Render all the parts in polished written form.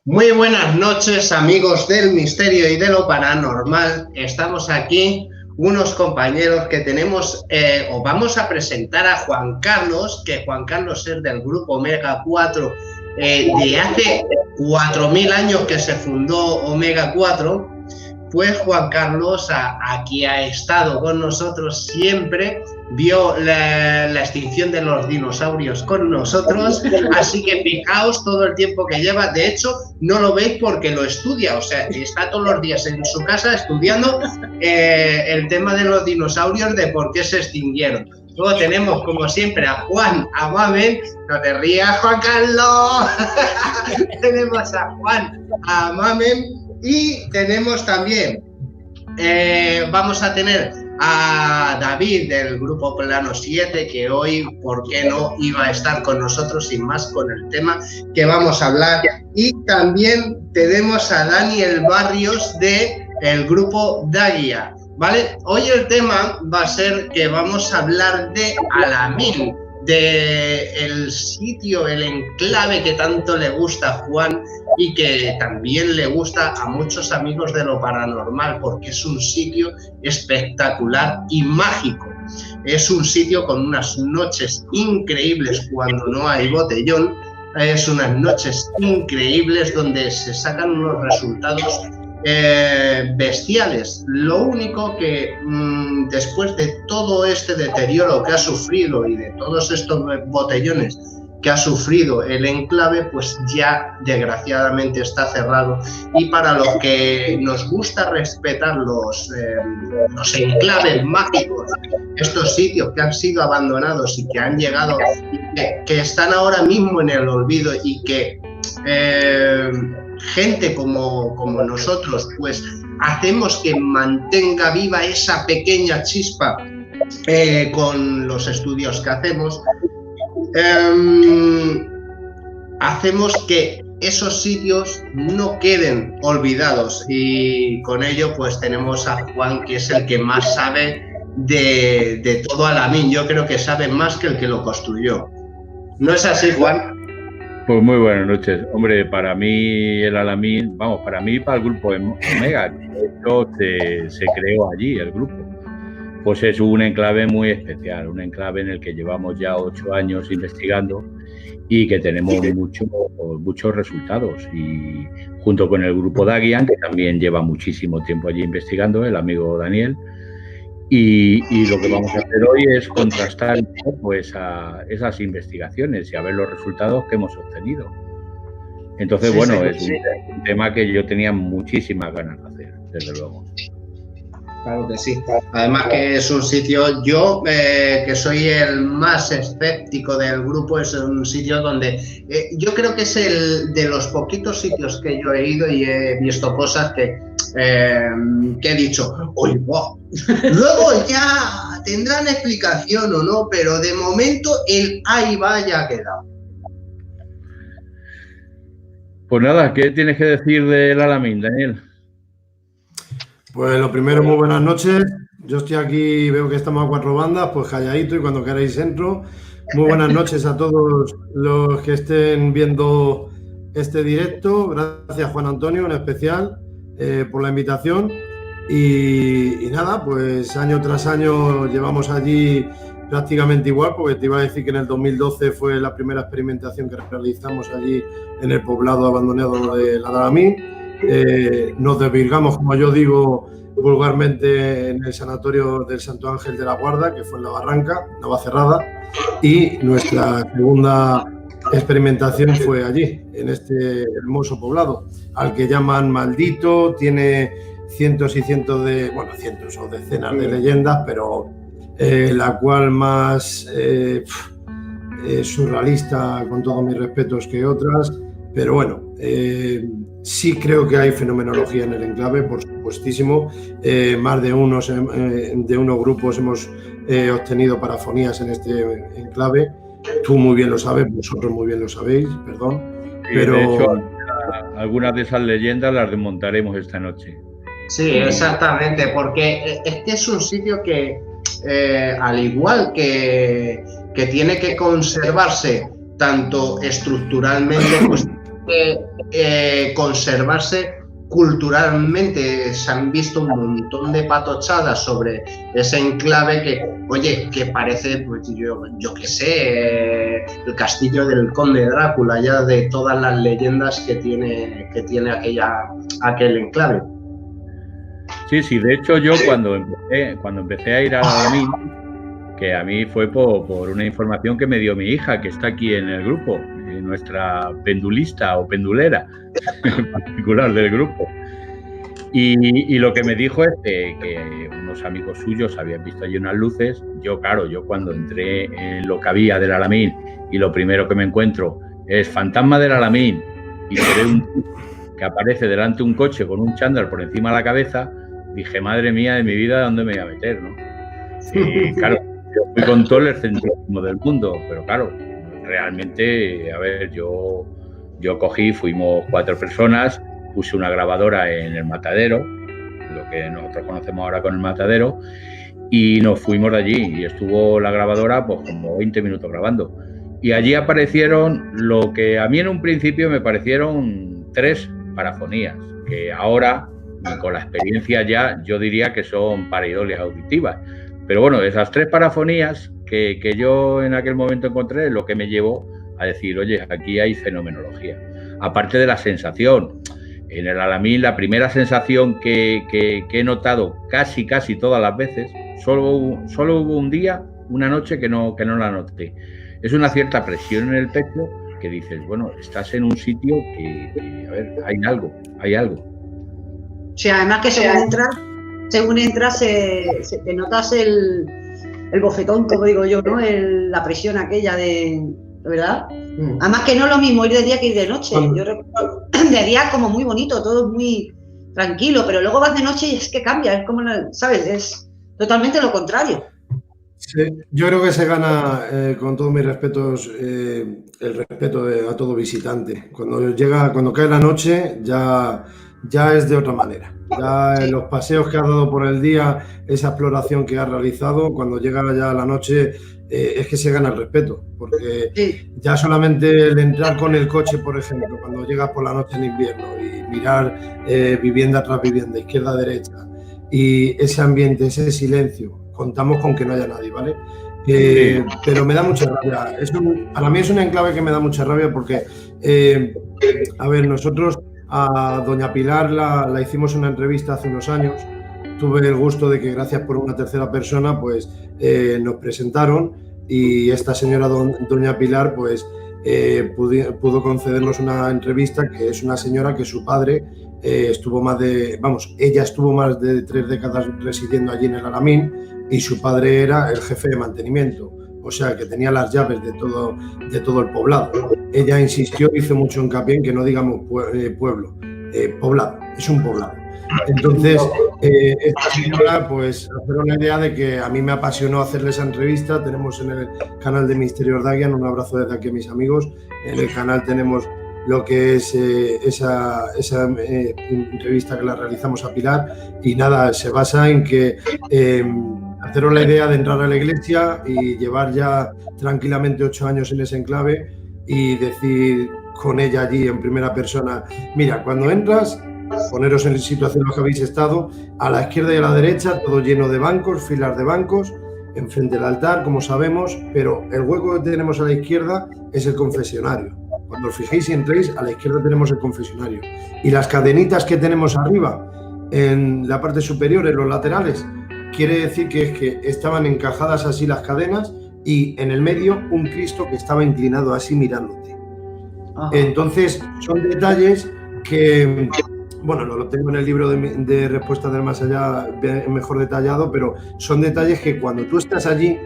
Muy buenas noches, amigos del misterio y de lo paranormal. Estamos aquí, unos compañeros que tenemos, os vamos a presentar a Juan Carlos, que Juan Carlos es del grupo Omega 4, de hace 4.000 años que se fundó Omega 4. Pues Juan Carlos aquí ha estado con nosotros siempre, vio la extinción de los dinosaurios con nosotros, así que fijaos todo el tiempo que lleva. De hecho, no lo veis porque lo estudia, o sea, está todos los días en su casa estudiando el tema de los dinosaurios, de por qué se extinguieron. Luego tenemos, como siempre, a Juan Amamen. No te rías, Juan Carlos. Tenemos a Juan Amamen. Y tenemos también, vamos a tener a David del grupo Plano 7, que hoy, ¿por qué no?, iba a estar con nosotros sin más con el tema que vamos a hablar. Y también tenemos a Daniel Barrios del grupo Dagia, ¿vale? Hoy el tema va a ser que vamos a hablar de Alamín, del sitio, el enclave que tanto le gusta a Juan y que también le gusta a muchos amigos de lo paranormal, porque es un sitio espectacular y mágico. Es un sitio con unas noches increíbles cuando no hay botellón. Es unas noches increíbles donde se sacan unos resultados bestiales. Lo único que después de todo este deterioro que ha sufrido y de todos estos botellones que ha sufrido el enclave, pues ya desgraciadamente está cerrado. Y para los que nos gusta respetar los enclaves mágicos, estos sitios que han sido abandonados y que han llegado, que están ahora mismo en el olvido, y que gente como nosotros pues hacemos que mantenga viva esa pequeña chispa con los estudios que hacemos, hacemos que esos sitios no queden olvidados. Y con ello pues tenemos a Juan, que es el que más sabe de todo Alamín. Yo creo que sabe más que el que lo construyó. ¿No es así, Juan? Pues muy buenas noches. Hombre, para mí el Alamín, vamos, para mí y para el grupo Omega, de hecho se creó allí el grupo, pues es un enclave muy especial, un enclave en el que llevamos ya 8 años investigando y que tenemos muchos resultados. Y junto con el grupo Dagian, que también lleva muchísimo tiempo allí investigando, el amigo Daniel. Y lo que vamos a hacer hoy es contrastar pues a esas investigaciones y a ver los resultados que hemos obtenido. Entonces, bueno, es un tema que yo tenía muchísimas ganas de hacer, desde luego. Claro que sí. Además que es un sitio, yo que soy el más escéptico del grupo, es un sitio donde yo creo que es el de los poquitos sitios que yo he ido y he visto cosas que he dicho, ¡oye, wow! Luego ya tendrán explicación o no, pero de momento el ahí va ya ha quedado. Pues nada, ¿qué tienes que decir del Alamín, Daniel? Pues lo primero, muy buenas noches. Yo estoy aquí, veo que estamos a 4 bandas, pues calladito, y cuando queráis entro. Muy buenas noches a todos los que estén viendo este directo. Gracias, Juan Antonio, en especial, por la invitación. Y nada, pues año tras año llevamos allí prácticamente igual, porque te iba a decir que en el 2012 fue la primera experimentación que realizamos allí en el poblado abandonado de la Alamín. Nos desvirgamos, como yo digo vulgarmente, en el sanatorio del Santo Ángel de la Guarda, que fue en La Barranca, Navacerrada, y nuestra segunda experimentación fue allí, en este hermoso poblado, al que llaman maldito. Tiene cientos y cientos de, bueno, cientos o decenas de leyendas, pero la cual más surrealista, con todos mis respetos, que otras. Pero bueno, sí creo que hay fenomenología en el enclave, por supuestísimo. Más de unos grupos hemos obtenido parafonías en este enclave. Tú muy bien lo sabes, vosotros muy bien lo sabéis, perdón. Sí, pero de hecho, algunas de esas leyendas las desmontaremos esta noche. Sí, exactamente, porque este es un sitio que, al igual que tiene que conservarse tanto estructuralmente, pues conservarse culturalmente. Se han visto un montón de patochadas sobre ese enclave que, oye, que parece, pues yo qué sé, el castillo del conde Drácula, ya de todas las leyendas que tiene aquel enclave. Sí, de hecho yo cuando empecé a ir a Alamín, que a mí fue por una información que me dio mi hija, que está aquí en el grupo, nuestra pendulista o pendulera en particular del grupo. Y lo que me dijo es que unos amigos suyos habían visto allí unas luces. Yo cuando entré en lo que había del Alamín y lo primero que me encuentro es fantasma del Alamín y se ve un tipo que aparece delante de un coche con un chándal por encima de la cabeza, dije, madre mía de mi vida, ¿dónde me voy a meter, no? Y claro, yo fui con todo el excentrismo del mundo, pero claro, realmente, a ver, yo cogí, fuimos 4 personas, puse una grabadora en el matadero, lo que nosotros conocemos ahora con el matadero, y nos fuimos de allí, y estuvo la grabadora pues como 20 minutos grabando. Y allí aparecieron lo que a mí en un principio me parecieron 3 parafonías, que ahora, con la experiencia ya, yo diría que son pareidolias auditivas. Pero bueno, esas 3 parafonías que yo en aquel momento encontré es lo que me llevó a decir, oye, aquí hay fenomenología. Aparte de la sensación, en el Alamín la primera sensación que he notado casi todas las veces, solo hubo un día, una noche que no la noté. Es una cierta presión en el pecho que dices, bueno, estás en un sitio que a ver, hay algo. Sí, además que según entras, te notas el bofetón, como digo yo, ¿no? La presión aquella de verdad. Además que no es lo mismo ir de día que ir de noche. Yo recuerdo de día como muy bonito, todo muy tranquilo, pero luego vas de noche y es que cambia, es como, ¿sabes? Es totalmente lo contrario. Sí, yo creo que se gana, con todos mis respetos, el respeto a todo visitante. Cuando cae la noche ya es de otra manera. Ya en los paseos que has dado por el día, esa exploración que has realizado, cuando llega ya la noche, es que se gana el respeto, porque ya solamente el entrar con el coche, por ejemplo, cuando llegas por la noche en invierno y mirar vivienda tras vivienda, izquierda a derecha, y ese ambiente, ese silencio, contamos con que no haya nadie, ¿vale? Pero me da mucha rabia. Para mí es un enclave que me da mucha rabia porque, a ver, nosotros a doña Pilar la hicimos una entrevista hace unos años. Tuve el gusto de que, gracias por una tercera persona, pues nos presentaron, y esta señora doña Pilar pues pudo concedernos una entrevista, que es una señora que su padre ella estuvo más de 3 décadas residiendo allí en el Alamín, y su padre era el jefe de mantenimiento, o sea que tenía las llaves de todo el poblado. Ella insistió, hizo mucho hincapié en que no digamos pueblo, poblado, es un poblado. Entonces, esta señora, pues, hacer una idea de que a mí me apasionó hacerle esa entrevista. Tenemos en el canal de Misterios Dagian, un abrazo desde aquí a mis amigos, en el canal tenemos lo que es esa entrevista que la realizamos a Pilar, y nada, se basa en que haceros la idea de entrar a la iglesia y llevar ya tranquilamente 8 años en ese enclave y decir con ella allí en primera persona. Mira, cuando entras, poneros en situación en la que habéis estado, a la izquierda y a la derecha, todo lleno de bancos, filas de bancos, enfrente del altar, como sabemos, pero el hueco que tenemos a la izquierda es el confesionario. Cuando os fijéis y entréis, a la izquierda tenemos el confesionario. Y las cadenitas que tenemos arriba, en la parte superior, en los laterales, quiere decir que es que estaban encajadas así las cadenas y en el medio un Cristo que estaba inclinado así mirándote. Entonces, son detalles que, bueno, lo tengo en el libro de Respuestas del Más Allá mejor detallado, pero son detalles que cuando tú estás allí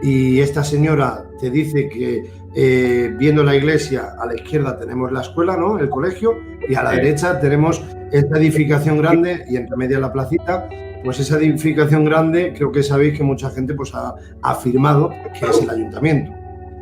y esta señora te dice que viendo la iglesia, a la izquierda tenemos la escuela, ¿no?, el colegio, y a la derecha tenemos esta edificación grande y entre media la placita. Pues esa edificación grande, creo que sabéis que mucha gente pues ha afirmado que es el ayuntamiento.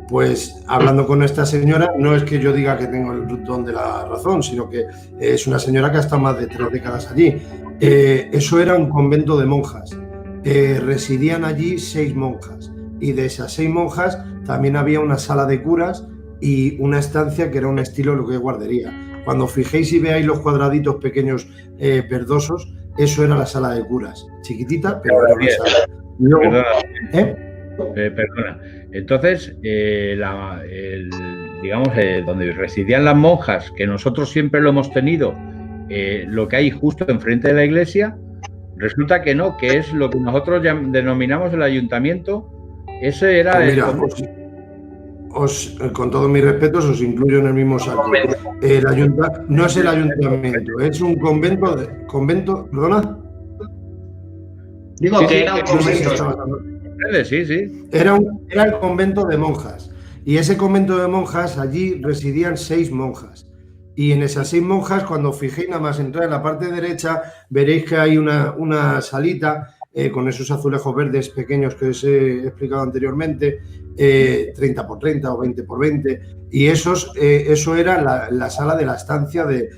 Pues hablando con esta señora, no es que yo diga que tengo el don de la razón, sino que es una señora que ha estado más de 3 décadas allí. Eso era un convento de monjas. Residían allí 6 monjas y de esas 6 monjas también había una sala de curas y una estancia que era un estilo lo que es guardería. Cuando fijéis y veáis los cuadraditos pequeños verdosos, eso era la sala de curas, chiquitita, pero era una sala. Luego, perdona. Entonces, digamos, donde residían las monjas, que nosotros siempre lo hemos tenido, lo que hay justo enfrente de la iglesia, resulta que no, que es lo que nosotros denominamos el ayuntamiento. Ese era pues mira, con todos mis respetos, os incluyo en el mismo saco. No es el ayuntamiento, es un convento, ¿perdona? Digo sí, que era un convento. Sí. Era el convento de monjas. Y ese convento de monjas, allí residían 6 monjas. Y en esas 6 monjas, cuando os fijéis nada más entrar en la parte derecha, veréis que hay una salita con esos azulejos verdes pequeños que os he explicado anteriormente, 30 por 30 o 20 por 20, y eso era la sala de la estancia de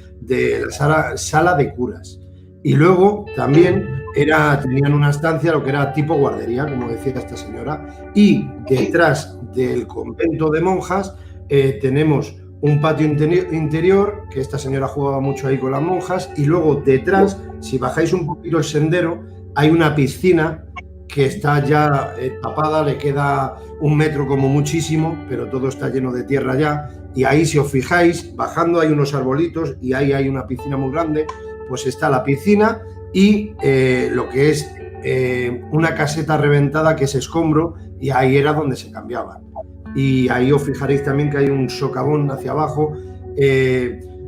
la sala de curas. Y luego también tenían una estancia, lo que era tipo guardería, como decía esta señora, y detrás del convento de monjas tenemos un patio interior, que esta señora jugaba mucho ahí con las monjas, y luego detrás, si bajáis un poquito el sendero, hay una piscina que está ya tapada, le queda 1 metro como muchísimo, pero todo está lleno de tierra ya, y ahí si os fijáis, bajando hay unos arbolitos y ahí hay una piscina muy grande, pues está la piscina y lo que es una caseta reventada que es escombro, y ahí era donde se cambiaban. Y ahí os fijaréis también que hay un socavón hacia abajo.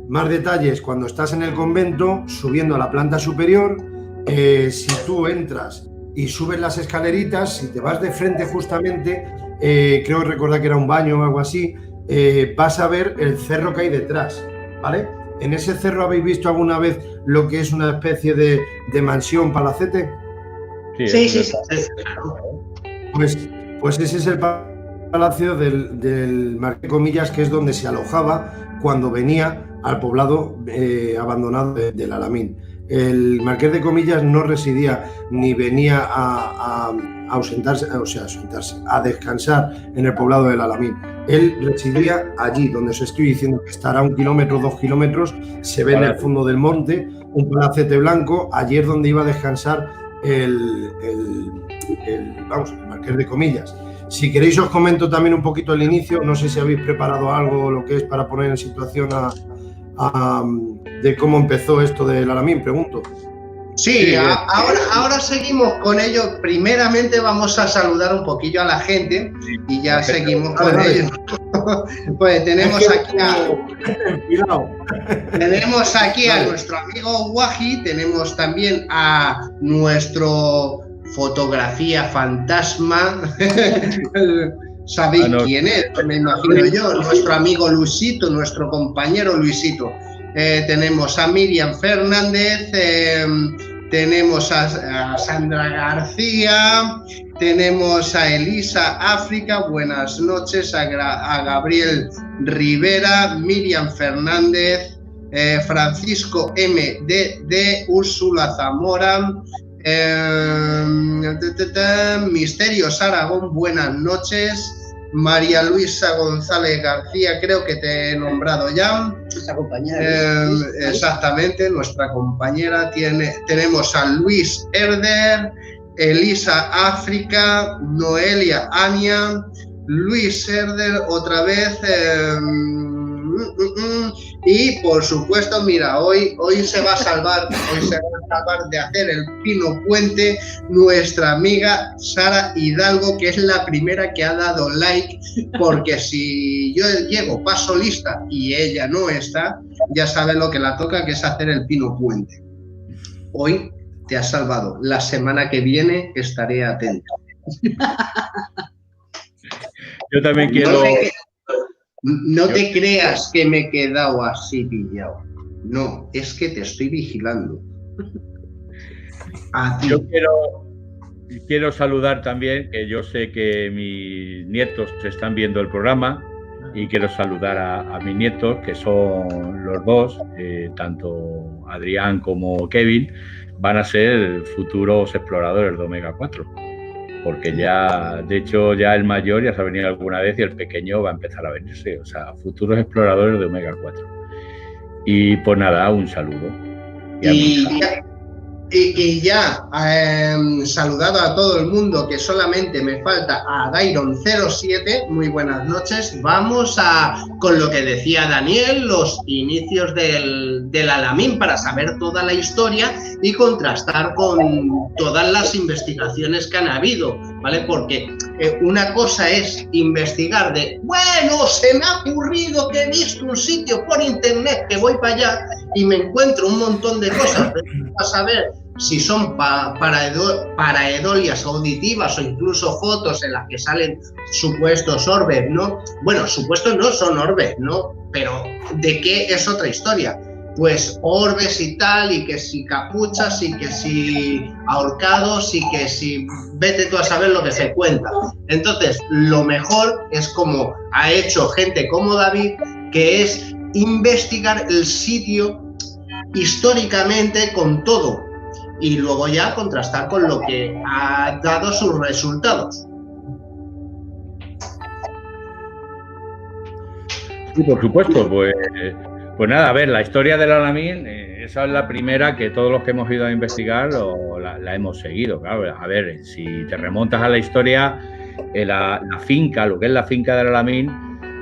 Más detalles, cuando estás en el convento, subiendo a la planta superior, si tú entras y subes las escaleritas, si te vas de frente justamente, creo recordar que era un baño o algo así, vas a ver el cerro que hay detrás, ¿vale? ¿En ese cerro habéis visto alguna vez lo que es una especie de mansión, palacete? Sí. Pues ese es el palacio del Marqués de Comillas, que es donde se alojaba cuando venía al poblado abandonado del Alamín. El Marqués de Comillas no residía ni venía a descansar en el poblado del Alamín. Él residía allí, donde os estoy diciendo que estará 1 kilómetro, 2 kilómetros, se ve en el fondo del monte, un palacete blanco, allí es donde iba a descansar el Marqués de Comillas. Si queréis os comento también un poquito el inicio, no sé si habéis preparado algo, lo que es para poner en situación de cómo empezó esto del Alamín, pregunto. Sí, ahora seguimos con ello. Primeramente vamos a saludar un poquillo a la gente y ya seguimos con ello. Pues tenemos aquí a nuestro amigo Wahi, tenemos también a nuestro fotografía fantasma. ¿Sabéis quién es? Me imagino yo, nuestro amigo Luisito, nuestro compañero Luisito. Tenemos a Miriam Fernández, tenemos a Sandra García, tenemos a Elisa África, buenas noches, a Gabriel Rivera, Miriam Fernández, Francisco MDD, Úrsula Zamora, Misterios Aragón, buenas noches, María Luisa González García, creo que te he nombrado ya. Esa compañera. Exactamente, nuestra compañera. Tenemos a Luis Herder, Elisa África, Noelia Ania, Luis Herder otra vez. Y por supuesto, mira, hoy se va a salvar, de hacer el Pino Puente nuestra amiga Sara Hidalgo, que es la primera que ha dado like, porque si yo llego, paso lista y ella no está, ya sabe lo que la toca, que es hacer el Pino Puente. Hoy te has salvado, la semana que viene estaré atento. Yo también quiero... No te creas que me he quedado así pillado. No, es que te estoy vigilando. A ti. Yo quiero saludar también, que yo sé que mis nietos están viendo el programa, y quiero saludar a mis nietos, que son los dos, tanto Adrián como Kevin, van a ser futuros exploradores de Omega 4. Porque ya, de hecho, ya el mayor ya se ha venido alguna vez y el pequeño va a empezar a venirse. O sea, futuros exploradores de Omega 4. Y pues nada, un saludo. Y ya, saludado a todo el mundo, que solamente me falta a Dairon07, muy buenas noches. Vamos con lo que decía Daniel, los inicios del Alamín, para saber toda la historia y contrastar con todas las investigaciones que han habido, ¿vale? Porque una cosa es investigar bueno, se me ha ocurrido que he visto un sitio por internet, que voy para allá y me encuentro un montón de cosas, a saber si son paraedolias auditivas o incluso fotos en las que salen supuestos orbes, ¿no? Bueno, supuestos no son orbes, ¿no? Pero ¿de qué es otra historia? Pues orbes y tal, y que si capuchas, y que si ahorcados, y que si vete tú a saber lo que se cuenta. Entonces, lo mejor es como ha hecho gente como David, que es investigar el sitio históricamente con todo y luego ya contrastar con lo que ha dado sus resultados. Sí, por supuesto, pues nada, a ver, la historia del Alamín, esa es la primera que todos los que hemos ido a investigar la hemos seguido, claro. A ver, si te remontas a la historia, la finca, lo que es la finca del Alamín,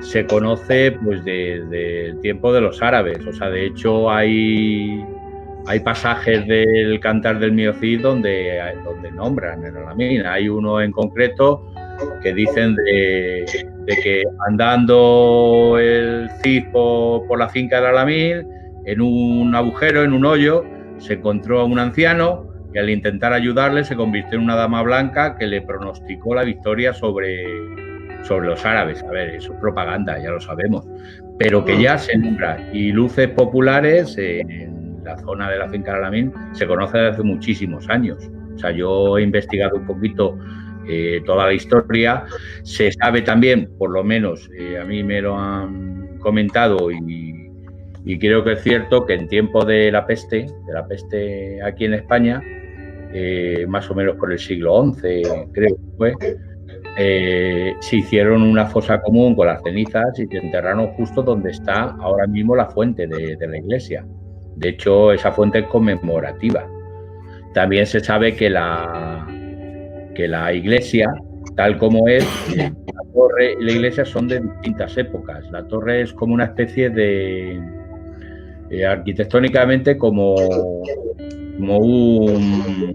se conoce pues desde el tiempo de los árabes. O sea, de hecho hay pasajes del Cantar del Miocid donde nombran el Alamín. Hay uno en concreto que dicen de que andando el Cid por la finca del Alamín, en un agujero, en un hoyo, se encontró a un anciano que al intentar ayudarle se convirtió en una dama blanca que le pronosticó la victoria sobre los árabes. A ver, eso es propaganda, ya lo sabemos, pero que ya se nombra, y luces populares en la zona de la finca del Alamín se conoce desde hace muchísimos años. O sea, yo he investigado un poquito toda la historia. Se sabe también, por lo menos a mí me lo han comentado y creo que es cierto, que en tiempo de la peste aquí en España, más o menos por el siglo XI, creo que fue, se hicieron una fosa común con las cenizas y se enterraron justo donde está ahora mismo la fuente de la iglesia. De hecho, esa fuente es conmemorativa. También se sabe que la iglesia, tal como es, la torre y la iglesia son de distintas épocas. La torre es como una especie de arquitectónicamente como un,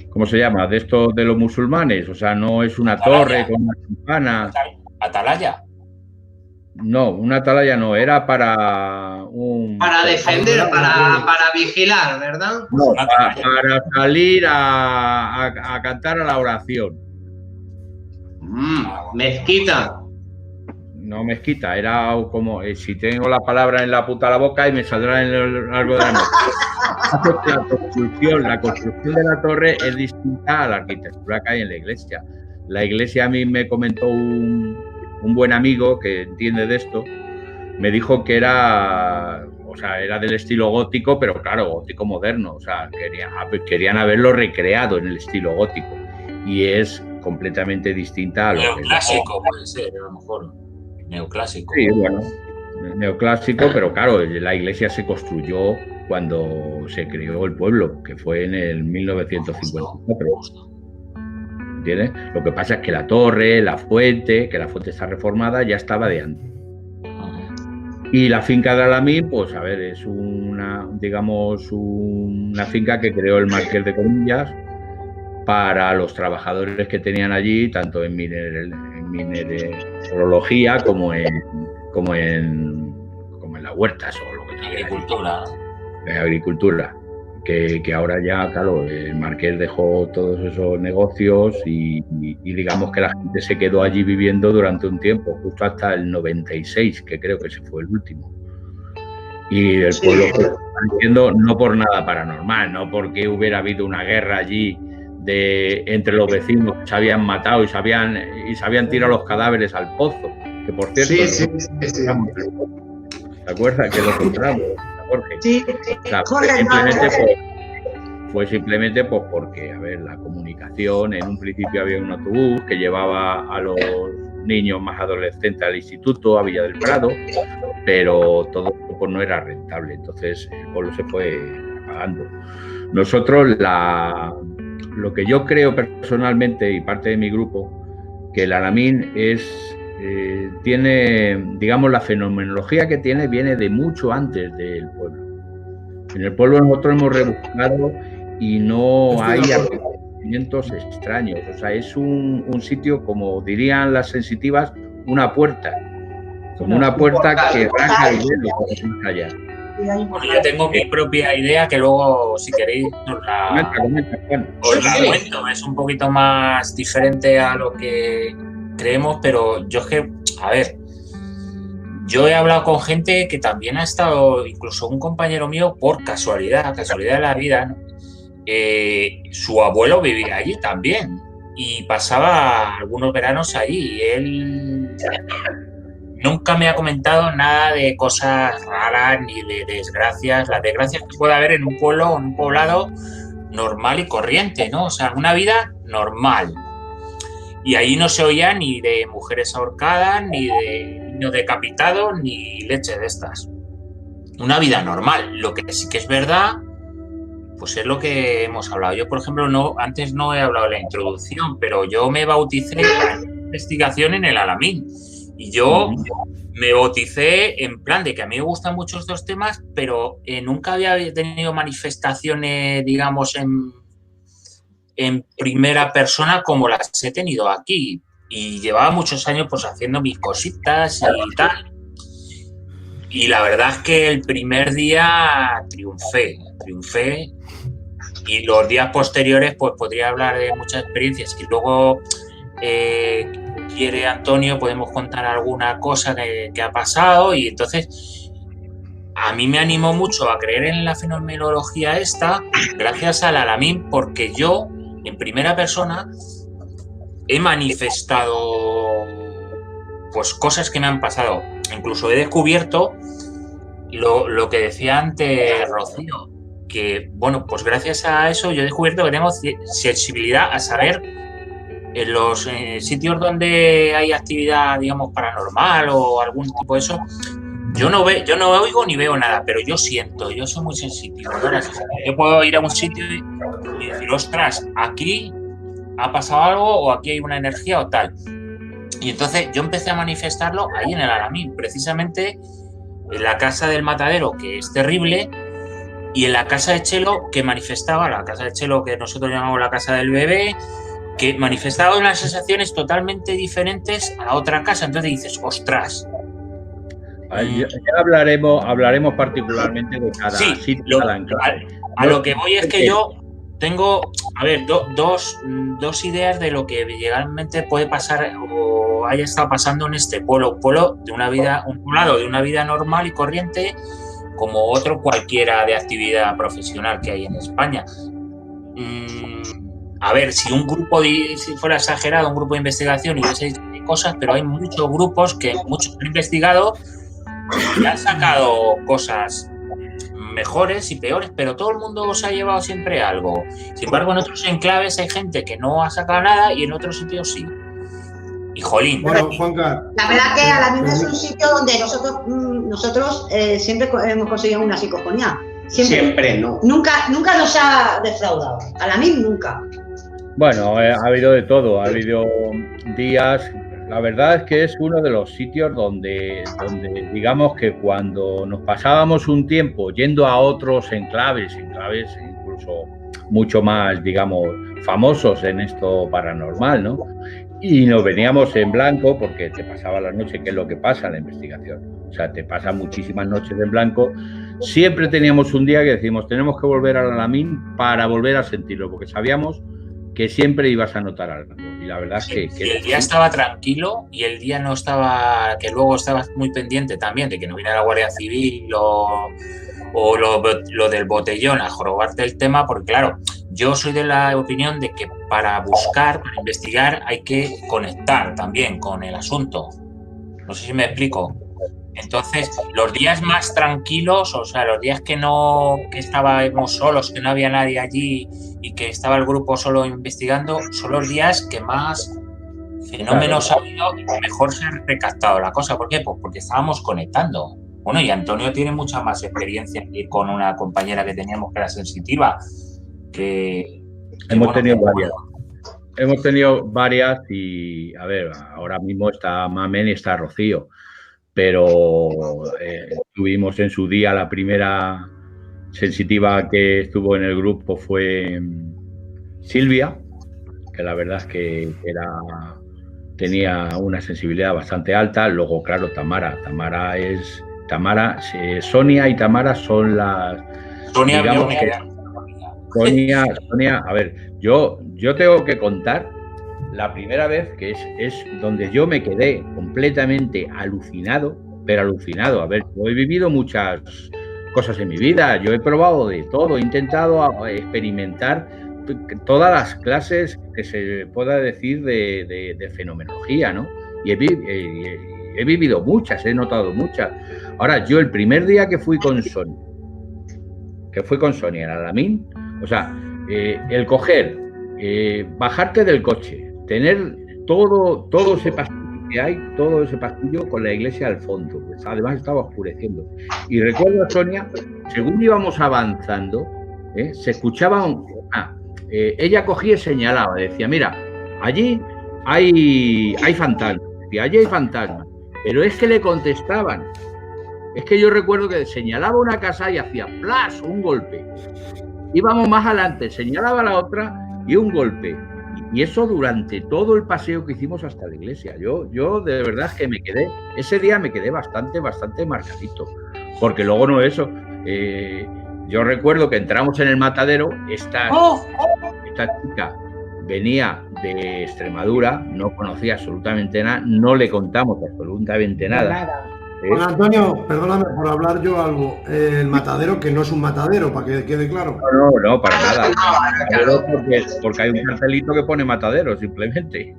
¿cómo se llama? De estos de los musulmanes. O sea, no es una torre con una campana. ¿Atalaya? No, una atalaya no, era para defender, para vigilar, ¿verdad? No, para salir a cantar a la oración. Mezquita. No mezquita, era como si tengo la palabra en la puta la boca y me saldrá en el largo de la noche. La construcción de la torre es distinta a la arquitectura que hay en la iglesia. La iglesia, a mí me comentó un buen amigo que entiende de esto, me dijo que era del estilo gótico, pero claro, gótico moderno. O sea, querían haberlo recreado en el estilo gótico. Y es completamente distinta a lo neoclásico, puede ser, a lo mejor. Neoclásico. Sí, bueno, neoclásico, pero claro, la iglesia se construyó cuando se creó el pueblo, que fue en el 1954. ¿Entiendes? Lo que pasa es que la torre, la fuente, que la fuente está reformada, ya estaba de antes. Y la finca de Alamín, pues a ver, es una finca que creó el Marqués de Comillas para los trabajadores que tenían allí, tanto en mineralogía como en las huertas o lo que sea. Agricultura. Agricultura. Que ahora ya, claro, el Marqués dejó todos esos negocios y digamos que la gente se quedó allí viviendo durante un tiempo, justo hasta el 96, que creo que ese fue el último. Y el pueblo fue creciendo no por nada paranormal, no porque hubiera habido una guerra allí entre los vecinos que se habían matado y se habían tirado los cadáveres al pozo, que por cierto... Sí. ¿Te acuerdas que lo encontramos? Jorge. Sí, o sea, fue simplemente pues porque, a ver, la comunicación, en un principio había un autobús que llevaba a los niños más adolescentes al instituto, a Villa del Prado, pero todo pues, no era rentable, entonces el pueblo se fue apagando. Nosotros, lo que yo creo personalmente y parte de mi grupo, que el Alamín tiene, digamos, la fenomenología que tiene viene de mucho antes del pueblo. En el pueblo nosotros hemos rebuscado y no hay acontecimientos extraños. O sea, es un sitio, como dirían las sensitivas, una puerta. Como una puerta que arranca el hielo más allá. Bueno, yo tengo mi propia idea que luego, si queréis, os la cuento. Es un poquito más diferente a lo que creemos, pero yo es que, a ver, yo he hablado con gente que también ha estado, incluso un compañero mío, por casualidad de la vida, ¿no? Su abuelo vivía allí también y pasaba algunos veranos allí y él nunca me ha comentado nada de cosas raras ni de desgracias, las desgracias que puede haber en un pueblo o en un poblado normal y corriente, ¿no? O sea, una vida normal. Y ahí no se oía ni de mujeres ahorcadas, ni de niños decapitados, ni leche de estas. Una vida normal. Lo que sí que es verdad, pues es lo que hemos hablado. Yo, por ejemplo, antes no he hablado de la introducción, pero yo me bauticé en investigación en el Alamín. Y yo me bauticé en plan de que a mí me gustan mucho estos temas, pero nunca había tenido manifestaciones, digamos, en primera persona como las he tenido aquí. Y llevaba muchos años pues haciendo mis cositas y tal. Y la verdad es que el primer día triunfé. Y los días posteriores pues podría hablar de muchas experiencias. Y luego, quiere Antonio, podemos contar alguna cosa que ha pasado. Y entonces a mí me animó mucho a creer en la fenomenología esta, gracias al Alamín, porque yo, en primera persona, he manifestado pues cosas que me han pasado. Incluso he descubierto lo que decía antes Rocío, que, bueno, pues gracias a eso yo he descubierto que tengo sensibilidad a saber en los sitios donde hay actividad, digamos, paranormal o algún tipo de eso. Yo no oigo ni veo nada, pero yo siento, yo soy muy sensitivo. Yo puedo ir a un sitio y decir, ostras, aquí ha pasado algo o aquí hay una energía o tal. Y entonces yo empecé a manifestarlo ahí en el Alamín, precisamente en la casa del matadero, que es terrible, y en la casa de Chelo, que manifestaba, la casa de Chelo que nosotros llamamos la casa del bebé, que manifestaba unas sensaciones totalmente diferentes a otra casa. Entonces dices, ostras. Ya hablaremos particularmente de cada sitio. A lo que voy es que yo tengo, a ver, dos ideas de lo que legalmente puede pasar o haya estado pasando en este pueblo. Un pueblo de una vida, un poblado de una vida normal y corriente, como otro cualquiera de actividad profesional que hay en España. A ver, si un grupo, si fuera exagerado, un grupo de investigación y esas cosas, pero hay muchos grupos que muchos han investigado y han sacado cosas mejores y peores, pero todo el mundo se ha llevado siempre algo. Sin embargo, en otros enclaves hay gente que no ha sacado nada y en otros sitios sí. Y jolín. Bueno, Juanca, la verdad que Alamín es un sitio donde nosotros siempre hemos conseguido una psicofonía. Siempre no. Nunca nos ha defraudado. Alamín nunca. Bueno, ha habido de todo. Ha habido días. La verdad es que es uno de los sitios donde digamos que cuando nos pasábamos un tiempo yendo a otros enclaves incluso mucho más, digamos, famosos en esto paranormal, ¿no? Y nos veníamos en blanco porque te pasaba la noche, que es lo que pasa en la investigación. O sea, te pasan muchísimas noches en blanco. Siempre teníamos un día que decimos, tenemos que volver al Alamín para volver a sentirlo, porque sabíamos que siempre ibas a notar algo. Y la verdad es que el día estaba tranquilo y el día no estaba, que luego estabas muy pendiente también de que no viniera la Guardia Civil o lo del botellón a jorobarte el tema, porque claro, yo soy de la opinión de que para buscar, para investigar, hay que conectar también con el asunto. No sé si me explico. Entonces, los días más tranquilos, o sea, los días que estábamos solos, que no había nadie allí y que estaba el grupo solo investigando, son los días que más fenómenos ha habido y mejor se ha recaptado la cosa. ¿Por qué? Pues porque estábamos conectando. Bueno, y Antonio tiene mucha más experiencia que con una compañera que teníamos que era sensitiva. Hemos tenido varias y, a ver, ahora mismo está Mamen y está Rocío. Pero tuvimos en su día la primera sensitiva que estuvo en el grupo fue Silvia, que la verdad es que tenía una sensibilidad bastante alta. Luego, claro, Sonia y Tamara son las... Sonia, a ver, yo tengo que contar la primera vez que es donde yo me quedé completamente alucinado, pero alucinado. A ver, yo he vivido muchas cosas en mi vida, yo he probado de todo, he intentado experimentar todas las clases que se pueda decir de fenomenología, ¿no? Y he vivido muchas, he notado muchas. Ahora, yo el primer día que fui con Sonia en Alamín, o sea, el coger, bajarte del coche, tener todo ese pasillo que hay, todo ese pasillo con la iglesia al fondo. Además estaba oscureciendo. Y recuerdo a Sonia, según íbamos avanzando, se escuchaba ella cogía y señalaba, decía, mira, allí hay fantasmas, decía, allí hay fantasmas. Pero es que le contestaban. Es que yo recuerdo que señalaba una casa y hacía ¡plas! Un golpe. Íbamos más adelante, señalaba la otra y un golpe. Y eso durante todo el paseo que hicimos hasta la iglesia. Yo de verdad es que ese día me quedé bastante marcadito. Porque luego no eso. Yo recuerdo que entramos en el matadero, esta chica venía de Extremadura, no conocía absolutamente nada, no le contamos absolutamente nada. Bueno, Antonio, perdóname por hablar yo algo. El matadero, que no es un matadero, para que quede claro. No, para nada. Porque hay un cartelito que pone matadero, simplemente.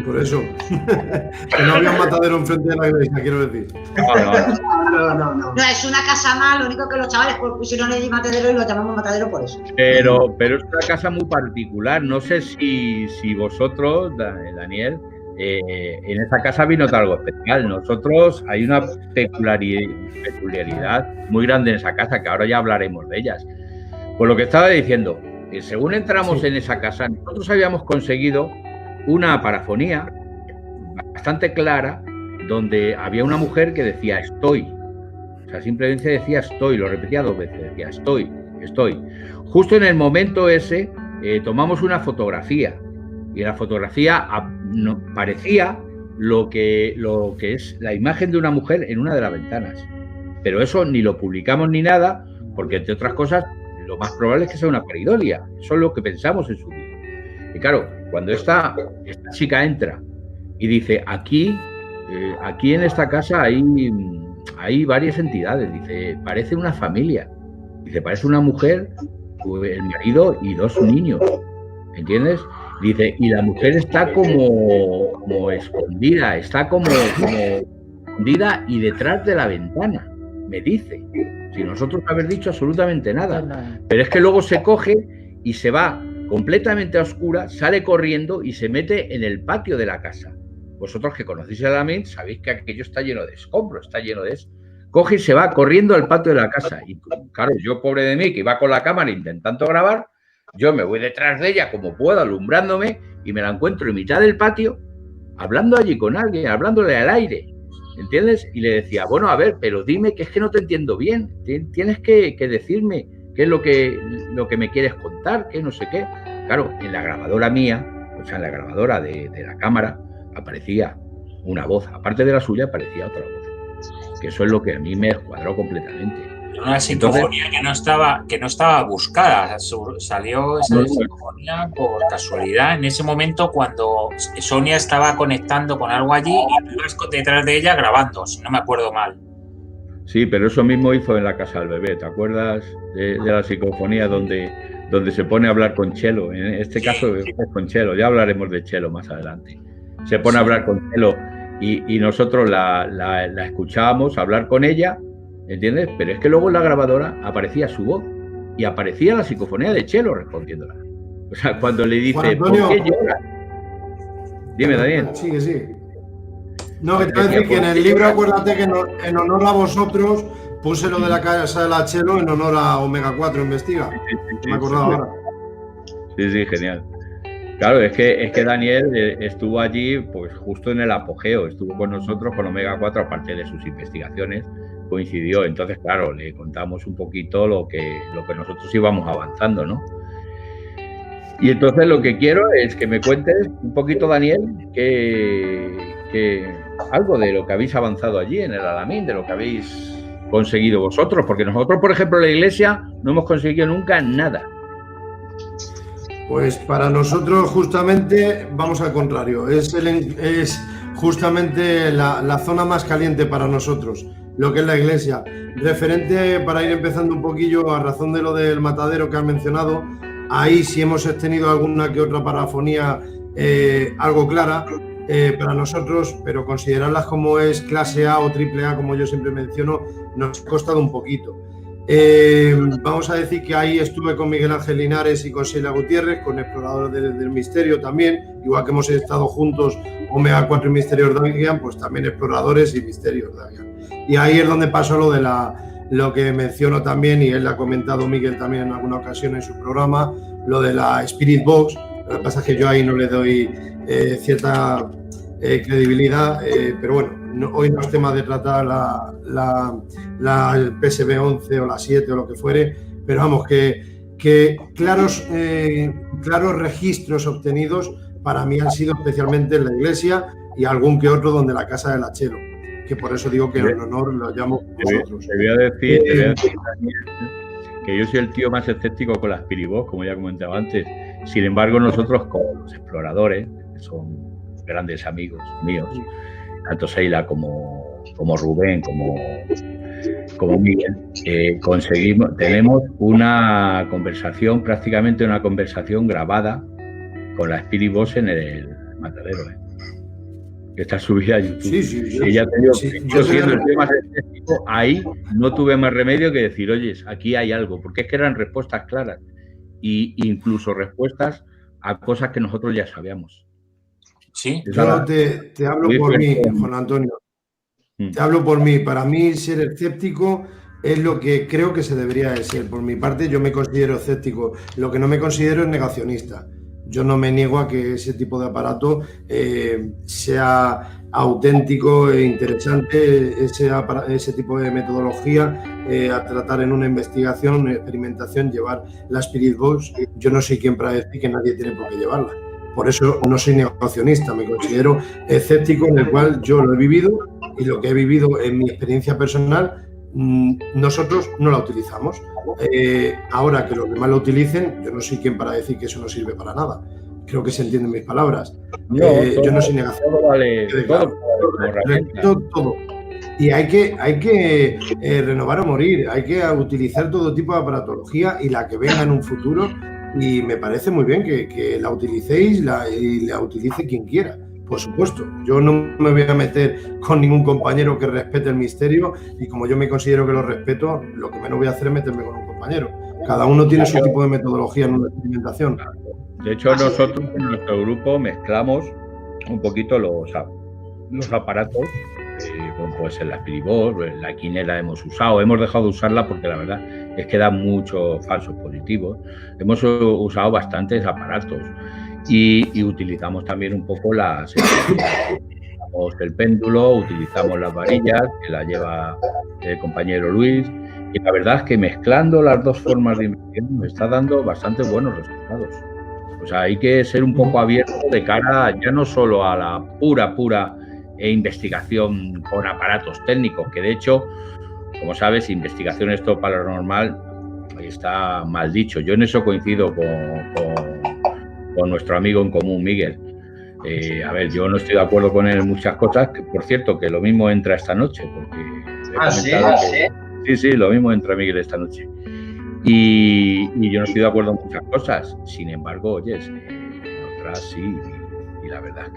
Por eso. Que no había un matadero enfrente de la iglesia, quiero decir. No, es una casa más, lo único que los chavales pusieron allí matadero y lo llamamos matadero por eso. Pero es una casa muy particular. No sé si vosotros, Daniel, en esa casa habéis notado algo especial. Nosotros hay una peculiaridad muy grande en esa casa, que ahora ya hablaremos de ellas. Por lo que estaba diciendo, según entramos en esa casa, nosotros habíamos conseguido una parafonía bastante clara, donde había una mujer que decía estoy. O sea, simplemente decía estoy, lo repetía 2 veces, decía estoy. Justo en el momento ese tomamos una fotografía. Y en la fotografía parecía lo que es la imagen de una mujer en una de las ventanas. Pero eso ni lo publicamos ni nada, porque entre otras cosas, lo más probable es que sea una pareidolia. Eso es lo que pensamos en su día. Y claro, cuando esta chica entra y dice, aquí en esta casa hay varias entidades, dice, parece una familia. Dice, parece una mujer, el marido y 2 niños. ¿Entiendes? Dice, y la mujer está como escondida, está como escondida y detrás de la ventana. me dice, sin nosotros haber dicho absolutamente nada. Pero es que luego se coge y se va completamente a oscuras, sale corriendo y se mete en el patio de la casa. Vosotros que conocéis el Alamín sabéis que aquello está lleno de escombros, está lleno de eso. Coge y se va corriendo al patio de la casa. Y claro, yo, pobre de mí, que iba con la cámara intentando grabar, yo me voy detrás de ella como puedo, alumbrándome, y me la encuentro en mitad del patio, hablando allí con alguien, hablándole al aire, ¿entiendes? Y le decía, bueno, a ver, pero dime que es que no te entiendo bien, tienes que decirme qué es lo que me quieres contar, qué no sé qué. Claro, en la grabadora mía, o sea, en la grabadora de la cámara, aparecía una voz, aparte de la suya, aparecía otra voz. Que eso es lo que a mí me descuadró completamente. Una psicofonía que no estaba buscada, salió esa psicofonía por casualidad en ese momento cuando Sonia estaba conectando con algo allí y tú ibas detrás de ella grabando, si no me acuerdo mal. Sí, pero eso mismo hizo en la casa del bebé, ¿te acuerdas de la psicofonía donde se pone a hablar con Chelo? En este caso es con Chelo, ya hablaremos de Chelo más adelante. Se pone a hablar con Chelo y nosotros la escuchábamos hablar con ella, ¿entiendes? Pero es que luego en la grabadora aparecía su voz y aparecía la psicofonía de Chelo respondiéndola. O sea, cuando le dice, ¿por qué llora? Dime, Daniel. Sí. No, que te voy a decir que en el libro, acuérdate que en honor a vosotros puse lo de la casa de la Chelo en honor a Omega 4 Investiga. Sí, me acordaba ahora. Sí, genial. Claro, es que Daniel estuvo allí pues justo en el apogeo, estuvo con nosotros con Omega 4, aparte de sus investigaciones, coincidió. Entonces, claro, le contamos un poquito lo que nosotros íbamos avanzando, ¿no? Y entonces lo que quiero es que me cuentes un poquito, Daniel, que algo de lo que habéis avanzado allí en el Alamín, de lo que habéis conseguido vosotros, porque nosotros, por ejemplo, en la iglesia no hemos conseguido nunca nada. Pues para nosotros justamente vamos al contrario, es justamente la zona más caliente para nosotros, lo que es la iglesia. Referente, para ir empezando un poquillo, a razón de lo del matadero que has mencionado, ahí sí hemos tenido alguna que otra parafonía algo clara para nosotros, pero considerarlas como es clase A o triple A, como yo siempre menciono, nos ha costado un poquito. Vamos a decir que ahí estuve con Miguel Ángel Linares y con Sheila Gutiérrez, con Exploradores del Misterio también, igual que hemos estado juntos Omega 4 y Misterios Dagian, pues también Exploradores y Misterios Dagian. Y ahí es donde pasó lo que menciono también, y él lo ha comentado Miguel también en alguna ocasión en su programa, lo de la Spirit Box. Lo que pasa es que yo ahí no le doy cierta credibilidad, pero bueno, hoy no es tema de tratar el PSB 11 o la 7 o lo que fuere, pero vamos, que claros registros obtenidos para mí han sido especialmente en la iglesia y algún que otro donde la casa de la Chelo, que por eso digo que en honor lo llamo nosotros. Te voy a decir, Daniel, que yo soy el tío más escéptico con las Spirit Box, como ya comentaba antes. Sin embargo, nosotros, como los exploradores, que son grandes amigos míos, tanto Sheila como Rubén, como Miguel, tenemos una conversación, prácticamente una conversación grabada con la Spirit Box en el matadero, que está subida a YouTube. Sí. Yo siendo el tema escéptico, ahí no tuve más remedio que decir, oye, aquí hay algo, porque es que eran respuestas claras, e incluso respuestas a cosas que nosotros ya sabíamos. Sí. Yo te hablo por mí, Juan Antonio. Te hablo por mí. Para mí, ser escéptico es lo que creo que se debería de ser. Por mi parte, yo me considero escéptico. Lo que no me considero es negacionista. Yo no me niego a que ese tipo de aparato sea auténtico e interesante, ese tipo de metodología a tratar en una investigación, una experimentación, llevar la Spirit Box. Yo no soy quien para decir que nadie tiene por qué llevarla. Por eso no soy negacionista, me considero escéptico, en el cual yo lo he vivido, y lo que he vivido en mi experiencia personal, nosotros no la utilizamos. Ahora que los demás lo utilicen, yo no soy quien para decir que eso no sirve para nada. Creo que se entienden mis palabras. Yo no soy negacionista. Todo. Y hay que renovar o morir, hay que utilizar todo tipo de aparatología y la que venga en un futuro. Y me parece muy bien que la utilicéis y la utilice quien quiera. Por supuesto, yo no me voy a meter con ningún compañero que respete el misterio y como yo me considero que lo respeto, lo que menos voy a hacer es meterme con un compañero. Cada uno tiene su tipo de metodología en una experimentación. De hecho, nosotros en nuestro grupo mezclamos un poquito los aparatos, como puede ser la Spiritbox, la quinela hemos usado, hemos dejado de usarla porque la verdad es que da muchos falsos positivos. Hemos usado bastantes aparatos y utilizamos también un poco utilizamos el péndulo, utilizamos las varillas que la lleva el compañero Luis, y la verdad es que mezclando las dos formas de investigación nos está dando bastante buenos resultados. O sea, hay que ser un poco abierto de cara ya no solo a la pura investigación con aparatos técnicos, que de hecho, como sabes, investigación esto paranormal está mal dicho. Yo en eso coincido con nuestro amigo en común, Miguel. A ver, yo no estoy de acuerdo con él en muchas cosas, que, por cierto, que lo mismo entra esta noche, porque sí, lo mismo entra Miguel esta noche. Y yo no estoy de acuerdo en muchas cosas, sin embargo, oye, en otras sí, y la verdad es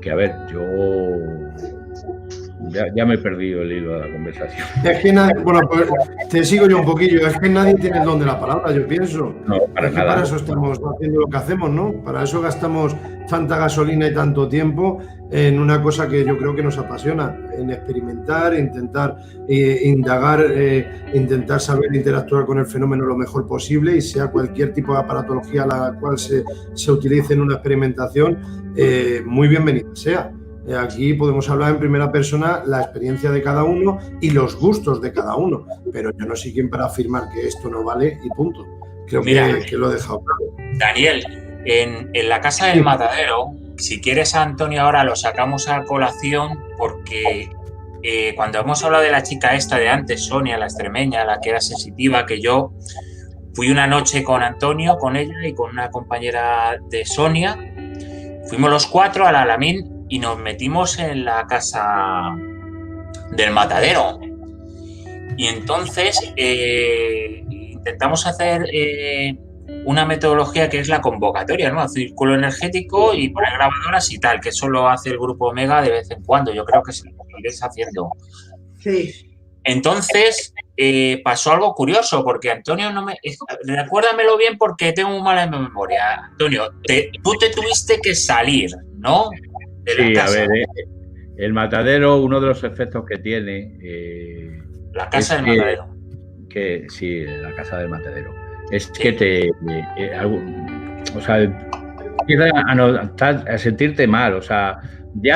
que a ver, yo ya me he perdido el hilo de la conversación. Es que bueno, pues te sigo yo un poquillo, es que nadie tiene el don de la palabra, yo pienso. No, para nada. Para eso estamos haciendo lo que hacemos, ¿no? Para eso gastamos tanta gasolina y tanto tiempo en una cosa que yo creo que nos apasiona, en experimentar, intentar indagar, intentar saber interactuar con el fenómeno lo mejor posible, y sea cualquier tipo de aparatología a la cual se utilice en una experimentación, muy bienvenida sea. Aquí podemos hablar en primera persona la experiencia de cada uno y los gustos de cada uno, pero yo no soy quien para afirmar que esto no vale y punto. Creo que lo he dejado claro. Daniel, en la Casa del Matadero, si quieres, Antonio, ahora lo sacamos a colación porque cuando hemos hablado de la chica esta de antes, Sonia, la extremeña, la que era sensitiva, que yo fui una noche con Antonio, con ella y con una compañera de Sonia, fuimos los 4 al Alamín y nos metimos en la Casa del Matadero. Y entonces intentamos hacer una metodología que es la convocatoria, ¿no? El círculo energético y poner grabadoras y tal, que eso lo hace el Grupo Omega de vez en cuando. Yo creo que se lo iréis haciendo. Sí. Entonces pasó algo curioso, porque Antonio recuérdamelo bien porque tengo muy mala memoria. Antonio, tú te tuviste que salir, ¿no? Sí, a ver, el matadero, uno de los efectos que tiene... la casa del matadero. Sí, la casa del matadero. Es que o sea, empiezas a sentirte mal, o sea, ya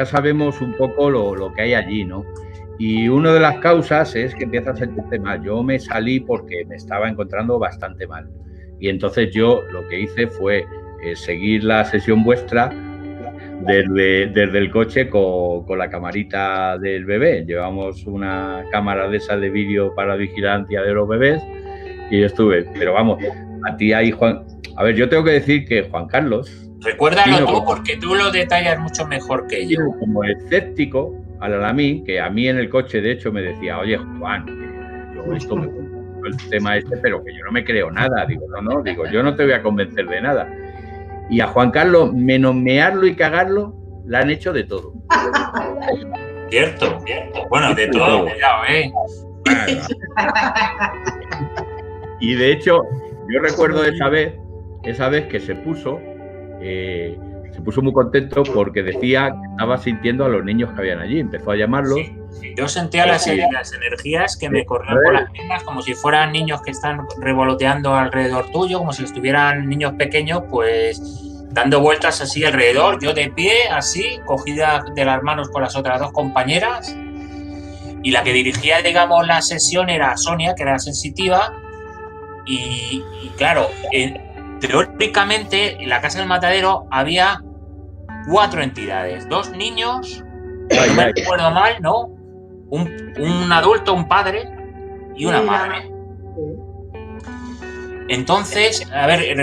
sabemos un poco lo que hay allí, ¿no? Y una de las causas es que empiezas a sentirte mal. Yo me salí porque me estaba encontrando bastante mal. Y entonces yo lo que hice fue seguir la sesión vuestra desde el coche con la camarita del bebé. Llevamos una cámara de esa de vídeo para vigilancia de los bebés y yo estuve. Pero vamos, a ti ahí, Juan... A ver, yo tengo que decir que Juan Carlos... Recuérdalo tú, porque tú lo detallas mucho mejor que yo. Como escéptico al Alamín, que a mí en el coche, de hecho, me decía, oye, Juan, yo esto me gusta el tema pero que yo no me creo nada. Digo, no, yo no te voy a convencer de nada. Y a Juan Carlos, menos mearlo y cagarlo, le han hecho de todo. Cierto. Bueno, de todo, cuidado, Bueno. Y de hecho, yo recuerdo esa vez que se puso muy contento porque decía que estaba sintiendo a los niños que habían allí. Empezó a llamarlos. Sí. Yo sentía las energías que me corrían por las mismas, como si fueran niños que están revoloteando alrededor tuyo, como si estuvieran niños pequeños, pues dando vueltas así alrededor, yo de pie, así, cogida de las manos con las otras 2 compañeras. Y la que dirigía, digamos, la sesión era Sonia, que era sensitiva. Y claro, teóricamente en la Casa del Matadero había 4 entidades, 2 niños, no me recuerdo mal, ¿no? Un adulto, un padre y una madre. Entonces, a ver,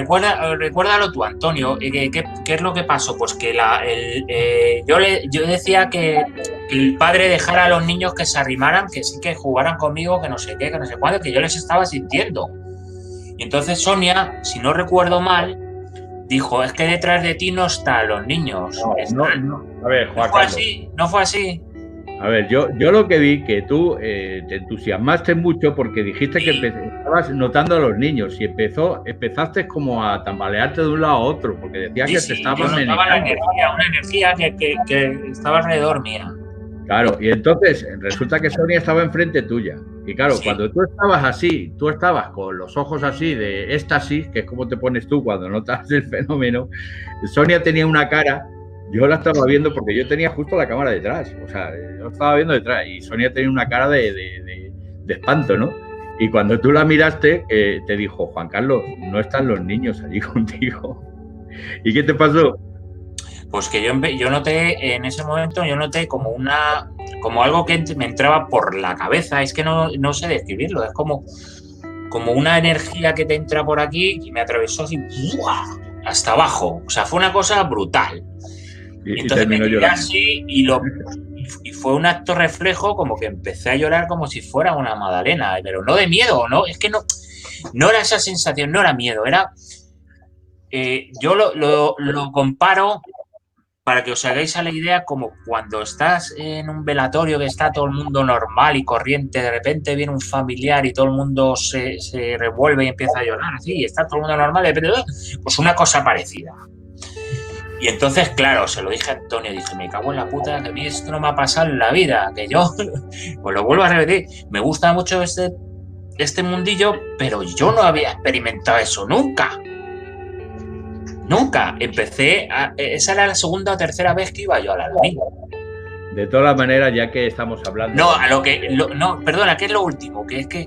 recuérdalo tú, Antonio, ¿qué es lo que pasó? Pues que yo decía que el padre dejara a los niños que se arrimaran, que sí que jugaran conmigo, que no sé qué, que no sé cuándo, que yo les estaba sintiendo. Y entonces Sonia, si no recuerdo mal, dijo, es que detrás de ti no están los niños. No. A ver, Juan Carlos. No fue así. A ver, yo lo que vi que tú te entusiasmaste mucho porque dijiste que estabas notando a los niños y empezaste como a tambalearte de un lado a otro porque decías que te estaban menegando. Una energía que estaba alrededor mía. Claro, y entonces resulta que Sonia estaba enfrente tuya. Y claro, cuando tú estabas así, tú estabas con los ojos así de éxtasis, que es como te pones tú cuando notas el fenómeno, Sonia tenía una cara. Yo la estaba viendo porque yo tenía justo la cámara detrás, o sea, yo estaba viendo detrás y Sonia tenía una cara de espanto, ¿no? Y cuando tú la miraste, te dijo, Juan Carlos, no están los niños allí contigo. ¿Y qué te pasó? Pues que yo noté, en ese momento, como algo que me entraba por la cabeza, es que no sé describirlo, es como una energía que te entra por aquí y me atravesó así, ¡buah!, hasta abajo, o sea, fue una cosa brutal. Y entonces me quedé así y fue un acto reflejo, como que empecé a llorar como si fuera una magdalena, pero no de miedo, no, es que no era esa sensación, no era miedo, era yo lo comparo para que os hagáis a la idea como cuando estás en un velatorio que está todo el mundo normal y corriente, de repente viene un familiar y todo el mundo se revuelve y empieza a llorar así, y está todo el mundo normal, de repente, pues una cosa parecida. Y entonces, claro, se lo dije a Antonio, dije, me cago en la puta, que a mí esto no me ha pasado en la vida, que yo, pues lo vuelvo a repetir, me gusta mucho este mundillo, pero yo no había experimentado eso nunca. Nunca. Esa era la segunda o tercera vez que iba yo al Alamín. De todas maneras, ya que estamos hablando... Perdona, que es lo último, que es que,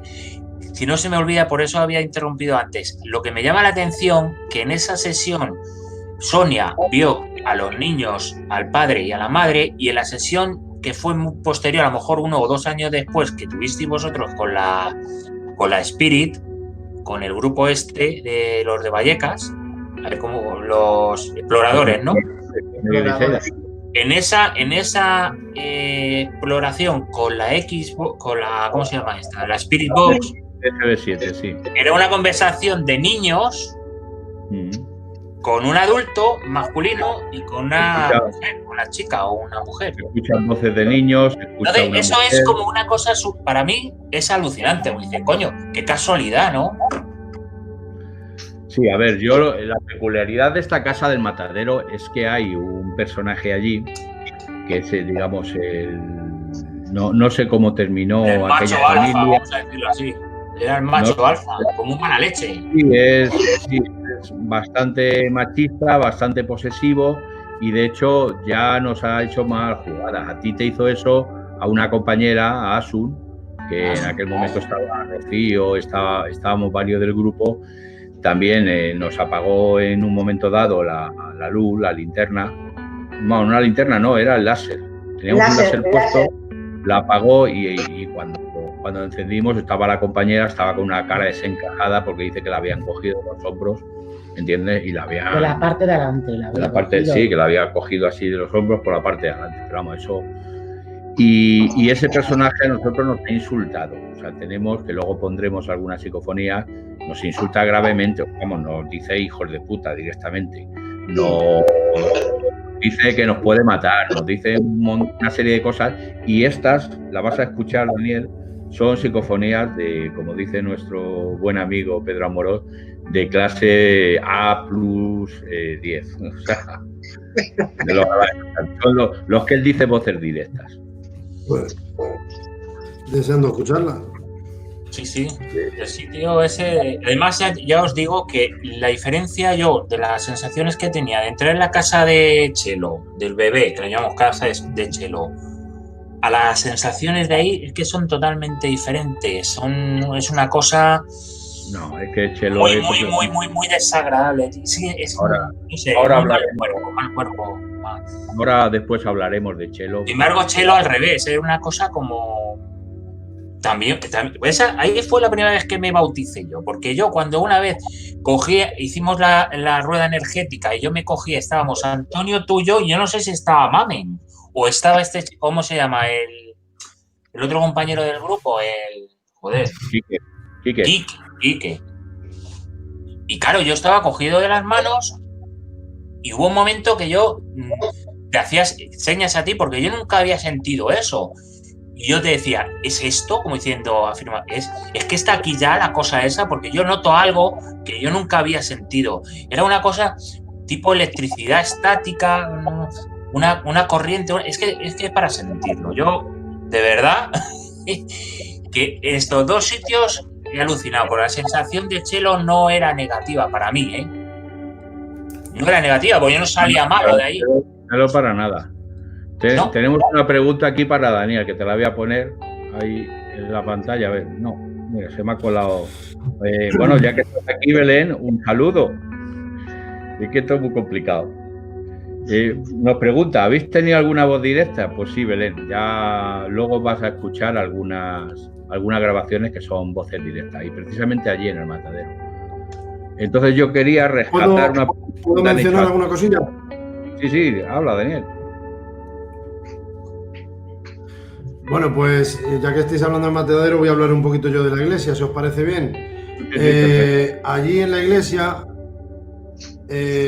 si no se me olvida, por eso había interrumpido antes, lo que me llama la atención, que en esa sesión Sonia vio a los niños, al padre y a la madre, y en la sesión que fue muy posterior, a lo mejor 1 o 2 años después, que tuvisteis vosotros con la Spirit, con el grupo de los de Vallecas, como los exploradores, ¿no? En esa exploración con la ¿cómo se llama esta? La Spirit Box. FB7, sí. Era una conversación de niños con un adulto masculino y con una chica o una mujer. Se escuchan voces de niños. Eso es como una cosa, para mí, es alucinante. Me dice, coño, qué casualidad, ¿no? Sí, a ver, la peculiaridad de esta casa del matadero es que hay un personaje allí que es, digamos, no sé cómo terminó el aquella macho familia. Alfa, vamos a decirlo así. Era el macho alfa, como un mala leche. Sí, es bastante machista, bastante posesivo y de hecho ya nos ha hecho mal jugadas. A ti te hizo eso, a una compañera, a Asun, que en aquel momento estaba Rocío, estábamos varios del grupo. También nos apagó en un momento dado la luz, la linterna. No, una linterna no, era el láser. Teníamos un láser puesto, la apagó y cuando encendimos estaba la compañera, estaba con una cara desencajada porque dice que la habían cogido de los hombros, ¿entiendes? Y la habían... De la parte de adelante. Sí, que la había cogido así de los hombros por la parte de adelante. Pero vamos, eso... Y ese personaje a nosotros nos ha insultado. O sea, tenemos, que luego pondremos alguna psicofonía, nos insulta gravemente, vamos, nos dice hijos de puta directamente. Nos dice que nos puede matar, nos dice una serie de cosas. Y estas, la vas a escuchar, Daniel, son psicofonías de, como dice nuestro buen amigo Pedro Amorós, de clase A plus 10. O sea, son los que él dice voces directas. Pues, deseando escucharla. Sí. El sitio ese... Además, ya os digo que la diferencia de las sensaciones que tenía de entrar en la casa de Chelo, del bebé, que le llamamos casa de Chelo, a las sensaciones de ahí, es que son totalmente diferentes. Es una cosa... No, es que Chelo muy desagradable. Sí, ahora hablaremos. Mal cuerpo. Ahora después hablaremos de Chelo. Sin embargo, Chelo al revés, era una cosa como... También ahí fue la primera vez que me bauticé yo, porque yo cuando una vez hicimos la rueda energética y yo me cogí, estábamos Antonio, tú y yo no sé si estaba Mamen o estaba ¿cómo se llama? El otro compañero del grupo, Quique. Y claro, yo estaba cogido de las manos Y hubo un momento que yo te hacía señas a ti porque yo nunca había sentido eso. Y yo te decía, ¿es esto? Como diciendo, afirma, es que está aquí ya la cosa esa, porque yo noto algo que yo nunca había sentido. Era una cosa tipo electricidad estática, una corriente, es que es para sentirlo. Yo, de verdad, que estos dos sitios he alucinado, porque la sensación de Chelo no era negativa para mí, ¿eh? No era negativa, porque yo no salía malo de ahí. No para nada. ¿No? Tenemos una pregunta aquí para Daniel, que te la voy a poner ahí en la pantalla. A ver, no, mira, se me ha colado. Bueno, ya que estás aquí, Belén, un saludo. Es que esto es muy complicado. Nos pregunta, ¿habéis tenido alguna voz directa? Pues sí, Belén, ya luego vas a escuchar algunas grabaciones que son voces directas, y precisamente allí en el matadero. Entonces yo quería rescatar una... ¿Puedo mencionar alguna cosilla? Sí, habla, Daniel. Bueno, pues ya que estáis hablando del matadero, voy a hablar un poquito yo de la iglesia, si os parece bien. Allí en la iglesia,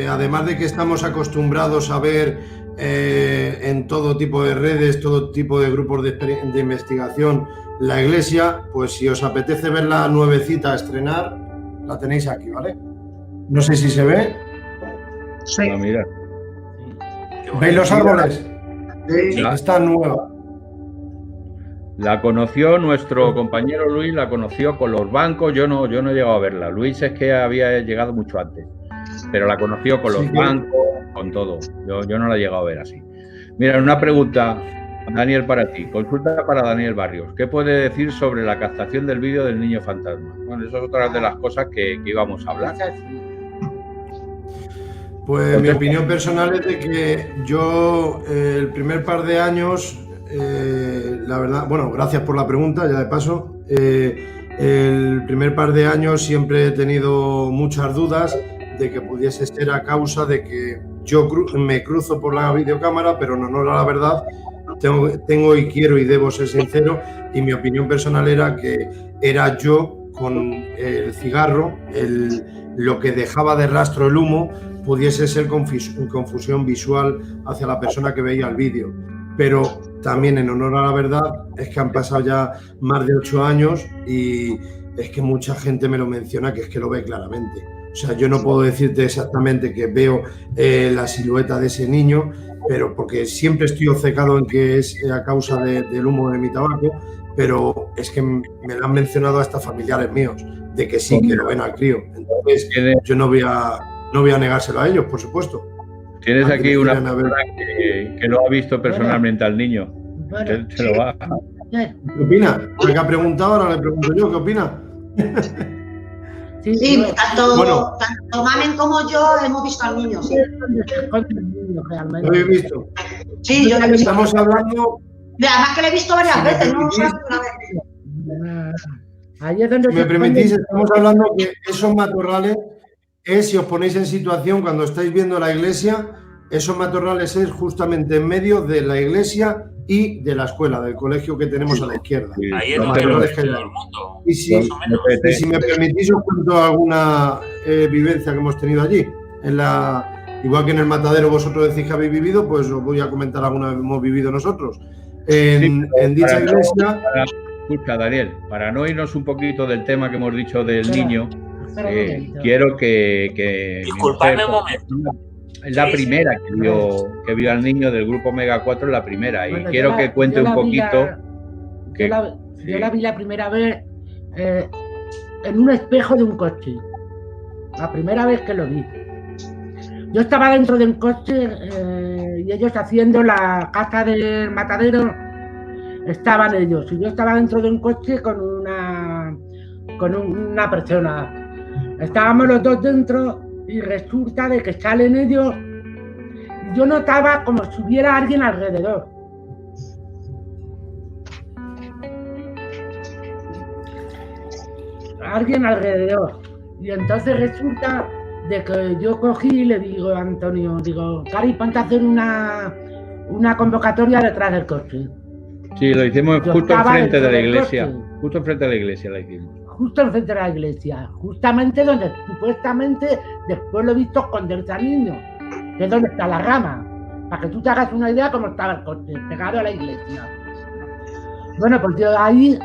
además de que estamos acostumbrados a ver en todo tipo de redes, todo tipo de grupos de investigación, la iglesia, pues si os apetece ver la nuevecita a estrenar, la tenéis aquí, ¿vale? No sé si se ve. Sí. Ah, mira. ¿Veis los árboles? Sí. Está nueva. La conoció nuestro compañero Luis, la conoció con los bancos. Yo no he llegado a verla. Luis es que había llegado mucho antes, pero la conoció con los bancos, con todo. Yo no la he llegado a ver así. Mira, una pregunta, Daniel, para ti. Consulta para Daniel Barrios. ¿Qué puede decir sobre la captación del vídeo del niño fantasma? Bueno, eso es otra de las cosas que íbamos a hablar. Pues mi opinión personal es de que yo el primer par de años, la verdad, bueno, gracias por la pregunta, ya de paso, el primer par de años siempre he tenido muchas dudas de que pudiese ser a causa de que yo me cruzo por la videocámara, pero en honor a la verdad tengo y quiero y debo ser sincero, y mi opinión personal era que era yo con el cigarro, lo que dejaba de rastro el humo, pudiese ser confusión visual hacia la persona que veía el vídeo. Pero también en honor a la verdad es que han pasado ya más de 8 años y es que mucha gente me lo menciona, que es que lo ve claramente. O sea, yo no puedo decirte exactamente que veo la silueta de ese niño, pero porque siempre estoy obcecado en que es a causa del humo de mi tabaco, pero es que me lo han mencionado hasta familiares míos, de que sí, que lo ven al crío. Entonces, yo no voy a negárselo a ellos, por supuesto. Tienes aquí una persona que lo ha visto personalmente al niño. Bueno, se lo va. ¿Qué opina? ¿Qué ha preguntado? Ahora le pregunto yo, ¿qué opina? Sí, tanto Mamen como yo hemos visto al niño. Sí. ¿Lo habéis visto? Sí, yo lo he visto. Estamos hablando... Además que lo he visto varias veces, no solo una vez. Ahí es donde si me permitís, estamos hablando que esos matorrales es, si os ponéis en situación cuando estáis viendo la iglesia, esos matorrales es justamente en medio de la iglesia y de la escuela, del colegio que tenemos a la izquierda. Ahí es donde lo ves todo el mundo. Y si me permitís, os cuento alguna vivencia que hemos tenido allí. Igual que en el matadero vosotros decís que habéis vivido, pues os voy a comentar alguna que hemos vivido nosotros. En dicha iglesia... Escucha, Daniel, para no irnos un poquito del tema que hemos dicho del niño, quiero que disculpadme un momento. Es la primera que vio al niño del grupo Omega 4, la primera, y quiero que cuente un poquito. Yo la vi la primera vez en un espejo de un coche. La primera vez que lo vi. Yo estaba dentro de un coche y ellos haciendo la casa del matadero. Estaban ellos y yo estaba dentro de un coche con una persona. Estábamos los dos dentro y resulta de que salen ellos y yo notaba como si hubiera alguien alrededor. Alguien alrededor. Y entonces resulta de que yo cogí y le digo a Antonio, Cari, ponte a hacer una convocatoria detrás del coche. Sí, lo hicimos justo enfrente de la iglesia. Justo enfrente de la iglesia la hicimos. Justo enfrente de la iglesia. Justamente donde supuestamente después lo he visto esconderse al niño. que es donde está la rama, para que tú te hagas una idea cómo estaba el coche, pegado a la iglesia. Bueno, pues yo ahí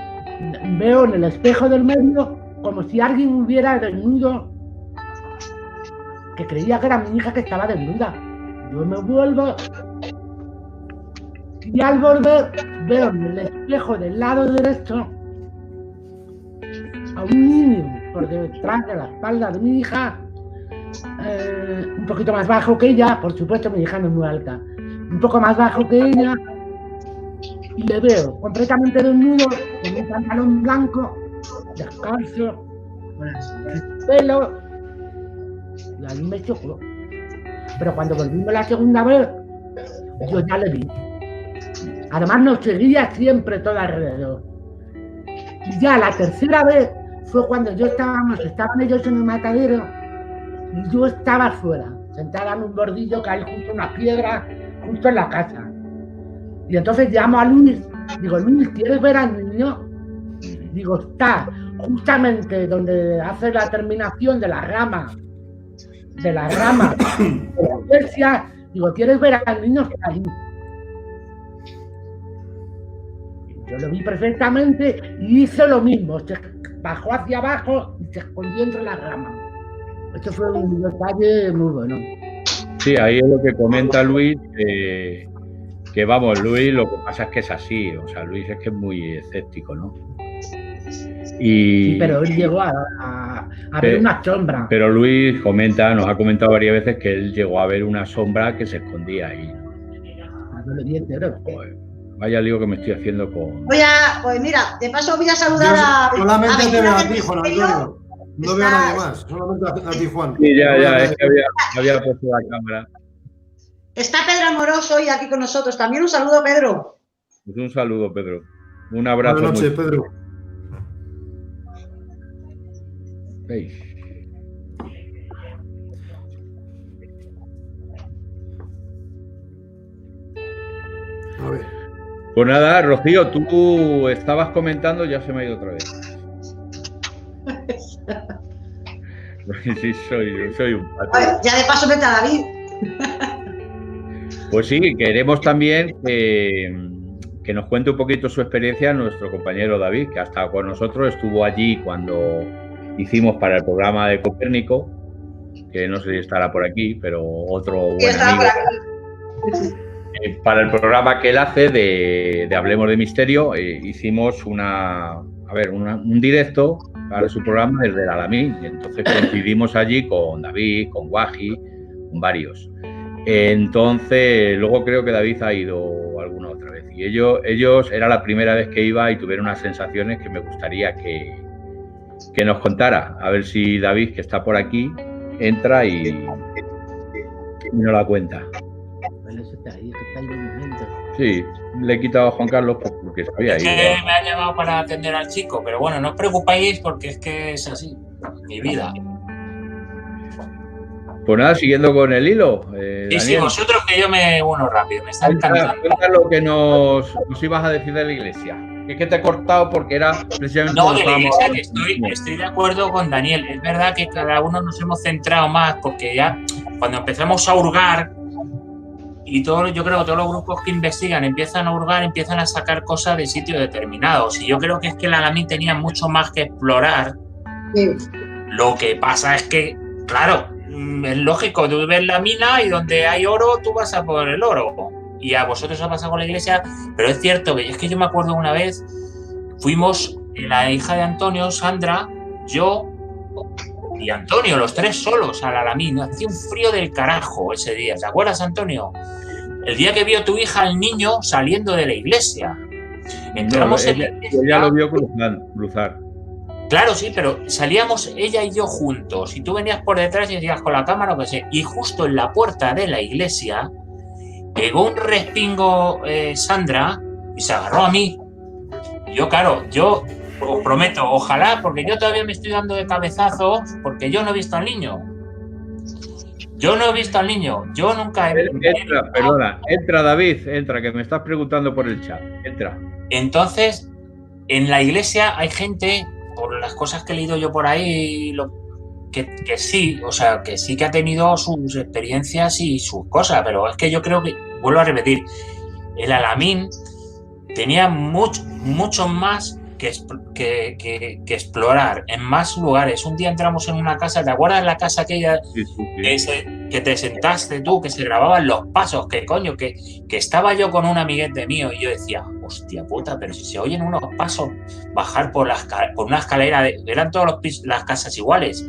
veo en el espejo del medio como si alguien hubiera desnudo, que creía que era mi hija que estaba desnuda. Yo me vuelvo y al volver veo en el espejo del lado derecho a un niño por detrás de la espalda de mi hija, un poquito más bajo que ella, por supuesto mi hija no es muy alta, un poco más bajo que ella, y le veo completamente desnudo, con un pantalón blanco, descalzo, con el pelo, y ahí me chocó. Pero cuando volvimos la segunda vez, yo ya le vi. Además nos seguía siempre todo alrededor. Y ya la tercera vez fue cuando estaban ellos en el matadero y yo estaba fuera, sentada en un bordillo que hay justo una piedra, justo en la casa. Y entonces llamo a Luis, digo, Luis, ¿quieres ver al niño? Digo, está justamente donde hace la terminación de la rama de la iglesia. Digo, ¿quieres ver al niño? Está ahí. Yo lo vi perfectamente y hice lo mismo. Se bajó hacia abajo y se escondió entre las ramas. Esto fue un detalle muy bueno. Sí, ahí es lo que comenta Luis, que vamos, Luis, lo que pasa es que es así. O sea, Luis es que es muy escéptico, ¿no? Y, sí, pero él llegó a ver una sombra. Pero Luis nos ha comentado varias veces que él llegó a ver una sombra que se escondía ahí. Joder, vaya lío que me estoy haciendo con... Pues mira, de paso voy a saludar a... Solamente te veo a ti, Juan Antonio. No veo a nadie más, solamente a ti, Juan. Sí, ya, es que había puesto la cámara. Está Pedro Amoroso hoy aquí con nosotros. También un saludo, Pedro. Pues un saludo, Pedro. Un abrazo. Buenas noches, Pedro. Hey. A ver. Pues nada, Rocío, tú estabas comentando, ya se me ha ido otra vez. Sí, soy un pato. Ya de paso vete a David. Pues sí, queremos también que nos cuente un poquito su experiencia nuestro compañero David, que ha estado con nosotros, estuvo allí cuando hicimos para el programa de Copérnico, que no sé si estará por aquí, pero otro buen amigo. Para el programa que él hace de Hablemos de Misterio, hicimos un directo para su programa desde el Alamí, y entonces coincidimos allí con David, con Guaji, con varios. Entonces, luego creo que David ha ido alguna otra vez, y ellos era la primera vez que iba y tuvieron unas sensaciones que me gustaría que nos contara, a ver si David, que está por aquí, entra y nos la cuenta. Bueno, eso está ahí, está el movimiento. Sí, le he quitado a Juan Carlos porque sabía ido. Es que me ha llamado para atender al chico, pero bueno, no os preocupéis porque es que es así, mi vida. Pues nada, siguiendo con el hilo. Sí, vosotros que yo me uno rápido, me está encantando. Cuenta lo que nos ibas a decir de la iglesia. Es que te he cortado porque era precisamente... No, de la iglesia, que estoy de acuerdo con Daniel. Es verdad que cada uno nos hemos centrado más porque ya cuando empezamos a hurgar, y yo creo que todos los grupos que investigan empiezan a hurgar, empiezan a sacar cosas de sitios determinados. Y yo creo que es que el Alamí tenía mucho más que explorar. Sí. Lo que pasa es que, claro, es lógico, tú ves la mina y donde hay oro, tú vas a por el oro. Y a vosotros os ha pasado con la iglesia, pero es cierto que es que yo me acuerdo una vez, fuimos la hija de Antonio, Sandra, yo y Antonio, los tres solos al Alamí. Hacía un frío del carajo ese día, ¿te acuerdas, Antonio? El día que vio tu hija al niño saliendo de la iglesia. Entramos en la iglesia. Ella lo vio cruzar. Claro, sí, pero salíamos ella y yo juntos, y tú venías por detrás y decías con la cámara o qué sé, y justo en la puerta de la iglesia pegó un respingo Sandra y se agarró a mí. Yo, claro, yo os prometo, ojalá, porque yo todavía me estoy dando de cabezazos, porque yo no he visto al niño. Yo no he visto al niño, yo nunca he visto. Entra David, entra, que me estás preguntando por el chat, entra. Entonces, en la iglesia hay gente, por las cosas que he leído yo por ahí, que sí, o sea, que sí que ha tenido sus experiencias y sus cosas, pero es que yo creo que, vuelvo a repetir, el Alamín tenía mucho más que explorar en más lugares. Un día entramos en una casa, ¿te acuerdas la casa aquella que te sentaste tú, que se grababan los pasos? Que coño, que estaba yo con un amiguete mío y yo decía, hostia puta, pero si se oyen unos pasos bajar por una escalera, eran todas las casas iguales.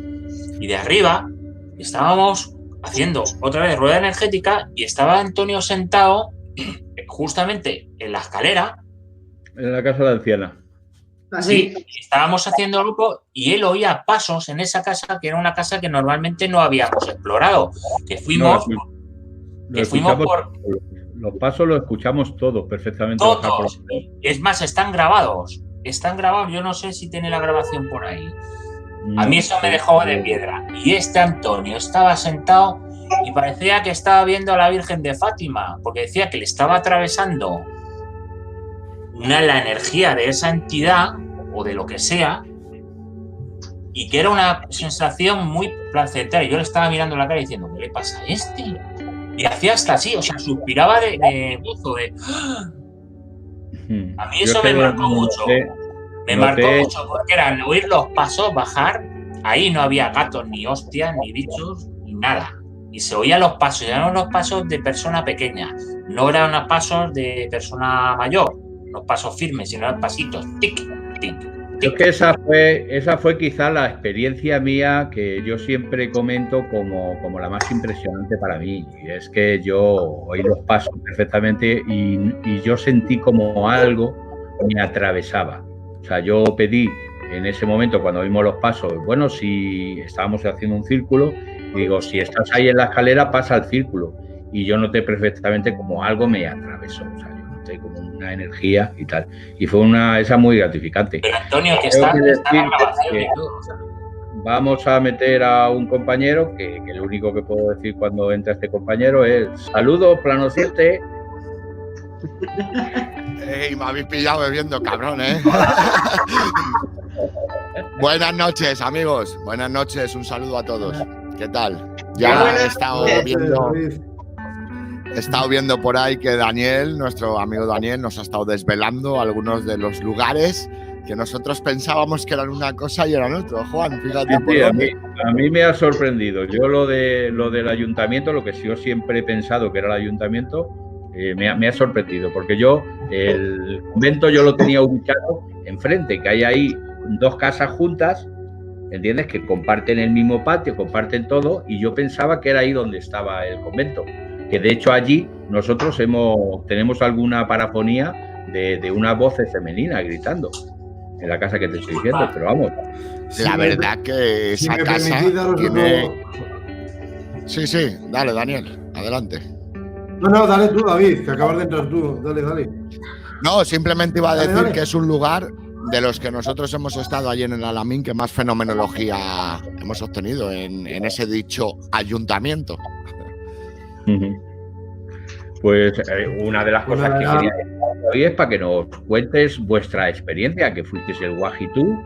Y de arriba estábamos haciendo otra vez rueda energética y estaba Antonio sentado justamente en la escalera. En la casa de la anciana. Así. Sí, estábamos haciendo grupo y él oía pasos en esa casa, que era una casa que normalmente no habíamos explorado. Que fuimos, los pasos los escuchamos todos perfectamente. Todos. Es más, están grabados. Yo no sé si tiene la grabación por ahí. A mí eso me dejó de piedra. Y este Antonio estaba sentado y parecía que estaba viendo a la Virgen de Fátima, porque decía que le estaba atravesando la energía de esa entidad o de lo que sea, y que era una sensación muy placentera. Yo le estaba mirando la cara diciendo, ¿qué le pasa a este? Y hacía hasta así, o sea, suspiraba de gozo, de... A mí eso me marcó mucho. Me marcó mucho porque eran oír los pasos bajar. Ahí no había gatos, ni hostias, ni bichos, ni nada. Y se oían los pasos, eran los pasos de persona pequeña. No eran los pasos de persona mayor, los pasos firmes, sino los pasitos. Tic, tic, tic. Es que esa fue quizá la experiencia mía que yo siempre comento como la más impresionante para mí. Y es que yo oí los pasos perfectamente y yo sentí como algo me atravesaba. O sea, yo pedí en ese momento, cuando vimos los pasos, bueno, si estábamos haciendo un círculo, digo, si estás ahí en la escalera, pasa al círculo. Y yo noté perfectamente como algo me atravesó. O sea, yo noté como una energía y tal. Y fue esa muy gratificante. Pero Antonio, que está en la grabación y todo. O sea. Vamos a meter a un compañero, que lo único que puedo decir cuando entra este compañero es saludos, plano 7. ¡Ey, me habéis pillado bebiendo, cabrón, eh! Buenas noches, amigos. Buenas noches, un saludo a todos. ¿Qué tal? Ya he estado viendo por ahí que Daniel, nuestro amigo Daniel, nos ha estado desvelando algunos de los lugares que nosotros pensábamos que eran una cosa y eran otro. Juan, fíjate. Sí, a mí me ha sorprendido. Yo lo del ayuntamiento, lo que yo siempre he pensado que era el ayuntamiento, me ha sorprendido, porque yo el convento yo lo tenía ubicado enfrente, que hay ahí 2 casas juntas, ¿entiendes? Que comparten el mismo patio, comparten todo, y yo pensaba que era ahí donde estaba el convento, que de hecho allí nosotros tenemos alguna parafonía de unas voces femeninas gritando en la casa que te estoy diciendo, pero vamos. La verdad que esa casa tiene... Sí, dale, Daniel, adelante. No, dale tú, David, que acabas de entrar tú. Dale. No, simplemente iba a decir que es un lugar de los que nosotros hemos estado allí en el Alamín que más fenomenología hemos obtenido en ese dicho ayuntamiento. Pues una de las cosas que quería decir hoy es para que nos cuentes vuestra experiencia, que fuisteis el Guajitú,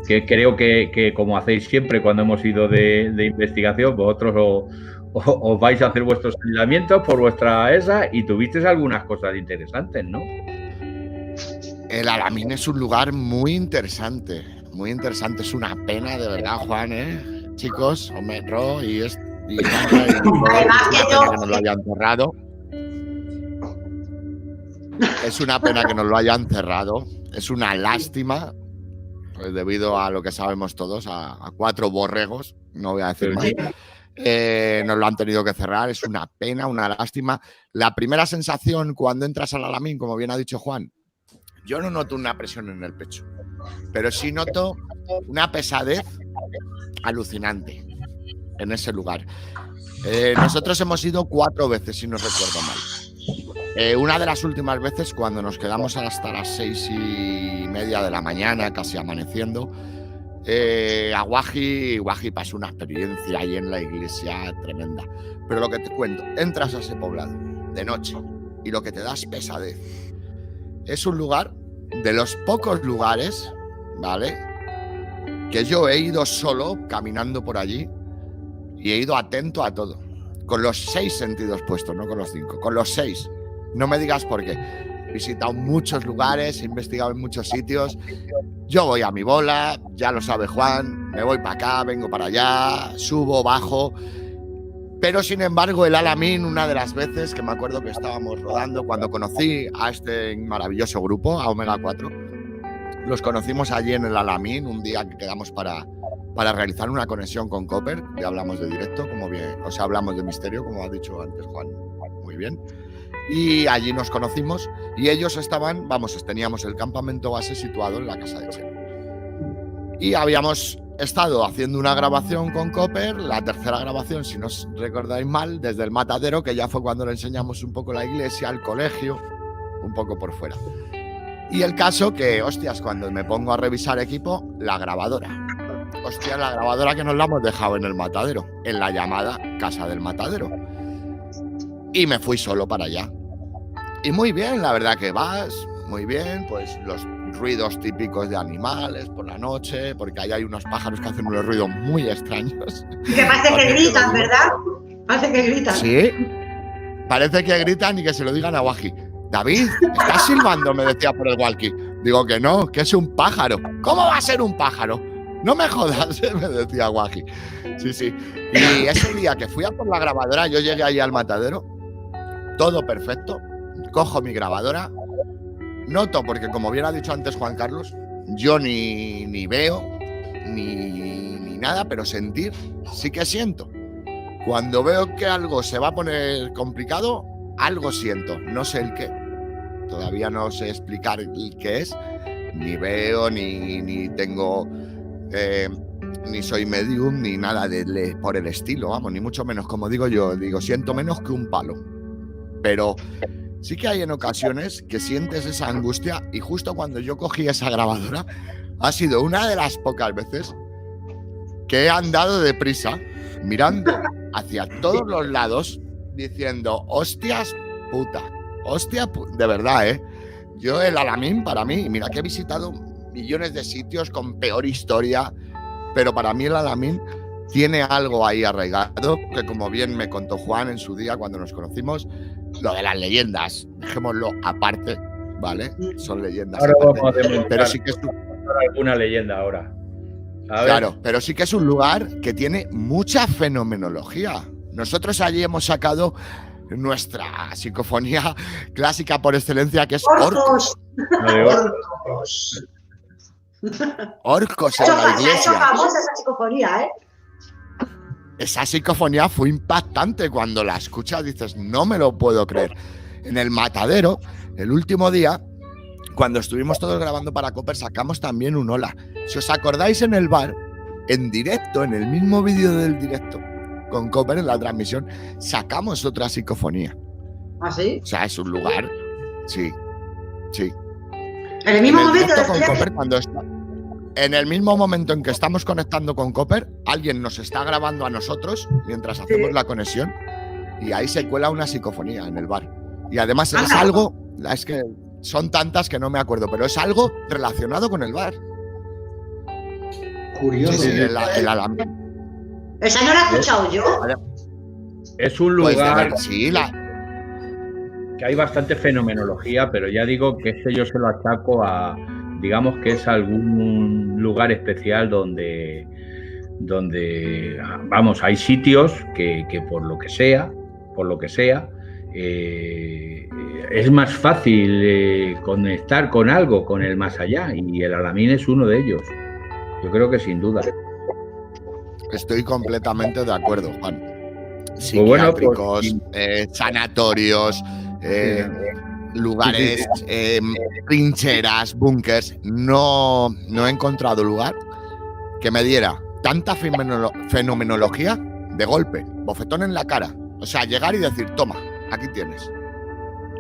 que creo que como hacéis siempre cuando hemos ido de investigación, vosotros os vais a hacer vuestros aislamientos por vuestra esa y tuvisteis algunas cosas interesantes, ¿no? El Alamín es un lugar muy interesante, muy interesante. Es una pena, de verdad, Juan, chicos, Ro y además que nos lo hayan cerrado. Es una pena que nos lo hayan cerrado. Es una lástima, pues debido a lo que sabemos todos, a 4 borregos, no voy a decir más. Nos lo han tenido que cerrar, es una pena, una lástima. La primera sensación cuando entras al Alamín, como bien ha dicho Juan, yo no noto una presión en el pecho, pero sí noto una pesadez alucinante en ese lugar. Nosotros hemos ido 4 veces, si no recuerdo mal. Una de las últimas veces, cuando nos quedamos hasta las 6:30 de la mañana, casi amaneciendo, a Guaji pasó una experiencia ahí en la iglesia tremenda. Pero lo que te cuento, entras a ese poblado de noche y lo que te da es pesadez. Es un lugar de los pocos lugares, ¿vale?, que yo he ido solo caminando por allí y he ido atento a todo, con los 6 sentidos puestos, no con los 5, con los 6. No me digas por qué. He visitado muchos lugares, he investigado en muchos sitios. Yo voy a mi bola, ya lo sabe Juan, me voy para acá, vengo para allá, subo, bajo. Pero sin embargo, el Al-Amín, una de las veces que me acuerdo que estábamos rodando, cuando conocí a este maravilloso grupo, a Omega 4, los conocimos allí en el Al-Amín, un día que quedamos para realizar una conexión con Copper, ya hablamos de directo, como bien, o sea, hablamos de misterio, como ha dicho antes Juan, muy bien. Y allí nos conocimos y ellos estaban, teníamos el campamento base situado en la casa de Chelo. Y habíamos estado haciendo una grabación con Copper, la tercera grabación, si no os recordáis mal, desde el matadero, que ya fue cuando le enseñamos un poco la iglesia, el colegio, un poco por fuera. Y el caso que, hostias, cuando me pongo a revisar equipo, la grabadora. Hostia, la grabadora que nos la hemos dejado en el matadero, en la llamada casa del matadero. Y me fui solo para allá. Y muy bien, la verdad que vas, muy bien, pues los ruidos típicos de animales por la noche, porque ahí hay unos pájaros que hacen unos ruidos muy extraños. Y que parece que gritan, ¿verdad? Parece que gritan. Sí, parece que gritan y que se lo digan a Waji. David, ¿estás silbando? Me decía por el walkie. Digo que no, que es un pájaro. ¿Cómo va a ser un pájaro? No me jodas, me decía Waji. Sí, sí. Y ese día que fui a por la grabadora, yo llegué ahí al matadero, todo perfecto, cojo mi grabadora, noto, porque como bien ha dicho antes Juan Carlos, yo ni veo, ni nada, pero sentir sí que siento. Cuando veo que algo se va a poner complicado, algo siento, no sé el qué. Todavía no sé explicar el qué es, ni veo, ni tengo... ni soy medium, ni nada por el estilo, vamos, ni mucho menos. Como digo yo, siento menos que un palo. Pero sí que hay en ocasiones que sientes esa angustia y justo cuando yo cogí esa grabadora, ha sido una de las pocas veces que he andado deprisa, mirando hacia todos los lados, diciendo, hostias puta, de verdad, Yo el Al-Amín, para mí, mira que he visitado millones de sitios con peor historia, pero para mí el Al-Amín tiene algo ahí arraigado, que como bien me contó Juan en su día cuando nos conocimos, lo de las leyendas, dejémoslo aparte, ¿vale? Son leyendas ahora aparte, vamos a demostrar, pero sí que es alguna leyenda ahora. Claro, pero sí que es un lugar que tiene mucha fenomenología. Nosotros allí hemos sacado nuestra psicofonía clásica por excelencia, que es Orcos. Orcos en la iglesia. Se ha hecho famosa esa psicofonía, Esa psicofonía fue impactante. Cuando la escuchas dices, no me lo puedo creer. En el matadero, el último día, cuando estuvimos todos grabando para Copper, sacamos también un hola. Si os acordáis, en el bar, en directo, en el mismo vídeo del directo, con Copper en la transmisión, sacamos otra psicofonía. ¿Ah, sí? O sea, es un lugar... Sí. En el mismo momento con Copper, en el mismo momento en que estamos conectando con Copper, alguien nos está grabando a nosotros mientras hacemos la conexión y ahí se cuela una psicofonía en el bar. Y además es algo, es que son tantas que no me acuerdo, pero es algo relacionado con el bar. Curioso. Sí, el Al-Amín. Esa no la he escuchado yo. Es un lugar pues que hay bastante fenomenología, pero ya digo que yo se lo achaco a, digamos que es algún lugar especial donde vamos, hay sitios que por lo que sea, es más fácil conectar con algo, con el más allá, y el Al-Amín es uno de ellos. Yo creo que sin duda. Estoy completamente de acuerdo, Juan. Psiquiátricos, sanatorios, lugares, trincheras, búnkers. No he encontrado lugar que me diera tanta fenomenología de golpe, bofetón en la cara. O sea, llegar y decir, toma, aquí tienes.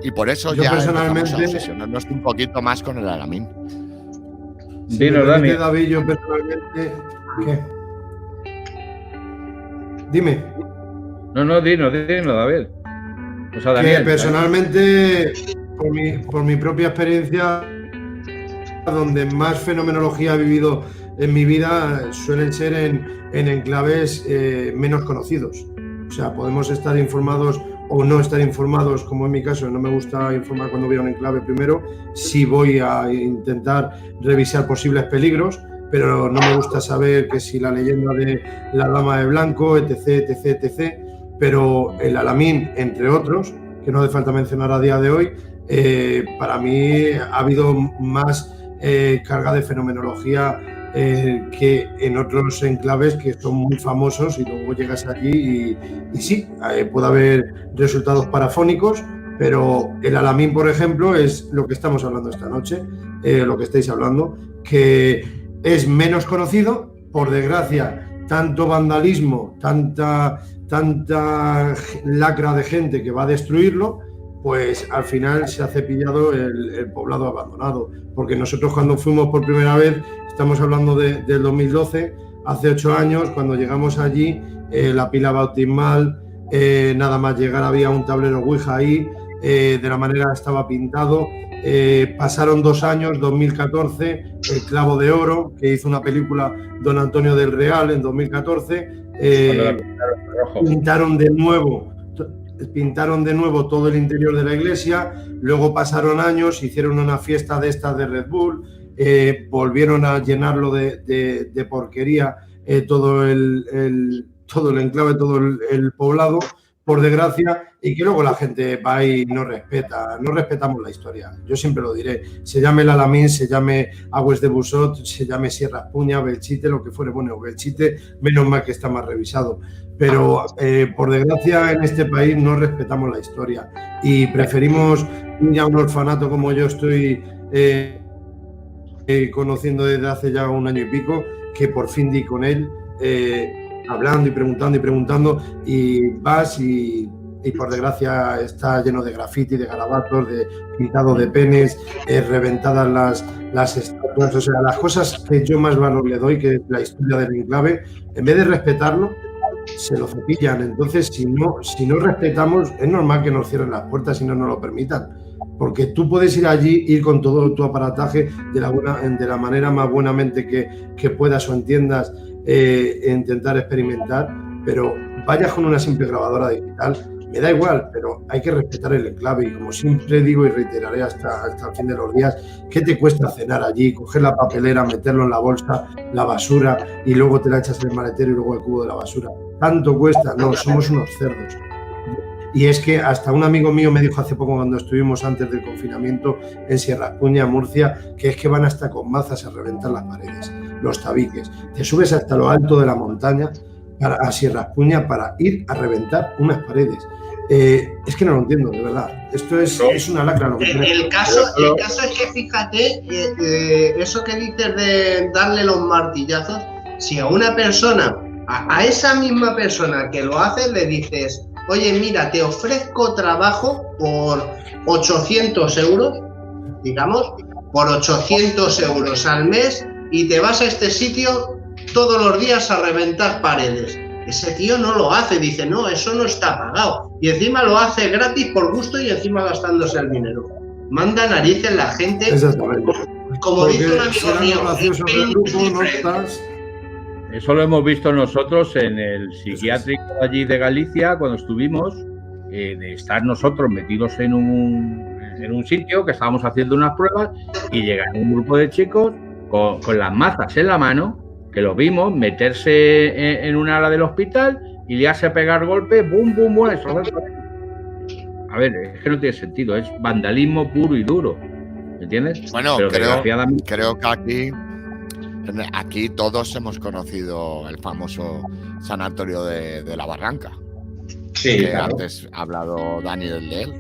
Y por eso yo ya personalmente empezamos a obsesionarnos un poquito más con el Al-Amín. Dinos, Dani. David, yo personalmente... ¿Qué? Dime. No, dinos, David. O sea, Daniel, que personalmente, por mi propia experiencia, donde más fenomenología he vivido en mi vida suelen ser en enclaves menos conocidos. O sea, podemos estar informados o no estar informados, como en mi caso, no me gusta informar cuando voy a un enclave primero, sí voy a intentar revisar posibles peligros, pero no me gusta saber que si la leyenda de la Dama de Blanco, etc, etc, etc, pero el Alamín, entre otros, que no hace falta mencionar a día de hoy, para mí ha habido más carga de fenomenología que en otros enclaves que son muy famosos y luego llegas allí y sí, puede haber resultados parafónicos, pero el Alamín, por ejemplo, es lo que estamos hablando esta noche, lo que estáis hablando, que es menos conocido, por desgracia, tanto vandalismo, tanta lacra de gente que va a destruirlo, pues al final se ha cepillado el poblado abandonado, porque nosotros cuando fuimos por primera vez, estamos hablando del 2012, hace 8 años, cuando llegamos allí, la pila bautismal, nada más llegar había un tablero Ouija ahí, de la manera que estaba pintado. Pasaron 2 años, 2014, El Clavo de Oro, que hizo una película Don Antonio del Real en 2014, pintaron de nuevo todo el interior de la iglesia, luego pasaron años, hicieron una fiesta de estas de Red Bull, volvieron a llenarlo de porquería todo el enclave, todo el poblado, por desgracia, y que luego la gente va y no respetamos la historia. Yo siempre lo diré, se llame el Alamín, se llame Agües de Busot, se llame Sierra Espuña, Belchite, lo que fuere, bueno, Belchite, menos mal que está más revisado. Pero por desgracia en este país no respetamos la historia y preferimos ir a un orfanato como yo estoy conociendo desde hace ya 1 año y pico, que por fin di con él, hablando y preguntando y vas y por desgracia está lleno de grafiti, de garabatos, de pintado de penes, reventadas las estatuas, o sea, las cosas que yo más valor le doy, que es la historia del enclave, en vez de respetarlo, se lo cepillan. Entonces, si no respetamos, es normal que nos cierren las puertas y no nos lo permitan. Porque tú puedes ir allí, ir con todo tu aparataje de la manera más buenamente que puedas o entiendas, intentar experimentar, pero vayas con una simple grabadora digital, me da igual, pero hay que respetar el enclave. Y como siempre digo y reiteraré hasta el fin de los días, ¿qué te cuesta cenar allí? Coger la papelera, meterlo en la bolsa, la basura, y luego te la echas en el maletero y luego el cubo de la basura. ¿Tanto cuesta? No, somos unos cerdos. Y es que hasta un amigo mío me dijo hace poco, cuando estuvimos antes del confinamiento en Sierra Espuña, Murcia, que es que van hasta con mazas a reventar las paredes, los tabiques. Te subes hasta lo alto de la montaña a Sierra Espuña para ir a reventar unas paredes. Es que no lo entiendo, de verdad. Esto es una lacra. Lo que el caso es que, fíjate, eso que dices de darle los martillazos, si a una persona, a esa misma persona que lo hace, le dices: oye, mira, te ofrezco trabajo por 800 euros, digamos, por 800 euros al mes, y te vas a este sitio todos los días a reventar paredes. Ese tío no lo hace, dice: no, eso no está pagado. Y encima lo hace gratis por gusto y encima gastándose el dinero. Manda narices la gente. Exactamente. Como dice un amigo mío. Eso lo hemos visto nosotros en el psiquiátrico allí de Galicia, cuando estuvimos, de estar nosotros metidos en un sitio que estábamos haciendo unas pruebas y llegan un grupo de chicos con las mazas en la mano, que lo vimos, meterse en una ala del hospital y liarse a pegar golpes, bum, bum, bum. Eso. A ver, es que no tiene sentido, es vandalismo puro y duro, ¿me entiendes? Bueno, creo que aquí todos hemos conocido el famoso sanatorio de la Barranca. Sí, que claro. Antes ha hablado Daniel de él.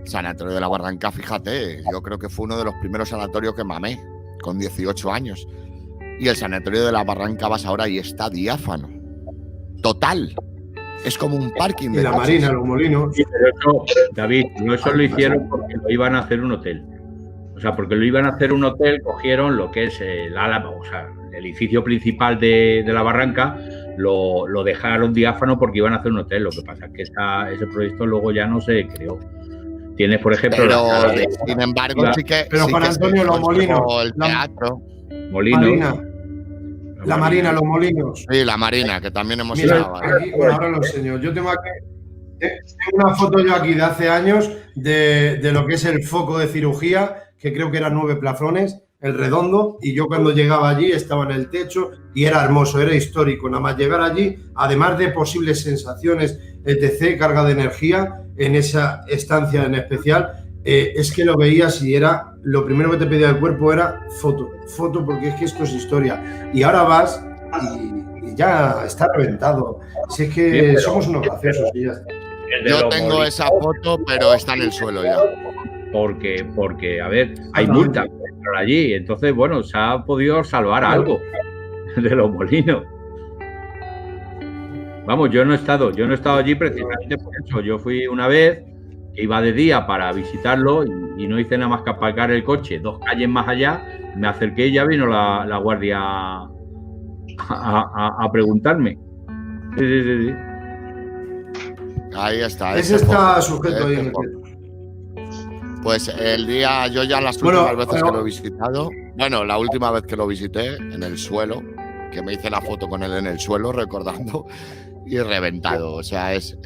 Sanatorio de la Barranca, fíjate, yo creo que fue uno de los primeros sanatorios que mamé, con 18 años. Y el sanatorio de la Barranca vas ahora y está diáfano. Total. Es como un parking de la coches. Marina, los molinos. Sí, pero eso, David, no, eso lo hicieron porque lo iban a hacer un hotel. O sea, porque lo iban a hacer un hotel, cogieron lo que es el edificio principal de la Barranca, lo dejaron diáfano porque iban a hacer un hotel. Lo que pasa es que ese proyecto luego ya no se creó. Tienes, por ejemplo... Pero, sin embargo, sí que... Pero sí para que Antonio, los molinos. el teatro. Molinos. Marina. La Marina, Los Molinos. Sí, la Marina, que también hemos Mira, ido. aquí, bueno, ahora lo enseño. Yo tengo aquí una foto yo aquí de hace años de lo que es el foco de cirugía, que creo que eran 9 plafones, el redondo, y yo cuando llegaba allí estaba en el techo y era hermoso, era histórico. Nada más llegar allí, además de posibles sensaciones, etc., carga de energía en esa estancia en especial, es que lo veías y era lo primero que te pedía el cuerpo era foto, porque es que esto es historia. Y ahora vas y ya está reventado. Si es que Bien, somos unos graciosos y ya está. Yo tengo esa foto, pero está en el suelo ya. Porque a ver, hay multas por allí, entonces, bueno, se ha podido salvar algo de Los Molinos. Vamos, yo no he estado allí precisamente por eso. Yo fui una vez, que iba de día para visitarlo y no hice nada más que aparcar el coche 2 calles más allá, me acerqué y ya vino la guardia a preguntarme. Sí. Ahí está. Ese está sujeto ahí en el techo. Pues el día, yo ya las últimas veces que lo he visitado, bueno, la última vez que lo visité en el suelo, que me hice la foto con él en el suelo, recordando, y reventado. O sea, es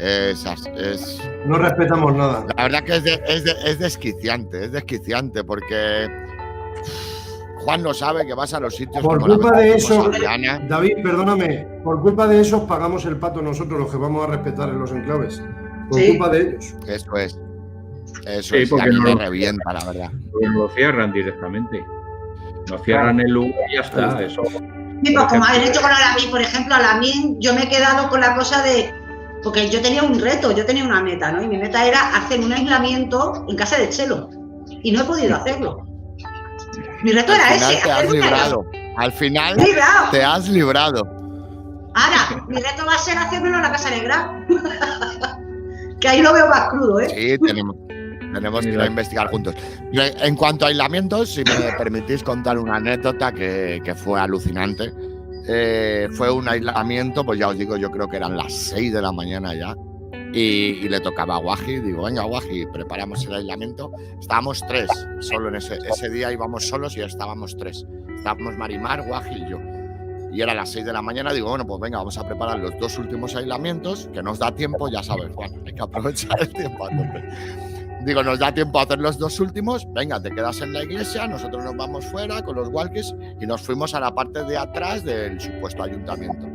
no respetamos nada. La verdad que es desquiciante, porque Juan no sabe que vas a los sitios. Por culpa de eso, David, perdóname, por culpa de esos pagamos el pato nosotros, los que vamos a respetar en los enclaves. Por culpa de ellos. Eso es. Sí, porque a mí me no revienta, la verdad. Lo cierran directamente. Nos cierran el lugar y ya está. Eso. Sí, pues como habéis hecho con Alamín, por ejemplo, Alamín, yo me he quedado con la cosa de. Porque yo tenía un reto, yo tenía una meta, ¿no? Y mi meta era hacer un aislamiento en casa de Chelo. Y no he podido hacerlo. Mi reto era ese. Te has librado. Al final te has librado. Ahora, mi reto va a ser hacérmelo en la casa negra. Que ahí lo veo más crudo, ¿eh? Sí, tenemos que ir a investigar juntos. En cuanto a aislamientos, si me permitís contar una anécdota que fue alucinante. Fue un aislamiento, pues ya os digo, yo creo que eran las 6 de la mañana ya. Y le tocaba a Guaji. Digo, venga, Guaji, preparamos el aislamiento. Estábamos 3, solo en ese día íbamos solos y estábamos 3. Estábamos Marimar, Guaji y yo. Y era las 6 de la mañana, digo, bueno, pues venga, vamos a preparar los 2 últimos aislamientos, que nos da tiempo, ya sabes, Juan, hay que aprovechar el tiempo. Digo, nos da tiempo a hacer los 2 últimos, venga, te quedas en la iglesia, nosotros nos vamos fuera con los walkies y nos fuimos a la parte de atrás del supuesto ayuntamiento.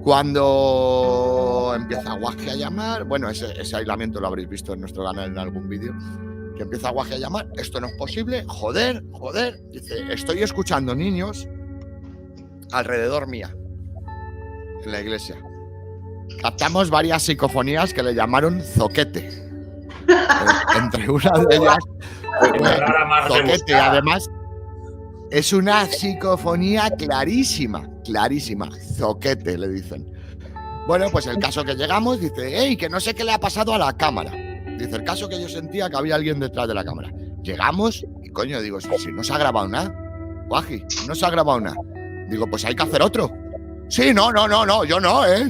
Cuando empieza Guaji a llamar, bueno, ese aislamiento lo habréis visto en nuestro canal en algún vídeo, que empieza Guaji a llamar, esto no es posible, joder, dice, estoy escuchando niños alrededor mía, en la iglesia. Captamos varias psicofonías que le llamaron zoquete. Entre una de ellas, zoquete, además, es una psicofonía clarísima, zoquete, le dicen. Bueno, pues el caso que llegamos, dice, hey, que no sé qué le ha pasado a la cámara. Dice, el caso que yo sentía que había alguien detrás de la cámara. Llegamos y coño, digo, si no se ha grabado nada, Guaji, no se ha grabado nada. Digo, pues hay que hacer otro. Sí, no, yo no, ¿eh?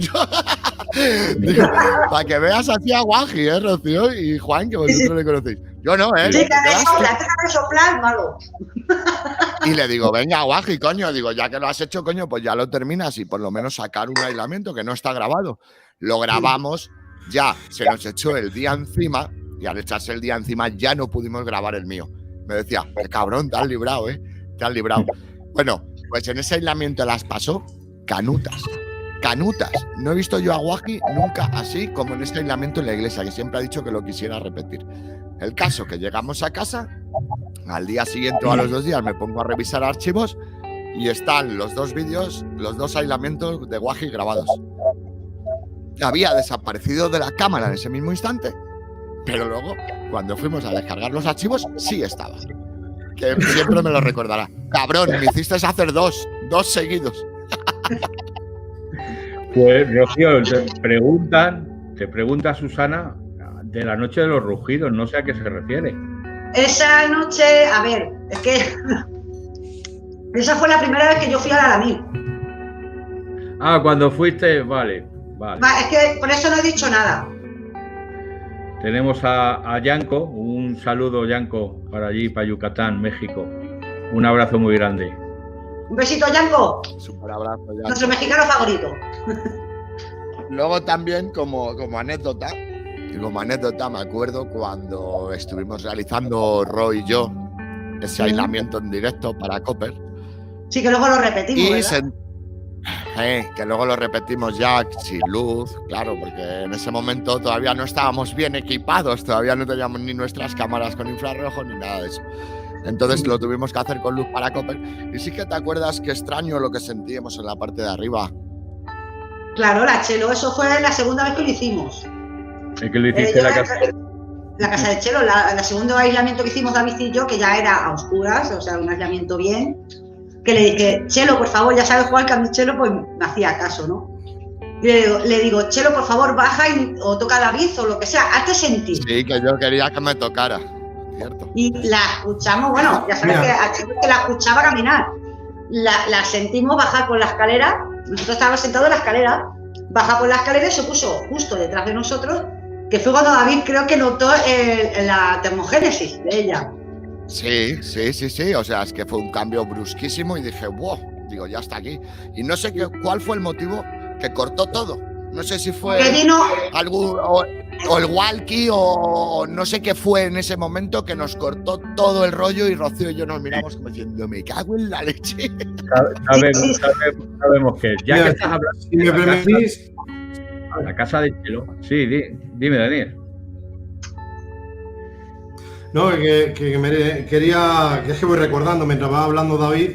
Digo, para que veas así a Guaji, Rocío y Juan, que vosotros le conocéis. Yo no, ¿eh? Sí, que soplar, malo. Y le digo, venga, Guaji, coño. Digo, ya que lo has hecho, coño, pues ya lo terminas y por lo menos sacar un aislamiento que no está grabado. Lo grabamos, ya se nos echó el día encima y al echarse el día encima ya no pudimos grabar el mío. Me decía, cabrón, te has librado, ¿eh? Te has librado. Bueno, pues en ese aislamiento las pasó canutas. No he visto yo a Guaji nunca así como en este aislamiento en la iglesia, que siempre ha dicho que lo quisiera repetir. El caso que llegamos a casa, al día siguiente o a los 2 días me pongo a revisar archivos y están los 2 vídeos, los 2 aislamientos de Guaji grabados. Había desaparecido de la cámara en ese mismo instante, pero luego, cuando fuimos a descargar los archivos, sí estaba. Que siempre me lo recordará. Cabrón, me hiciste hacer 2 seguidos. Pues, Rocío, te pregunta Susana de la noche de los rugidos, no sé a qué se refiere. Esa noche, a ver, es que esa fue la primera vez que yo fui al Alamín. Ah, cuando fuiste, vale. Es que por eso no he dicho nada. Tenemos a Yanko, un saludo, Yanko, para allí, para Yucatán, México. Un abrazo muy grande. Un besito, Yanko. Súper abrazo, Yanko. Nuestro mexicano favorito. Luego también, como anécdota, me acuerdo cuando estuvimos realizando Roy y yo ese aislamiento en directo para Copper. Sí, que luego lo repetimos, ¿verdad? Que luego lo repetimos ya sin luz, claro, porque en ese momento todavía no estábamos bien equipados, todavía no teníamos ni nuestras cámaras con infrarrojo ni nada de eso. Entonces lo tuvimos que hacer con luz para Copper. Y sí que te acuerdas qué extraño lo que sentíamos en la parte de arriba. Claro, la Chelo, eso fue la segunda vez que lo hicimos. ¿El que lo hiciste en la casa? La casa de Chelo, el segundo aislamiento que hicimos David y yo, que ya era a oscuras, o sea, un aislamiento bien, que le dije, Chelo, por favor, ya sabes jugar, que a mi Chelo pues me hacía caso, ¿no? Y le digo, Chelo, por favor, baja o toca David o lo que sea, hazte sentir. Sí, que yo quería que me tocara, cierto. Y la escuchamos, bueno, ya sabes que a Chelo que la escuchaba caminar. La sentimos bajar por la escalera, nosotros estábamos sentados en la escalera, baja por la escalera y se puso justo detrás de nosotros, que fue cuando David creo que notó la termogénesis de ella. Sí, o sea, es que fue un cambio brusquísimo y dije, wow, digo, ya está aquí. Y no sé cuál fue el motivo que cortó todo. No sé si fue algún o el walkie o no sé qué fue en ese momento que nos cortó todo el rollo y Rocío y yo nos miramos como diciendo, me cago en la leche. Sabemos que ya Mira, que estás hablando si me permitís, la casa de Chelo. Sí, dime, Daniel. no, que me quería, que es que voy recordando mientras va hablando David,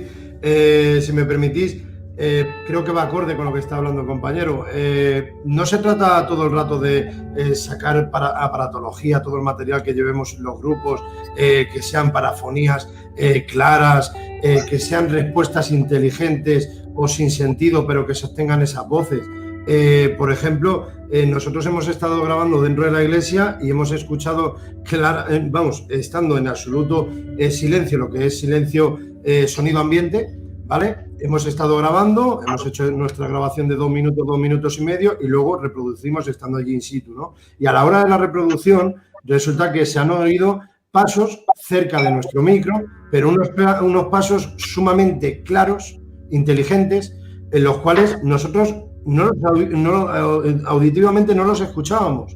si me permitís, creo que va acorde con lo que está hablando el compañero. No se trata todo el rato de sacar aparatología, todo el material que llevemos en los grupos, que sean parafonías claras, que sean respuestas inteligentes o sin sentido, pero que sostengan esas voces. Por ejemplo, nosotros hemos estado grabando dentro de la iglesia y hemos escuchado, estando en absoluto silencio, lo que es silencio, sonido ambiente, ¿vale? Hemos estado grabando, hemos hecho nuestra grabación de 2 minutos y medio y luego reproducimos estando allí in situ, ¿no? Y a la hora de la reproducción resulta que se han oído pasos cerca de nuestro micro, pero unos pasos sumamente claros, inteligentes, en los cuales nosotros auditivamente no los escuchábamos.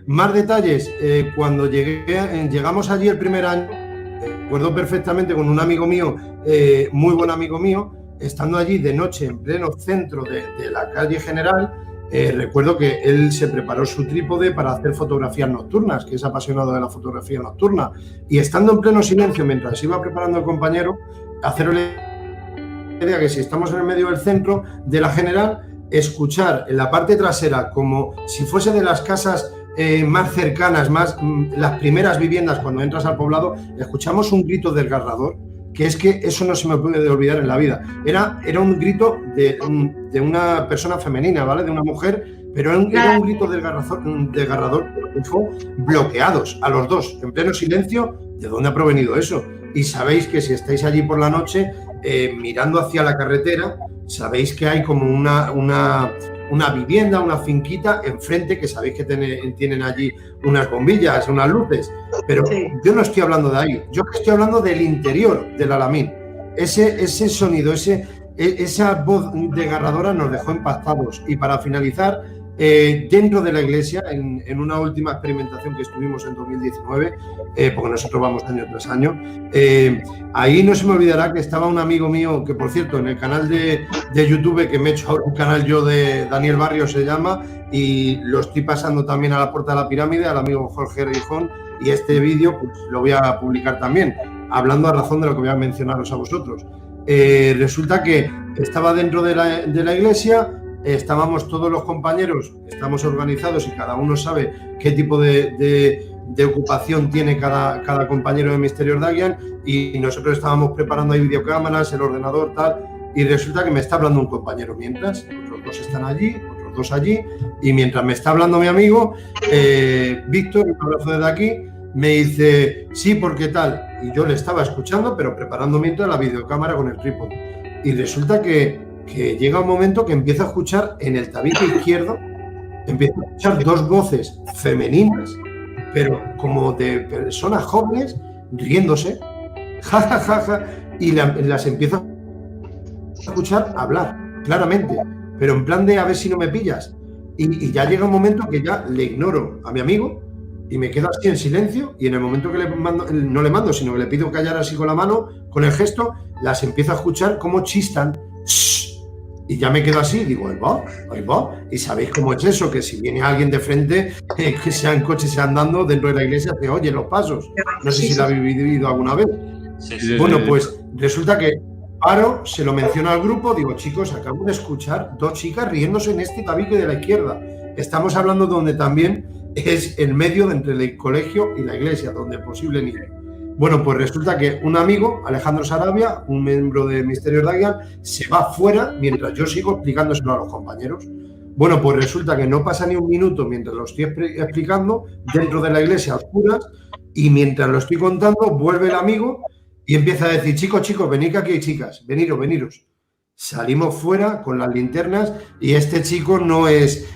Más detalles, cuando llegamos allí el primer año, recuerdo perfectamente con un amigo mío, muy buen amigo mío, estando allí de noche en pleno centro de la calle General, recuerdo que él se preparó su trípode para hacer fotografías nocturnas, que es apasionado de la fotografía nocturna, y estando en pleno silencio mientras iba preparando el compañero, hacerle idea que si estamos en el medio del centro de la General, escuchar en la parte trasera como si fuese de las casas más cercanas, las primeras viviendas cuando entras al poblado, escuchamos un grito desgarrador, que es que eso no se me puede olvidar en la vida. Era un grito de una persona femenina, ¿vale? De una mujer, pero era un grito desgarrador, bloqueados a los dos, en pleno silencio. ¿De dónde ha provenido eso? Y sabéis que si estáis allí por la noche, mirando hacia la carretera, sabéis que hay como una vivienda, una finquita enfrente, que sabéis que tienen allí unas bombillas, unas luces, pero sí. Yo no estoy hablando de ahí, yo estoy hablando del interior del Alamín. Ese sonido, esa voz desgarradora nos dejó impactados. Y para finalizar, dentro de la iglesia, en una última experimentación que estuvimos en 2019, porque nosotros vamos año tras año, ahí no se me olvidará que estaba un amigo mío, que por cierto en el canal de YouTube, que me he hecho ahora un canal yo de Daniel Barrio se llama, y lo estoy pasando también a la Puerta de la Pirámide, al amigo Jorge Rijón, y este vídeo pues lo voy a publicar también, hablando a razón de lo que voy a mencionaros a vosotros. Resulta que estaba dentro de la iglesia. Estábamos todos los compañeros, estamos organizados y cada uno sabe qué tipo de ocupación tiene cada compañero de Misterios Dagian, y nosotros estábamos preparando ahí videocámaras, el ordenador, tal, y resulta que me está hablando un compañero mientras, otros dos están allí, otros dos allí, y mientras me está hablando mi amigo, Víctor, un abrazo desde aquí, me dice, sí, porque tal, y yo le estaba escuchando, pero preparando mientras la videocámara con el trípode, y resulta que llega un momento que empiezo a escuchar en el tabique izquierdo, empiezo a escuchar dos voces femeninas, pero como de personas jóvenes, riéndose, ja, ja, ja, ja, y las empiezo escuchar hablar, claramente, pero en plan de a ver si no me pillas. Y ya llega un momento que ya le ignoro a mi amigo y me quedo así en silencio, y en el momento que no le mando, sino que le pido callar así con la mano, con el gesto, las empiezo a escuchar cómo chistan. Y ya me quedo así y digo, ahí va. Y sabéis cómo es eso, que si viene alguien de frente, que sea en coche, sea andando dentro de la iglesia, te oye los pasos. No sé si lo habéis vivido alguna vez. Bueno, pues resulta que paro, se lo menciono al grupo, digo, chicos, acabo de escuchar 2 chicas riéndose en este tabique de la izquierda. Estamos hablando donde también es el medio entre el colegio y la iglesia, donde es posible niño. Bueno, pues resulta que un amigo, Alejandro Sarabia, un miembro de Misterios Dayan, se va fuera mientras yo sigo explicándoselo a los compañeros. Bueno, pues resulta que no pasa ni un minuto mientras lo estoy explicando dentro de la iglesia a oscuras, y mientras lo estoy contando vuelve el amigo y empieza a decir, chicos, venid aquí, chicas, veniros. Salimos fuera con las linternas y este chico no es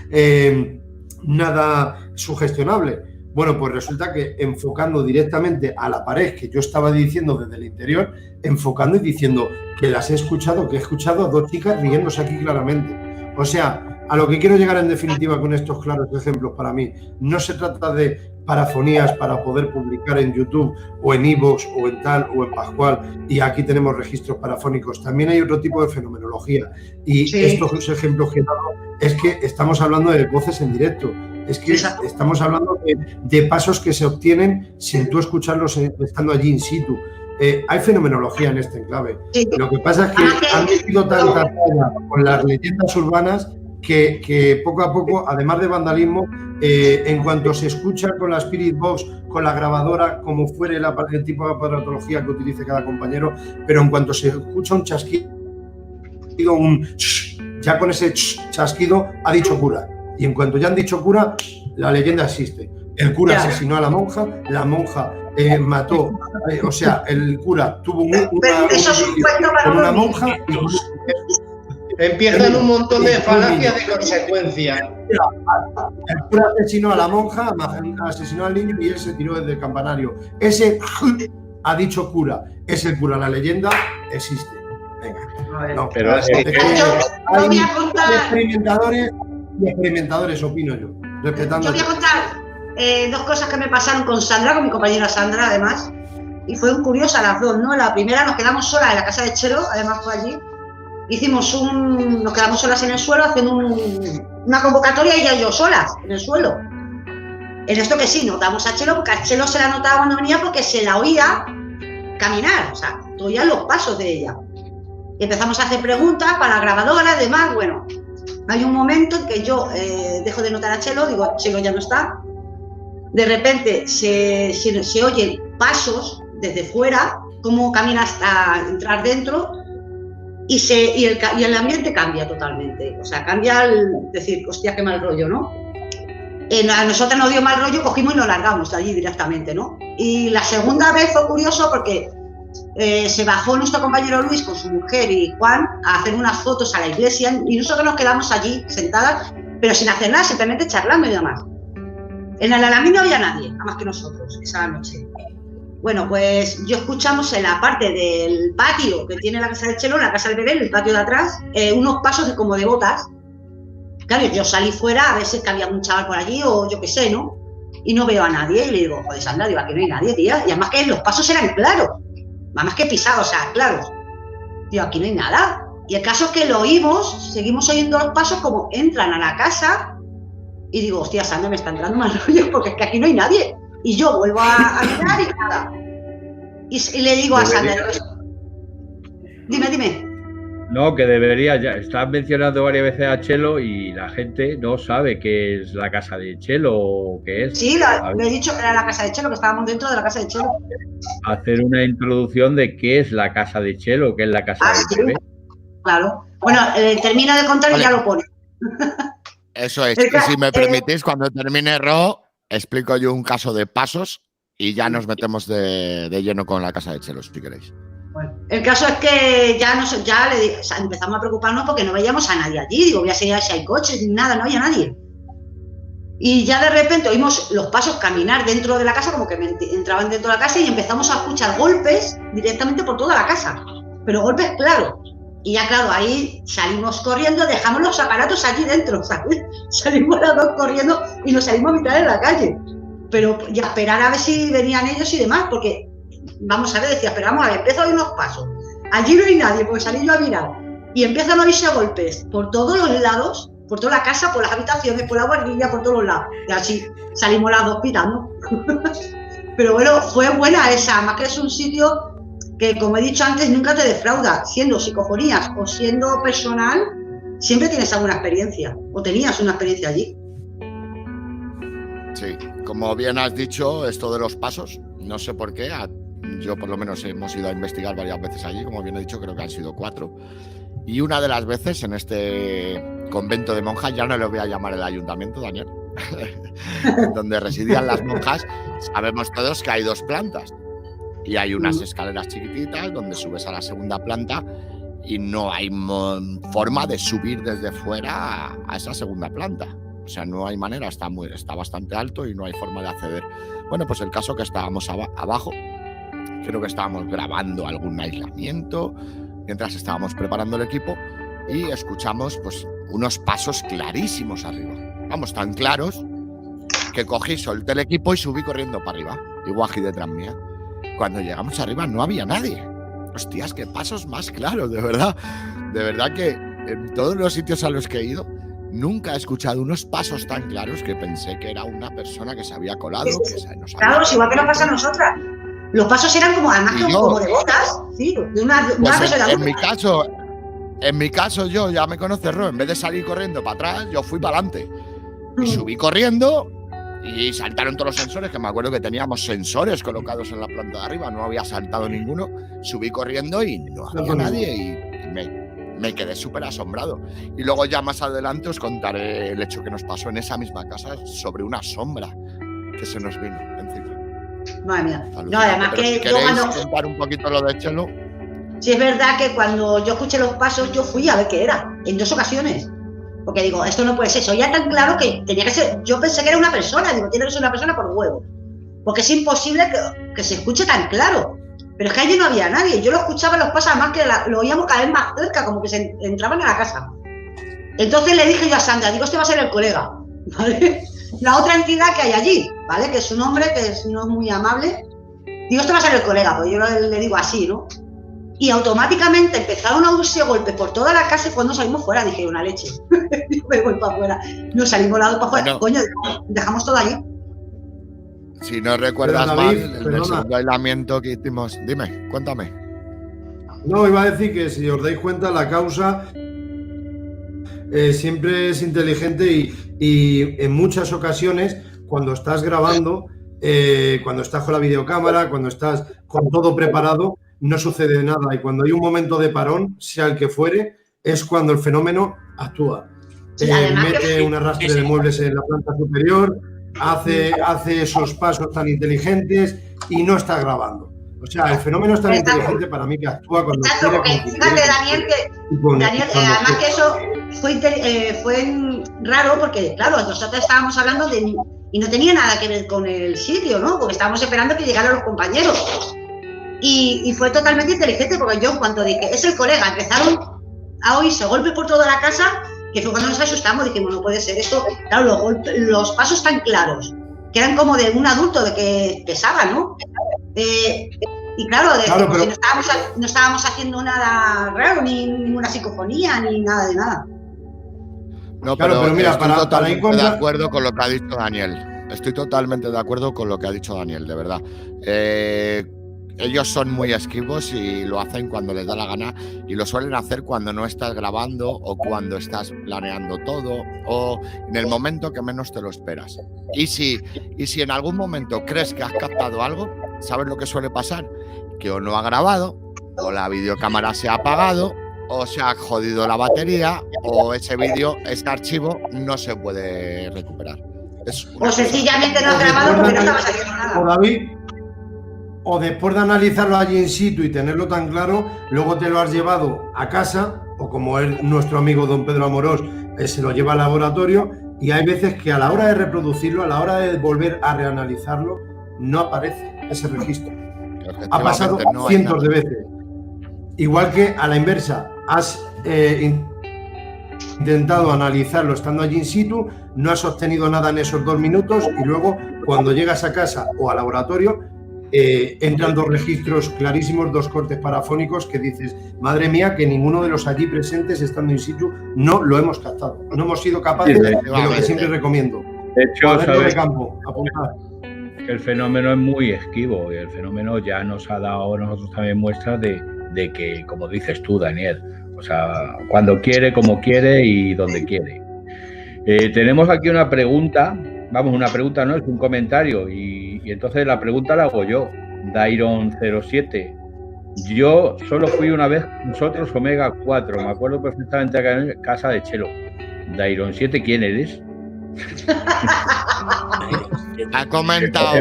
nada sugestionable. Bueno, pues resulta que enfocando directamente a la pared que yo estaba diciendo desde el interior, enfocando y diciendo que las he escuchado, que he escuchado a 2 chicas riéndose aquí claramente. O sea, a lo que quiero llegar en definitiva con estos claros ejemplos para mí, no se trata de parafonías para poder publicar en YouTube o en iVoox o en tal o en Pascual, y aquí tenemos registros parafónicos. También hay otro tipo de fenomenología, y estos ejemplos que he dado es que estamos hablando de voces en directo. Es que estamos hablando de pasos que se obtienen sin tú escucharlos estando allí in situ. Hay fenomenología en este enclave. Sí. Lo que pasa es que han metido tanta talla con las leyendas urbanas que poco a poco, además de vandalismo, en cuanto se escucha con la Spirit Box, con la grabadora, como fuere el tipo de aparatología que utilice cada compañero, pero en cuanto se escucha un chasquido, ya con ese chasquido ha dicho cura. Y en cuanto ya han dicho cura, la leyenda existe. El cura asesinó a la monja mató, o sea, el cura tuvo una monja y empiezan un montón de falacias de consecuencias. El cura asesinó a la monja, asesinó al niño y él se tiró desde el campanario. Ese ha dicho cura, es el cura, la leyenda existe. Venga, no, pero hay experimentadores, opino yo, respetando. Yo voy a contar 2 cosas que me pasaron con Sandra, con mi compañera Sandra, además, y fueron curiosas las 2, ¿no? La primera, nos quedamos solas en la casa de Chelo, además fue allí. Nos quedamos solas en el suelo haciendo una convocatoria, ella y yo solas en el suelo. En esto que sí, notamos a Chelo, porque a Chelo se la notaba cuando venía porque se la oía caminar, o sea, oía los pasos de ella. Y empezamos a hacer preguntas para la grabadora, además, bueno, hay un momento en que yo dejo de notar a Chelo, digo, Chelo ya no está. De repente se oyen pasos desde fuera, cómo camina hasta entrar dentro, y el ambiente cambia totalmente. O sea, cambia decir, hostia, qué mal rollo, ¿no? A nosotros nos dio mal rollo, cogimos y nos largamos de allí directamente, ¿no? Y la segunda vez fue curioso porque se bajó nuestro compañero Luis con su mujer y Juan a hacer unas fotos a la iglesia, y nosotros nos quedamos allí sentadas, pero sin hacer nada, simplemente charlando y demás. En el Alamí no había nadie, nada más que nosotros, esa noche. Bueno, pues yo escuchamos en la parte del patio que tiene la casa del Chelo, la casa del bebé, el patio de atrás, unos pasos como de botas. Claro, yo salí fuera a ver si había un chaval por allí o yo qué sé, ¿no? Y no veo a nadie, y le digo, joder, Sandra, digo, aquí no hay nadie, tía. Y además que los pasos eran claros, más que pisados, o sea, claros. Digo, aquí no hay nada. Y el caso es que lo oímos, seguimos oyendo los pasos como entran a la casa, y digo, hostia, Sandra, me está entrando mal rollo porque es que aquí no hay nadie. Y yo vuelvo a mirar y nada. Y le digo a Sandra, dime. No, que debería, ya estás mencionando varias veces a Chelo y la gente no sabe qué es la casa de Chelo o qué es. Sí, le he dicho que era la casa de Chelo, que estábamos dentro de la casa de Chelo. Hacer una introducción de qué es la casa de Chelo, qué es la casa de bebé. Claro. Bueno, termina de contar y ya lo pone. Eso es. Y si me permitís, cuando termine Ro, explico yo un caso de pasos y ya nos metemos de lleno con la casa de Chelo, si queréis. Bueno, el caso es que ya empezamos a preocuparnos porque no veíamos a nadie allí. Digo, voy a seguir si hay coches, nada, no había nadie. Y ya de repente oímos los pasos caminar dentro de la casa, como que entraban dentro de la casa, y empezamos a escuchar golpes directamente por toda la casa. Pero golpes claros. Y ya claro, ahí salimos corriendo, dejamos los aparatos allí dentro, ¿sabes? Salimos las dos corriendo y nos salimos a mitad de la calle. Pero ya esperar a ver si venían ellos y demás, porque, vamos a ver, decía, pero vamos a ver, empiezo a oír unos pasos. Allí no hay nadie, porque salí yo a mirar. Y empiezan a oírse golpes por todos los lados, por toda la casa, por las habitaciones, por la guardilla, por todos los lados. Y así salimos las dos pitando. Pero bueno, fue buena esa, más que es un sitio que, como he dicho antes, nunca te defrauda. Siendo psicofonías o siendo personal, siempre tienes alguna experiencia, o tenías una experiencia allí. Sí, como bien has dicho, esto de los pasos, no sé por qué, yo por lo menos hemos ido a investigar varias veces allí, como bien he dicho, creo que han sido 4. Y una de las veces en este convento de monjas, ya no le voy a llamar el ayuntamiento, Daniel, donde residían las monjas, sabemos todos que hay 2 plantas. Y hay unas escaleras chiquititas donde subes a la segunda planta y no hay forma de subir desde fuera a esa segunda planta. O sea, no hay manera, está bastante alto y no hay forma de acceder. Bueno, pues el caso que estábamos abajo, creo que estábamos grabando algún aislamiento mientras estábamos preparando el equipo y escuchamos pues unos pasos clarísimos arriba. Vamos, tan claros que cogí, solté el equipo y subí corriendo para arriba. Y Guaji detrás mía. Cuando llegamos arriba no había nadie. Hostias, qué pasos más claros, de verdad. De verdad que en todos los sitios a los que he ido nunca he escuchado unos pasos tan claros que pensé que era una persona que se había colado. Claro, es igual que nos pasa a nosotras. Los pasos eran como, además, como de botas, sí, de una persona. En mi caso, yo, ya me conoces, Ro, en vez de salir corriendo para atrás, yo fui para adelante. Y subí corriendo. Y saltaron todos los sensores, que me acuerdo que teníamos sensores colocados en la planta de arriba, no había saltado ninguno. Subí corriendo y no había nadie y me quedé súper asombrado. Y luego ya más adelante os contaré el hecho que nos pasó en esa misma casa sobre una sombra que se nos vino encima. Madre mía. No, además que si queréis contar un poquito lo de Chelo. Sí, es verdad que cuando yo escuché los pasos, yo fui a ver qué era, en 2 ocasiones. Porque digo, esto no puede ser, eso ya tan claro que tenía que ser, yo pensé que era una persona, digo, tiene que ser una persona por huevo. Porque es imposible que se escuche tan claro. Pero es que allí no había nadie, yo lo escuchaba los pasos, además que lo oíamos cada vez más cerca, como que se entraban a la casa. Entonces le dije yo a Sandra, digo, este va a ser el colega, ¿vale? La otra entidad que hay allí, ¿vale? Que es un hombre que no es muy amable. Digo, este va a ser el colega, pues yo le digo así, ¿no? Y automáticamente empezaron a oírse golpes por toda la casa y cuando salimos fuera dije, una leche. Me voy para afuera. Nos salimos para afuera. Bueno, coño, dejamos todo allí. Si no recuerdas David, mal, el segundo aislamiento que hicimos. Dime, cuéntame. No, iba a decir que si os dais cuenta, la causa siempre es inteligente y en muchas ocasiones, cuando estás grabando, cuando estás con la videocámara, cuando estás con todo preparado, no sucede nada. Y cuando hay un momento de parón, sea el que fuere, es cuando el fenómeno actúa. Mete un arrastre de muebles en la planta superior, hace esos pasos tan inteligentes y no está grabando. O sea, el fenómeno es tan inteligente para mí que actúa cuando quiere. Fíjate, Daniel, además que eso fue raro porque, claro, nosotros estábamos hablando de... Y no tenía nada que ver con el sitio, ¿no? Porque estábamos esperando que llegaran los compañeros. Y fue totalmente inteligente porque yo, cuando dije, es el colega, empezaron a oírse golpes por toda la casa, que fue cuando nos asustamos, dijimos, no puede ser esto. Claro, los pasos tan claros, que eran como de un adulto, de que pesaba, ¿no? Y claro, pero... si no estábamos haciendo nada raro, ni ninguna psicofonía, ni nada de nada. No, pero mira, estoy totalmente de acuerdo con lo que ha dicho Daniel. Estoy totalmente de acuerdo con lo que ha dicho Daniel, de verdad. Ellos son muy esquivos y lo hacen cuando les da la gana y lo suelen hacer cuando no estás grabando o cuando estás planeando todo o en el momento que menos te lo esperas. Y si en algún momento crees que has captado algo, ¿sabes lo que suele pasar? Que o no ha grabado, o la videocámara se ha apagado, o se ha jodido la batería, o ese vídeo, ese archivo no se puede recuperar. O sencillamente no ha grabado porque no estaba saliendo nada. O David, o después de analizarlo allí in situ y tenerlo tan claro, luego te lo has llevado a casa, o como es nuestro amigo don Pedro Amorós, se lo lleva al laboratorio, y hay veces que a la hora de reproducirlo, a la hora de volver a reanalizarlo, no aparece ese registro. Ha pasado cientos de veces. Igual que a la inversa, has intentado analizarlo estando allí in situ, no has obtenido nada en esos 2 minutos y luego cuando llegas a casa o al laboratorio entran 2 registros clarísimos, 2 cortes parafónicos que dices, madre mía, que ninguno de los allí presentes estando in situ no lo hemos captado, no hemos sido capaces de lo que siempre recomiendo. De hecho, de campo, apuntar. El fenómeno es muy esquivo y el fenómeno ya nos ha dado a nosotros también muestras de que, como dices tú, Daniel, o sea, cuando quiere, como quiere y donde quiere. Tenemos aquí una pregunta, una pregunta no, es un comentario y entonces la pregunta la hago yo, Dairon07. Yo solo fui una vez con nosotros Omega 4, me acuerdo perfectamente acá en casa de Chelo. Dairon7, ¿quién eres? Ha comentado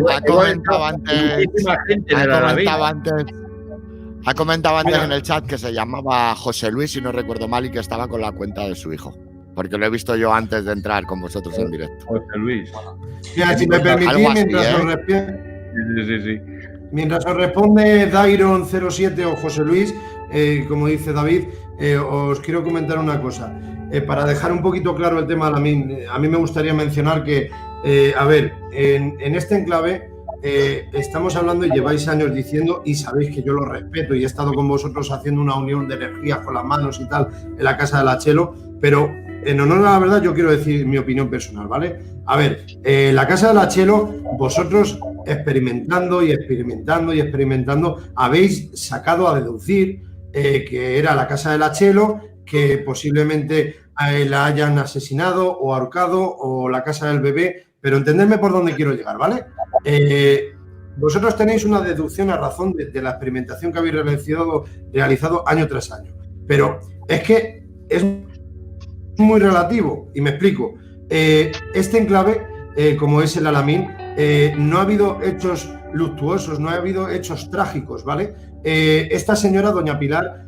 antes en el chat que se llamaba José Luis, si no recuerdo mal, y que estaba con la cuenta de su hijo. Porque lo he visto yo antes de entrar con vosotros en directo. José Luis. Ya, si me permitís, mientras os responde Dairon07 o José Luis, como dice David, os quiero comentar una cosa. Para dejar un poquito claro el tema, a mí me gustaría mencionar que, en este enclave estamos hablando y lleváis años diciendo, y sabéis que yo lo respeto y he estado con vosotros haciendo una unión de energías con las manos y tal en la casa de la Chelo, pero en honor a la verdad yo quiero decir mi opinión personal, ¿vale? A ver, la casa de la Chelo, vosotros experimentando, habéis sacado a deducir que era la casa de la Chelo, que posiblemente la hayan asesinado o ahorcado, o la casa del bebé, pero entendedme por dónde quiero llegar, ¿vale? Vosotros tenéis una deducción a razón de la experimentación que habéis realizado año tras año, pero es que es muy relativo, y me explico. Este enclave, como es el Alamín, no ha habido hechos luctuosos, no ha habido hechos trágicos, ¿vale? Esta señora, doña Pilar,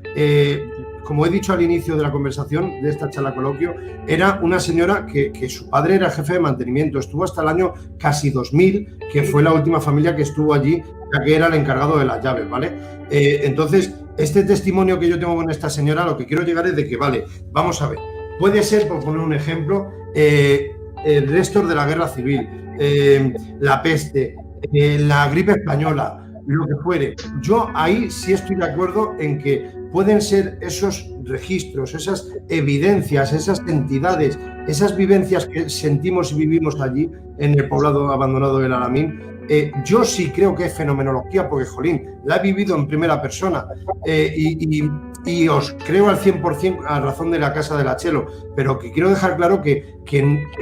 como he dicho al inicio de la conversación de esta charla coloquio, era una señora que su padre era jefe de mantenimiento, estuvo hasta el año casi 2000, que fue la última familia que estuvo allí, ya que era el encargado de las llaves, ¿vale? Entonces, este testimonio que yo tengo con esta señora, lo que quiero llegar es de que, vale, vamos a ver, puede ser, por poner un ejemplo, restos de la guerra civil, la peste, la gripe española, lo que fuere. Yo ahí sí estoy de acuerdo en que pueden ser esos registros, esas evidencias, esas entidades, esas vivencias que sentimos y vivimos allí en el poblado abandonado del Alamín. Yo sí creo que es fenomenología, porque, jolín, la he vivido en primera persona y os creo al 100% a razón de la casa de la Chelo, pero que quiero dejar claro que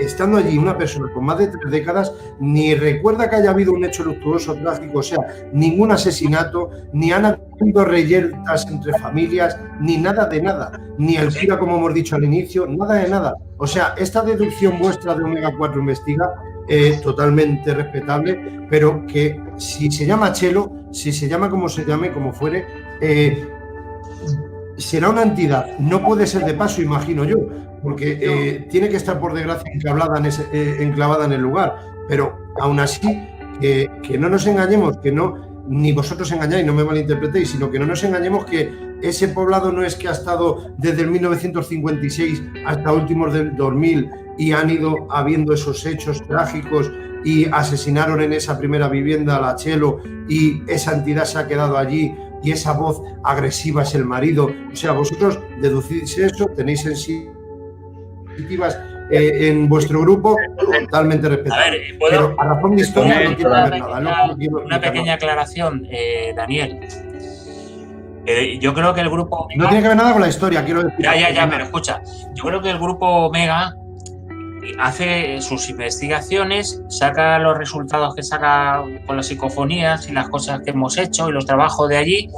estando allí una persona con más de 3 décadas ni recuerda que haya habido un hecho luctuoso, trágico, o sea, ningún asesinato, ni han habido reyertas entre familias, ni nada de nada, ni el cura, como hemos dicho al inicio, nada de nada. O sea, esta deducción vuestra de Omega 4 Investiga es totalmente respetable, pero que si se llama Chelo, si se llama como se llame, como fuere, será una entidad, no puede ser de paso, imagino yo, porque tiene que estar por desgracia enclavada en el lugar, pero aún así, que no nos engañemos, que no, ni vosotros engañáis, no me malinterpretéis, sino que no nos engañemos que ese poblado no es que ha estado desde el 1956 hasta últimos del 2000 y han ido habiendo esos hechos trágicos y asesinaron en esa primera vivienda a la Chelo y esa entidad se ha quedado allí y esa voz agresiva es el marido. O sea, vosotros deducís eso, tenéis sensitivas en vuestro grupo, totalmente respetable. A ver, pero a razón de historia no quiero ver nada. Una pequeña aclaración, Daniel. Yo creo que el grupo Omega, no tiene que ver nada con la historia, quiero decir. Ya, pero escucha. Yo creo que el grupo Omega hace sus investigaciones, saca los resultados que saca con las psicofonías y las cosas que hemos hecho y los trabajos de allí,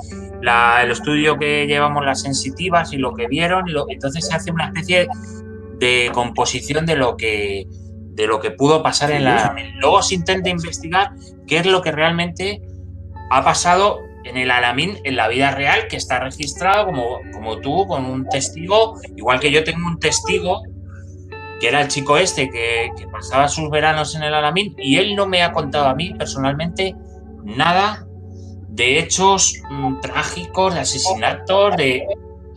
el estudio que llevamos, las sensitivas y lo que vieron, entonces se hace una especie de composición de lo que pudo pasar en la... Luego se intenta investigar qué es lo que realmente ha pasado en el Alamín, en la vida real, que está registrado como tú, con un testigo, igual que yo tengo un testigo, que era el chico este que pasaba sus veranos en el Alamín, y él no me ha contado a mí personalmente nada de hechos trágicos, de asesinatos,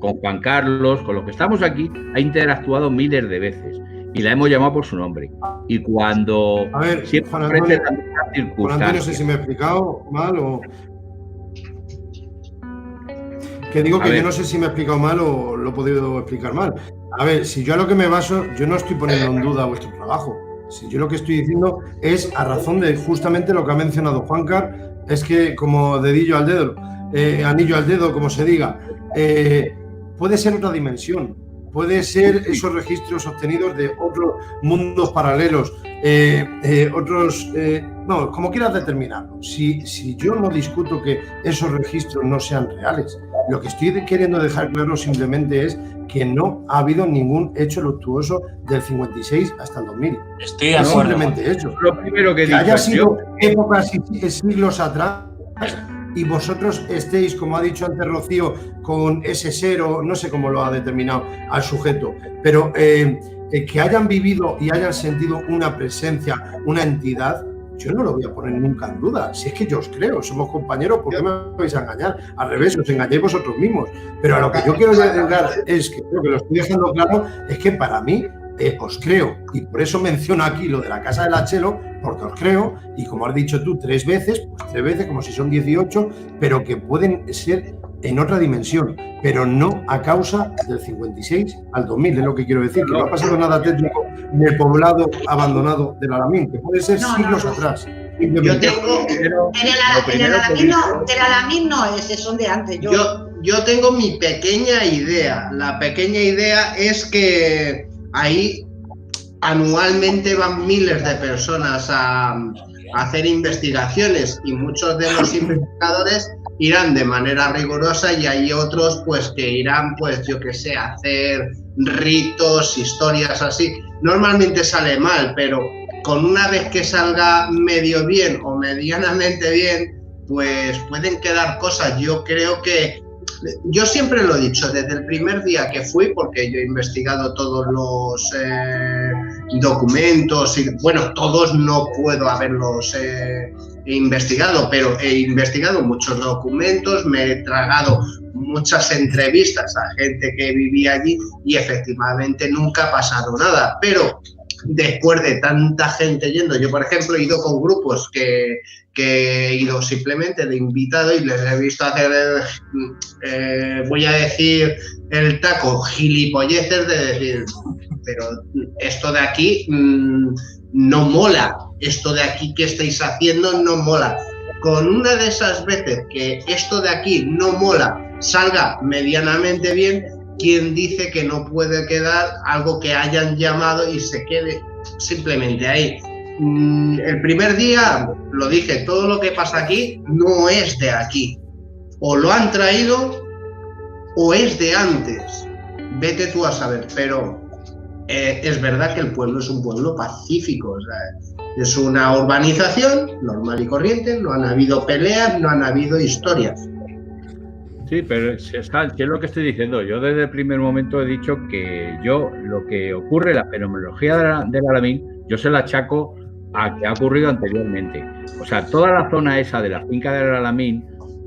con Juan Carlos, con los que estamos aquí, ha interactuado miles de veces y la hemos llamado por su nombre. Y cuando a ver, siempre Juan Antonio, ofrece la misma circunstancia. no sé si me he explicado mal o... Que digo que yo no sé si me he explicado mal o lo he podido explicar mal. A ver, si yo a lo que me baso, yo no estoy poniendo en duda vuestro trabajo. Si yo lo que estoy diciendo es a razón de justamente lo que ha mencionado Juancar, es que como dedillo al dedo, anillo al dedo, como se diga, puede ser otra dimensión, puede ser esos registros obtenidos de otros mundos paralelos, no, como quieras determinarlo. Si yo no discuto que esos registros no sean reales, lo que estoy queriendo dejar claro simplemente es que no ha habido ningún hecho luctuoso del 56 hasta el 2000. Estoy de acuerdo. Simplemente eso. Lo primero que haya sido épocas y siglos atrás y vosotros estéis, como ha dicho antes Rocío, con ese ser o no sé cómo lo ha determinado al sujeto, pero que hayan vivido y hayan sentido una presencia, una entidad, yo no lo voy a poner nunca en duda. Si es que yo os creo, somos compañeros, ¿por qué me vais a engañar? Al revés, os engañáis vosotros mismos. Pero a lo que yo quiero llegar es que creo que lo estoy dejando claro, es que para mí os creo, y por eso menciono aquí lo de la casa de la Chelo, porque os creo, y como has dicho tú 3 veces, pues 3 veces, como si son 18, pero que pueden ser en otra dimensión, pero no a causa del 56 al 2000, es lo que quiero decir, que no ha pasado nada técnico en el poblado abandonado del Alamín, que puede ser siglos atrás. Yo tengo... El Alamín no es, son de antes. Yo tengo mi pequeña idea. La pequeña idea es que ahí anualmente van miles de personas a hacer investigaciones y muchos de los investigadores irán de manera rigurosa y hay otros pues que irán, pues yo que sé, a hacer ritos, historias así. Normalmente sale mal, pero con una vez que salga medio bien o medianamente bien, pues pueden quedar cosas. Yo creo que, yo siempre lo he dicho, desde el primer día que fui, porque yo he investigado todos los documentos, y bueno, todos no puedo haberlos investigado, pero he investigado muchos documentos, me he tragado muchas entrevistas a gente que vivía allí y efectivamente nunca ha pasado nada, pero después de tanta gente yendo, yo por ejemplo he ido con grupos que he ido simplemente de invitado y les he visto hacer, voy a decir, el taco, gilipolleces de decir, pero esto de aquí no mola, esto de aquí que estáis haciendo no mola. Con una de esas veces que esto de aquí no mola, salga medianamente bien, ¿quién dice que no puede quedar algo que hayan llamado y se quede simplemente ahí? El primer día, lo dije, todo lo que pasa aquí no es de aquí. O lo han traído o es de antes. Vete tú a saber, pero es verdad que el pueblo es un pueblo pacífico. O sea, es una urbanización normal y corriente, no han habido peleas, no han habido historias. Sí, pero si es lo que estoy diciendo. Yo desde el primer momento he dicho que yo, lo que ocurre, la fenomenología del Alamín, yo se la achaco a que ha ocurrido anteriormente. O sea, toda la zona esa de la finca del Alamín,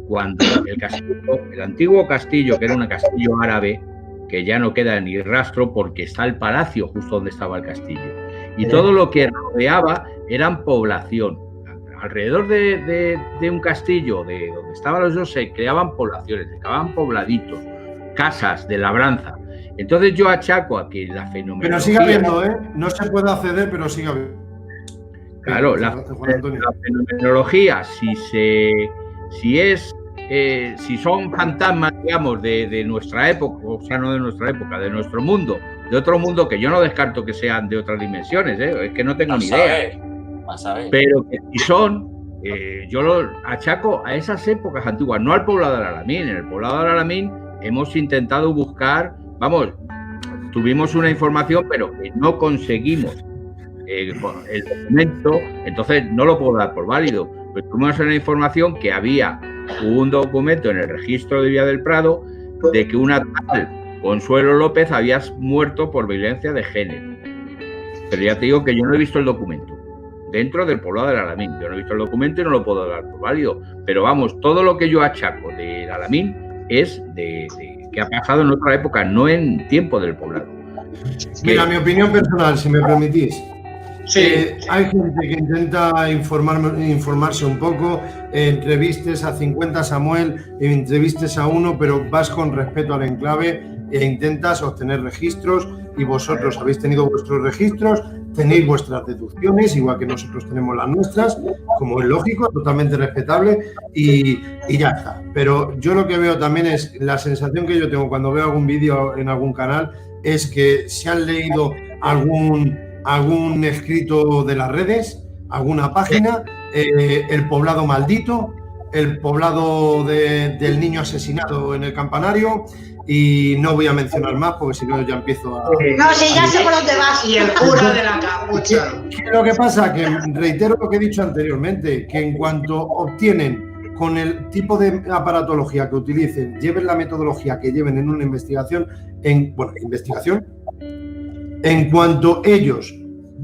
cuando el castillo, el antiguo castillo, que era un castillo árabe, que ya no queda ni rastro porque está el palacio justo donde estaba el castillo. Y todo lo que rodeaba eran población. Alrededor de un castillo, de donde estaban los dos, se creaban poblaciones, se creaban pobladitos, casas de labranza. Entonces yo achaco a que la fenomenología... Pero sigue habiendo, ¿eh? No se puede acceder, pero sigue habiendo. Claro, la fenomenología, si son fantasmas, digamos, de nuestra época, o sea, no de nuestra época, de nuestro mundo, de otro mundo, que yo no descarto que sean de otras dimensiones, es que no tengo ni idea. Pero que si son, yo lo achaco a esas épocas antiguas, no al poblado del Alamín. En el poblado del Alamín hemos intentado buscar, vamos, tuvimos una información, pero que no conseguimos el documento, entonces no lo puedo dar por válido. Pero tuvimos una información que había un documento en el registro de Villa del Prado de que una tal Consuelo López había muerto por violencia de género. Pero ya te digo que yo no he visto el documento dentro del poblado del Alamín. Yo no he visto el documento y no lo puedo dar por válido. Pero vamos, todo lo que yo achaco del Alamín es de que ha pasado en otra época, no en tiempo del poblado. Mira, mi opinión personal, si me permitís. Sí. Hay gente que intenta informarse un poco, entrevistes a 50 Samuel, entrevistes a uno, pero vas con respeto al enclave e intentas obtener registros y vosotros habéis tenido vuestros registros, tenéis vuestras deducciones, igual que nosotros tenemos las nuestras, como es lógico, totalmente respetable y ya está. Pero yo lo que veo también es, la sensación que yo tengo cuando veo algún vídeo en algún canal, es que se han leído algún escrito de las redes, alguna página, el poblado maldito, el poblado del niño asesinado en el campanario, y no voy a mencionar más porque si no ya empiezo a... No, si ya sé por dónde vas. Y el cura de la capucha. Lo que pasa que, reitero lo que he dicho anteriormente, que en cuanto obtienen con el tipo de aparatología que utilicen, lleven la metodología que lleven en una investigación, en cuanto ellos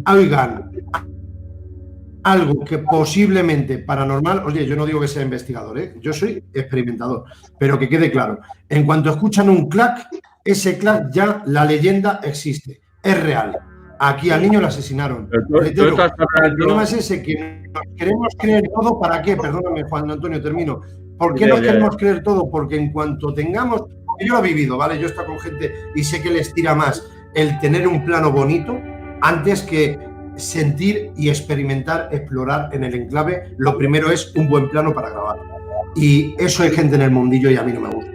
oigan algo que posiblemente paranormal, oye, yo no digo que sea investigador, yo soy experimentador, pero que quede claro, en cuanto escuchan un clac, ese clac ya la leyenda existe, es real. Aquí al niño lo asesinaron. Reitero, el problema es ese, que nos queremos creer todo. ¿Para qué? Perdóname, Juan Antonio, termino. ¿Por qué nos queremos creer todo? Porque en cuanto tengamos... Yo lo he vivido, ¿vale? Yo he estado con gente y sé que les tira más el tener un plano bonito antes que sentir y experimentar, explorar en el enclave. Lo primero es un buen plano para grabar. Y eso hay gente en el mundillo y a mí no me gusta.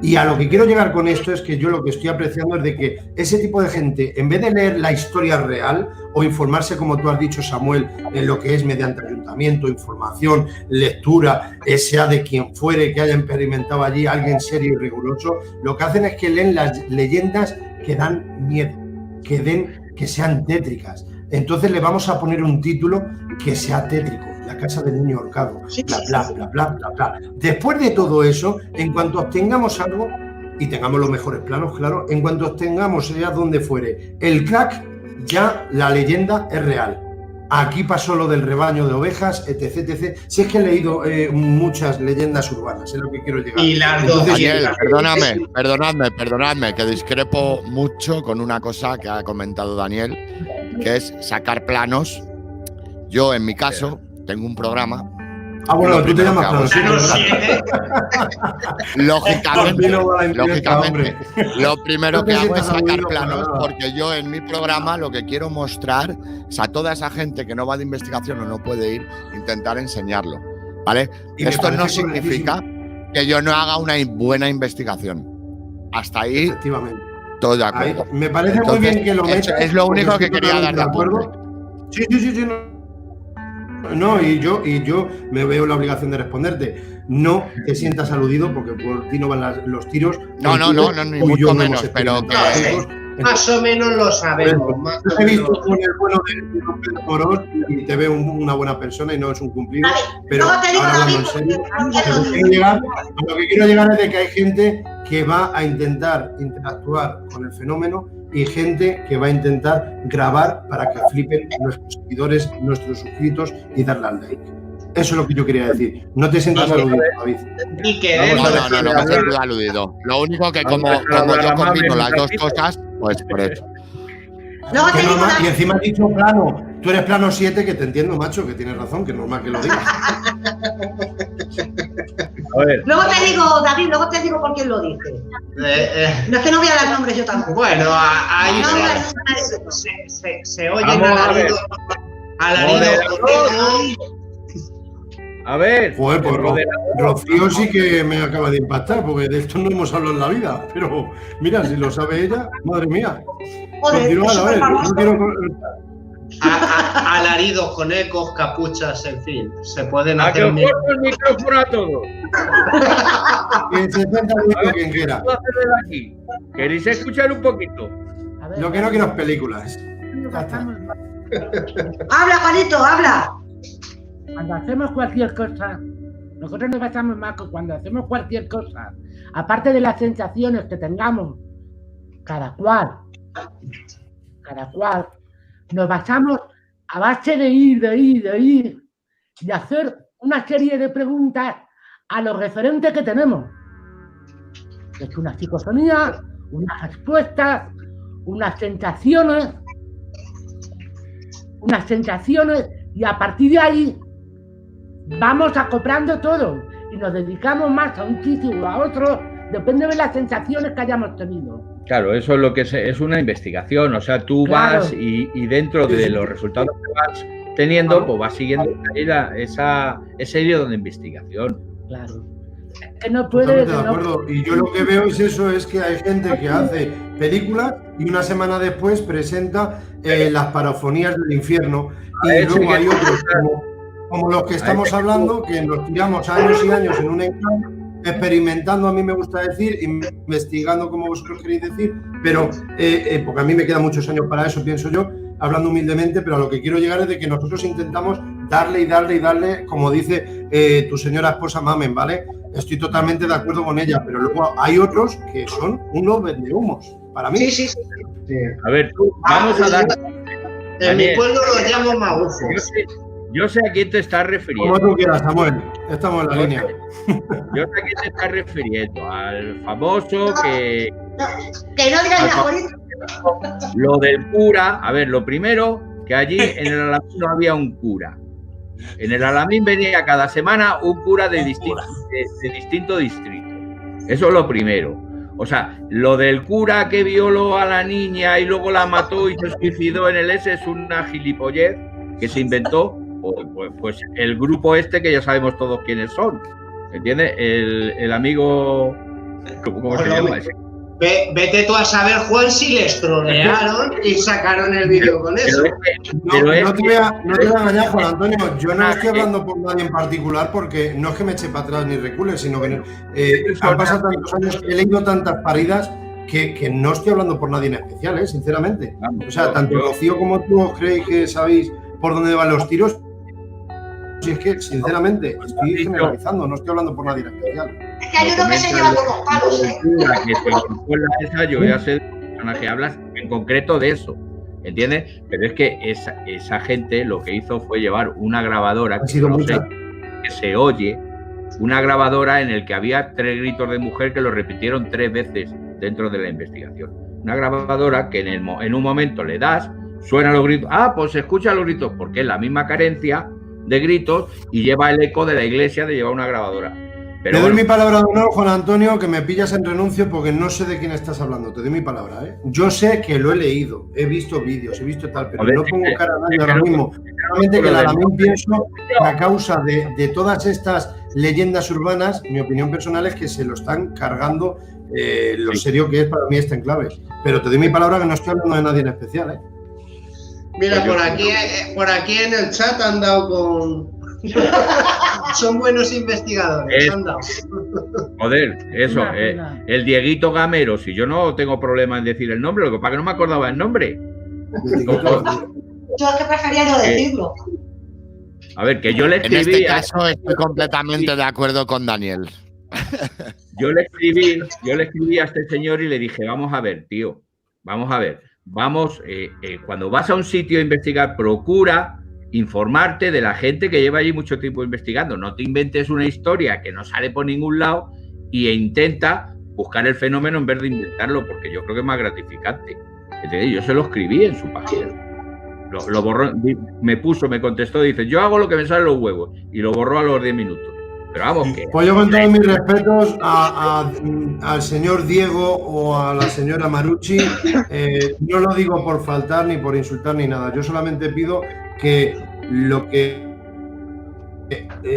Y a lo que quiero llegar con esto es que yo lo que estoy apreciando es de que ese tipo de gente, en vez de leer la historia real o informarse, como tú has dicho, Samuel, en lo que es mediante ayuntamiento, información, lectura, sea de quien fuere que haya experimentado allí, alguien serio y riguroso, lo que hacen es que leen las leyendas que dan miedo, que sean tétricas. Entonces le vamos a poner un título que sea tétrico. La casa del niño ahorcado, bla, bla, bla, bla, bla, bla. Después de todo eso, en cuanto obtengamos algo, y tengamos los mejores planos, claro, en cuanto obtengamos, sea donde fuere, el crack, ya la leyenda es real. Aquí pasó lo del rebaño de ovejas, etc, etc. Si es que he leído muchas leyendas urbanas, es lo que quiero llegar. Y las dos. Daniel, perdonadme, que discrepo mucho con una cosa que ha comentado Daniel, que es sacar planos. Yo, en mi caso, tengo un programa. Ah, bueno, tú te llamas planos. Lógicamente, lo primero que hago es sacar planos, porque yo en mi programa lo que quiero mostrar es a toda esa gente que no va de investigación o no puede ir, intentar enseñarlo, ¿vale? Esto no significa que yo no haga una buena investigación. Hasta ahí, efectivamente, todo de acuerdo. Me parece muy bien que lo metas. Es lo único que quería dar de acuerdo. Sí. No, y yo me veo la obligación de responderte. No te sientas aludido porque por ti no van los tiros. No, ni mucho menos, pero que... Más o menos lo sabemos. Te he visto con el bueno de Pedro Morós y te veo una buena persona y no es un cumplido. Pero ahora hablando en serio, a lo que quiero llegar es de que hay gente que va a intentar interactuar con el fenómeno y gente que va a intentar grabar para que flipen nuestros seguidores, nuestros suscritos y darle al like. Eso es lo que yo quería decir. No te sientas aludido, David. No me siento aludido. Lo único que como yo combino las dos cosas, pues por eso. Y encima has dicho plano. Tú eres plano 7, que te entiendo, macho, que tienes razón, que es normal que lo digas. A ver. Luego te digo, David, por quién lo dice. No es que no voy a dar nombres yo tampoco. Bueno, ahí se oyen alaridos. A ver. Joder, pues Rocío sí que me acaba de impactar, porque de esto no hemos hablado en la vida. Pero mira, si lo sabe ella, madre mía. Joder, continúa, a ver, no quiero... Alaridos con ecos, capuchas, en fin. Se pueden hacer. ¡A que os corto el micrófono a todos! Que se sienta quien quiera. ¿Queréis escuchar un poquito? Lo que no quiero es películas. Habla, Juanito, habla. Cuando hacemos cualquier cosa, nosotros nos basamos más que cuando hacemos cualquier cosa, aparte de las sensaciones que tengamos, cada cual, nos basamos a base de ir y hacer una serie de preguntas a los referentes que tenemos. Es una psicofonía, unas respuestas, unas sensaciones, y a partir de ahí vamos acoplando todo y nos dedicamos más a un sitio o a otro, depende de las sensaciones que hayamos tenido. Claro, eso es lo que es una investigación, o sea, tú vas y dentro de los resultados que vas teniendo, pues vas siguiendo ese hilo de investigación. Claro. Que no puede, de acuerdo. Y yo lo que veo es eso, es que hay gente que hace películas y una semana después presenta las parafonías del infierno. Y luego hay otros como los que estamos hablando, que nos tiramos años y años en un enclave, experimentando, a mí me gusta decir, investigando como vosotros queréis decir, pero porque a mí me quedan muchos años para eso, pienso yo, hablando humildemente, pero a lo que quiero llegar es de que nosotros intentamos darle y darle y darle, como dice tu señora esposa Mamen, ¿vale? Estoy totalmente de acuerdo con ella, pero luego hay otros que son unos vendehumos, para mí. Sí. A ver, vamos a dar... En mi pueblo lo llamo magufos. Yo sé a quién te estás refiriendo. Como tú quieras, Samuel. Estamos en la línea. Yo sé a quién te estás refiriendo. Al famoso que... Que no digas nada bonito. Lo del cura. A ver, lo primero, que allí en el Alamín no había un cura. En el Alamín venía cada semana un cura de distinto distrito. Eso es lo primero. O sea, lo del cura que violó a la niña y luego la mató y se suicidó en el S es una gilipollez que se inventó pues el grupo este que ya sabemos todos quiénes son. ¿Entiendes? El amigo... ¿Cómo se llama ese? Vete tú a saber, Juan, si les trolearon y sacaron el vídeo con eso. No te voy a engañar, Juan Antonio. Yo no estoy hablando por nadie en particular porque no es que me eche para atrás ni recule, sino que han pasado tantos años, he leído tantas paridas que no estoy hablando por nadie en especial, sinceramente. O sea, tanto Rocío como tú os creéis que sabéis por dónde van los tiros. Si es que, sinceramente, estoy generalizando, no estoy hablando por nadie en especial. Es que hay uno que se lleva por los palos, Yo ya sé del personaje, hablas en concreto de eso, ¿entiendes? Pero es que esa gente lo que hizo fue llevar una grabadora que se oye, una grabadora en el que había 3 gritos de mujer que lo repitieron 3 veces dentro de la investigación. Una grabadora que en un momento le das, suenan los gritos, pues se escuchan los gritos, porque es la misma carencia de gritos y lleva el eco de la iglesia de llevar una grabadora. Pero te doy mi palabra de honor, Juan Antonio, que me pillas en renuncio porque no sé de quién estás hablando. Te doy mi palabra, ¿eh? Yo sé que lo he leído, he visto vídeos, he visto tal, pero no pongo cara a nadie ahora mismo. Realmente que el Alamín pienso que a causa de todas estas leyendas urbanas, mi opinión personal es que se lo están cargando lo serio que es para mí este enclave. Pero te doy mi palabra que no estoy hablando de nadie en especial, ¿eh? Mira, por aquí en el chat han dado con... Son buenos investigadores, han dado. Joder, eso, el Dieguito Gamero, si yo no tengo problema en decir el nombre, lo que pasa es que no me acordaba el nombre. Yo es que prefería no decirlo. A ver, que yo le escribí... En este caso estoy completamente de acuerdo con Daniel. Yo le escribí a este señor y le dije, vamos a ver, tío, vamos a ver. Cuando vas a un sitio a investigar, procura informarte de la gente que lleva allí mucho tiempo investigando. No te inventes una historia que no sale por ningún lado e intenta buscar el fenómeno en vez de inventarlo, porque yo creo que es más gratificante. ¿Entendés? Yo se lo escribí en su página. Lo borró, me contestó, dice, yo hago lo que me salen los huevos, y lo borró a los 10 minutos. Pero vamos, que... Pues yo con todos mis respetos al señor Diego o a la señora Marucci, no lo digo por faltar ni por insultar ni nada. Yo solamente pido que lo que...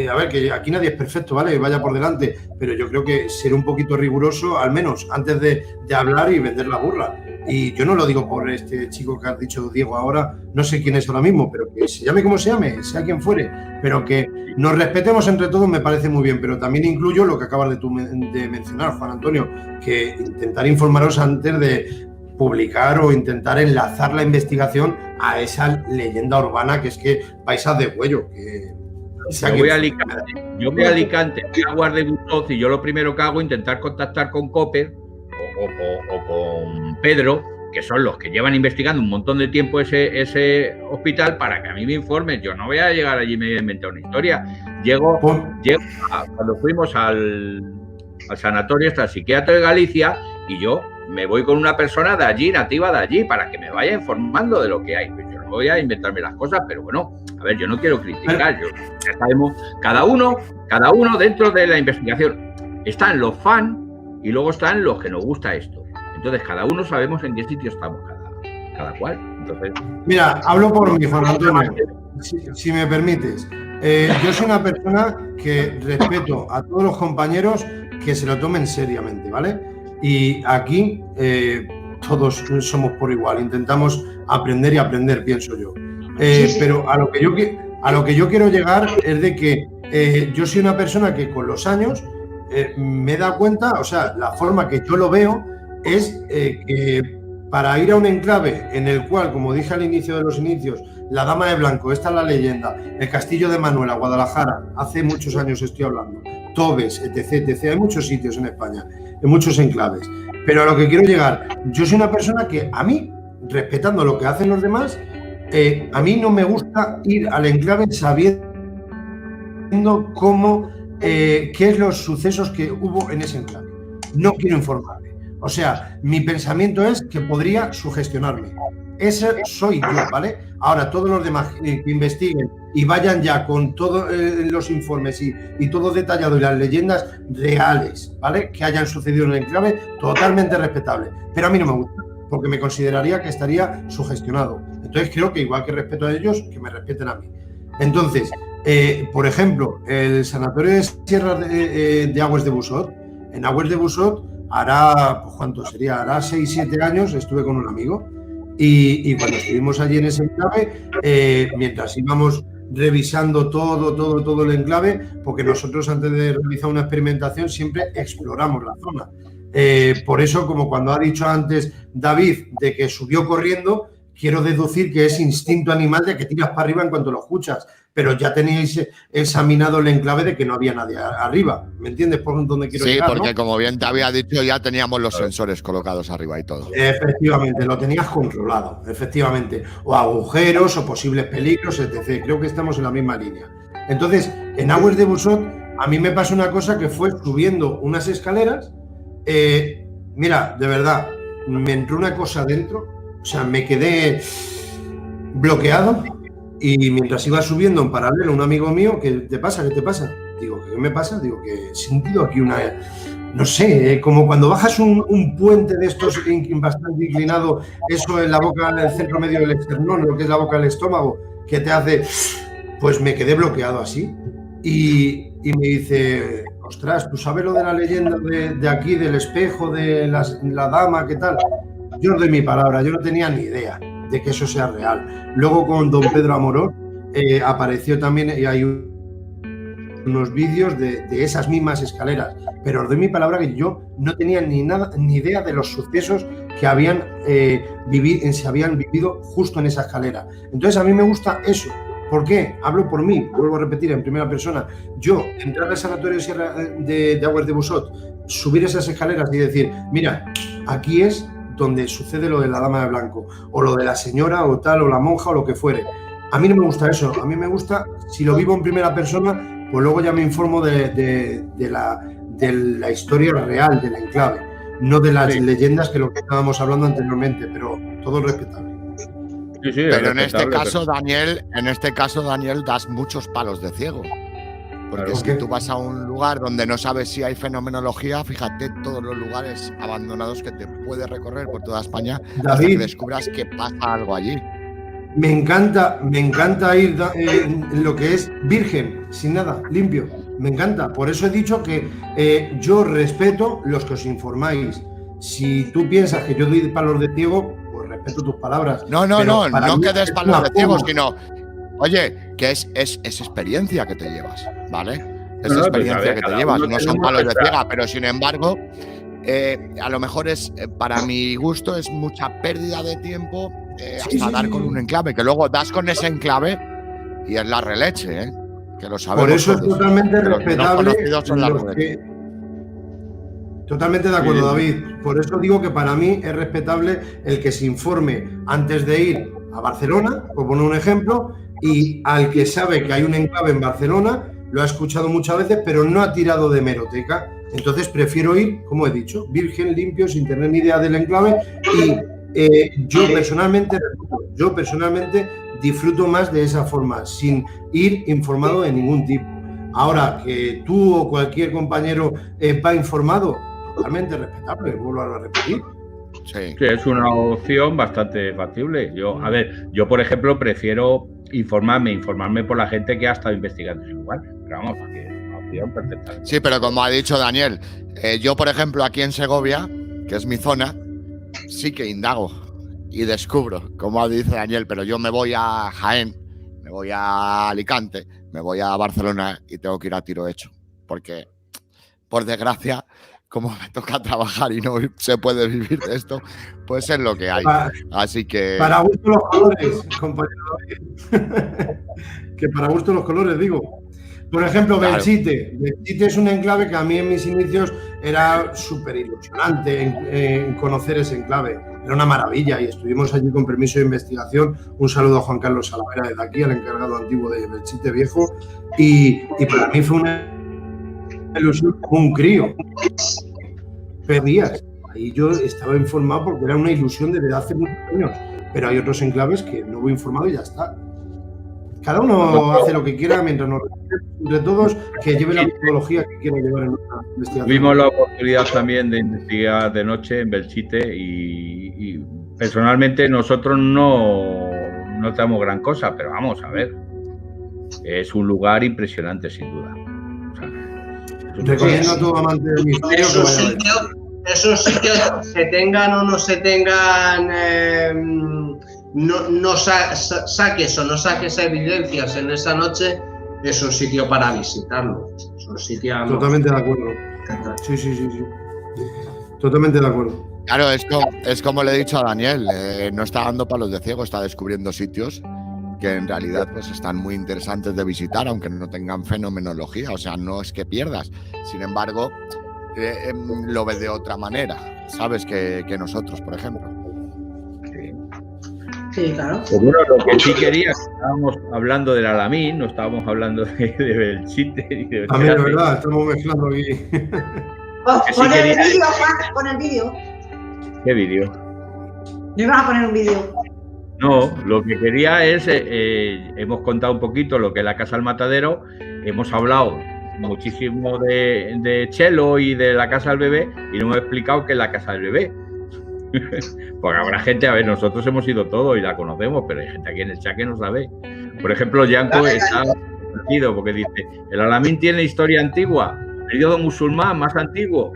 a ver, que aquí nadie es perfecto, ¿vale? Vaya por delante, pero yo creo que ser un poquito riguroso, al menos antes de hablar y vender la burra. Y yo no lo digo por este chico que has dicho, Diego, ahora, no sé quién es ahora mismo, pero que se llame como se llame, sea quien fuere, pero que nos respetemos entre todos me parece muy bien, pero también incluyo lo que acabas de mencionar, Juan Antonio, que intentar informaros antes de publicar o intentar enlazar la investigación a esa leyenda urbana que es que vais a degüello, que... Yo voy a Alicante, voy a Guardia de Buzoz y yo lo primero que hago es intentar contactar con Cooper o con Pedro, que son los que llevan investigando un montón de tiempo ese hospital, para que a mí me informen. Yo no voy a llegar allí y me voy a inventar una historia. Cuando fuimos al sanatorio, está el psiquiatra de Galicia y yo me voy con una persona de allí, nativa de allí, para que me vaya informando de lo que hay. Pues yo no voy a inventarme las cosas, pero bueno, a ver, yo no quiero criticar, ya sabemos, cada uno dentro de la investigación. Están los fans y luego están los que nos gusta esto. Entonces, cada uno sabemos en qué sitio estamos cada cual. Entonces, mira, hablo por mí, Juan Antonio, si me permites. Yo soy una persona que respeto a todos los compañeros que se lo tomen seriamente, ¿vale? Y aquí todos somos por igual, intentamos aprender y aprender, pienso yo. Pero a lo que yo quiero llegar es de que yo soy una persona que con los años me he dado cuenta, o sea, la forma que yo lo veo es que para ir a un enclave en el cual, como dije al inicio de los inicios, la Dama de Blanco, esta es la leyenda, el Castillo de Manuela, Guadalajara, hace muchos años estoy hablando, Tobes, etc. Hay muchos sitios en España, en muchos enclaves. Pero a lo que quiero llegar, yo soy una persona que a mí, respetando lo que hacen los demás, a mí no me gusta ir al enclave sabiendo cómo, qué es los sucesos que hubo en ese enclave. No quiero informarme. O sea, mi pensamiento es que podría sugestionarme. Ese soy yo, ¿vale? Ahora, todos los demás que investiguen y vayan ya con todos los informes y todo detallado y las leyendas reales, ¿vale? Que hayan sucedido en el enclave, totalmente respetable. Pero a mí no me gusta, porque me consideraría que estaría sugestionado. Entonces creo que igual que respeto a ellos, que me respeten a mí. Entonces, por ejemplo, el sanatorio de Sierras de Aguas de Busot, en Aguas de Busot, hará, pues, ¿cuánto sería? Hará 6-7 años, estuve con un amigo y cuando estuvimos allí en ese enclave, mientras íbamos revisando todo el enclave, porque nosotros antes de realizar una experimentación siempre exploramos la zona. Por eso, como cuando ha dicho antes David de que subió corriendo, quiero deducir que es instinto animal de que tiras para arriba en cuanto lo escuchas, pero ya teníais examinado el enclave de que no había nadie arriba. ¿Me entiendes por dónde quiero llegar? Sí, porque ¿no? Como bien te había dicho, ya teníamos los sensores colocados arriba y todo. Efectivamente, lo tenías controlado, efectivamente. O agujeros, o posibles peligros, etc. Creo que estamos en la misma línea. Entonces, en Aguas de Busot, a mí me pasó una cosa que fue subiendo unas escaleras. Mira, de verdad, me entró una cosa dentro, o sea, me quedé bloqueado. Y mientras iba subiendo en paralelo, un amigo mío, ¿qué te pasa? ¿Qué te pasa? Digo, ¿qué me pasa? Digo, que he sentido aquí una, no sé, como cuando bajas un puente de estos bastante inclinado, eso en la boca, en el centro medio del esternón, lo que es la boca del estómago, que te hace, pues me quedé bloqueado así. Y me dice, ostras, ¿tú sabes lo de la leyenda de aquí, del espejo, de la dama, qué tal? Yo doy mi palabra, yo no tenía ni idea de que eso sea real. Luego con don Pedro Amorós apareció también, y hay unos vídeos de esas mismas escaleras, pero os doy mi palabra que yo no tenía ni idea de los sucesos que se habían vivido justo en esa escalera. Entonces a mí me gusta eso. ¿Por qué? Hablo por mí, vuelvo a repetir en primera persona. Yo, entrar al sanatorio de Aguas de Busot, subir esas escaleras y decir, mira, aquí es donde sucede lo de la Dama de Blanco, o lo de la señora, o tal, o la monja, o lo que fuere. A mí no me gusta eso. A mí me gusta, si lo vivo en primera persona, pues luego ya me informo de la historia real del enclave, no de las leyendas que lo que estábamos hablando anteriormente, pero todo respetable. Sí, pero en este caso, Daniel, das muchos palos de ciego. Porque claro, es que tú vas a un lugar donde no sabes si hay fenomenología, fíjate todos los lugares abandonados que te puedes recorrer por toda España, David, hasta que descubras que pasa algo allí. Me encanta ir en lo que es virgen, sin nada, limpio. Me encanta. Por eso he dicho que yo respeto los que os informáis. Si tú piensas que yo doy palos de ciego, pues respeto tus palabras. No que des palos de ciego, sino... Oye, que es experiencia que te llevas, ¿vale? Es experiencia que te llevas, no son palos de ciega, pero sin embargo, a lo mejor para mi gusto, es mucha pérdida de tiempo hasta dar con un enclave, que luego das con ese enclave y es la releche, que lo sabemos. Por eso todos, es totalmente respetable. Totalmente de acuerdo, David. Por eso digo que para mí es respetable el que se informe antes de ir a Barcelona, por poner un ejemplo, y al que sabe que hay un enclave en Barcelona, lo ha escuchado muchas veces, pero no ha tirado de hemeroteca. Entonces prefiero ir, como he dicho, virgen, limpio, sin tener ni idea del enclave. Y yo personalmente disfruto más de esa forma, sin ir informado de ningún tipo. Ahora, que tú o cualquier compañero va informado, totalmente respetable, vuelvo a repetir. Sí, es una opción bastante factible. Yo, por ejemplo, prefiero informarme por la gente que ha estado investigando ese lugar. Pero vamos, porque es una opción perfecta. Sí, pero como ha dicho Daniel, yo, por ejemplo, aquí en Segovia, que es mi zona, sí que indago y descubro, como dice Daniel, pero yo me voy a Jaén, me voy a Alicante, me voy a Barcelona y tengo que ir a tiro hecho. Porque, por desgracia, como me toca trabajar y no se puede vivir de esto, pues es lo que hay. Así que... Para gusto los colores, compañero. Que para gusto los colores, digo. Por ejemplo, claro. Belchite. Belchite es un enclave que a mí en mis inicios era súper ilusionante en conocer ese enclave. Era una maravilla y estuvimos allí con permiso de investigación. Un saludo a Juan Carlos Salavera desde aquí, al encargado antiguo de Belchite Viejo. Y para mí fue una ilusión como un crío. Perdías. Ahí yo estaba informado porque era una ilusión desde hace muchos años. Pero hay otros enclaves que no voy informado y ya está. Cada uno hace lo que quiera mientras nos entre todos que lleve la metodología que quiera llevar en nuestra investigación. Tuvimos la oportunidad también de investigar de noche en Belchite y personalmente nosotros no notamos gran cosa, pero vamos a ver. Es un lugar impresionante, sin duda. O sea, recomiendo a todo amante del misterio esos sitios, se tengan o no se tengan no saques o no saques evidencias en esa noche, es un sitio para visitarlo. Es un sitio... Totalmente de acuerdo. Sí. Totalmente de acuerdo. Claro, es como le he dicho a Daniel, no está dando palos de ciego, está descubriendo sitios que en realidad pues están muy interesantes de visitar, aunque no tengan fenomenología, o sea, no es que pierdas. Sin embargo, lo ves de otra manera, ¿sabes? Que nosotros, por ejemplo. Sí, claro. Pues bueno, lo que sí quería, estábamos hablando del Alamín, no estábamos hablando de Belchite y de a mí, de verdad, estamos mezclando aquí. Pon el vídeo, Juan, pon el vídeo. ¿Qué vídeo? ¿No ibas a poner un vídeo? No, lo que quería es, hemos contado un poquito lo que es la Casa del Matadero, hemos hablado muchísimo de Chelo y de la Casa del Bebé y no hemos explicado qué es la Casa del Bebé. Porque habrá gente, a ver, nosotros hemos ido todos y la conocemos, pero hay gente aquí en el chat que no sabe. Por ejemplo, Yanko está convencido porque dice, el Alamín tiene historia antigua, periodo musulmán más antiguo.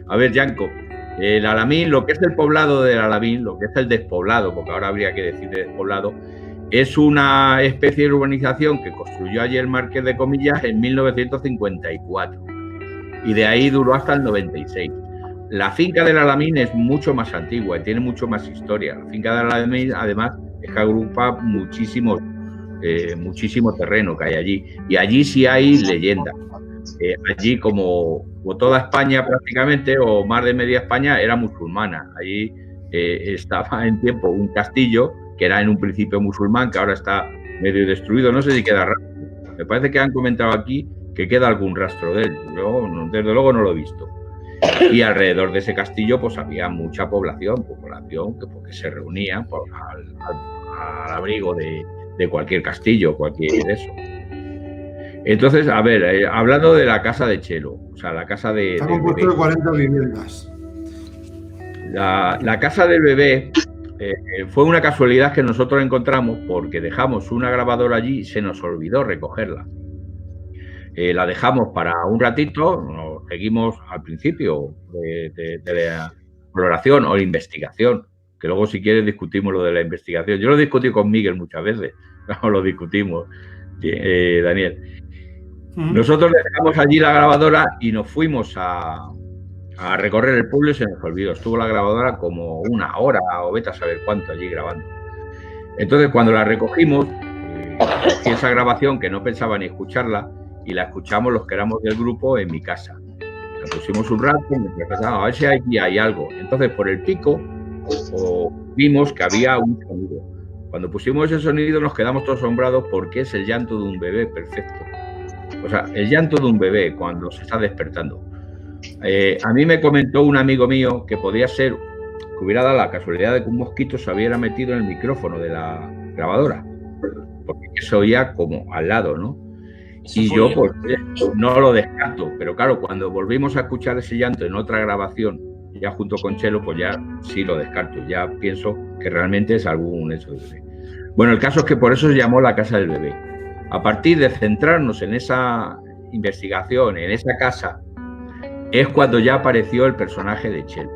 A ver, Yanko, el Alamín, lo que es el poblado del Alamín, lo que es el despoblado, porque ahora habría que decir despoblado, es una especie de urbanización que construyó allí el Marqués de Comillas en 1954 y de ahí duró hasta el 96. La finca del Alamín es mucho más antigua y tiene mucho más historia. La finca del Alamín, además, es que agrupa muchísimo terreno que hay allí. Y allí sí hay leyendas. Allí, como toda España prácticamente, o más de media España, era musulmana. Allí estaba en tiempo un castillo, que era en un principio musulmán, que ahora está medio destruido. No sé si queda rastro. Me parece que han comentado aquí que queda algún rastro de él. Yo, desde luego, no lo he visto. Y alrededor de ese castillo pues había mucha población que porque se reunía al abrigo de cualquier castillo, cualquier de eso. Entonces, a ver, hablando de la casa de Chelo, o sea, la casa de... Está compuesto de 40 viviendas. La casa del bebé fue una casualidad que nosotros encontramos porque dejamos una grabadora allí y se nos olvidó recogerla. La dejamos para un ratito, nos seguimos al principio de la exploración o la investigación, que luego si quieres discutimos lo de la investigación. Yo lo discutí con Miguel muchas veces, no lo discutimos, Daniel. Nosotros dejamos allí la grabadora y nos fuimos a recorrer el pueblo y se nos olvidó. Estuvo la grabadora como una hora o vete a saber cuánto allí grabando. Entonces cuando la recogimos, cogí esa grabación que no pensaba ni escucharla, y la escuchamos los que éramos del grupo en mi casa. La pusimos un rato, a ver si aquí hay algo. Entonces, por el pico, vimos que había un sonido. Cuando pusimos ese sonido nos quedamos todos asombrados porque es el llanto de un bebé perfecto. O sea, el llanto de un bebé cuando se está despertando. A mí me comentó un amigo mío que podía ser, que hubiera dado la casualidad de que un mosquito se hubiera metido en el micrófono de la grabadora, porque se oía como al lado, ¿no? Y yo pues no lo descarto, pero claro, cuando volvimos a escuchar ese llanto en otra grabación, ya junto con Chelo, pues ya sí lo descarto, ya pienso que realmente es algún hecho de bebé. Bueno, el caso es que por eso se llamó La Casa del Bebé. A partir de centrarnos en esa investigación, en esa casa, es cuando ya apareció el personaje de Chelo.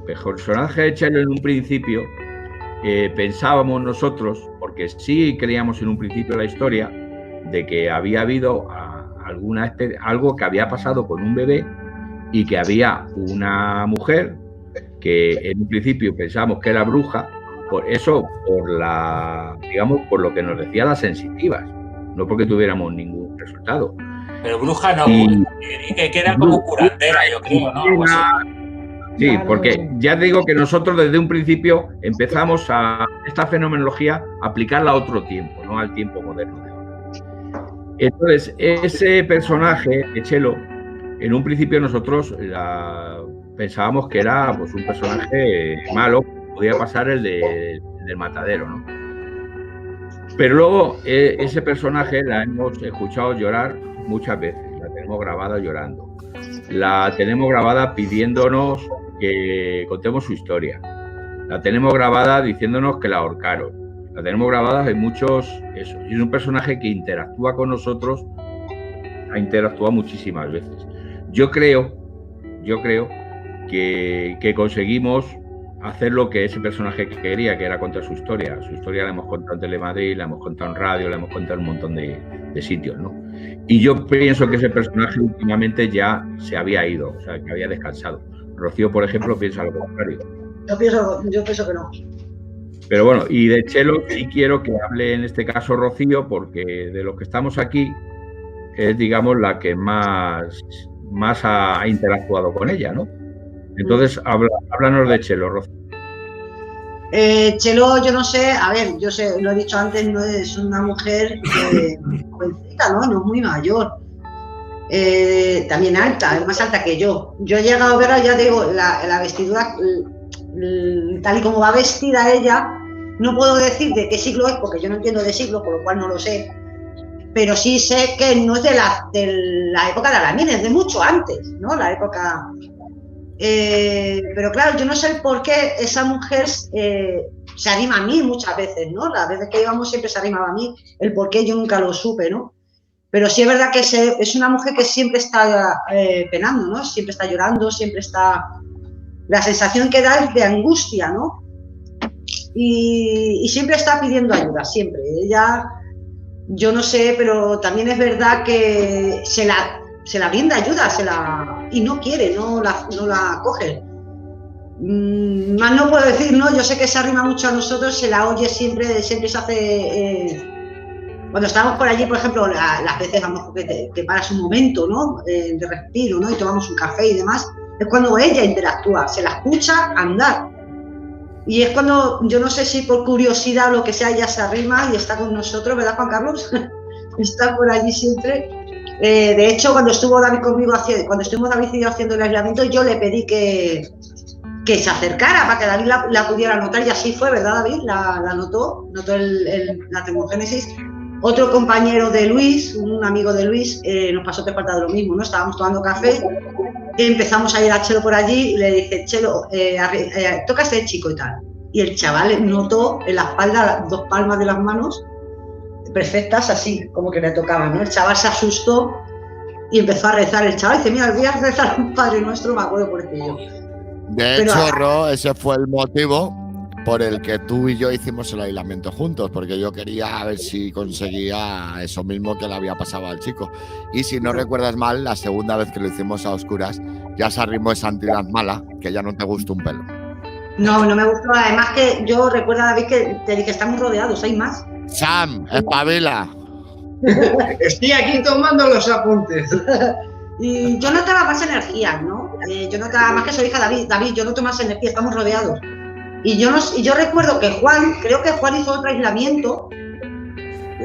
El personaje de Chelo en un principio pensábamos nosotros, porque sí creíamos en un principio la historia, de que había habido algo que había pasado con un bebé y que había una mujer que en un principio pensamos que era bruja, por eso, por lo que nos decían las sensitivas, no porque tuviéramos ningún resultado. Pero bruja no, que era como curandera, yo creo, ¿no? Sí, porque ya te digo que nosotros desde un principio empezamos a esta fenomenología a aplicarla a otro tiempo, no al tiempo moderno de ahora. Entonces, ese personaje de Chelo, en un principio nosotros pensábamos que era pues, un personaje malo, podía pasar el del matadero, ¿no? Pero luego ese personaje la hemos escuchado llorar muchas veces, la tenemos grabada llorando, la tenemos grabada pidiéndonos que contemos su historia, la tenemos grabada diciéndonos que la ahorcaron, la tenemos grabada en muchos, eso, y es un personaje que interactúa con nosotros, ha interactuado muchísimas veces. Yo creo que conseguimos hacer lo que ese personaje quería, que era contar su historia. Su historia la hemos contado en Telemadrid, la hemos contado en radio, la hemos contado en un montón de sitios, ¿no? Y yo pienso que ese personaje últimamente ya se había ido, o sea, que había descansado. Rocío, por ejemplo, piensa lo contrario. Yo pienso que no. Pero bueno, y de Chelo sí quiero que hable en este caso Rocío, porque de los que estamos aquí es, digamos, la que más ha interactuado con ella, ¿no? Entonces, háblanos de Chelo, Rocío. Chelo, yo no sé, a ver, yo sé, lo he dicho antes, no es una mujer jovencita, ¿no? No es muy mayor. También alta, es más alta que yo. Yo he llegado a ver, ya digo, la vestidura, tal y como va vestida ella, no puedo decir de qué siglo es, porque yo no entiendo de siglo, por lo cual no lo sé. Pero sí sé que no es de la época de Alamín, es de mucho antes, ¿no? La época... pero claro, yo no sé el por qué esa mujer se anima a mí muchas veces, ¿no? Las veces que íbamos siempre se animaba a mí, el por qué yo nunca lo supe, ¿no? Pero sí es verdad que es una mujer que siempre está penando, ¿no? Siempre está llorando, siempre está... La sensación que da es de angustia, ¿no? Y siempre está pidiendo ayuda, siempre. Ella, yo no sé, pero también es verdad que se la brinda ayuda, y no quiere, no la coge. Más no puedo decir, ¿no? Yo sé que se arrima mucho a nosotros, se la oye siempre se hace... cuando estamos por allí, por ejemplo, las veces vamos que paras un momento, ¿no? De respiro, ¿no? Y tomamos un café y demás, es cuando ella interactúa, se la escucha andar. Y es cuando, yo no sé si por curiosidad o lo que sea, ella se arrima y está con nosotros, ¿verdad, Juan Carlos? Está por allí siempre. De hecho, cuando estuvo David conmigo, cuando estuvimos David y yo haciendo el aislamiento, yo le pedí que se acercara para que David la pudiera anotar, y así fue, ¿verdad, David? La notó la termogénesis. Otro compañero de Luis, un amigo de Luis, nos pasó que falta de lo mismo, ¿no? Estábamos tomando café, empezamos a ir a Chelo por allí y le dije, Chelo, toca a este chico y tal. Y el chaval notó en la espalda las dos palmas de las manos perfectas, así como que le tocaban, ¿no? El chaval se asustó y empezó a rezar. El chaval dice, mira, voy a rezar un Padre Nuestro, me acuerdo por ello. De hecho, Ro, ese fue el motivo por el que tú y yo hicimos el aislamiento juntos, porque yo quería ver si conseguía eso mismo que le había pasado al chico. Y si no recuerdas mal, la segunda vez que lo hicimos a oscuras, ya se arrimó esa entidad mala, que ya no te gustó un pelo. No me gustó. Además que yo recuerdo, David, que te dije, estamos rodeados, hay más. Sam, espabila. Estoy aquí tomando los apuntes. Y yo notaba más energía, ¿no? Yo notaba más que soy hija de David, yo noto más energía, estamos rodeados. Y yo recuerdo que creo que Juan hizo otro aislamiento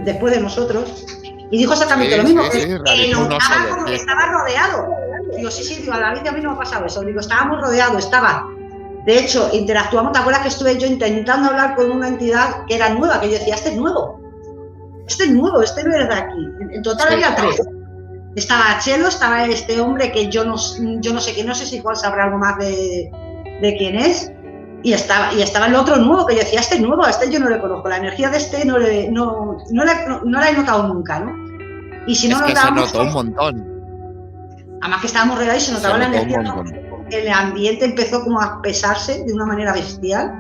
después de nosotros, Y dijo exactamente lo mismo, que que estaba rodeado. Digo, sí, digo, a la vez a mí no me ha pasado eso. Digo, estábamos rodeados, de hecho, interactuamos. ¿Te acuerdas que estuve yo intentando hablar con una entidad que era nueva? Que yo decía, este es nuevo, este no es de aquí. En total había 3. Estaba Chelo, estaba este hombre que yo no sé quién, no sé si cuál sabrá algo más de quién es. Y estaba el otro nuevo, que yo decía, este es nuevo, a este yo no le conozco, la energía de este no la he notado nunca, ¿no? Y si no es nos que dábamos, se notó un montón. Además que estábamos rodeados y se notaba la energía, el ambiente empezó como a pesarse de una manera bestial.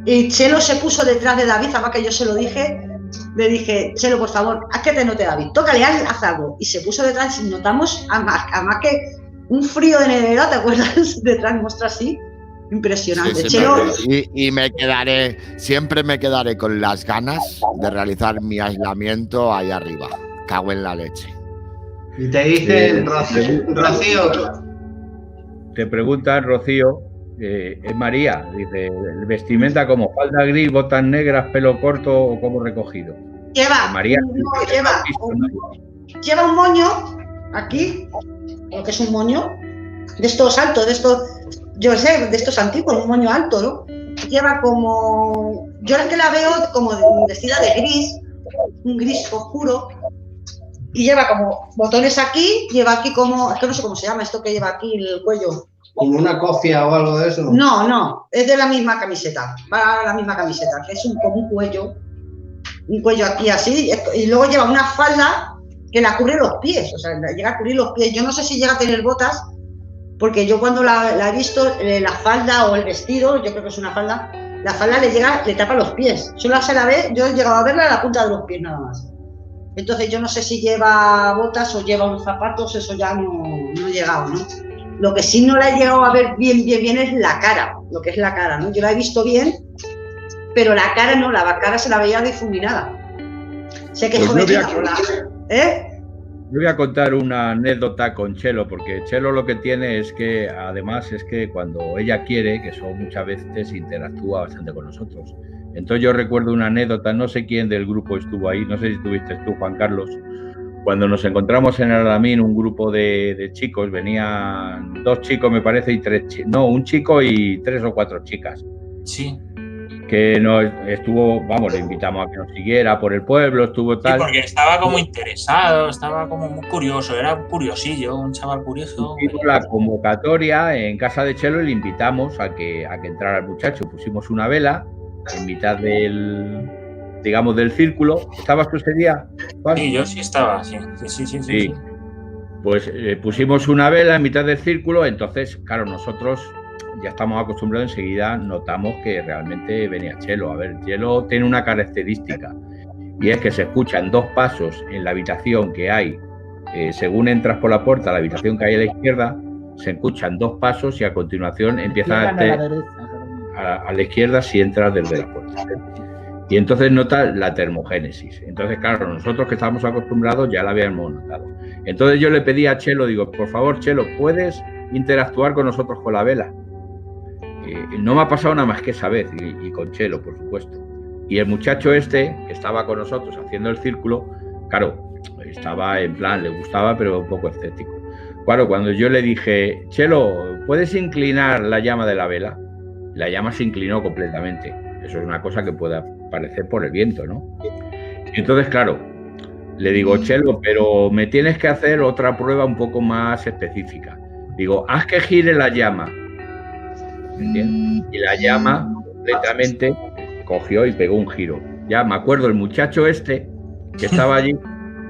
Y Chelo se puso detrás de David, además que yo se lo dije, le dije, Chelo, por favor, haz que te note David, tócale, haz algo. Y se puso detrás y notamos, además que un frío de nevera, ¿te acuerdas? Detrás nuestro así. Impresionante. Sí, y siempre me quedaré con las ganas de realizar mi aislamiento ahí arriba. Cago en la leche. Y te dicen, Rocío. Te preguntan, Rocío, es María, dice, vestimenta como falda gris, botas negras, pelo corto o como recogido. Lleva un moño aquí, lo que es un moño, de estos altos, de estos, yo sé, de estos antiguos, un moño alto, ¿no? Lleva como, yo la que la veo como vestida de gris, un gris oscuro, y lleva como botones aquí, lleva aquí como, es que no sé cómo se llama esto que lleva aquí el cuello. ¿Como una cofia o algo de eso? No, es de la misma camiseta, va a la misma camiseta, que es como un cuello aquí así, y luego lleva una falda que la cubre los pies, o sea, llega a cubrir los pies. Yo no sé si llega a tener botas, porque yo cuando la he visto, la falda o el vestido, yo creo que es una falda, la falda le tapa los pies. Solo se la ve, yo he llegado a verla a la punta de los pies nada más. Entonces yo no sé si lleva botas o lleva unos zapatos, eso ya no he llegado, ¿no? Lo que sí no la he llegado a ver bien es la cara, lo que es la cara, ¿no? Yo la he visto bien, pero la cara no, la cara se la veía difuminada. Sé que es jovencita, Yo voy a contar una anécdota con Chelo, porque Chelo lo que tiene es que, además, es que cuando ella quiere, que son muchas veces, interactúa bastante con nosotros. Entonces yo recuerdo una anécdota, no sé quién del grupo estuvo ahí, no sé si estuviste tú, Juan Carlos, cuando nos encontramos en el Alamín, un grupo de chicos, venían 2 chicos, me parece, y 3 chicos, no, un chico y 3 o 4 chicas. Sí. Que nos estuvo, vamos, le invitamos a que nos siguiera por el pueblo, estuvo tal. Sí, porque estaba como interesado, estaba como muy curioso, era un curiosillo, un chaval curioso. Hicimos la convocatoria en casa de Chelo y le invitamos a que entrara el muchacho. Pusimos una vela en mitad del círculo. ¿Estabas tú ese día, Juan? Sí, yo sí estaba, sí. Pues pusimos una vela en mitad del círculo, entonces, claro, nosotros ya estamos acostumbrados, enseguida notamos que realmente venía Chelo. A ver, Chelo tiene una característica y es que se escuchan 2 pasos en la habitación que hay, según entras por la puerta, la habitación que hay a la izquierda, se escuchan 2 pasos y a continuación empiezan a la izquierda si entras desde la puerta. Y entonces nota la termogénesis. Entonces, claro, nosotros que estábamos acostumbrados ya la habíamos notado. Entonces yo le pedí a Chelo, digo, por favor, Chelo, ¿puedes interactuar con nosotros con la vela? No me ha pasado nada más que esa vez, y con Chelo, por supuesto. Y el muchacho este, que estaba con nosotros haciendo el círculo, claro, estaba en plan, le gustaba, pero un poco escéptico. Claro, cuando yo le dije, Chelo, ¿puedes inclinar la llama de la vela? La llama se inclinó completamente. Eso es una cosa que puede aparecer por el viento, ¿no? Y entonces, claro, le digo, Chelo, pero me tienes que hacer otra prueba un poco más específica. Digo, haz que gire la llama. ¿Entiendes? Y la llama completamente cogió y pegó un giro. Ya me acuerdo, el muchacho este que estaba allí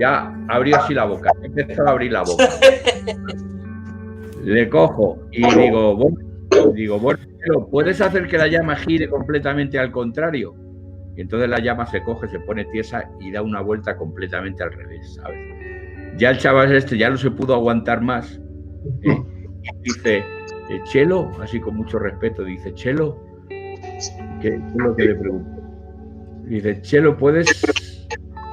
ya abrió así la boca, empezó a abrir la boca. Le cojo y digo, bueno, ¿puedes hacer que la llama gire completamente al contrario? Y entonces la llama se coge, se pone tiesa y da una vuelta completamente al revés, ¿sabes? Ya el chaval este ya no se pudo aguantar más. Dice, Chelo, así con mucho respeto, dice, Chelo, ¿qué es lo que le pregunto? Dice, Chelo, ¿puedes?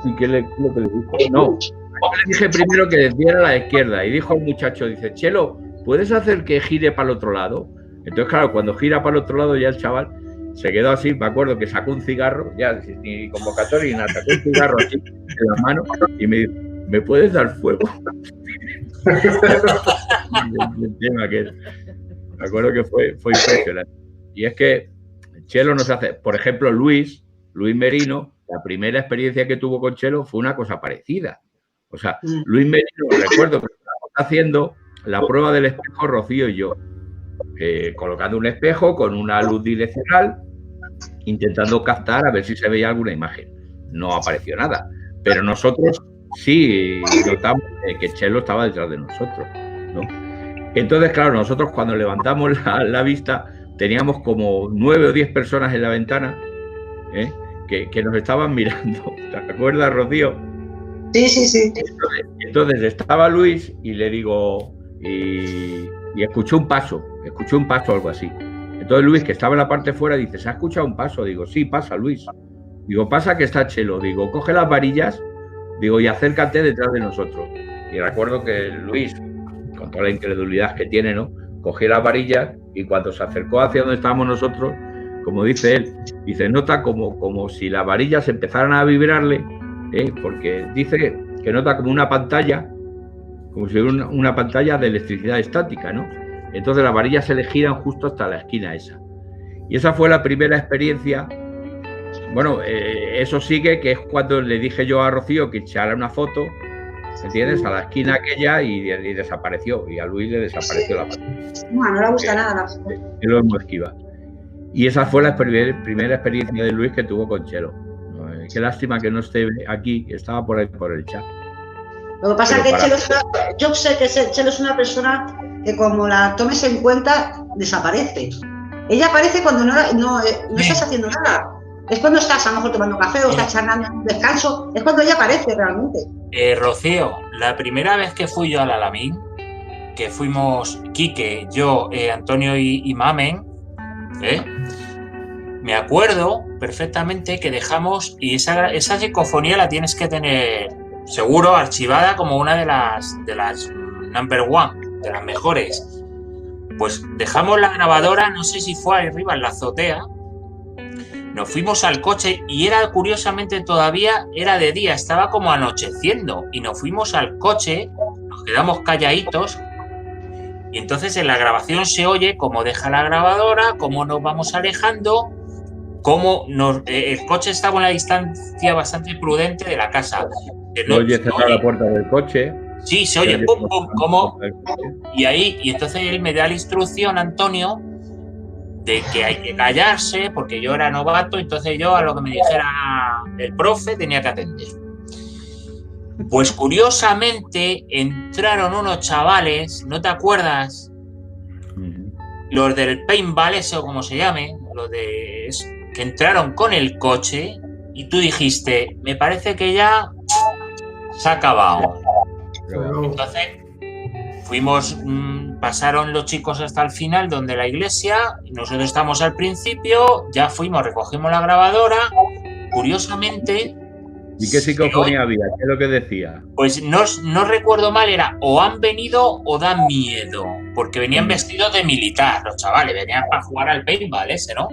¿Y qué es lo que le dijo? No, yo le dije primero que desviara a la izquierda y dijo al muchacho, dice, Chelo, ¿puedes hacer que gire para el otro lado? Entonces, claro, cuando gira para el otro lado ya el chaval se quedó así, me acuerdo que sacó un cigarro, ya ni convocatoria ni nada, sacó un cigarro así en la mano y me dijo, ¿me puedes dar fuego? El tema que me acuerdo que fue impresionante. Y es que Chelo nos hace, por ejemplo, Luis Merino, la primera experiencia que tuvo con Chelo fue una cosa parecida. O sea, Luis Merino, recuerdo que estábamos haciendo la prueba del espejo, Rocío y yo, colocando un espejo con una luz direccional, intentando captar a ver si se veía alguna imagen. No apareció nada, pero nosotros sí notamos que Chelo estaba detrás de nosotros, ¿no? Entonces, claro, nosotros cuando levantamos la vista teníamos como 9 o 10 personas en la ventana que nos estaban mirando. ¿Te acuerdas, Rocío? Sí. Entonces estaba Luis y le digo, y escuché un paso o algo así. Entonces Luis, que estaba en la parte de fuera, dice, ¿se ha escuchado un paso? Digo, sí, pasa, Luis. Digo, pasa que está Chelo. Digo, coge las varillas, digo, y acércate detrás de nosotros. Y recuerdo que Luis, con toda la incredulidad que tiene, ¿no? Cogió las varillas y cuando se acercó hacia donde estábamos nosotros, como dice él, dice, nota como si las varillas empezaran a vibrarle, porque dice que nota como una pantalla, como si hubiera una pantalla de electricidad estática, ¿no? Entonces las varillas se le giran justo hasta la esquina esa. Y esa fue la primera experiencia. Bueno, eso sigue, que es cuando le dije yo a Rocío que echara una foto, ¿entiendes? A la esquina aquella y desapareció. Y a Luis le desapareció la pantalla. No le gusta nada. Y lo hemos esquivado. Y esa fue la primera experiencia de Luis que tuvo con Chelo. Qué lástima que no esté aquí, que estaba por ahí por el chat. Lo que pasa es que yo sé que Chelo es una persona que como la tomes en cuenta, desaparece. Ella aparece cuando no estás haciendo nada. Es cuando estás a lo mejor tomando café o estás charlando en un descanso. Es cuando ella aparece realmente. Rocío, la primera vez que fui yo al Alamín, que fuimos Quique, yo, Antonio y Mamen, me acuerdo perfectamente que dejamos, y esa psicofonía la tienes que tener seguro archivada como una de las number one, de las mejores. Pues dejamos la grabadora, no sé si fue ahí arriba en la azotea, nos fuimos al coche y curiosamente todavía era de día, estaba como anocheciendo y nos fuimos al coche, nos quedamos calladitos y entonces en la grabación se oye cómo deja la grabadora, cómo nos vamos alejando, cómo el coche estaba a una distancia bastante prudente de la casa. Oye, cerrar la puerta del coche. Sí, se oye pum, pum, como. Y entonces él me da la instrucción, Antonio, de que hay que callarse, porque yo era novato, entonces yo a lo que me dijera el profe tenía que atender. Pues curiosamente entraron unos chavales, ¿no te acuerdas? Los del paintball, eso como se llame, los de que entraron con el coche y tú dijiste, me parece que ya se ha acabado. Entonces pasaron los chicos hasta el final donde la iglesia, nosotros estamos al principio, ya recogimos la grabadora, curiosamente. ¿Y qué psicofonía había? ¿Qué es lo que decía? Pues no recuerdo mal, era o han venido o dan miedo, porque venían vestidos de militar, los chavales, venían para jugar al paintball ese, ¿no?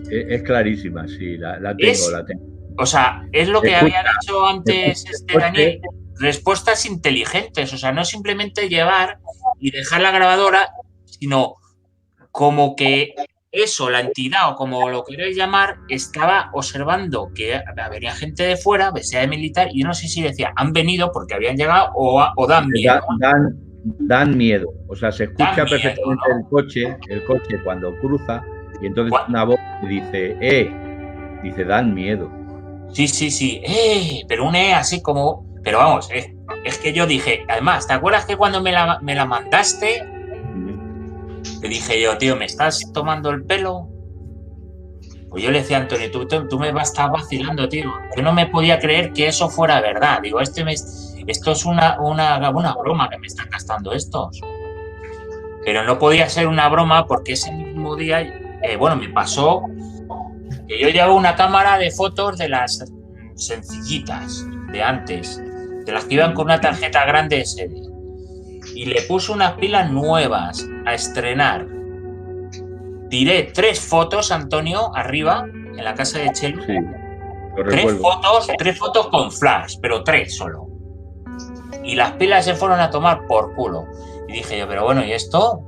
Es clarísima, sí, la tengo. O sea, es lo que había dicho antes Daniel, respuestas inteligentes, o sea, no simplemente llevar y dejar la grabadora, sino como que eso, la entidad o como lo queréis llamar, estaba observando que venía gente de fuera, vestida de militar, y yo no sé si decía, han venido porque habían llegado o dan miedo. Dan miedo, o sea, se escucha perfectamente, ¿no? el coche cuando cruza, y entonces una voz dice, dan miedo. Sí, pero un así como, pero vamos, es que yo dije, además, ¿te acuerdas que cuando me la mandaste? Te dije yo, tío, ¿me estás tomando el pelo? Pues yo le decía a Antonio, tú me vas a estar vacilando, tío. Yo no me podía creer que eso fuera verdad. Digo, esto es una broma que me están gastando estos. Pero no podía ser una broma porque ese mismo día, me pasó que yo llevaba una cámara de fotos de las sencillitas de antes, de las que iban con una tarjeta grande SD. Y le puse unas pilas nuevas a estrenar. Tiré 3 fotos, Antonio, arriba, en la casa de Chelo. Sí, 3 fotos con flash, pero 3 solo. y las pilas se fueron a tomar por culo. Y dije yo, pero bueno, ¿y esto?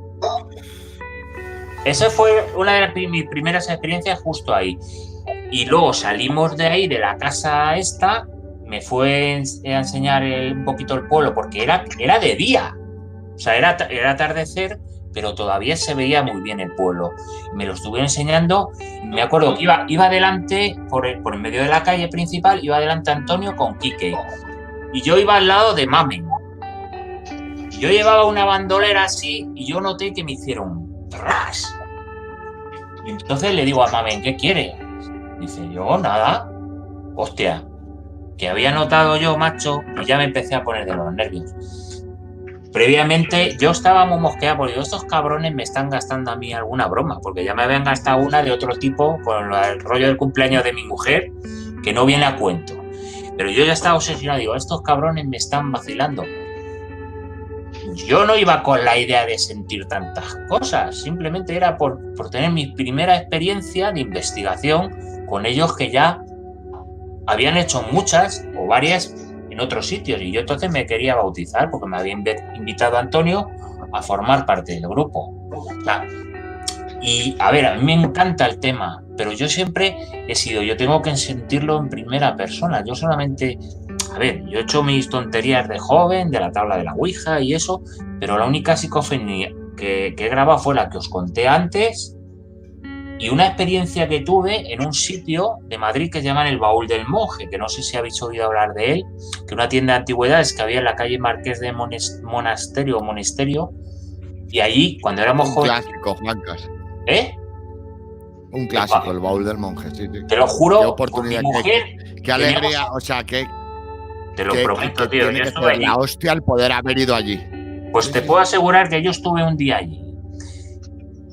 Esa fue una de mis primeras experiencias justo ahí. Y luego salimos de ahí, de la casa esta, me fue a enseñar un poquito el pueblo, porque era de día. O sea, era atardecer, pero todavía se veía muy bien el pueblo. Me lo estuve enseñando. Me acuerdo que iba adelante, por el medio de la calle principal, iba adelante Antonio con Quique. Y yo iba al lado de Mamen. Yo llevaba una bandolera así y yo noté que me hicieron tras. Y entonces le digo a Mamen, ¿qué quiere? Dice, yo nada. Hostia, que había notado yo, macho, y ya me empecé a poner de los nervios. Previamente yo estaba muy mosqueado porque estos cabrones me están gastando a mí alguna broma, porque ya me habían gastado una de otro tipo con el rollo del cumpleaños de mi mujer, que no viene a cuento. Pero yo ya estaba obsesionado, digo, estos cabrones me están vacilando. Yo no iba con la idea de sentir tantas cosas, simplemente era por tener mi primera experiencia de investigación con ellos que ya habían hecho muchas o varias en otros sitios, y yo entonces me quería bautizar porque me había invitado Antonio a formar parte del grupo. O sea, y a ver, a mí me encanta el tema, pero yo siempre yo tengo que sentirlo en primera persona. Yo solamente, a ver, yo he hecho mis tonterías de joven, de la tabla de la Ouija y eso, pero la única psicofonía que he grabado fue la que os conté antes, y una experiencia que tuve en un sitio de Madrid que se llama El Baúl del Monje, que no sé si habéis oído hablar de él, que una tienda de antigüedades que había en la calle Marqués de Monesterio, y allí, cuando éramos jóvenes... Un clásico, Juancas. ¿Eh? Un clásico, El Baúl del Monje, sí. Te lo juro, qué oportunidad, con mi mujer... Qué alegría, o sea, que... Te lo prometo, tío. Tiene que ser la hostia el poder haber ido allí. Pues te puedo asegurar que yo estuve un día allí.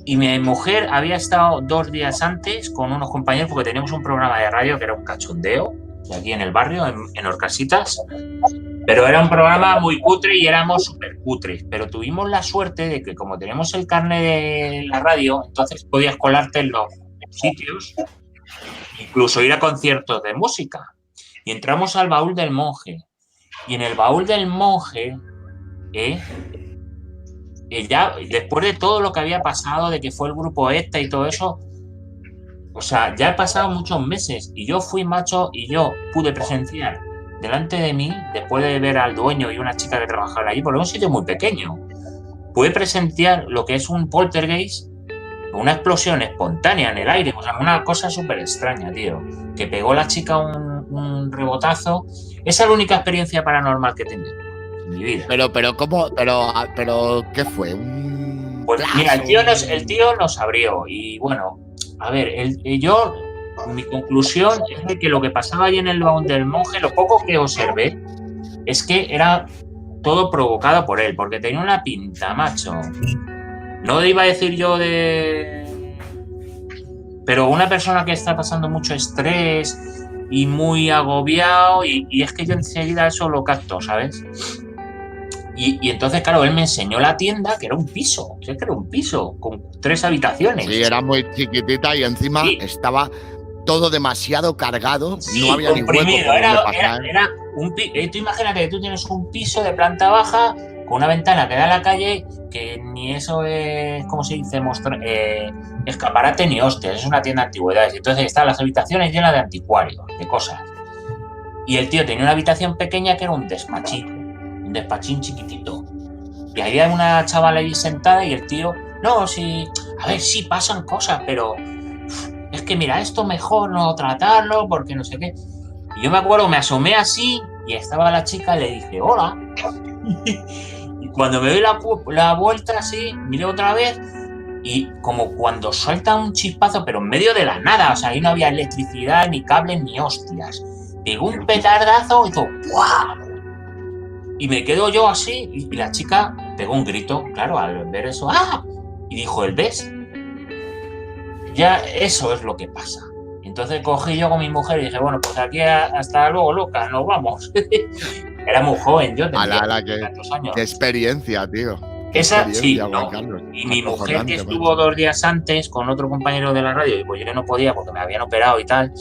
Y mi mujer había estado 2 días antes con unos compañeros, porque teníamos un programa de radio que era un cachondeo, de aquí en el barrio, en Orcasitas. Pero era un programa muy cutre y éramos súper cutres. Pero tuvimos la suerte de que, como tenemos el carnet de la radio, entonces podías colarte en los sitios, incluso ir a conciertos de música. Y entramos al Baúl del Monje. Y en el Baúl del Monje, ya después de todo lo que había pasado, de que fue el grupo ETA y todo eso, o sea, ya he pasado muchos meses y yo fui, macho, y yo pude presenciar delante de mí, después de ver al dueño y una chica que trabajaba allí, porque era un sitio muy pequeño, pude presenciar lo que es un poltergeist, una explosión espontánea en el aire, o sea, una cosa súper extraña, tío, que pegó la chica un rebotazo. Esa es la única experiencia paranormal que he tenido en mi vida. Pero ¿qué fue? Pues mira, el tío nos abrió y bueno, a ver, mi conclusión es de que lo que pasaba allí en el Baúl del Monje, lo poco que observé, es que era todo provocado por él, porque tenía una pinta, macho. No iba a decir yo pero una persona que está pasando mucho estrés y muy agobiado, y es que yo enseguida eso lo capto, ¿sabes? Y entonces, claro, él me enseñó la tienda, que era un piso, que era un piso con 3 habitaciones. Sí, era muy chiquitita y encima estaba todo demasiado cargado, sí, no había ni hueco era tú imagínate que tú tienes un piso de planta baja con una ventana que da a la calle, que ni eso es, ¿cómo se dice? Escaparate ni hostias, es una tienda de antigüedades. Entonces están las habitaciones llenas de anticuarios, de cosas. Y el tío tenía una habitación pequeña que era un despachín chiquitito. Y ahí hay una chavala ahí sentada y el tío, no, sí, a ver, sí pasan cosas, pero es que mira, esto mejor no tratarlo porque no sé qué. Y yo me acuerdo, me asomé así y estaba la chica y le dije, hola. Y cuando me doy la vuelta así, miré otra vez y como cuando suelta un chispazo, pero en medio de la nada, o sea, ahí no había electricidad, ni cables, ni hostias. Pegó un petardazo y hizo ¡guau! Y me quedo yo así y la chica pegó un grito, claro, al ver eso, ¡ah! Y dijo, ¿el ves? Ya eso es lo que pasa. Entonces cogí yo con mi mujer y dije, bueno, pues aquí hasta luego, loca, nos vamos. Era muy joven, yo tenía tantos años. Qué experiencia, tío. Esa sí, no. Y mi mujer, que estuvo 2 días antes con otro compañero de la radio, y pues yo no podía porque me habían operado y tal,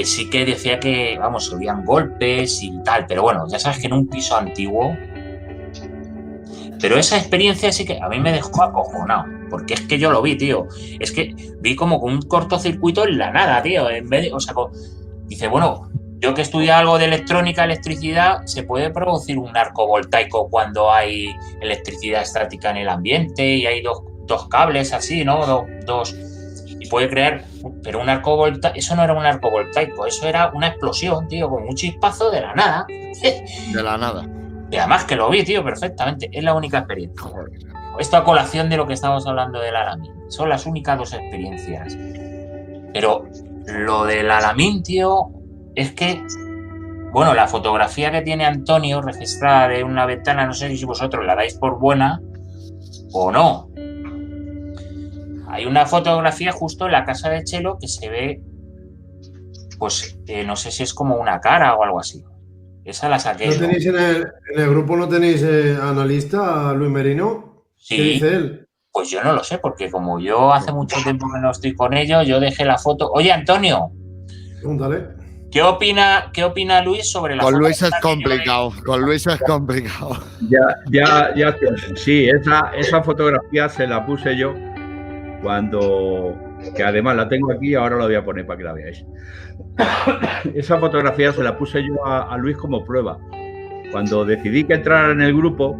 sí que decía que, vamos, se oían golpes y tal, pero bueno, ya sabes que en un piso antiguo. Pero esa experiencia sí que a mí me dejó acojonado, porque es que yo lo vi, tío. Es que vi como con un cortocircuito en la nada, tío. En vez de, o sea, dice, bueno, yo que estudio algo de electrónica, electricidad, ¿se puede producir un arco voltaico cuando hay electricidad estática en el ambiente y hay dos cables así, ¿no? Dos y puede crear, pero un arco voltaico, eso no era un arco voltaico, eso era una explosión, tío, con un chispazo de la nada. De la nada. Y además que lo vi, tío, perfectamente. Es la única experiencia. Esto a colación de lo que estamos hablando del Alamín. Son las únicas 2 experiencias. Pero lo del Alamín, tío, es que, bueno, la fotografía que tiene Antonio registrada de una ventana, no sé si vosotros la dais por buena o no. Hay una fotografía justo en la casa de Chelo que se ve, pues, no sé si es como una cara o algo así. Esa la saqué. ¿No tenéis en el grupo, no tenéis analista a Luis Merino? Sí. ¿Qué dice él? Pues yo no lo sé, porque como yo hace mucho tiempo que no estoy con ellos, yo dejé la foto. Oye, Antonio. Pregúntale. ¿Qué opina Luis sobre la foto? Con Luis es complicado. Con Luis es complicado. Ya. Sí, esa fotografía se la puse yo cuando, que además la tengo aquí, ahora la voy a poner para que la veáis. Esa fotografía se la puse yo a Luis como prueba. Cuando decidí que entrara en el grupo,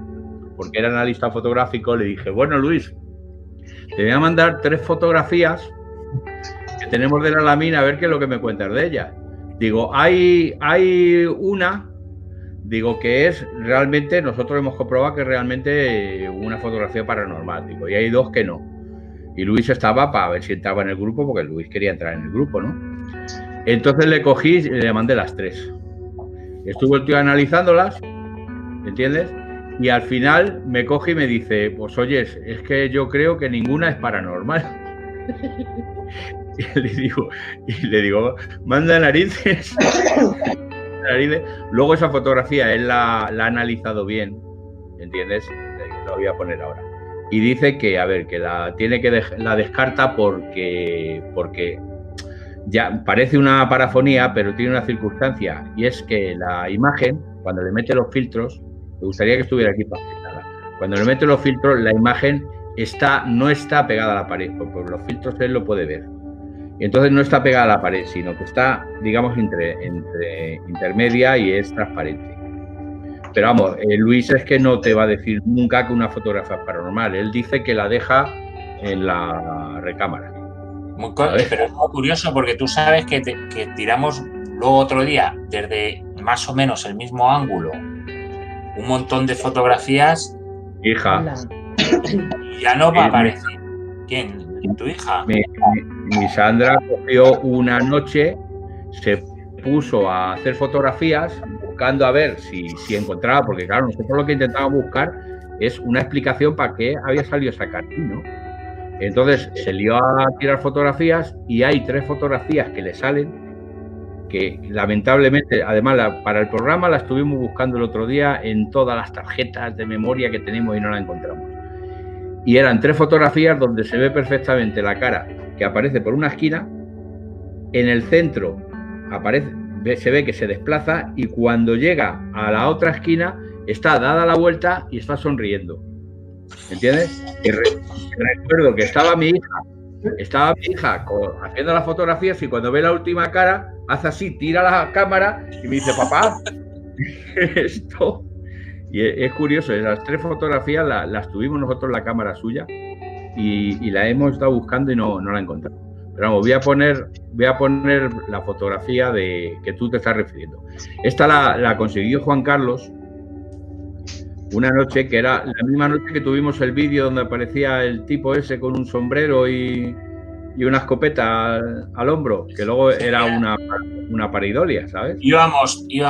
porque era analista fotográfico, le dije, bueno, Luis, te voy a mandar 3 fotografías que tenemos de la Alamín, a ver qué es lo que me cuentas de ellas. Digo, hay una, digo, que es realmente, nosotros hemos comprobado que es realmente una fotografía paranormal, digo, y hay 2 que no. Y Luis estaba para ver si entraba en el grupo, porque Luis quería entrar en el grupo, ¿no? Entonces le cogí y le mandé las 3. Estuvo el tío analizándolas, ¿entiendes? Y al final me coge y me dice, pues oye, es que yo creo que ninguna es paranormal. Y le digo, manda narices. Luego esa fotografía él la ha analizado bien, ¿entiendes? Lo voy a poner ahora. Y dice que, a ver, que la descarta porque ya parece una parafonía, pero tiene una circunstancia, y es que la imagen, cuando le mete los filtros, me gustaría que estuviera aquí para explicarla. Cuando le mete los filtros, la imagen no está pegada a la pared, porque por los filtros él lo puede ver. Y entonces no está pegada a la pared, sino que está, digamos, intermedia y es transparente. Pero vamos, Luis es que no te va a decir nunca que una fotografía es paranormal. Él dice que la deja en la recámara. Pero es muy curioso porque tú sabes que tiramos luego otro día desde más o menos el mismo ángulo un montón de fotografías. Hija. Y ya no va a aparecer. ¿Quién? ¿Tu hija? Mi Sandra cogió una noche, se puso a hacer fotografías buscando a ver si encontraba, porque claro, nosotros lo que intentábamos buscar es una explicación para qué había salido esa cartilla, ¿no? Entonces se lió a tirar fotografías y hay 3 fotografías que le salen que lamentablemente, además para el programa la estuvimos buscando el otro día en todas las tarjetas de memoria que tenemos y no la encontramos. Y eran 3 fotografías donde se ve perfectamente la cara que aparece por una esquina, en el centro se ve que se desplaza y cuando llega a la otra esquina está dada la vuelta y está sonriendo. ¿Entiendes? Y recuerdo que estaba mi hija haciendo las fotografías y cuando ve la última cara hace así, tira la cámara y me dice, papá, esto. Y es curioso, esas 3 fotografías las tuvimos nosotros en la cámara suya y la hemos estado buscando y no la encontramos. Pero vamos, voy a poner la fotografía de que tú te estás refiriendo. Esta la consiguió Juan Carlos una noche, que era la misma noche que tuvimos el vídeo donde aparecía el tipo ese con un sombrero y una escopeta al hombro, que luego era una pareidolia, ¿sabes?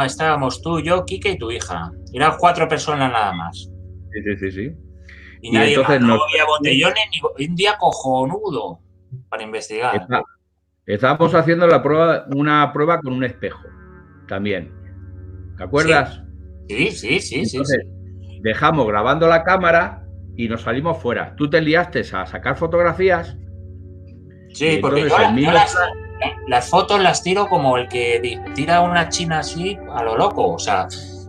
Estábamos tú, yo, Kike y tu hija. Eran 4 personas nada más. Sí. Y nadie entonces no había botellones ni un día cojonudo para investigar. Estábamos haciendo una prueba con un espejo también. ¿Te acuerdas? Sí. Entonces, dejamos grabando la cámara y nos salimos fuera. Tú te liaste a sacar fotografías. Sí, porque las fotos las tiro como el que tira una china así a lo loco. O sea,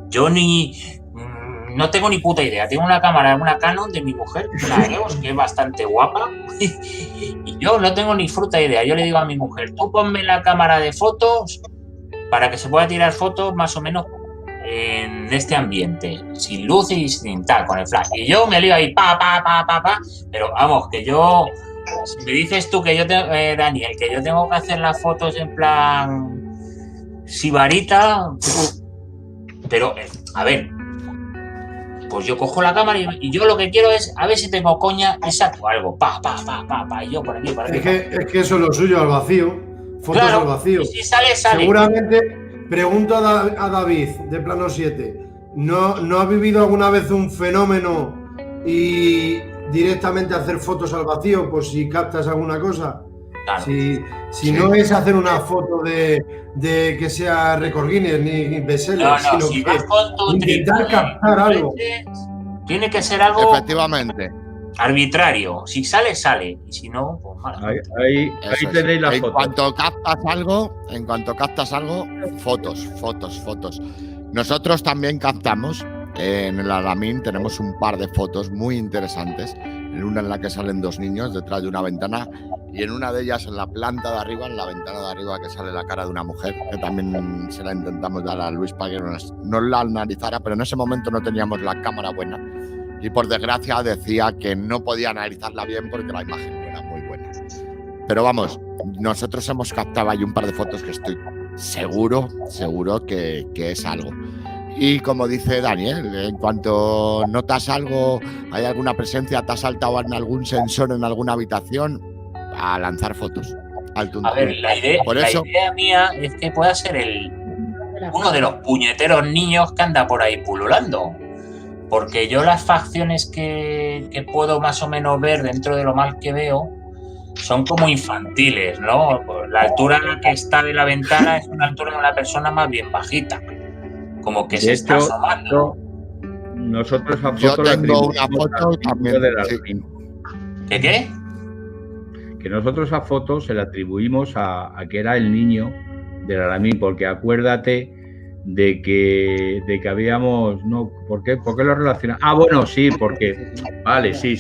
yo no tengo ni puta idea. Tengo una cámara, una Canon de mi mujer, la EOS, que es bastante guapa, y yo no tengo ni fruta idea. Yo le digo a mi mujer, tú ponme la cámara de fotos para que se pueda tirar fotos más o menos en este ambiente, sin luz y sin tal, con el flash. Y yo me lío ahí, pero vamos, que yo, si me dices tú que yo, Daniel, que yo tengo que hacer las fotos en plan sibarita, pero, a ver, pues yo cojo la cámara y yo lo que quiero es a ver si tengo coña y saco algo. Y yo por aquí. Es que eso es lo suyo, al vacío. Fotos al vacío. Y si sale. Seguramente, pregunto a David, de Plano 7, ¿no ha vivido alguna vez un fenómeno y directamente hacer fotos al vacío por si captas alguna cosa? Claro. Si no es hacer una foto de que sea récord Guinness ni bestseller, sino si que vas con tu intentar captar algo. Tiene que ser algo efectivamente arbitrario. Si sale, sale. Y si no, pues mala. Ahí tenéis la foto. En cuanto captas algo, fotos. Nosotros también captamos. En el Alamín tenemos un par de fotos muy interesantes. En una en la que salen dos niños detrás de una ventana y en una de ellas en la planta de arriba, en la ventana de arriba, que sale la cara de una mujer, que también se la intentamos dar a Luis para que nos la analizara, pero en ese momento no teníamos la cámara buena y por desgracia decía que no podía analizarla bien porque la imagen no era muy buena. Pero vamos, nosotros hemos captado ahí un par de fotos que estoy seguro que es algo. Y como dice Daniel, en cuanto notas algo, hay alguna presencia, te has saltado en algún sensor en alguna habitación, a lanzar fotos. A ver, la idea mía es que pueda ser uno de los puñeteros niños que anda por ahí pululando. Porque yo las facciones que puedo más o menos ver dentro de lo mal que veo son como infantiles, ¿no? La altura en la que está de la ventana es una altura de una persona más bien bajita. Como que se está asomando. Nosotros a yo tengo una foto también del sí. ¿Qué? Que nosotros a fotos se la atribuimos a que era el niño del Alamín, porque acuérdate de que habíamos... No, ¿por qué lo relacionamos? Bueno, sí, porque... Vale, sí.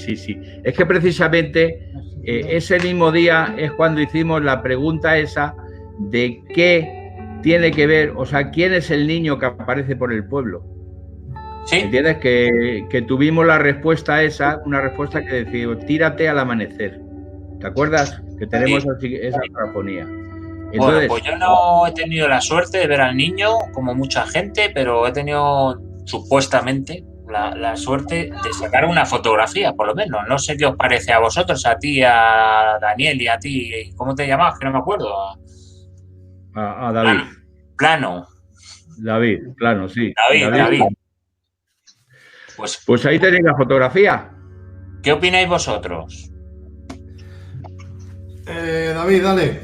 Es que precisamente ese mismo día es cuando hicimos la pregunta esa de qué tiene que ver, o sea, ¿quién es el niño que aparece por el pueblo? ¿Sí? ¿Entiendes? Que tuvimos la respuesta esa, una respuesta que decía, tírate al amanecer. ¿Te acuerdas? Que tenemos esa grafonía. Entonces, bueno, pues yo no he tenido la suerte de ver al niño, como mucha gente, pero he tenido supuestamente la suerte de sacar una fotografía, por lo menos. No sé qué os parece a vosotros, a ti, a Daniel y a ti. ¿Cómo te llamabas? Que no me acuerdo. A David. Plano, sí. David. Pues ahí tenéis la fotografía. ¿Qué opináis vosotros? David, dale.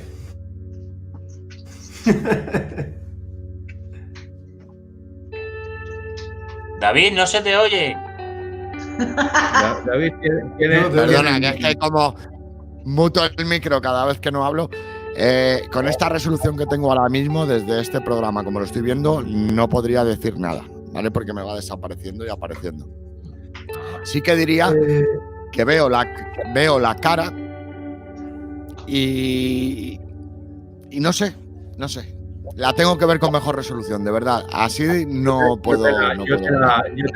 David, no se te oye. David, ¿tiene? Perdona, que es que como muto el micro cada vez que no hablo. Con esta resolución que tengo ahora mismo, desde este programa, como lo estoy viendo, no podría decir nada, ¿vale? Porque me va desapareciendo y apareciendo. Sí que diría que veo la cara y no sé. La tengo que ver con mejor resolución, de verdad. Así no puedo. Yo te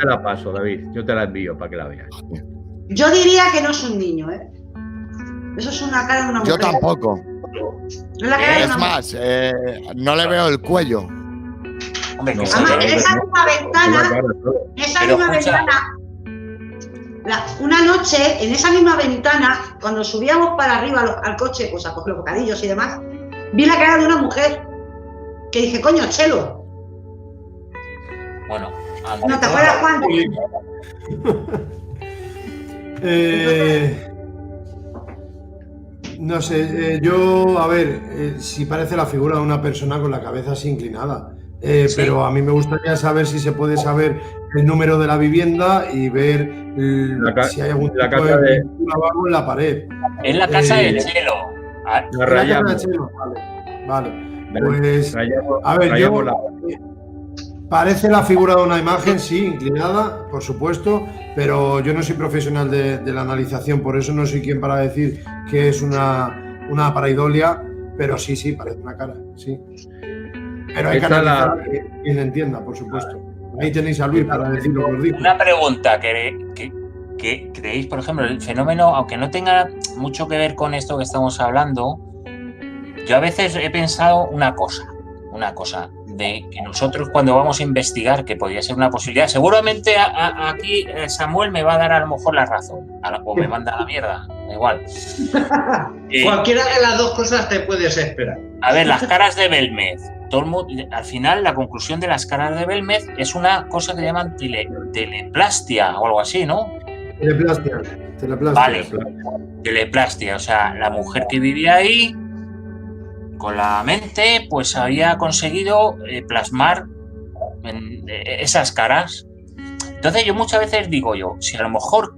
la paso, David. Yo te la envío para que la veas. Yo diría que no es un niño, ¿eh? Eso es una cara de una mujer. Yo tampoco. Es más, no le veo el cuello. Hombre, en esa misma ventana, una noche, en esa misma ventana, cuando subíamos para arriba al coche, pues a coger los bocadillos y demás, vi la cara de una mujer que dije, coño, Chelo. Bueno, ¿no te acuerdas, Juan? No sé, yo, a ver, si parece la figura de una persona con la cabeza así inclinada, sí. Pero a mí me gustaría saber si se puede saber el número de la vivienda y ver si hay algún tipo de pintura o algo en la pared. Es la casa de Chelo. La rayamos. Chelo, vale. Vale, pues a ver, parece la figura de una imagen, sí, inclinada, por supuesto, pero yo no soy profesional de la analización, por eso no soy quien para decir que es una pareidolia, pero sí, parece una cara, sí. Pero hay que analizar que quien entienda, por supuesto. Ahí tenéis a Luis para decir lo que os digo. Una pregunta que creéis, por ejemplo, el fenómeno, aunque no tenga mucho que ver con esto que estamos hablando, yo a veces he pensado una cosa, de que nosotros cuando vamos a investigar, que podría ser una posibilidad, seguramente aquí Samuel me va a dar a lo mejor la razón, o me manda a la mierda, da igual. Cualquiera de las dos cosas te puedes esperar. A ver, las caras de Belmez. Al final, la conclusión de las caras de Belmez es una cosa que llaman teleplastia o algo así, ¿no? Teleplastia. Vale, teleplastia. O sea, la mujer que vivía ahí, con la mente, pues había conseguido plasmar esas caras. Entonces, yo muchas veces digo si a lo mejor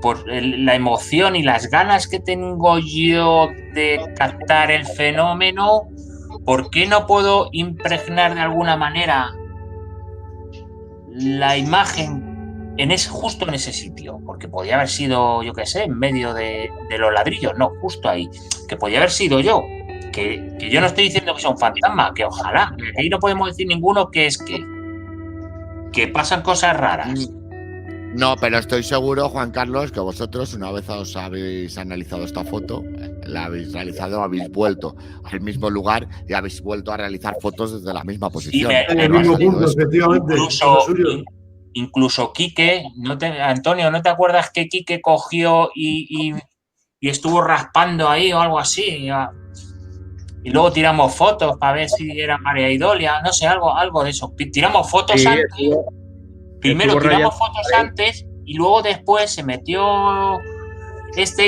por la emoción y las ganas que tengo yo de captar el fenómeno, ¿por qué no puedo impregnar de alguna manera la imagen justo en ese sitio? Porque podía haber sido, yo qué sé, en medio de los ladrillos, no, justo ahí. Que podía haber sido yo. Que yo no estoy diciendo que sea un fantasma, que ojalá. Que ahí no podemos decir ninguno que pasan cosas raras. No, pero estoy seguro, Juan Carlos, que vosotros, una vez os habéis analizado esta foto, la habéis realizado, habéis vuelto al mismo lugar y habéis vuelto a realizar fotos desde la misma posición. En el mismo punto, efectivamente. Incluso Quique, Antonio, ¿no te acuerdas que Quique cogió y estuvo raspando ahí o algo así? Y luego tiramos fotos para ver si era pareidolia, no sé, algo de eso. Tiramos fotos antes. Primero tiramos fotos antes y luego después se metió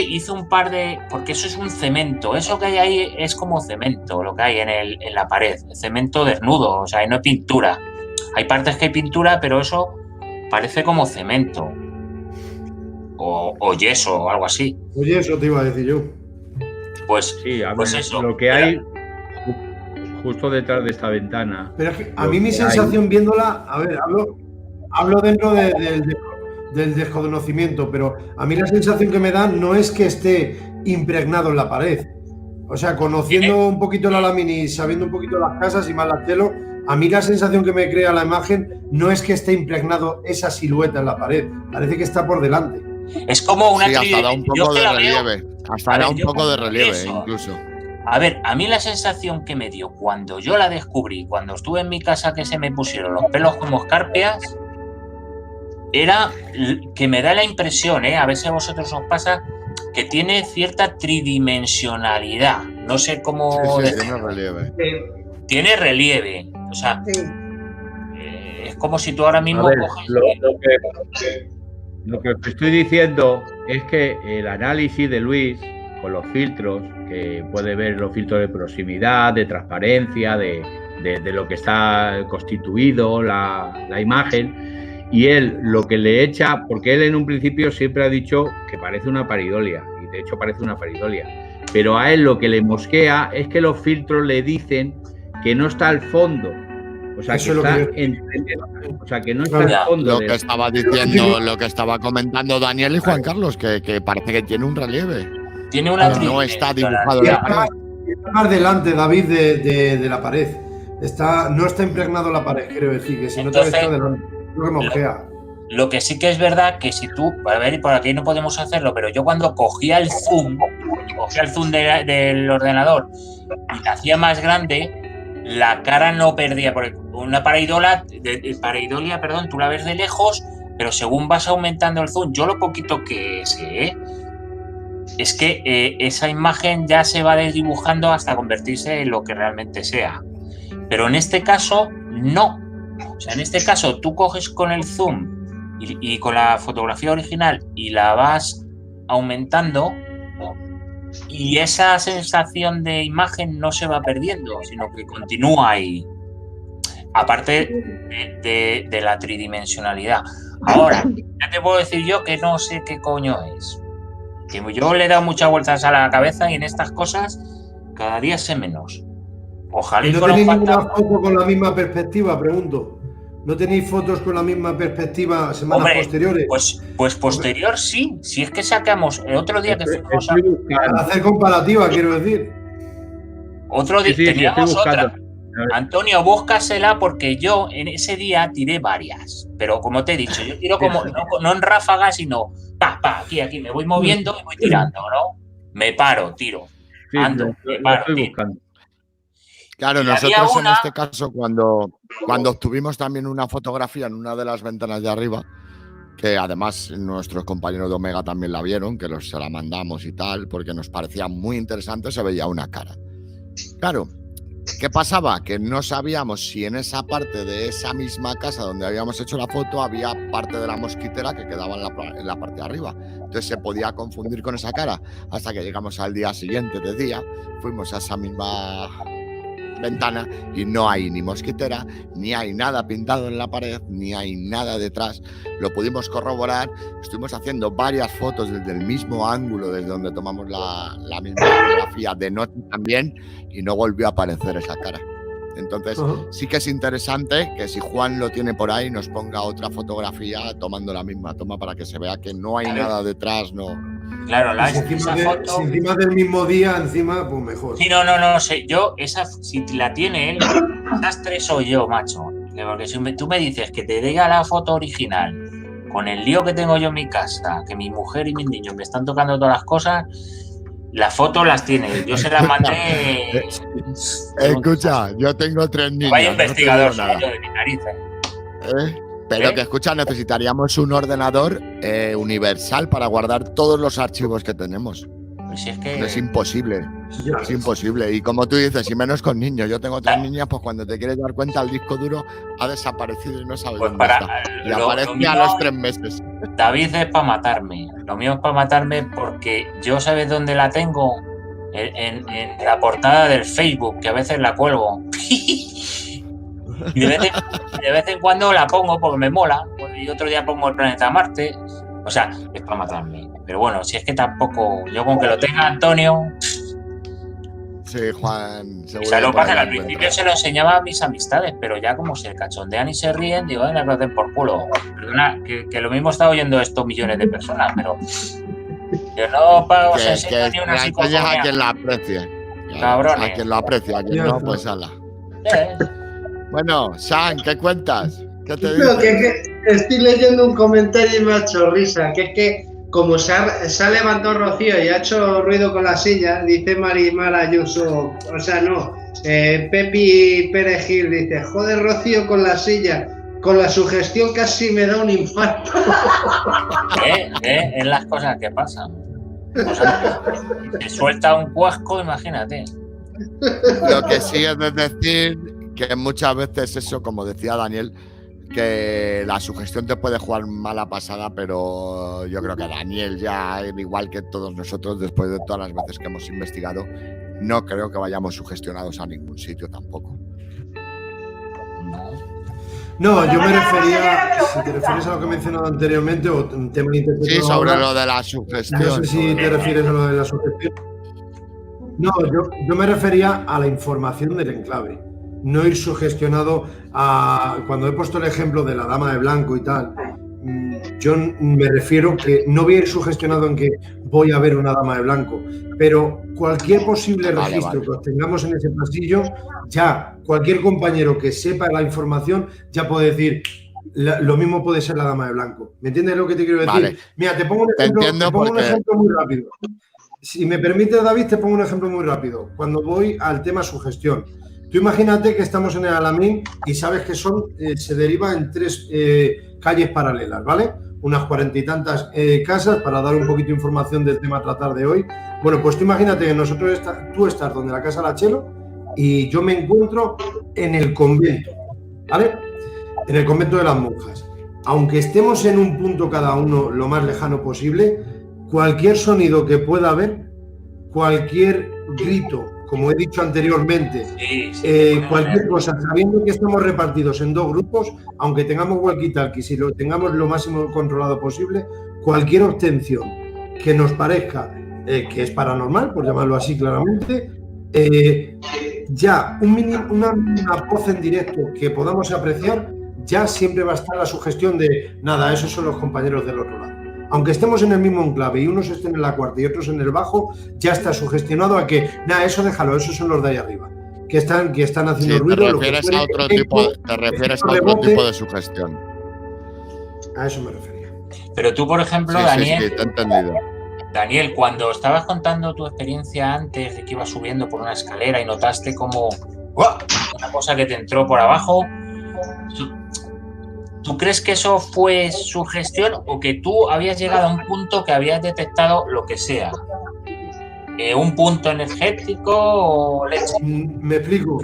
hizo un par de... Porque eso es un cemento. Eso que hay ahí es como cemento, lo que hay en la pared. Cemento desnudo, o sea, no hay pintura. Hay partes que hay pintura, pero eso parece como cemento. O yeso o algo así. O yeso te iba a decir yo. Pues sí, pues eso. Lo que hay justo detrás de esta ventana. Pero es que a mí mi sensación viéndola... A ver, hablo dentro del desconocimiento, pero a mí la sensación que me da no es que esté impregnado en la pared. O sea, conociendo un poquito la lámina y sabiendo un poquito las casas y más la telo, a mí la sensación que me crea la imagen no es que esté impregnado esa silueta en la pared. Parece que está por delante. Es como una... Sí, hasta da un poco de relieve. Hasta da un poco de relieve, incluso. A ver, a mí la sensación que me dio cuando yo la descubrí, cuando estuve en mi casa que se me pusieron los pelos como escarpias, era que me da la impresión, a ver si a vosotros os pasa, que tiene cierta tridimensionalidad. No sé cómo... Sí, tiene relieve. Tiene relieve. O sea, es como si tú ahora mismo coges... Lo que os estoy diciendo es que el análisis de Luis, con los filtros, que puede ver los filtros de proximidad, de transparencia, de lo que está constituido la imagen, y él lo que le echa, porque él en un principio siempre ha dicho que parece una pareidolia, y de hecho parece una pareidolia, pero a él lo que le mosquea es que los filtros le dicen que no está al fondo, o sea, que está o sea, que no está al fondo. Lo que estaba diciendo, lo que estaba comentando Daniel y Juan Carlos, que parece que tiene un relieve. Tiene una no está dibujado en la pared. Está más delante, David, de la pared. No está impregnado la pared, quiero decir, que si no te está delante. Lo que sí que es verdad que si tú, a ver, por aquí no podemos hacerlo, pero yo cuando cogía el zoom del ordenador y la hacía más grande, la cara no perdía, porque una pareidolia, perdón, tú la ves de lejos, pero según vas aumentando el zoom, yo lo poquito que sé, es que esa imagen ya se va desdibujando hasta convertirse en lo que realmente sea. Pero en este caso, no. O sea, en este caso, tú coges con el zoom y con la fotografía original y la vas aumentando y esa sensación de imagen no se va perdiendo, sino que continúa ahí. Aparte de la tridimensionalidad. Ahora, ya te puedo decir yo que no sé qué coño es. Que yo le he dado muchas vueltas a la cabeza y en estas cosas Cada día sé menos. Ojalá ¿Y no fuera un tenéis ninguna fantasma. foto con la misma perspectiva? Pregunto. ¿No tenéis fotos con la misma perspectiva semanas Hombre, posteriores? Pues posterior sí. Si es que sacamos el otro día que fuimos a... Para hacer comparativa, quiero decir. Otro día Sí, teníamos estoy buscando. otra. Antonio, búscasela porque yo en ese día tiré varias. Pero como te he dicho, yo tiro como no en ráfagas, sino aquí, me voy moviendo y voy tirando, ¿no? Me paro, tiro. Sí, Ando, lo me paro, estoy tiro. buscando. Claro, Y nosotros había en una- este caso, cuando obtuvimos también una fotografía en una de las ventanas de arriba, que además nuestros compañeros de Omega también la vieron, que se la mandamos y tal, porque nos parecía muy interesante, se veía una cara. Claro, ¿qué pasaba? Que no sabíamos si en esa parte de esa misma casa donde habíamos hecho la foto había parte de la mosquitera que quedaba en la parte de arriba. Entonces se podía confundir con esa cara. Hasta que llegamos al día siguiente de día, fuimos a esa misma ventana y no hay ni mosquitera, ni hay nada pintado en la pared, ni hay nada detrás. Lo pudimos corroborar. Estuvimos haciendo varias fotos desde el mismo ángulo, desde donde tomamos la misma fotografía de noche también, y no volvió a aparecer esa cara. Entonces, sí que es interesante que si Juan lo tiene por ahí, nos ponga otra fotografía tomando la misma toma para que se vea que no hay nada detrás, no. Claro, Si esa foto... si encima del mismo día, encima, pues mejor. Sí, no sé. Yo, si la tiene él, desastre soy yo, macho. Porque si tú me dices que te diga la foto original, con el lío que tengo yo en mi casa, que mi mujer y mis niños me están tocando todas las cosas, las fotos las tiene. Yo se las mandé. Escucha, yo tengo 3 niños. Vaya investigador, no soy yo de mi narices. Pero que escucha, necesitaríamos un ordenador universal para guardar todos los archivos que tenemos. Pues si es que... No es imposible. Es imposible. Y como tú dices, y menos con niños. Yo tengo 3 niñas, pues cuando te quieres dar cuenta, el disco duro ha desaparecido y no sabes dónde está. Y aparece a los 3 meses. David es para matarme. Lo mío es para matarme porque yo, ¿sabes dónde la tengo? En la portada del Facebook, que a veces la cuelgo. Y de vez en cuando la pongo porque me mola. Y otro día pongo el planeta Marte. O sea, es para matarme. Pero bueno, si es que tampoco... Yo con que lo tenga Antonio... Sí, Juan... O sea, lo pasa que al principio se lo enseñaba a mis amistades, pero ya como se cachondean y se ríen, digo, venga, que hacen por culo. Perdona, que lo mismo está oyendo esto millones de personas, pero... Yo no pago ni una psicofonía. A quien la aprecie. Cabrones. A quien lo aprecie, a quien no, pues ala. Bueno, San, ¿qué cuentas? ¿Qué te digo? No, que estoy leyendo un comentario y me ha hecho risa, que es que como se ha levantado Rocío y ha hecho ruido con la silla, dice Marimar Ayuso, o sea, no, Pepi Perejil dice, joder Rocío con la silla, con la sugestión casi me da un infarto. Es las cosas que pasan. O sea, te suelta un cuasco, imagínate. Lo que sí es de decir que muchas veces eso, como decía Daniel, que la sugestión te puede jugar mala pasada, pero yo creo que Daniel ya, igual que todos nosotros, después de todas las veces que hemos investigado, no creo que vayamos sugestionados a ningún sitio tampoco. No, yo me refería, si te refieres a lo que he mencionado anteriormente, o un tema interpretado. Sí, sobre lo de la sugestión. No sé si te refieres a lo de la sugestión. No, yo me refería a la información del enclave. No ir sugestionado a... Cuando he puesto el ejemplo de la dama de blanco y tal, yo me refiero que no voy a ir sugestionado en que voy a ver una dama de blanco, pero cualquier posible registro que obtengamos en ese pasillo, ya cualquier compañero que sepa la información ya puede decir, lo mismo puede ser la dama de blanco. ¿Me entiendes lo que te quiero decir? Vale. Mira, te pongo un ejemplo muy rápido. Si me permite, David, te pongo un ejemplo muy rápido. Cuando voy al tema sugestión, tú imagínate que estamos en el Alamín y sabes que se deriva en 3 calles paralelas, ¿vale? Unas 40 y tantas casas, para dar un poquito de información del tema a tratar de hoy. Bueno, pues tú imagínate que tú estás donde la casa La Chelo y yo me encuentro en el convento, ¿vale? En el convento de las monjas. Aunque estemos en un punto cada uno lo más lejano posible, cualquier sonido que pueda haber, cualquier grito, como he dicho anteriormente, cualquier cosa, sabiendo que estamos repartidos en 2 grupos, aunque tengamos walkie-talkies y lo tengamos lo máximo controlado posible, cualquier obtención que nos parezca que es paranormal, por llamarlo así claramente, ya una voz en directo que podamos apreciar, ya siempre va a estar la sugestión de nada, esos son los compañeros del otro lado. Aunque estemos en el mismo enclave y unos estén en la cuarta y otros en el bajo, ya está sugestionado a que, nada, eso déjalo, esos son los de ahí arriba, que están haciendo ruido. Te refieres a otro tipo de sugestión. A eso me refería. Pero tú, por ejemplo, Daniel, sí, te he entendido. Daniel, cuando estabas contando tu experiencia antes de que ibas subiendo por una escalera y notaste como una cosa que te entró por abajo, ¿tú crees que eso fue sugestión o que tú habías llegado a un punto que habías detectado lo que sea? ¿Un punto energético o leche? Me explico.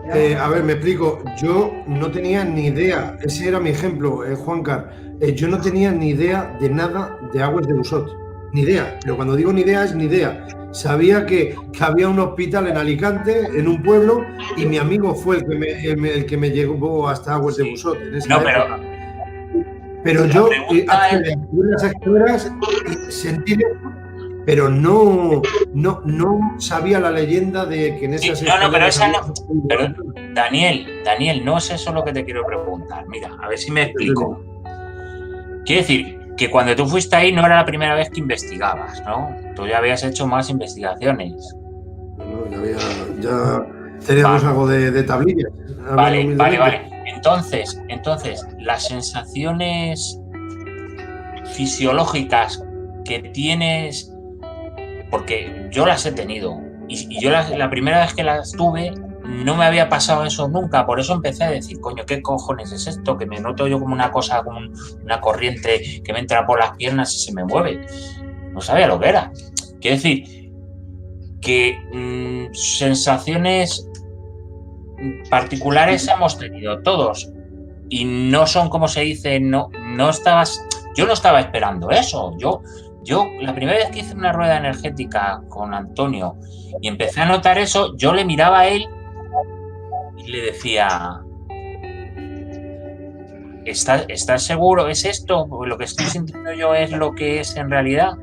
Me explico. Yo no tenía ni idea, ese era mi ejemplo, Juancar. Yo no tenía ni idea de nada de Aguas de Busot. Ni idea. Pero cuando digo ni idea, es ni idea. Sabía que había un hospital en Alicante, en un pueblo, y mi amigo fue el que me llevó hasta Aguas de Busot. En esa época. Pero yo las escuelas sentí, pero no sabía la leyenda de que en esas escuelas... pero esa no. Pero, Daniel, no es eso lo que te quiero preguntar. Mira, a ver si me explico. Quiero decir que cuando tú fuiste ahí no era la primera vez que investigabas, ¿no? Tú ya habías hecho más investigaciones. No, ya teníamos algo de tablillas. Vale. Entonces, las sensaciones fisiológicas que tienes, porque yo las he tenido, y yo la primera vez que las tuve no me había pasado eso nunca, por eso empecé a decir, coño, ¿qué cojones es esto? Que me noto yo como una cosa, como una corriente que me entra por las piernas y se me mueve. No sabía lo que era. Quiero decir que sensaciones particulares hemos tenido todos y no son, como se dice, yo no estaba esperando eso. Yo la primera vez que hice una rueda energética con Antonio y empecé a notar eso, yo le miraba a él y le decía, ¿estás seguro? ¿Es esto? ¿Lo que estoy sintiendo yo es lo que es en realidad?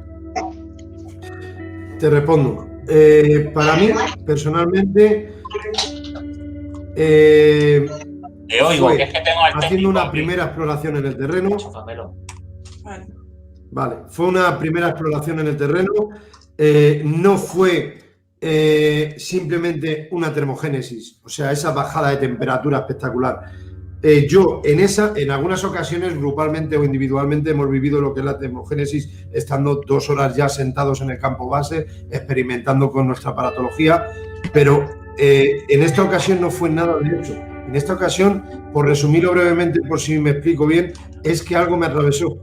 Te respondo. Para mí, personalmente, te oigo, que es que tengo al haciendo una primera exploración en el terreno. Vale, fue una primera exploración en el terreno. No fue simplemente una termogénesis, o sea, esa bajada de temperatura espectacular. Yo en algunas ocasiones, grupalmente o individualmente, hemos vivido lo que es la termogénesis, estando 2 horas ya sentados en el campo base, experimentando con nuestra aparatología, pero en esta ocasión no fue nada de eso. En esta ocasión, por resumirlo brevemente, por si me explico bien, es que algo me atravesó,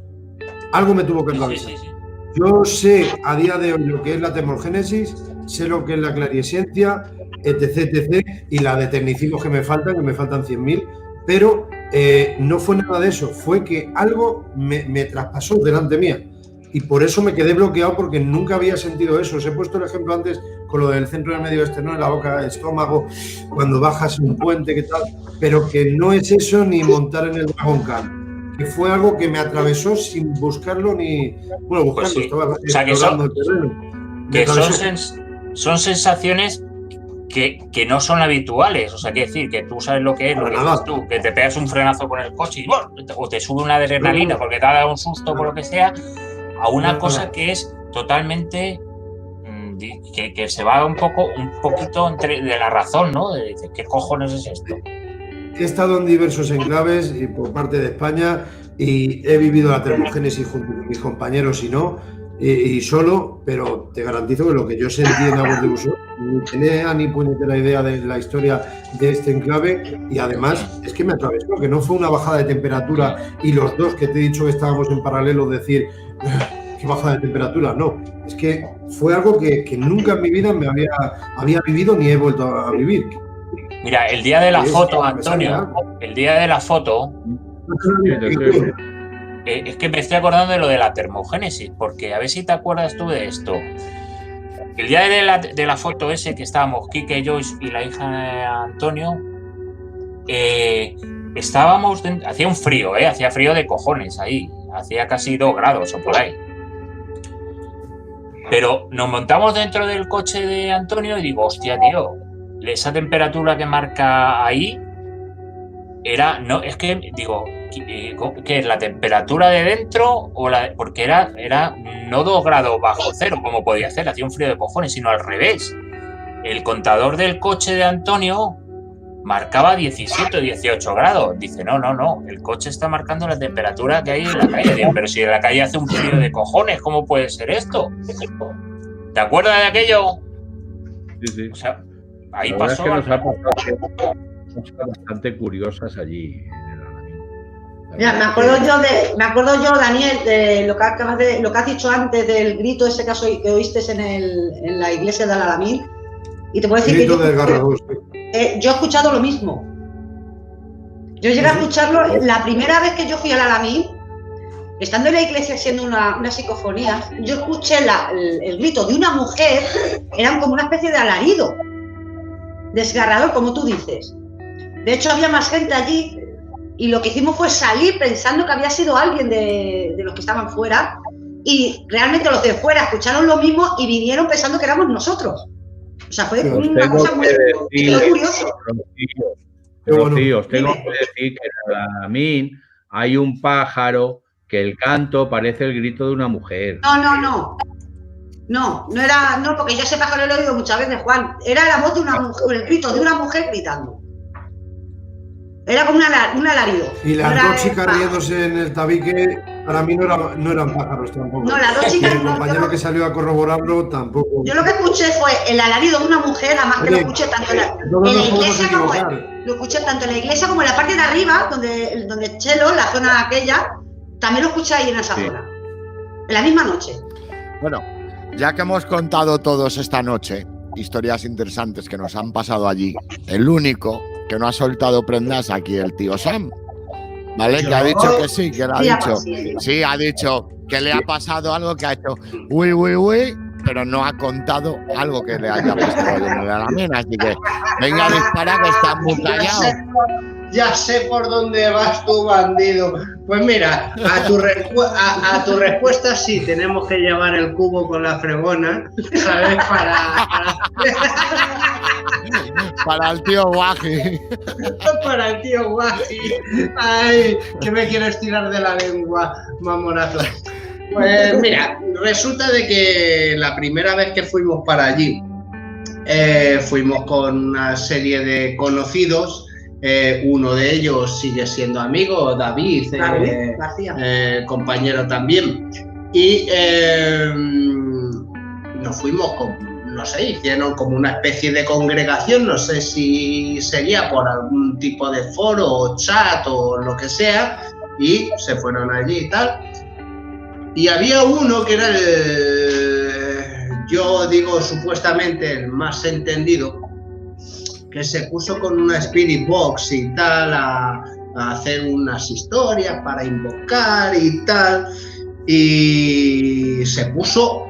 algo me tuvo que atravesar. Sí. Yo sé a día de hoy lo que es la termogénesis, sé lo que es la clariescencia, etc, y la de tecnicismos que me faltan 100.000, pero no fue nada de eso, fue que algo me traspasó delante mía y por eso me quedé bloqueado, porque nunca había sentido eso. Os he puesto el ejemplo antes con lo del centro del medio externo, en la boca del estómago, cuando bajas un puente, ¿qué tal? Pero que no es eso ni montar en el Dragon Khan. Que fue algo que me atravesó sin buscarlo ni... Bueno, buscarlo, pues sí. Estaba o sea, que son sensaciones que no son habituales. O sea, quiere decir que tú sabes lo que es, lo que dices tú, que te pegas un frenazo con el coche y o te sube una adrenalina porque te ha dado un susto por lo que sea, a una cosa que es totalmente... Que se va un poquito de la razón, ¿no? De decir, ¿qué cojones es esto? He estado en diversos enclaves y por parte de España y he vivido la termogénesis junto con mis compañeros y solo, pero te garantizo que lo que yo sentí en Aguas de Busot, ni tenía ni puñetera idea de la historia de este enclave, y además es que me atravesó, que no fue una bajada de temperatura y los dos que te he dicho que estábamos en paralelo decir qué bajada de temperatura, no, es que fue algo que nunca en mi vida me había vivido ni he vuelto a vivir. Mira, el día de la foto, Antonio, el día de la foto, es que me estoy acordando de lo de la termogénesis, porque a ver si te acuerdas tú de esto. El día de la foto ese que estábamos, Quique, Joyce y la hija de Antonio, estábamos, hacía un frío, hacía frío de cojones ahí, hacía casi 2 grados o por ahí. Pero nos montamos dentro del coche de Antonio y digo, hostia, tío, esa temperatura que marca ahí era, no, es que digo, ¿qué es la temperatura de dentro? Porque era no 2 grados bajo cero, como podía hacer, hacía un frío de cojones, sino al revés. El contador del coche de Antonio marcaba 17 o 18 grados. Dice, no, el coche está marcando la temperatura que hay en la calle. Digo, pero si en la calle hace un frío de cojones, ¿cómo puede ser esto? ¿Te acuerdas de aquello? Sí. O sea, ahí la pasó. Verdad es que nos ha pasado cosas bastante curiosas allí en el Alamín. Mira, me acuerdo yo, Daniel, de lo que has dicho antes del grito ese que oíste en la iglesia del Alamín. Y te puedo decir que yo he escuchado lo mismo. Yo llegué a escucharlo la primera vez que yo fui al Alamín, estando en la iglesia haciendo una psicofonía. Yo escuché el grito de una mujer, eran como una especie de alarido, desgarrador, como tú dices. De hecho, había más gente allí y lo que hicimos fue salir pensando que había sido alguien de los que estaban fuera, y realmente los de fuera escucharon lo mismo y vinieron pensando que éramos nosotros. O sea, fue una cosa muy curiosa. Rocío, tengo que decir que en el Alamín hay un pájaro que el canto parece el grito de una mujer. No, porque yo ese pájaro lo he oído muchas veces, Juan. Era la voz de una mujer, el grito de una mujer gritando. Era como un alarido. Y las dos chicas riéndose en el tabique, para mí no eran pájaros tampoco. No, las dos chicas. Y el compañero que salió a corroborarlo tampoco. Yo lo que escuché fue el alarido de una mujer, además que lo escuché tanto en la iglesia como en la parte de arriba, donde Chelo, la zona aquella, también lo escuché ahí en esa zona. En la misma noche. Bueno, ya que hemos contado todos esta noche historias interesantes que nos han pasado allí, el único que no ha soltado prendas aquí, el tío Sam, ¿vale? Que ha dicho que sí, que lo ha dicho. Sí, ha dicho que le ha pasado algo, que ha hecho uy, pero no ha contado algo que le haya pasado en el Alamín. Así que venga, dispara, que está muy callado. Ya sé por dónde vas tú, bandido. Pues mira, a tu respuesta sí, tenemos que llevar el cubo con la fregona, ¿sabes? Para el tío Guaji. Para el tío Guaji. Ay, que me quiero estirar de la lengua, mamonazo. Pues mira, resulta de que la primera vez que fuimos para allí, fuimos con una serie de conocidos. Uno de ellos sigue siendo amigo, David García, compañero también. Y nos fuimos no sé, hicieron como una especie de congregación, no sé si sería por algún tipo de foro o chat o lo que sea, y se fueron allí y tal. Y había uno que era yo digo supuestamente el más entendido, que se puso con una Spirit Box y tal a hacer unas historias para invocar y tal, y se puso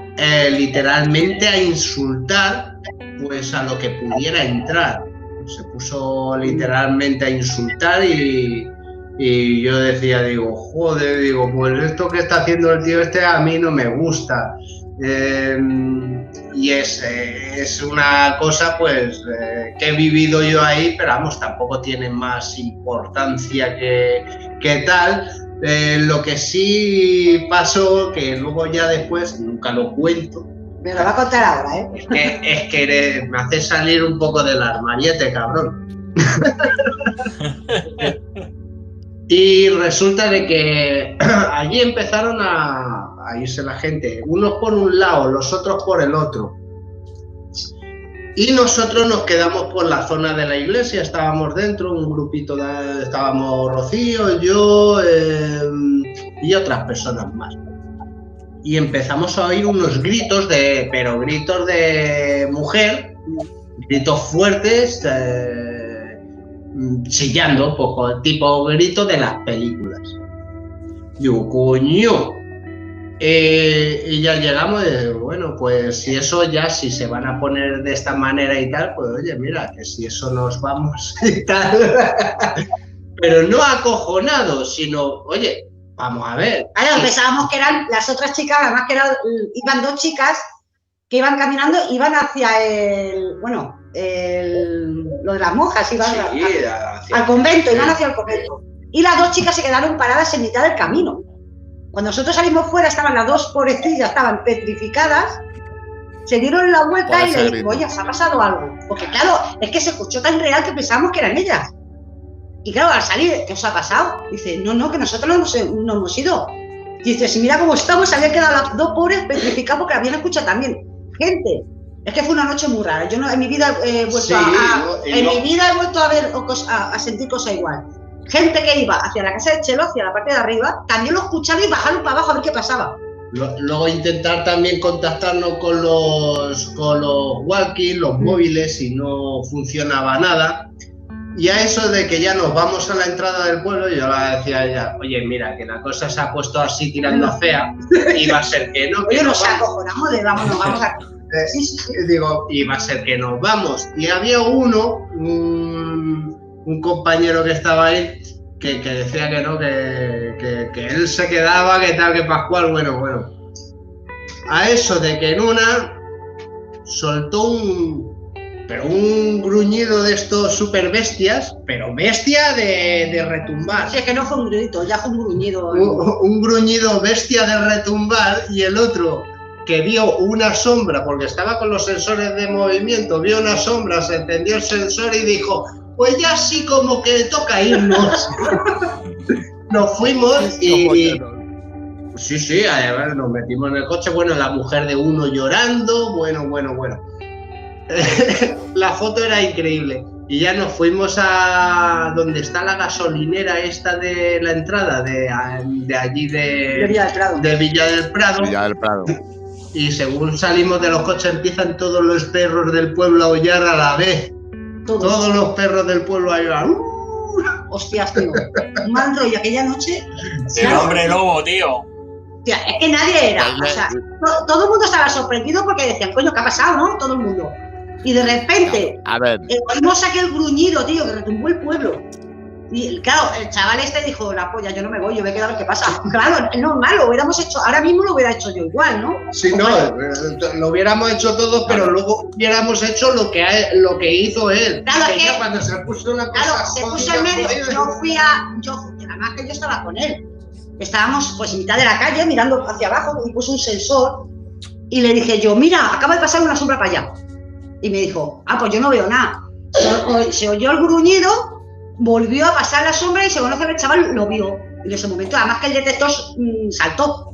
literalmente a insultar pues a lo que pudiera entrar. Se puso literalmente a insultar y yo decía, digo, joder, digo, pues esto que está haciendo el tío este a mí no me gusta. Y es una cosa pues que he vivido yo ahí, pero vamos, tampoco tiene más importancia que tal. Lo que sí pasó, que luego ya después, nunca lo cuento. Me lo va a contar ahora, ¿eh? Es que me hace salir un poco del armariete, cabrón. Y resulta de que allí empezaron a irse la gente, unos por un lado, los otros por el otro. Y nosotros nos quedamos por la zona de la iglesia, estábamos dentro, un grupito, estábamos Rocío, yo y otras personas más. Y empezamos a oír unos gritos pero gritos de mujer, gritos fuertes, chillando, poco, tipo grito de las películas. Yo, coño. Y ya llegamos y bueno, pues si eso ya, si se van a poner de esta manera y tal, pues oye, mira, que si eso nos vamos y tal. Pero no acojonados, sino, oye, vamos a ver. Claro, pensábamos que eran las otras chicas, además que iban dos chicas que iban caminando, iban hacia lo de las monjas, iban al convento, iban hacia el convento. Y las dos chicas se quedaron paradas en mitad del camino. Cuando nosotros salimos fuera, estaban las dos pobrecillas, estaban petrificadas, se dieron la vuelta y le digo, oye, ¿se ha pasado algo? Porque claro, es que se escuchó tan real que pensábamos que eran ellas. Y claro, al salir, ¿qué os ha pasado? Dice, no, que nosotros no hemos ido. Dice, si mira cómo estamos, se habían quedado las dos pobres petrificadas porque habían escuchado también. Gente, es que fue una noche muy rara. Yo en mi vida he vuelto a sentir cosas igual. Gente que iba hacia la casa de Chelo, hacia la parte de arriba, también lo escucharon y bajaron para abajo a ver qué pasaba. Luego intentar también contactarnos con los walkies, los móviles, y no funcionaba nada. Y a eso de que ya nos vamos a la entrada del pueblo, yo le decía a ella, oye, mira, que la cosa se ha puesto así tirando a fea, y va a ser que no. Oye, nos acojonamos de vamos a... Sí. Digo, y va a ser que nos vamos. Y había un compañero que estaba ahí que decía que no, que él se quedaba, que tal, que Pascual, bueno. A eso de que en una soltó un gruñido de estos super bestias, pero bestia de retumbar. Sí, es que no fue un grito, ya fue un gruñido. Un gruñido bestia de retumbar, y el otro que vio una sombra, porque estaba con los sensores de movimiento, vio una sombra, se encendió el sensor y dijo, pues ya sí como que toca irnos. Nos fuimos y... Sí, además nos metimos en el coche, bueno, la mujer de uno llorando, bueno. La foto era increíble. Y ya nos fuimos a donde está la gasolinera esta de la entrada, de allí de Villa del Prado. Y según salimos de los coches empiezan todos los perros del pueblo a aullar a la vez. Todos los perros del pueblo a aullar. Hostias, tío. Un mal rollo aquella noche. El hombre lobo, tío. Tía, es que nadie era. O sea, todo el mundo estaba sorprendido porque decían, coño, ¿qué ha pasado, no? Todo el mundo. Y de repente, oímos aquel gruñido, tío, que retumbó el pueblo. Y claro, el chaval este dijo, la polla, yo no me voy, yo voy a quedar a ver qué pasa. Claro, es normal, lo hubiéramos hecho, ahora mismo lo hubiera hecho yo igual, ¿no? Sí, no, lo hubiéramos hecho todos, pero luego hubiéramos hecho lo que hizo él. Claro, que cuando se puso una cosa... Claro, se puso en medio, además que yo estaba con él. Estábamos pues en mitad de la calle mirando hacia abajo y puso un sensor y le dije yo, mira, acaba de pasar una sombra para allá. Y me dijo, pues yo no veo nada. Se oyó el gruñido, volvió a pasar la sombra y según que el chaval lo vio. Y en ese momento, además que el detector saltó.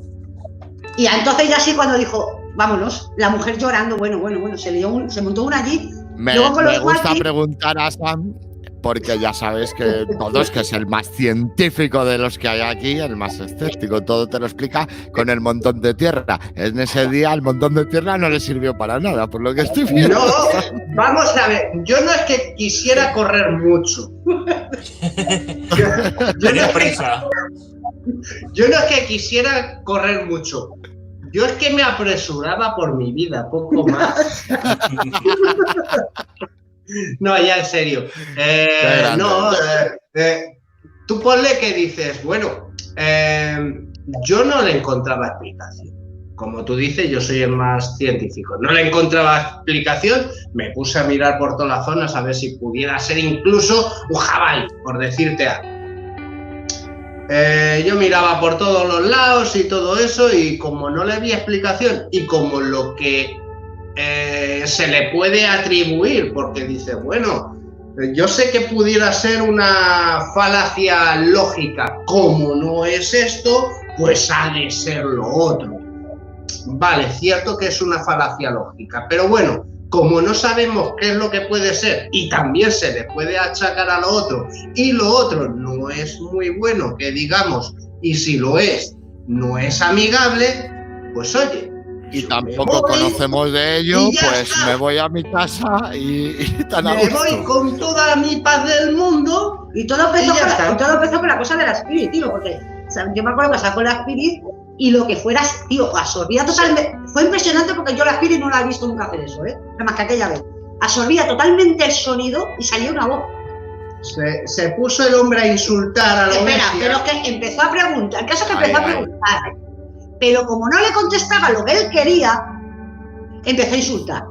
Y entonces ya sí cuando dijo, vámonos, la mujer llorando, bueno, se montó una allí. Me gusta preguntar a Sam, porque ya sabes que todos, que es el más científico de los que hay aquí, el más escéptico, todo te lo explica con el montón de tierra. En ese día el montón de tierra no le sirvió para nada, por lo que estoy viendo. No, vamos a ver, yo no es que quisiera correr mucho. Yo no es que quisiera correr mucho. Yo es que me apresuraba por mi vida, poco más. No, ya en serio. Tú ponle que dices, bueno, yo no le encontraba explicación. Como tú dices, yo soy el más científico. No le encontraba explicación, me puse a mirar por todas las zonas a ver si pudiera ser incluso un jabalí, por decirte algo. Yo miraba por todos los lados y todo eso, y como no le vi explicación, y como lo que se le puede atribuir, porque dice, bueno, yo sé que pudiera ser una falacia lógica, como no es esto, pues ha de ser lo otro. Vale, cierto que es una falacia lógica, pero bueno, como no sabemos qué es lo que puede ser y también se le puede achacar a lo otro, y lo otro no es muy bueno, que digamos, y si lo es, no es amigable, pues oye, y tampoco conocemos de ello, pues está. Me voy a mi casa y tan a gusto. Me voy con toda mi paz del mundo y todo empezó con la cosa de la Spirit, tío, porque o sea, yo me acuerdo que sacó la Spirit y lo que fuera, tío, absorbía totalmente. Fue impresionante porque yo la Spirit no la he visto nunca hacer eso, nada más que aquella vez. Absorbía totalmente el sonido y salía una voz. Se puso el hombre a insultar a la Espera, pero que empezó a preguntar, el caso es que empezó a preguntar. Pero como no le contestaba lo que él quería, empezó a insultar.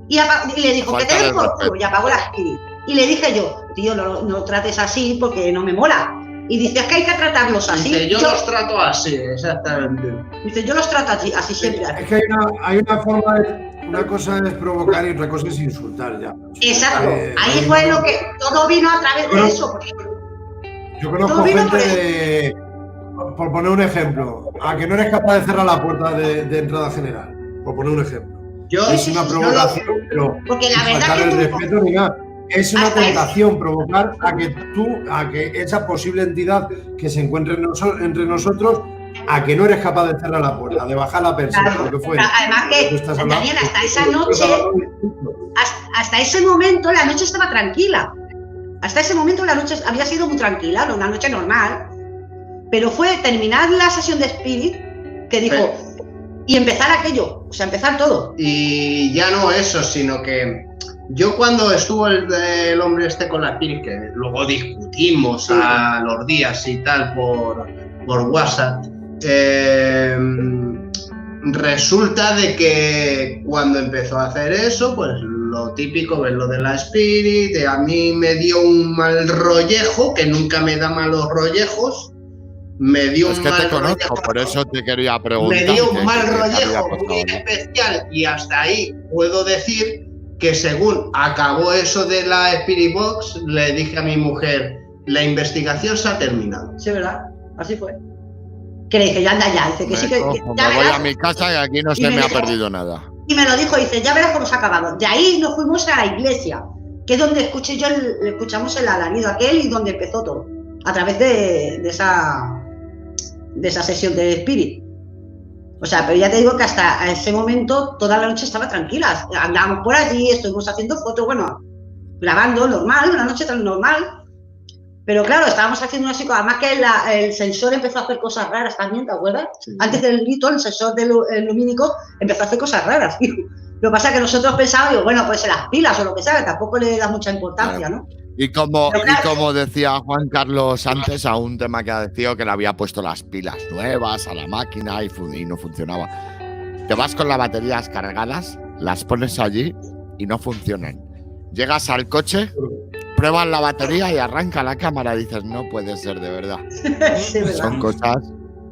Y le dijo, que te den por culo, y apagó la Spirit. Y le dije yo, tío, no trates así porque no me mola. Y dice, es que hay que tratarlos así. Dice, yo los trato así, exactamente. Dice, yo los trato así siempre. Es que hay una forma de... Una cosa es provocar y otra cosa es insultar ya. Exacto. Ahí fue lo que... Todo vino a través de eso. Yo conozco gente de... Por poner un ejemplo, a que no eres capaz de cerrar la puerta de entrada general. Por poner un ejemplo. Es una provocación, pero porque la verdad faltar que el respeto ni nada. Es una tentación provocar a que esa posible entidad que se encuentre entre nosotros, a que no eres capaz de cerrar la puerta, de bajar la persiana, claro, lo que fuera. Además que, Daniel, hasta esa noche, hasta ese momento la noche estaba tranquila. Hasta ese momento la noche había sido muy tranquila, una noche normal. Pero fue terminar la sesión de Spirit que dijo, y empezar aquello, o sea, empezar todo. Y ya no eso, sino que yo cuando estuvo el hombre este con la Spirit, que luego discutimos a los días y tal por WhatsApp, resulta de que cuando empezó a hacer eso, pues lo típico, ver lo de la Spirit, a mí me dio un mal rollejo, que nunca me da malos rollejos. Me dio es que te conozco, por eso te quería preguntar. Me dio un mal rollejo muy especial y hasta ahí puedo decir que según acabó eso de la Spirit Box, le dije a mi mujer, la investigación se ha terminado. Sí, ¿verdad? Así fue. Que le dije, ya anda ya. Dice que sí que ya me voy a mi casa y aquí no se me ha perdido nada. Y me lo dijo, dice, ya verás cómo se ha acabado. De ahí nos fuimos a la iglesia, que es donde escuchamos el alarido aquel y donde empezó todo. A través de esa sesión de Spirit. O sea, pero ya te digo que hasta ese momento toda la noche estaba tranquila. Andábamos por allí, estuvimos haciendo fotos, bueno, grabando normal, una noche tan normal. Pero claro, estábamos haciendo una psico, además que el sensor empezó a hacer cosas raras también, ¿te acuerdas? Sí. Antes del grito, el sensor lumínico empezó a hacer cosas raras. Lo que pasa es que nosotros pensábamos, bueno, pues en las pilas o lo que sea, que tampoco le da mucha importancia, ¿no? Y como decía Juan Carlos antes, a un tema que ha decidido que le había puesto las pilas nuevas a la máquina y no funcionaba. Te vas con las baterías cargadas, las pones allí y no funcionan. Llegas al coche, pruebas la batería y arranca la cámara y dices, no puede ser de verdad. Sí, ¿verdad? Son cosas...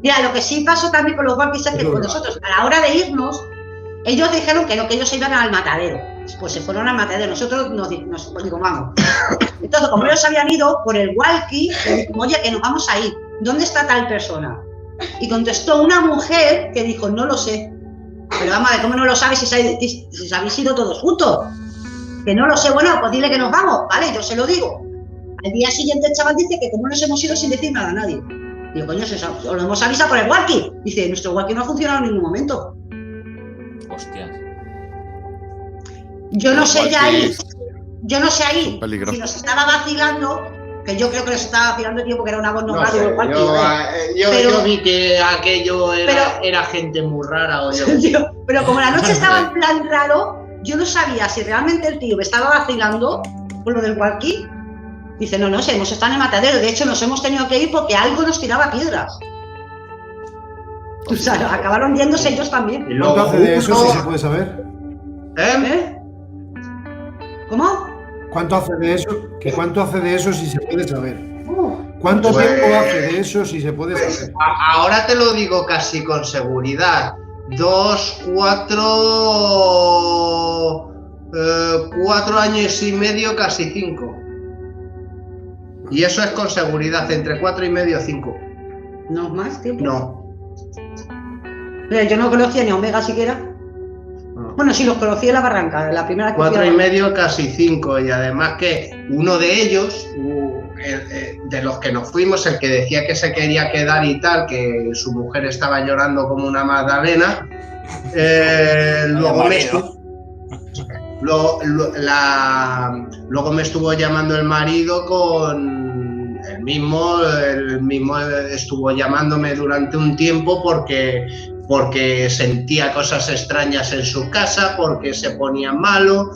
Mira, lo que sí pasó también con los walkies es que con nosotros, a la hora de irnos, ellos dijeron que no, que ellos se iban al matadero. Pues se fueron al matadero. Nosotros nos digo, vamos. Entonces, como ellos habían ido por el walkie, le dijimos, oye, que nos vamos a ir. ¿Dónde está tal persona? Y contestó una mujer que dijo, no lo sé. Pero vamos a ver, ¿cómo no lo sabes si habéis ido todos juntos? Que no lo sé. Bueno, pues dile que nos vamos, ¿vale? Yo se lo digo. Al día siguiente el chaval dice que como nos hemos ido sin decir nada a nadie. Digo, coño, os lo hemos avisado por el walkie. Dice, nuestro walkie no ha funcionado en ningún momento. Hostias. Yo no sé ya ahí, si nos estaba vacilando, que yo creo que nos estaba vacilando el tiempo que era una voz normal. Yo vi que aquello era gente muy rara. Pero como la noche estaba en plan raro, yo no sabía si realmente el tío me estaba vacilando por lo del walkie. Dice, no, hemos estado en el matadero, de hecho nos hemos tenido que ir porque algo nos tiraba piedras. O sea, acabaron yéndose ellos también. ¿Y cuánto hace de eso, si se puede saber? ¿Cómo? ¿Cuánto hace de eso? ¿Cuánto hace de eso si se puede saber? ¿Cuánto tiempo hace de eso si se puede saber? Ahora te lo digo casi con seguridad. 4 años y medio, casi 5. Y eso es con seguridad, entre 4 y medio, 5. ¿No más tiempo? No. Mira, yo no conocía ni a Omega siquiera. No. Bueno, sí, los conocí en la barranca, la primera que 4 y medio, casi 5. Y además que uno de ellos, de los que nos fuimos, el que decía que se quería quedar y tal, que su mujer estaba llorando como una magdalena, luego me estuvo llamando el marido con el mismo estuvo llamándome durante un tiempo porque sentía cosas extrañas en su casa, porque se ponía malo,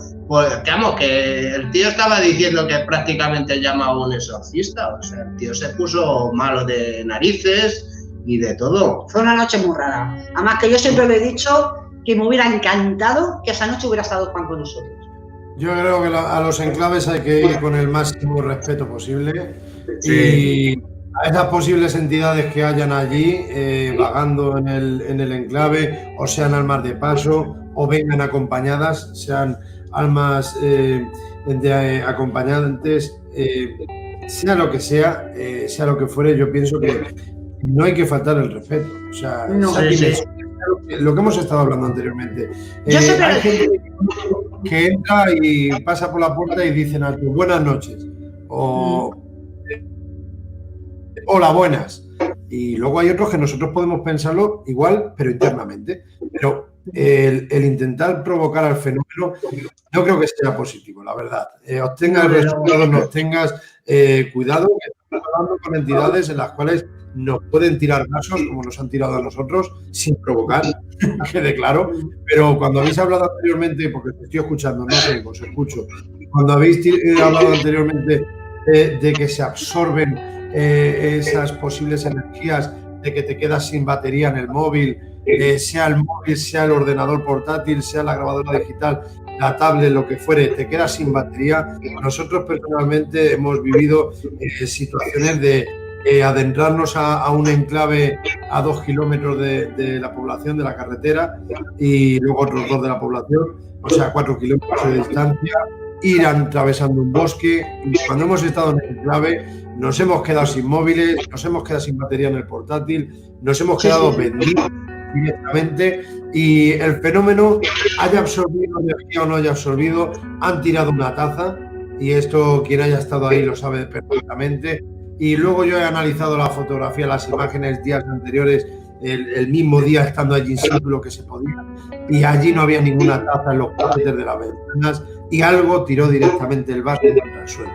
que el tío estaba diciendo que prácticamente llamaba a un exorcista, o sea, el tío se puso malo de narices y de todo. Fue una noche muy rara, además que yo siempre le he dicho que me hubiera encantado que esa noche hubiera estado Juan con nosotros. Yo creo que a los enclaves hay que ir con el máximo respeto posible y a esas posibles entidades que hayan allí vagando en el enclave, o sean almas de paso o vengan acompañadas, sean almas acompañantes, sea lo que sea lo que fuere, yo pienso que no hay que faltar el respeto. O sea, No, lo que hemos estado hablando anteriormente. Yo siempre- Hay gente que entra y pasa por la puerta y dicen a tu buenas noches o hola, buenas. Y luego hay otros que nosotros podemos pensarlo igual, pero internamente. Pero el intentar provocar al fenómeno no creo que sea positivo, la verdad. Obtengas el resultado, no obtengas, cuidado, que estamos hablando con entidades en las cuales nos pueden tirar vasos, como nos han tirado a nosotros, sin provocar, quede claro. Pero cuando habéis hablado anteriormente, porque te estoy escuchando, no sé, os escucho, cuando habéis hablado anteriormente de que se absorben esas posibles energías, de que te quedas sin batería en el móvil, sea el móvil, sea el ordenador portátil, sea la grabadora digital, la tablet, lo que fuere, te quedas sin batería. Nosotros personalmente hemos vivido situaciones de adentrarnos a un enclave a 2 kilómetros de la población, de la carretera, y luego otros 2 de la población, o sea, 4 kilómetros de distancia, ir atravesando un bosque. Y cuando hemos estado en el enclave, nos hemos quedado sin móviles, nos hemos quedado sin batería en el portátil, nos hemos quedado vendidos directamente, y el fenómeno, haya absorbido energía o no haya absorbido, han tirado una taza, y esto quien haya estado ahí lo sabe perfectamente. Y luego yo he analizado la fotografía, las imágenes días anteriores, el mismo día estando allí in situ lo que se podía, y allí no había ninguna taza en los paquetes de las ventanas, y algo tiró directamente el vaso contra el suelo.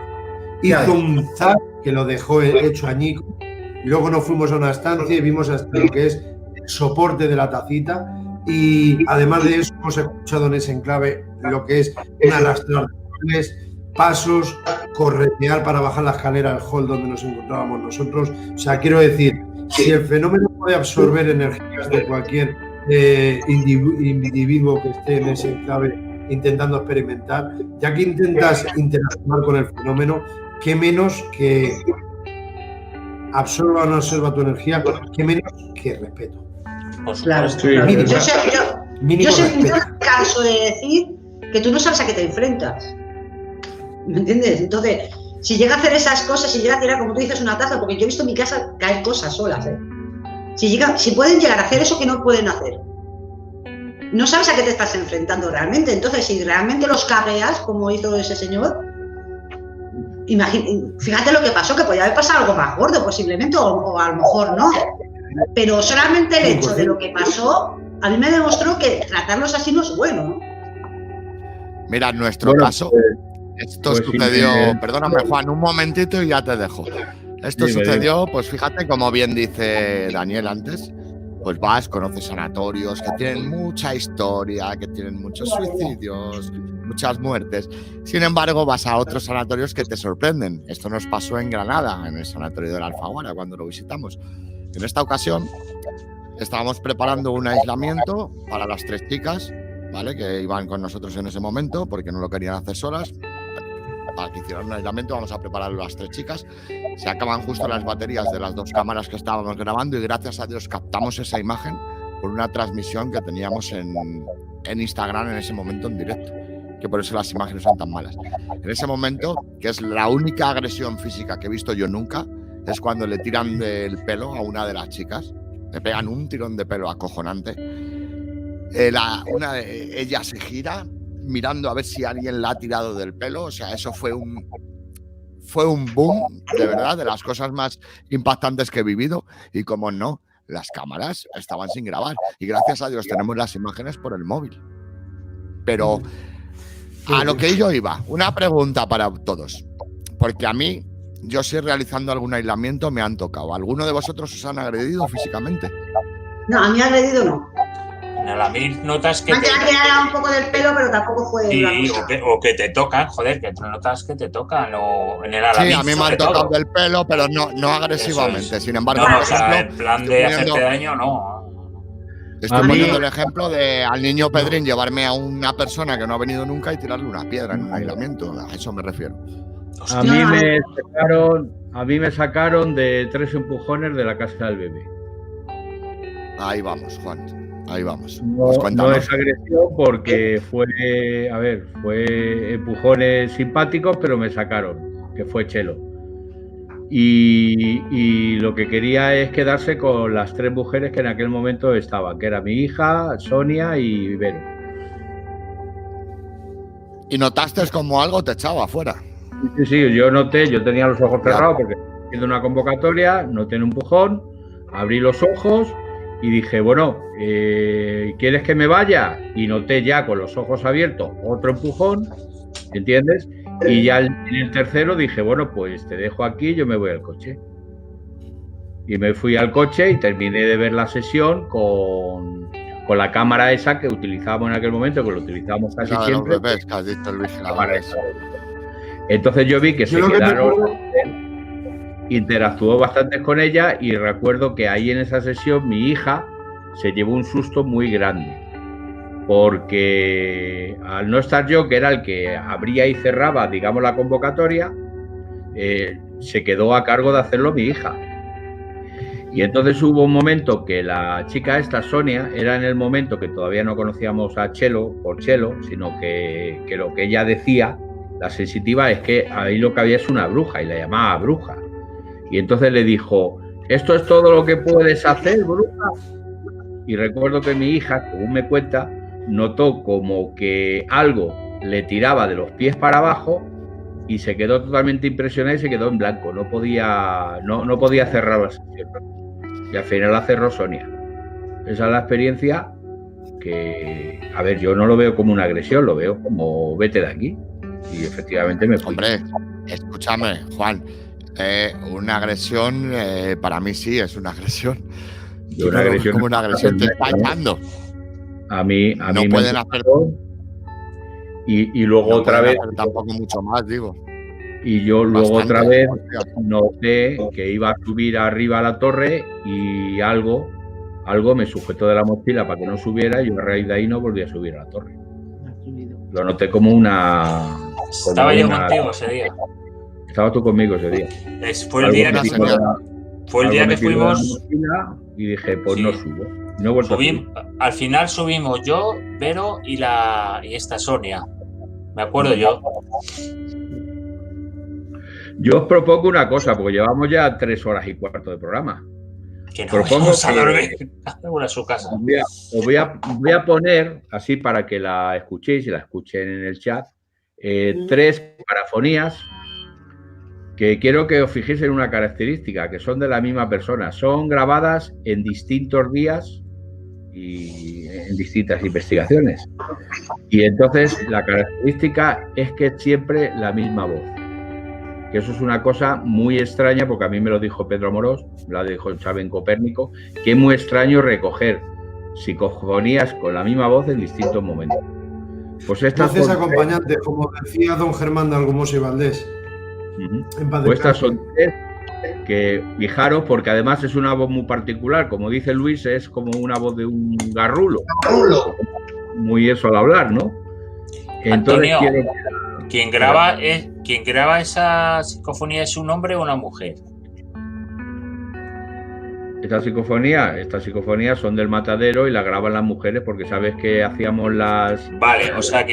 Hizo un zap que lo dejó hecho añico. Luego nos fuimos a una estancia y vimos hasta lo que es el soporte de la tacita, y además de eso hemos escuchado en ese enclave lo que es un arrastrar de muebles, pasos, corretear para bajar la escalera al hall donde nos encontrábamos nosotros. O sea, quiero decir, si el fenómeno puede absorber energías de cualquier individuo que esté en ese enclave intentando experimentar, ya que intentas interactuar con el fenómeno, qué menos que absorba o no absorba tu energía, qué menos que respeto. Claro, Mínimo, yo mínimo siempre respeto. canso de decir que tú no sabes a qué te enfrentas. ¿Me entiendes? Entonces, si llega a hacer esas cosas, si llega a tirar, como tú dices, una taza, porque yo he visto en mi casa caer cosas solas, ¿eh? Si pueden llegar a hacer eso, que no pueden hacer. No sabes a qué te estás enfrentando realmente. Entonces, si realmente los cagueas, como hizo ese señor, fíjate lo que pasó, que podía haber pasado algo más gordo posiblemente, o a lo mejor no. Pero solamente el hecho de lo que pasó, a mí me demostró que tratarlos así no es bueno, ¿no? Mira, en nuestro caso, esto sucedió, perdóname Juan, un momentito y ya te dejo. Esto sucedió, pues fíjate, como bien dice Daniel antes, pues vas, conoces sanatorios que tienen mucha historia, que tienen muchos suicidios, muchas muertes. Sin embargo, vas a otros sanatorios que te sorprenden. Esto nos pasó en Granada, en el sanatorio de la Alfaguara, cuando lo visitamos. En esta ocasión, estábamos preparando un aislamiento para las 3 chicas, ¿vale?, que iban con nosotros en ese momento, porque no lo querían hacer solas. Para que hicieran un aislamiento, vamos a preparar las 3 chicas. Se acaban justo las baterías de las 2 cámaras que estábamos grabando, y gracias a Dios captamos esa imagen por una transmisión que teníamos en Instagram en ese momento en directo, que por eso las imágenes son tan malas. En ese momento, que es la única agresión física que he visto yo nunca, es cuando le tiran del pelo a una de las chicas, le pegan un tirón de pelo acojonante. Ella se gira mirando a ver si alguien la ha tirado del pelo. O sea, eso fue un boom, de verdad, de las cosas más impactantes que he vivido. Y como no, las cámaras estaban sin grabar, y gracias a Dios tenemos las imágenes por el móvil. Pero a lo que yo iba, una pregunta para todos, porque a mí, yo sí, realizando algún aislamiento, me han tocado. ¿Alguno de vosotros os han agredido físicamente? No, a mí agredido no. En el Alamir notas que Me han tirado un poco del pelo, pero tampoco fue... Sí, o que te tocan, joder, que tú notas que te tocan. O en el Alamir, sí, a mí me han tocado del pelo, pero no agresivamente. Sin embargo, no, por ejemplo, en plan de hacerte daño, no. Estoy poniendo el ejemplo de al niño Pedrín llevarme a una persona que no ha venido nunca y tirarle una piedra en un aislamiento. A eso me refiero. A mí me sacaron de 3 empujones de la casa del bebé. Ahí vamos, Juan. Ahí vamos. No es agresión porque fue empujones simpáticos, pero me sacaron, que fue Chelo. Y lo que quería es quedarse con las 3 mujeres que en aquel momento estaban, que era mi hija, Sonia y Vero. ¿Y notaste como algo te echaba afuera? Sí, yo noté, yo tenía los ojos cerrados porque haciendo una convocatoria, noté un empujón, abrí los ojos y dije, bueno, ¿quieres que me vaya? Y noté ya con los ojos abiertos otro empujón, ¿entiendes? Y ya en el tercero dije, bueno, pues te dejo aquí, yo me voy al coche. Y me fui al coche y terminé de ver la sesión con la cámara esa que utilizábamos en aquel momento, que lo utilizábamos casi siempre. Bebés, que has dicho, Luis, entonces yo vi que se quedaron, interactuó bastante con ella y recuerdo que ahí en esa sesión mi hija se llevó un susto muy grande. Porque al no estar yo, que era el que abría y cerraba, digamos, la convocatoria, se quedó a cargo de hacerlo mi hija. Y entonces hubo un momento que la chica esta, Sonia, era en el momento que todavía no conocíamos a Chelo por Chelo, sino que lo que ella decía, la sensitiva, es que ahí lo que había es una bruja y la llamaba bruja. Y entonces le dijo, ¿esto es todo lo que puedes hacer, bruja? Y recuerdo que mi hija, según me cuenta, notó como que algo le tiraba de los pies para abajo y se quedó totalmente impresionada y se quedó en blanco. No podía cerrar la sesión. Y al final la cerró Sonia. Esa es la experiencia que, a ver, yo no lo veo como una agresión, lo veo como vete de aquí. Y efectivamente me fui. Hombre, escúchame, Juan. Una agresión, para mí sí es una agresión. Una agresión como una agresión, te está echando. A mí no pueden hacer y luego no otra vez tampoco mucho más, digo. Y yo luego otra vez noté que iba a subir arriba a la torre y algo me sujetó de la mochila para que no subiera y yo a raíz de ahí no volví a subir a la torre. Lo noté como una... Estaba yo contigo ese día. Estabas tú conmigo ese día. Fue el día que fuimos y dije, pues sí, no subo. No he vuelto a subir. Al final subimos yo, Vero y esta Sonia. Me acuerdo yo. Yo os propongo una cosa, porque llevamos ya 3 horas y cuarto de programa. Que no vamos a dormir a su casa. Os voy a poner, así para que la escuchéis y la escuchen en el chat, 3 parafonías que quiero que os fijéis en una característica, que son de la misma persona. Son grabadas en distintos días y en distintas investigaciones. Y entonces la característica es que es siempre la misma voz. Que eso es una cosa muy extraña, porque a mí me lo dijo Pedro Amorós, me lo dijo Chávez Copérnico, que es muy extraño recoger psicofonías con la misma voz en distintos momentos. Pues estas voces acompañantes, como decía don Germán de Algomós y Valdés. Pues estas son 3 que fijaros, porque además es una voz muy particular, como dice Luis, es como una voz de un garrulo. Muy eso al hablar, ¿no? Entonces, Antonio, ¿quién graba esa psicofonía es un hombre o una mujer? Estas psicofonías son del Matadero y las graban las mujeres porque sabes que hacíamos las... Vale, o sea,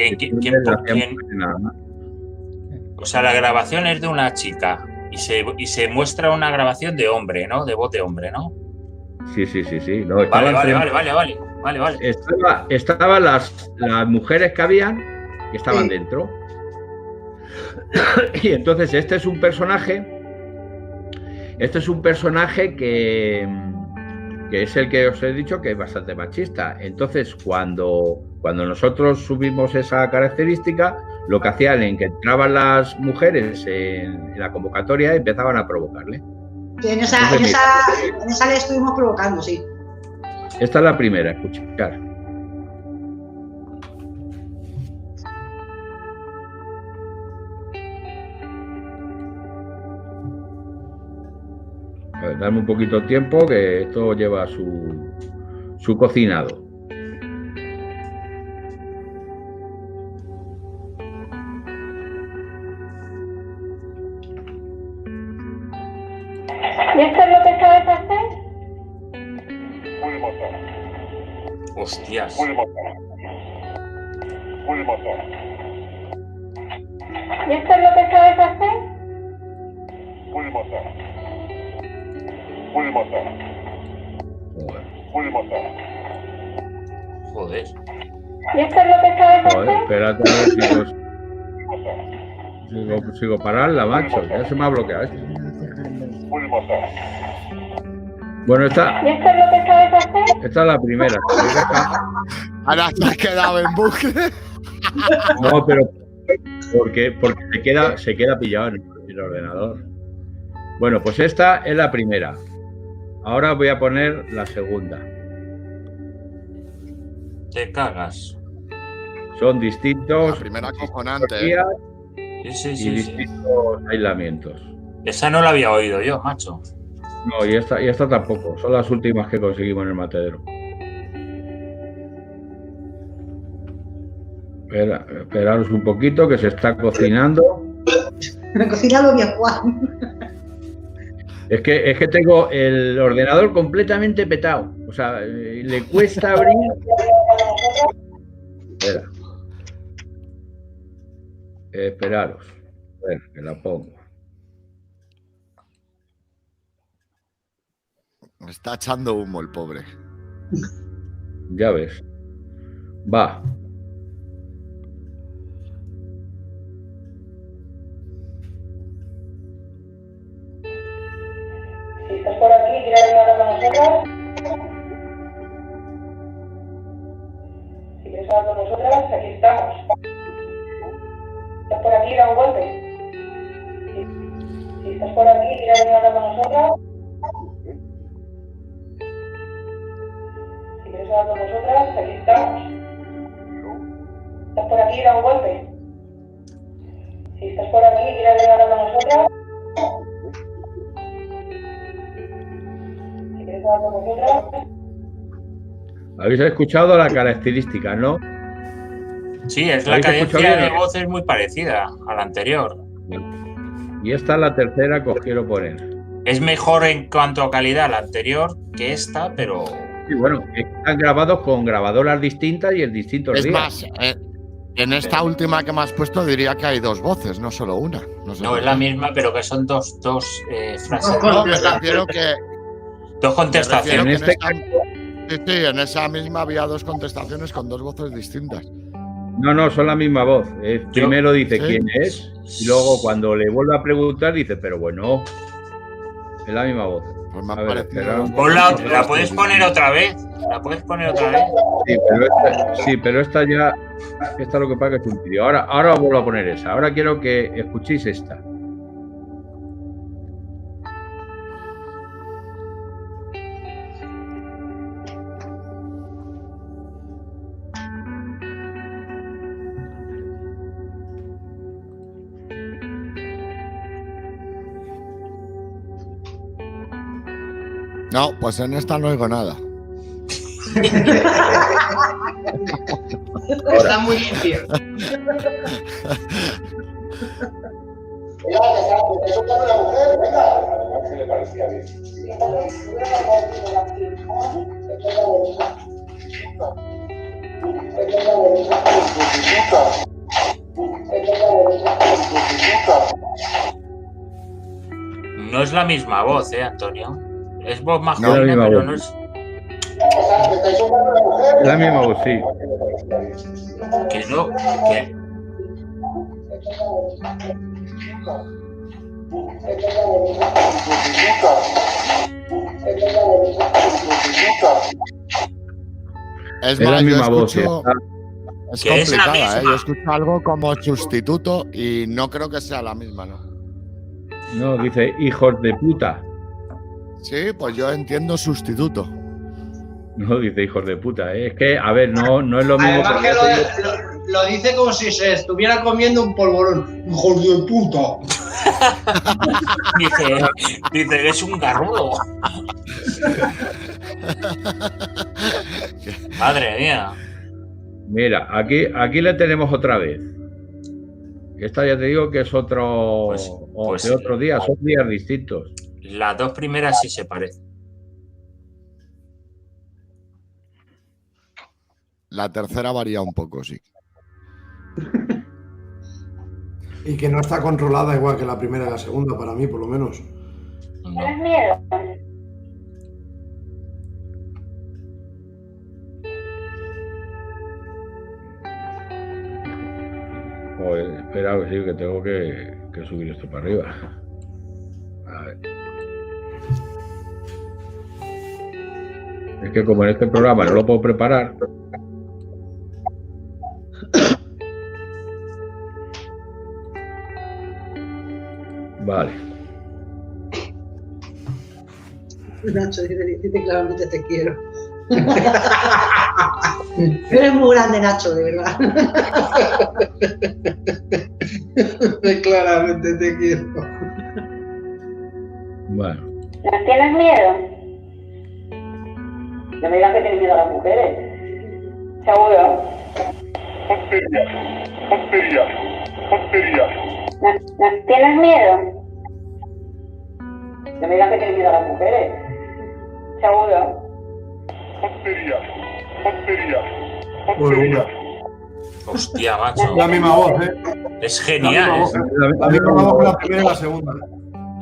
o sea, la grabación es de una chica y se muestra una grabación de hombre, ¿no? De voz de hombre, ¿no? Sí. No, vale. Estaban las mujeres que habían que estaban dentro. Y entonces este es un personaje que es el que os he dicho que es bastante machista. Entonces cuando nosotros subimos esa característica, lo que hacían en que entraban las mujeres en la convocatoria empezaban a provocarle. Sí, en esa le estuvimos provocando, sí. Esta es la primera, escuchar. A ver, dame un poquito de tiempo, que esto lleva su cocinado. ¿Y esto es lo que sabes hacer? Hostias. ¿Y esto es lo que sabes hacer? Joder. ¿Y esto es lo que sabes Joder, hacer? espérate a ver si sigo pararla, macho. Ya se me ha bloqueado esto. Bueno, esta ¿Y esto es lo que sabes hacer? es la primera. Ahora te has quedado en bucle. No, pero porque se queda pillado en el ordenador. Bueno, pues esta es la primera. Ahora voy a poner la segunda. Te cagas. Son distintos. La primera cojonante. días Sí, y sí. distintos aislamientos. Esa no la había oído yo, macho. No, y esta tampoco. Son las últimas que conseguimos en el matadero. Esperaros un poquito que se está cocinando. Cocínalo bien, Juan. Es que tengo el ordenador completamente petado. O sea, le cuesta abrir. Espera. Esperaros. A ver, que la pongo. Me está echando humo el pobre. Ya ves. Va. Si estás por aquí, ¿quieres venir ahora con nosotras? Si quieres hablar con nosotras, aquí estamos. ¿Estás por aquí? Da un golpe. Si estás por aquí, ¿quieres venir ahora con nosotras? Si quieres hablar con nosotras, aquí estamos. ¿Estás por aquí? Da un golpe. Si estás por aquí, ¿quieres venir ahora con nosotras? Si quieres hablar con nosotras. Habéis escuchado la característica, ¿no? Sí, es la ¿Habéis escuchado cadencia de bien? voz es muy parecida a la anterior. Y esta es la tercera que os quiero poner. Es mejor en cuanto a calidad la anterior que esta, pero Y bueno, están grabados con grabadoras distintas y en distintos Es días. más, en esta última que me has puesto diría que hay dos voces, no solo una. No, sé no por es la qué. misma, pero que son dos frases, No, me refiero que, dos contestaciones. En este sí, en esa misma había dos contestaciones con dos voces distintas. No, son la misma voz. Primero dice sí. quién es y luego cuando le vuelve a preguntar dice, pero bueno, es la misma voz. Pues me ha A ver, parecido espera. dos Ponla, voces la puedes poner distintas. otra vez. La puedes poner otra vez. Sí, pero esta ya, esta lo que pasa que es un vídeo. Ahora vuelvo a poner esa. Ahora quiero que escuchéis esta. No, pues en esta no oigo nada. Está muy limpio. No es la misma voz, Antonio. Es voz más No es la joven, misma pero voz. no es. Es la misma voz, sí. Que no. Que... Es Es la más, yo misma voz. escucho, está- es Que es la complicada, misma. Yo escucho algo como sustituto y no creo que sea la misma, ¿no? No, dice hijos de puta. Sí, pues yo entiendo sustituto. No, dice hijos de puta. Es que, a ver, no es lo mismo. Además porque que yo soy- lo dice como si se estuviera comiendo un polvorón. ¡Hijos de puta! Dice que es un garrulo. Madre mía. Mira, aquí le tenemos otra vez. Esta ya te digo que es otro, de otro día, son días distintos. Las dos primeras sí se parecen. La tercera varía un poco, sí. Y que no está controlada igual que la primera y la segunda, para mí, por lo menos. ¿Tienes miedo? Joder, espera, sí, que tengo que subir esto para arriba. A ver. Es que como en este programa no lo puedo preparar. Vale. Nacho, dice claramente te quiero. Eres muy grande, Nacho, de verdad. Claramente te quiero. Bueno. ¿Tienes miedo? No me digas que tienes miedo a las mujeres. Seguro. ¿Tienes miedo? No me digas que tienes miedo a las mujeres. Seguro. Bueno, Hostia, macho. la misma voz, ¿eh? Es genial. La misma voz que la primera y la segunda.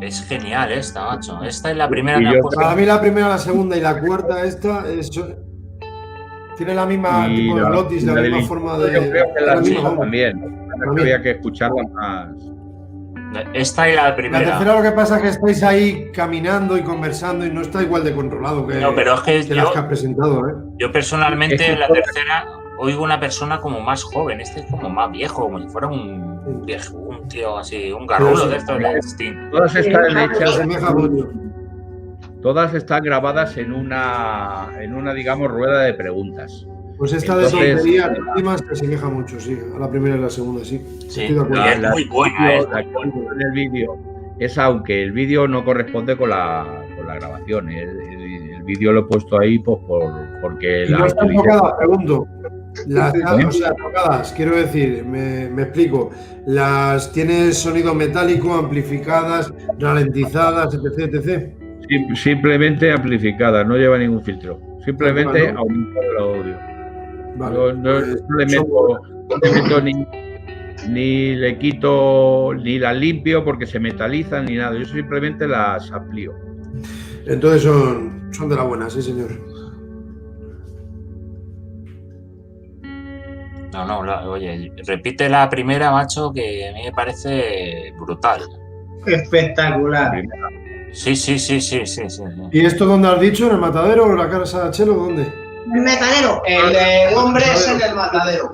Es genial esta, macho. Esta es la primera Y que yo- han puesto. Para mí la primera, la segunda y la cuarta esta tiene la misma Y tipo de la- glotis, la la del misma forma de... Yo creo que la la misma segunda voz. también. Habría que escucharla más. Esta y la La primera. tercera lo que pasa es que estáis ahí caminando y conversando y no está igual de controlado que, No, pero es que que las que has presentado, ¿eh? yo personalmente Es que en la todas- tercera oigo una persona como más joven. Este es como más viejo, como si fuera un viejo, un tío así, un garrulo Sí, de estos de Steam. Todas están Se hechas, asemeja mucho. todas están grabadas en una, digamos, rueda de preguntas. Pues esta de Entonces, tonterías últimas se asemeja mucho, sí, a la primera y la segunda, sí. Sí, Estoy de acuerdo. y es muy buena, La que en el vídeo es, aunque el vídeo no corresponde con la grabación. El vídeo lo he puesto ahí pues, porque Y no están utilicé. tocadas, pregunto. O sea, tocadas, quiero decir, me explico. Las tienes sonido metálico, amplificadas, ralentizadas, etc, etc. Simplemente amplificada, no lleva ningún filtro. Simplemente Bueno. aumento el audio. Vale, No le pues, meto ni le quito, ni las limpio porque se metalizan ni nada. Yo simplemente las amplío. entonces son de la buena, sí, señor. No, oye, repite la primera, macho, que a mí me parece brutal. Espectacular. Sí. ¿Y esto dónde has dicho? ¿En el matadero o en la casa Chelo? ¿Dónde? El metalero. El hombre es en el matadero.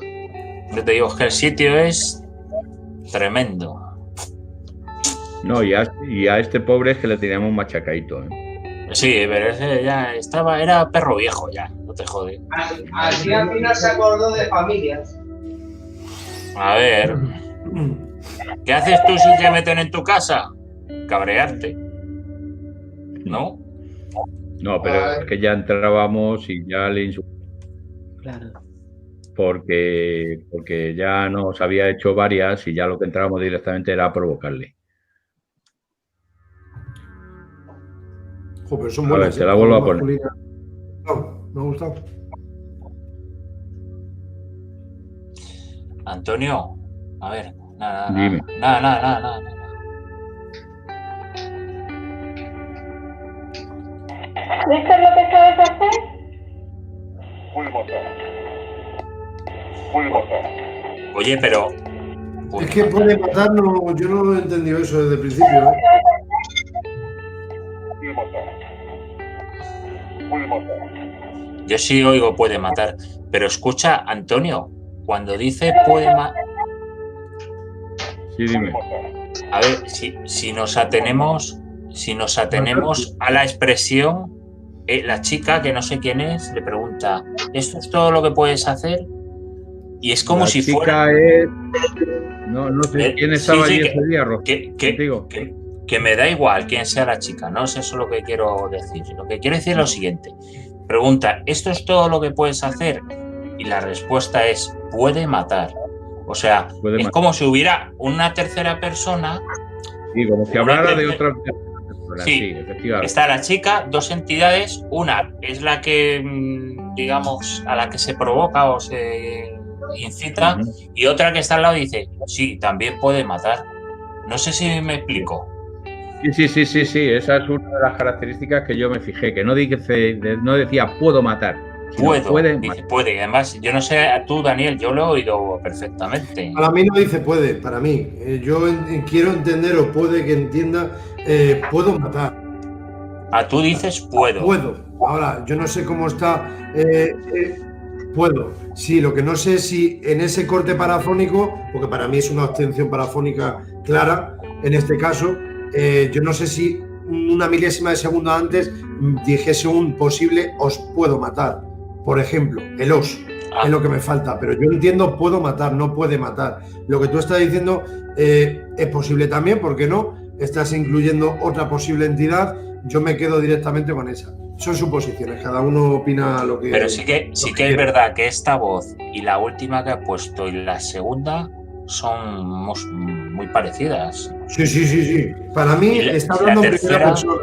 Yo te digo, es que el sitio es tremendo. No, y a este pobre es que le teníamos machacadito. Sí, pero ese ya era perro viejo ya, no te jode. Al final se acordó de familias. A ver, ¿qué haces tú si te meten en tu casa? Cabrearte. ¿No? No, pero es que ya entrábamos y ya le insultamos. Claro. Porque ya nos había hecho varias y ya lo que entrábamos directamente era a provocarle. Joder, pero son A buenas. ver, te la vuelvo a poner. No, me ha gustado. Antonio, a ver, nada. Dime. Nada. ¿Esto es lo que sabes hacer? Oye, pero... Es que puede matar, no, yo no he entendido eso desde el principio, ¿eh? Yo sí oigo puede matar, pero escucha, Antonio, cuando dice puede matar... Sí, dime. A ver, si nos atenemos a la expresión, la chica, que no sé quién es, le pregunta, ¿esto es todo lo que puedes hacer? Y es como La si chica fuera... No sé quién estaba allí ese día, Rosa. Que me da igual quién sea la chica, no es eso lo que quiero decir. Lo que quiero decir es lo siguiente. Pregunta, ¿esto es todo lo que puedes hacer? Y la respuesta es, puede matar. O sea, es como si hubiera una tercera persona. Sí, como si hablara de otra persona. Sí, efectivamente. Está la chica, dos entidades. Una es la que, digamos, a la que se provoca o se incita, y otra que está al lado dice, sí, también puede matar. No sé si me explico. Sí, esa es una de las características que yo me fijé, que no decía puedo matar. Puede. Además, yo no sé, tú, Daniel, yo lo he oído perfectamente. Para mí no dice puede, para mí. Yo quiero entender, o puede que entienda, puedo matar. Tú dices puedo. Puedo. Ahora, yo no sé cómo está. Puedo. Sí, lo que no sé es si en ese corte parafónico, porque para mí es una obtención parafónica clara, en este caso, yo no sé si una milésima de segundo antes dijese un posible os puedo matar. Por ejemplo, el os es lo que me falta, pero yo entiendo puedo matar, no puede matar. Lo que tú estás diciendo es posible también, ¿por qué no? Estás incluyendo otra posible entidad, yo me quedo directamente con esa. Son suposiciones, cada uno opina lo que... Pero sí que es verdad que esta voz y la última que ha puesto y la segunda son muy parecidas. Sí. Para mí está hablando en primera persona.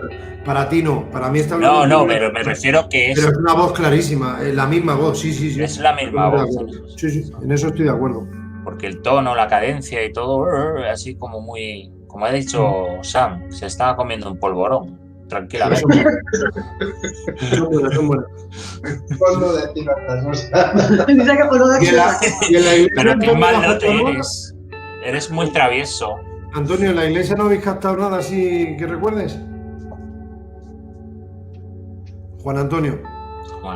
Para ti no. Para mí está hablando. No, pero me refiero que es. Pero es una voz clarísima, la misma voz, sí. Es la misma voz. Sí, en eso estoy de acuerdo. Porque el tono, la cadencia y todo, así como muy. Como ha dicho Sam, se estaba comiendo un polvorón, tranquilamente. Son buenas. Cuando decir estas cosas. Pero qué mal no te eres. Eres muy travieso. Antonio, ¿en la iglesia no habéis captado nada así que recuerdes? Juan Antonio.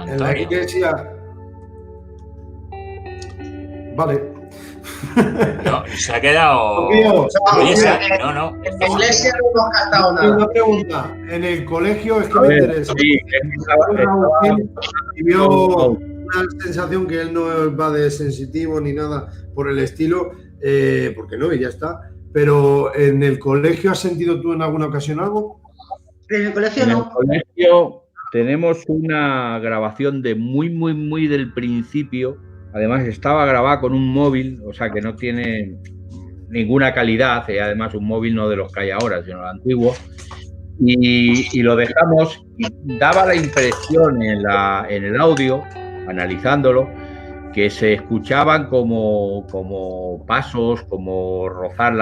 En la iglesia. Vale. No, se ha quedado. En la iglesia no hemos captado nada. Una pregunta. En el colegio es que me interesa. Sí, y vio una sensación que él no va de sensitivo ni nada por el estilo, porque no, y ya está. Pero ¿en el colegio has sentido tú en alguna ocasión algo? En el colegio no. En el colegio tenemos una grabación de muy del principio. Además estaba grabada con un móvil, o sea que no tiene ninguna calidad, y además un móvil no de los que hay ahora, sino el antiguo. Y lo dejamos y daba la impresión en el audio, analizándolo, que se escuchaban como pasos, como rozar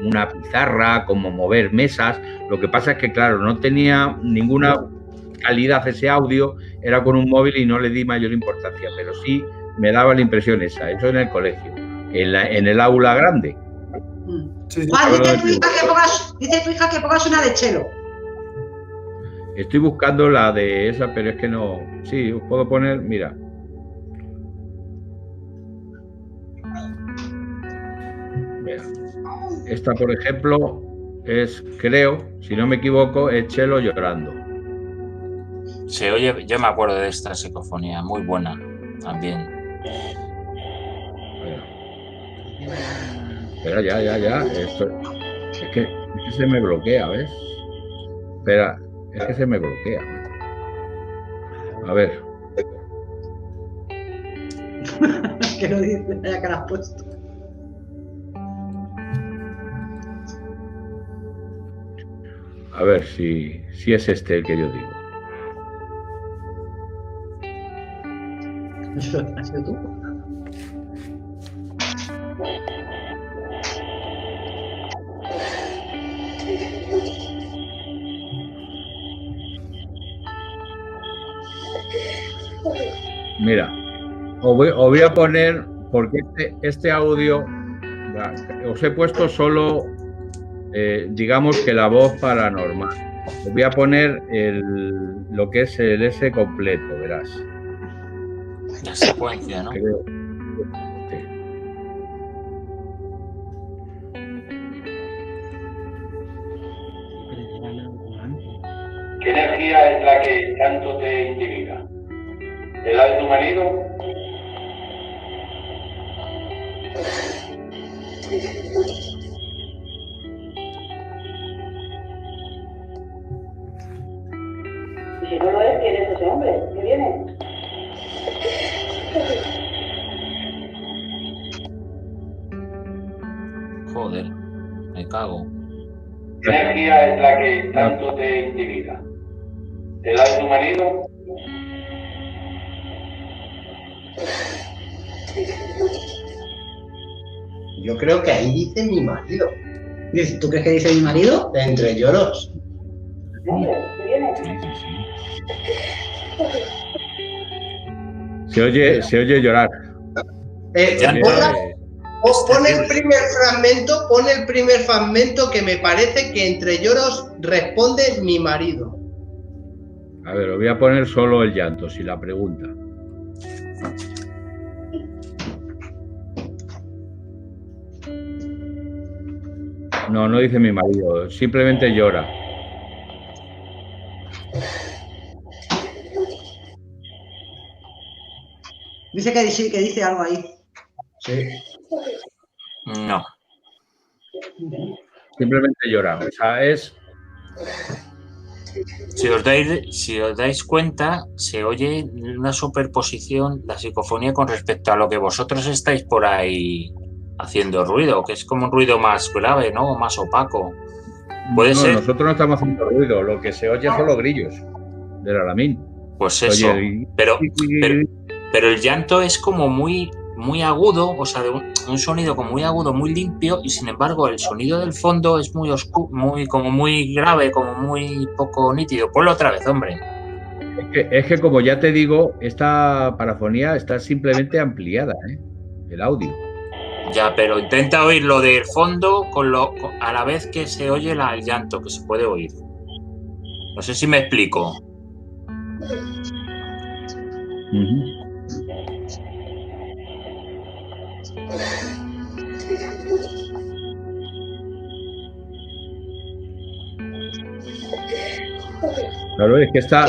una pizarra, como mover mesas. Lo que pasa es que, claro, no tenía ninguna calidad ese audio, era con un móvil y no le di mayor importancia, pero sí me daba la impresión esa, eso en el colegio. En el aula grande. Sí. Dice tu hija que pongas una de Chelo. Estoy buscando la de esa, pero es que no... Sí, os puedo poner, mira. Mira. Esta, por ejemplo, es, creo, si no me equivoco, es Chelo llorando. Se oye, yo me acuerdo de esta psicofonía, muy buena también. Espera, ya. Esto, es que se me bloquea, ¿ves? Espera, es que se me bloquea. A ver. ¿Qué lo dices? Ya que lo has puesto. A ver si es este el que yo digo. ¿Has sido tú? Mira, os voy a poner, porque este audio, os he puesto solo, digamos que la voz paranormal. Os voy a poner lo que es el S completo, verás. La secuencia, ¿no? Creo. ¿Qué energía es la que tanto te intimida? ¿La de tu marido? Y si no lo es, ¿quién es ese hombre? ¿Qué viene? Joder, me cago. ¿Qué energía es la que tanto te intimida? ¿El de tu marido? Yo creo que ahí dice mi marido. ¿Tú crees que dice mi marido? Entre lloros. ¿Hombre? ¿Qué viene? Se oye llorar. Pon el primer fragmento que me parece que entre lloros responde mi marido. A ver, os voy a poner solo el llanto, si la pregunta. No, no dice mi marido, simplemente llora. Dice que dice algo ahí. Sí. No. Simplemente llora. O sea, es... Si os dais cuenta, se oye una superposición, la psicofonía con respecto a lo que vosotros estáis por ahí haciendo ruido, que es como un ruido más grave, ¿no? Más opaco. Puede ser. Nosotros no estamos haciendo ruido, lo que se oye son los grillos del alamín. Pues eso. Oye, pero el llanto es como muy agudo, o sea, de un sonido como muy agudo, muy limpio, y sin embargo el sonido del fondo es muy oscuro, muy grave, como muy poco nítido. Ponlo otra vez, hombre. Es que como ya te digo, esta parafonía está simplemente ampliada, el audio. Ya, pero intenta oír lo del fondo a la vez que se oye el llanto, que se puede oír. No sé si me explico. Claro, es que está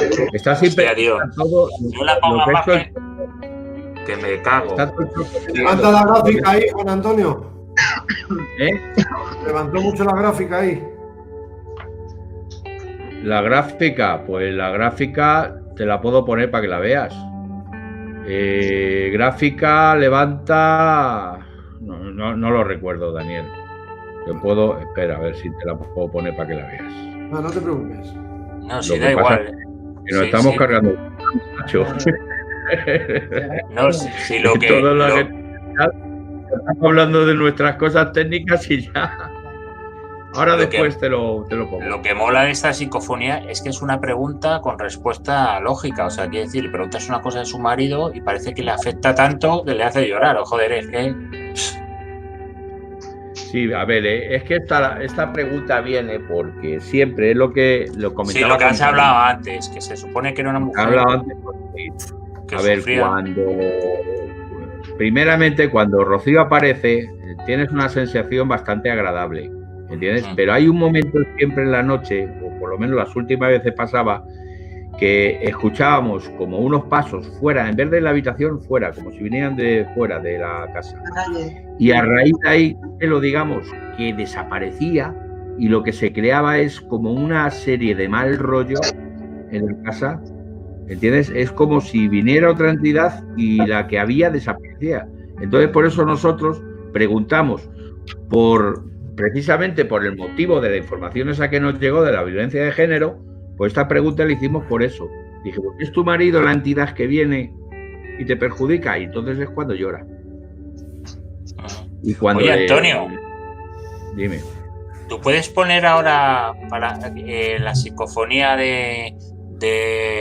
siempre... Hostia, Dios. Todo, no la ponga más que me cago. Levanta la gráfica ahí, Juan Antonio. ¿Eh? Levantó mucho la gráfica ahí. La gráfica, pues la gráfica te la puedo poner para que la veas. Gráfica levanta... No lo recuerdo, Daniel. Yo puedo... Espera, a ver si te la puedo poner para que la veas. No te preocupes. No, si da igual. Que nos estamos cargando. Macho. No, si lo que... Estamos hablando de nuestras cosas técnicas y ya... Ahora después te lo pongo. Lo que mola de esta psicofonía es que es una pregunta con respuesta lógica. O sea, quiere decir, le preguntas una cosa de su marido y parece que le afecta tanto que le hace llorar. O joder, es que... Sí, a ver, es que esta pregunta viene porque siempre es lo que lo comentaba. Sí, lo que has hablado antes, que se supone que era una mujer. Hablado antes porque, a ver, primeramente cuando Rocío aparece, tienes una sensación bastante agradable, ¿entiendes? Pero hay un momento siempre en la noche, o por lo menos las últimas veces pasaba, que escuchábamos como unos pasos fuera, en vez de la habitación, fuera, como si vinieran de fuera de la casa. Y a raíz de ahí, digamos, que desaparecía y lo que se creaba es como una serie de mal rollo en la casa, ¿entiendes? Es como si viniera otra entidad y la que había desaparecía. Entonces, por eso nosotros preguntamos precisamente por el motivo de la información esa que nos llegó de la violencia de género. Pues esta pregunta la hicimos por eso. Dije, ¿por qué es tu marido la entidad que viene y te perjudica? Y entonces es cuando llora. Y cuando Oye, Antonio. Dime. ¿Tú puedes poner ahora para la psicofonía de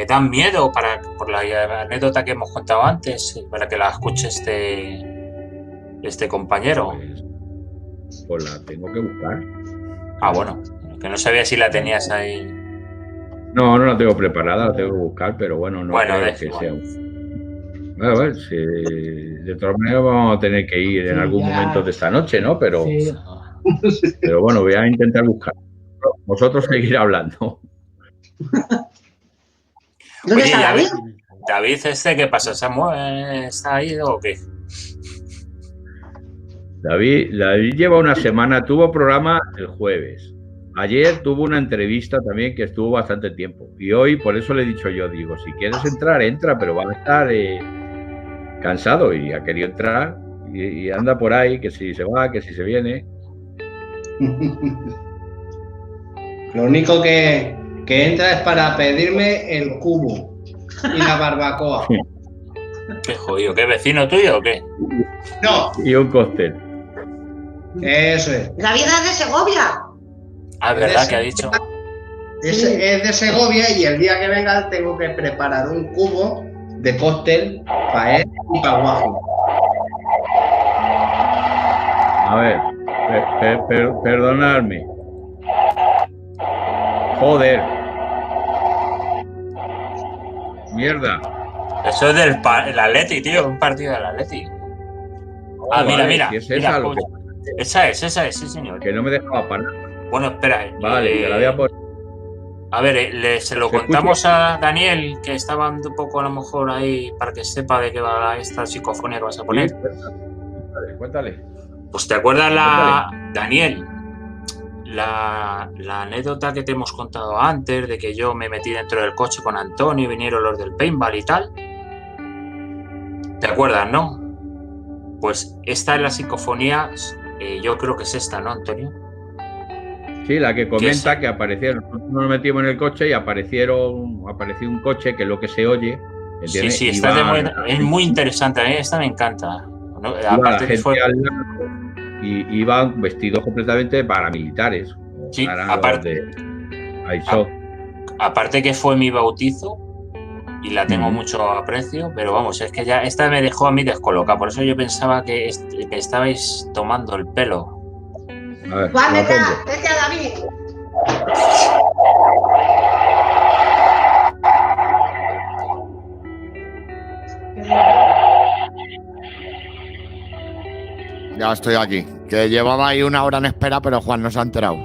Dan Miedo por la anécdota que hemos contado antes, para que la escuche este compañero? Pues la tengo que buscar. Ah, bueno. Que no sabía si la tenías ahí. No la tengo preparada, la tengo que buscar, pero bueno, no creo que sea. A ver, si de todas maneras vamos a tener que ir en algún momento de esta noche, ¿no? Pero bueno, voy a intentar buscar. Vosotros seguir hablando. Oye, David, ¿qué pasa? ¿Samuel está ahí o qué? David lleva una semana, tuvo programa el jueves. Ayer tuvo una entrevista también que estuvo bastante tiempo. Y hoy, por eso le he dicho yo, digo, si quieres entrar, entra, pero va a estar cansado y ha querido entrar y anda por ahí, que si se va, que si se viene. Lo único que entra es para pedirme el cubo y la barbacoa. Qué jodido, ¿qué vecino tuyo o qué? No. Y un cóctel. Eso es. La vida es de Segovia. Ah, ¿verdad que ha dicho? Es de Segovia y el día que venga tengo que preparar un cubo de cóctel para él y para Guajo. A ver, perdonadme. Joder. Mierda. Eso es del Atleti, tío, un partido del Atleti. Ah, mira, vale, mira. si es Mira, esa, lo que... esa es, sí, señor. Que no me dejaba parar. Bueno, espera. Vale, te la voy a poner. A ver, se lo contamos a Daniel, que estaba un poco a lo mejor ahí para que sepa de qué va esta psicofonía que vas a poner. Sí, cuéntale. Pues te acuerdas Daniel, la anécdota que te hemos contado antes de que yo me metí dentro del coche con Antonio y vinieron los del paintball y tal. ¿Te acuerdas, no? Pues esta es la psicofonía, yo creo que es esta, ¿no, Antonio? Sí, la que comenta que aparecieron. Nos metimos en el coche y apareció un coche que es lo que se oye. ¿entiendes? Sí, es muy interesante. A mí esta me encanta. ¿No? Aparte que fue... y iban vestidos completamente paramilitares. Sí, aparte que fue mi bautizo y la tengo mucho aprecio, pero vamos, es que ya esta me dejó a mí descolocado. Por eso yo pensaba que estabais tomando el pelo. A ver, Juan, vete a David. Ya estoy aquí. Que llevaba ahí una hora en espera, pero Juan no se ha enterado.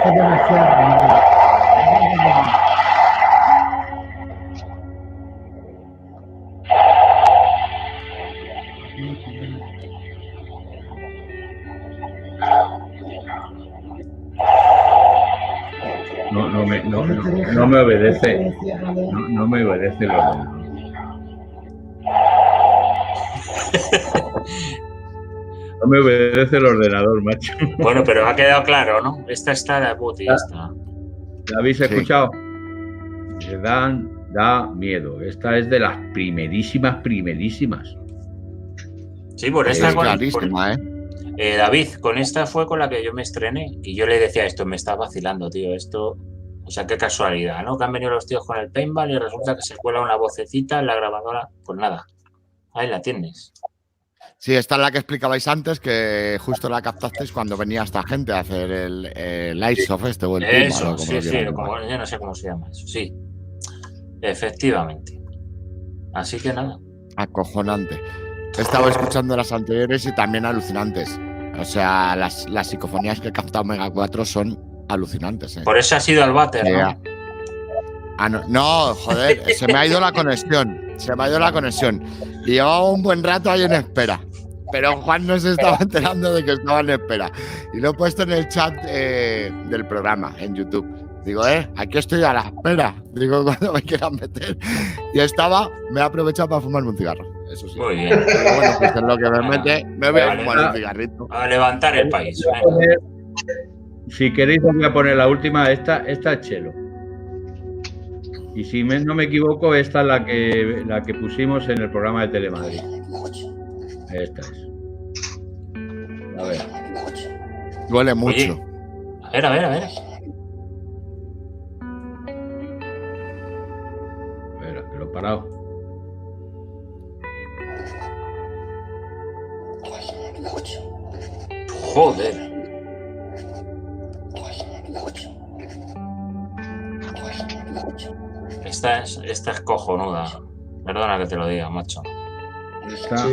Es demasiado. No me obedece. No me obedece el ordenador. No me obedece el ordenador, macho. Bueno, pero ha quedado claro, ¿no? Esta está de puti, esta. ¿La habéis escuchado? Se da miedo. Esta es de las primerísimas. Sí, por esta. Es clarísima, David, con esta fue con la que yo me estrené. Y yo le decía esto, me está vacilando, tío. Esto, o sea, qué casualidad, ¿no? Que han venido los tíos con el paintball y resulta que se cuela una vocecita en la grabadora. Pues nada, ahí la tienes. Sí, esta es la que explicabais antes, que justo la captasteis cuando venía esta gente a hacer el Airsoft este o el eso, paintball, yo no sé cómo se llama eso, sí. Efectivamente. Así que nada. Acojonante. He estado escuchando las anteriores y también alucinantes. O sea, las psicofonías que he captado Mega 4 son alucinantes. Por eso has ido al váter, ¿no? No, joder, se me ha ido la conexión. Y llevaba un buen rato ahí en espera. Pero Juan no se estaba enterando de que estaba en espera. Y lo he puesto en el chat del programa, en YouTube. Digo, aquí estoy a la espera. Digo, cuando me quieran meter. Y me he aprovechado para fumarme un cigarro. Eso sí. Muy bien. Pero bueno, pues es lo que me mete. Me voy a fumar un cigarrito. A levantar el país. Si queréis, os voy a poner la última. Esta es Chelo. Y si no me equivoco, esta es la que pusimos en el programa de Telemadrid. Esta es. A ver. Duele mucho. Oye, a ver. Espera, que lo he parado. Joder. Esta es cojonuda. Perdona que te lo diga, macho. Esta,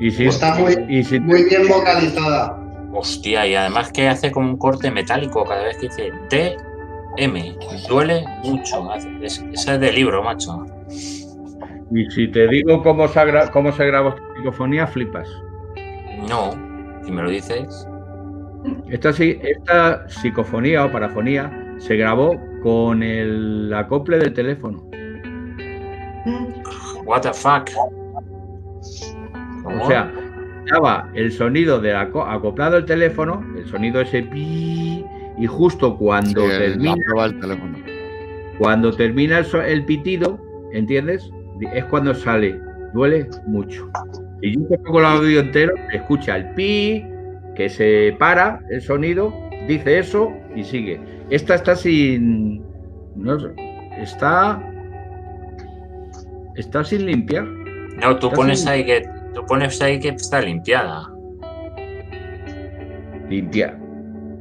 Y si, Está muy bien vocalizada. Hostia, y además que hace como un corte metálico cada vez que dice DM. Duele mucho. Ese es de libro, macho. Y si te digo cómo se grabó esta psicofonía, flipas. No, si me lo dices. Esta psicofonía o parafonía se grabó con el acople del teléfono. What the fuck. O sea, estaba el sonido de acoplado al teléfono, el sonido ese pi, y justo cuando termina el pitido, ¿entiendes? Es cuando sale, duele mucho. Y yo que pongo el audio entero, escucha el pi, que se para el sonido, dice eso y sigue. Esta está sin... No sé, está sin limpiar. No, tú pones ahí que está limpiada.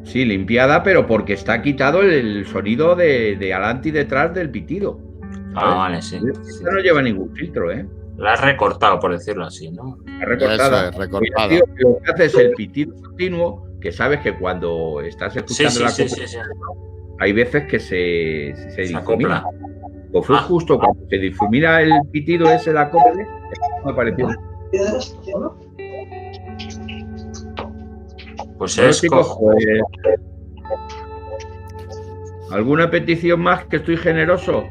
Sí, limpiada, pero porque está quitado el sonido de adelante y detrás del pitido. ¿Sabes? Vale, sí. Esta no lleva ningún filtro, ¿eh? La has recortado, por decirlo así, ¿no? La recortada. Eso es, recortada. Lo que hace es el pitido continuo, que sabes que cuando estás escuchando hay veces que se difumina. Pues fue justo cuando se difumina el pitido ese, el acople, me pareció. Pues es chicos, ¿alguna petición más, que estoy generoso?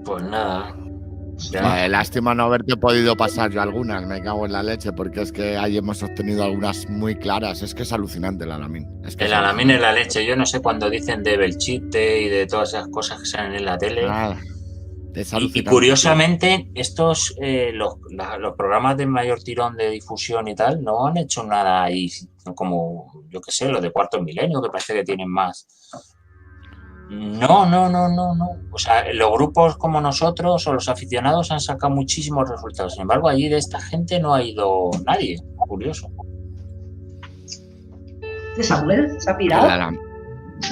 Pues nada. Vale, lástima no haberte podido pasar yo algunas, me cago en la leche, porque es que ahí hemos obtenido algunas muy claras. Es que es alucinante el Alamín. El Alamín es la leche. Yo no sé cuando dicen de Belchite y de todas esas cosas que salen en la tele. Y curiosamente, estos los programas de mayor tirón de difusión y tal no han hecho nada ahí, como yo que sé, los de Cuarto Milenio, que parece que tienen más. No. O sea, los grupos como nosotros o los aficionados han sacado muchísimos resultados. Sin embargo, allí de esta gente no ha ido nadie. Curioso. ¿Samuel? ¿Se ha pirado?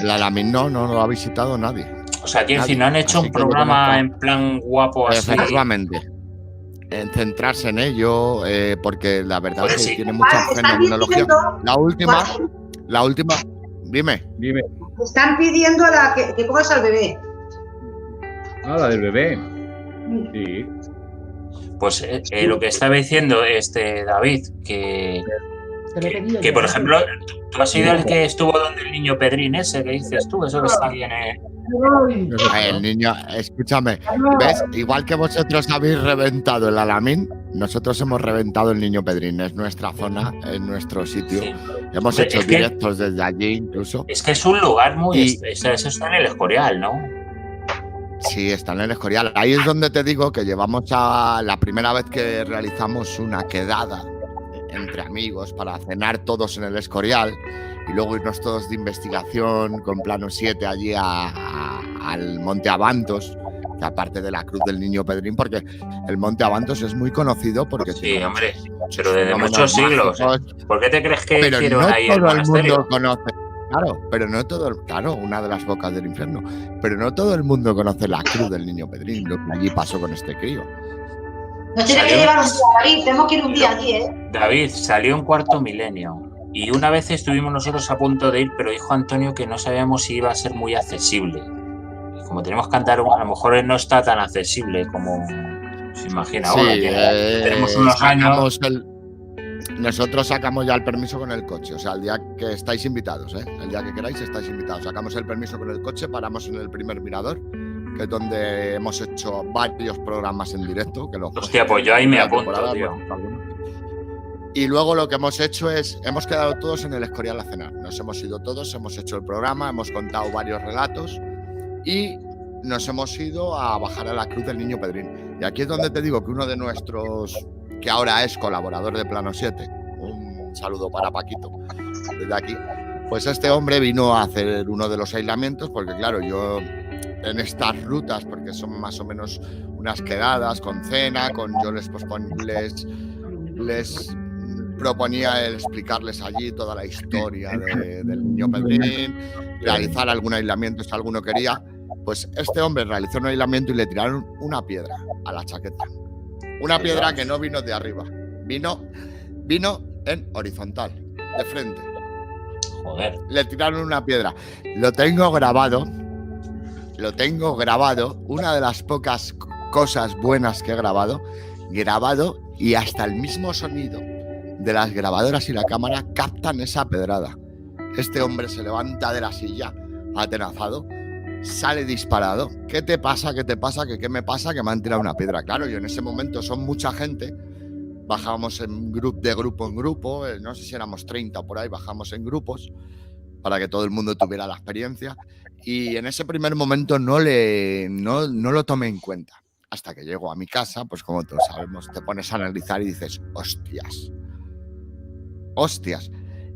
El Alamín no lo ha visitado nadie. O sea, quiero decir, no han hecho un programa en plan guapo así. Efectivamente. En centrarse en ello, porque la verdad es que tiene mucha fenomenología. La última. Dime. Están pidiendo que pongas al bebé. La del bebé. Sí. Pues lo que estaba diciendo David, que por ejemplo, tú has sido el que estuvo donde el niño Pedrín ese que dices tú, eso que está bien. El niño, escúchame, ¿ves? Igual que vosotros habéis reventado el Alamín, nosotros hemos reventado el Niño Pedrín. Es nuestra zona, es nuestro sitio. Sí. Hemos hecho directos desde allí incluso. Es que es un lugar muy... Eso está en el Escorial, ¿no? Sí, está en el Escorial. Ahí es donde te digo que llevamos a la primera vez que realizamos una quedada entre amigos para cenar todos en el Escorial y luego irnos todos de investigación con Plano 7 allí al Monte Abantos, que aparte de la Cruz del Niño Pedrín, porque el Monte Abantos es muy conocido porque... Sí, hombre, pero desde muchos siglos. ¿Por qué te crees que hicieron no ahí todo el monasterio? Mundo conoce. Claro, pero no todo... Claro, una de las bocas del infierno. Pero no todo el mundo conoce la Cruz del Niño Pedrín, lo que allí pasó con este crío. Nos tiene que llevar un día, David. Tenemos que ir un día allí, ¿eh? David, salió en Cuarto Milenio. Y una vez estuvimos nosotros a punto de ir, pero dijo Antonio que no sabíamos si iba a ser muy accesible. Y como tenemos que andar, a lo mejor no está tan accesible como se imagina ahora. Tenemos unos años. Nosotros sacamos ya el permiso con el coche. O sea, el día que estáis invitados, el día que queráis estáis invitados. Sacamos el permiso con el coche, paramos en el primer mirador, que es donde hemos hecho varios programas en directo. Hostia, pues yo ahí me apunto, tío. Y luego lo que hemos hecho es, hemos quedado todos en el Escorial a cenar. Nos hemos ido todos, hemos hecho el programa, hemos contado varios relatos y nos hemos ido a bajar a la Cruz del Niño Pedrín. Y aquí es donde te digo que uno de nuestros, que ahora es colaborador de Plano 7, un saludo para Paquito, desde aquí, pues este hombre vino a hacer uno de los aislamientos, porque claro, yo en estas rutas, porque son más o menos unas quedadas con cena, yo les proponía el explicarles allí toda la historia del Niño Pedrín, realizar algún aislamiento si alguno quería. Pues este hombre realizó un aislamiento y le tiraron una piedra a la chaqueta. Una piedra que no vino de arriba, Vino en horizontal, de frente. Joder. Le tiraron una piedra. Lo tengo grabado. Una de las pocas cosas buenas que he grabado y hasta el mismo sonido de las grabadoras y la cámara captan esa pedrada. Este hombre se levanta de la silla, atenazado, sale disparado. ¿Qué te pasa? ¿Qué me pasa? Que me han tirado una piedra. Claro, yo en ese momento son mucha gente. Bajamos de grupo en grupo, no sé si éramos 30 por ahí, bajamos en grupos para que todo el mundo tuviera la experiencia. Y en ese primer momento no lo tomé en cuenta. Hasta que llego a mi casa, pues como todos sabemos, te pones a analizar y dices, hostias.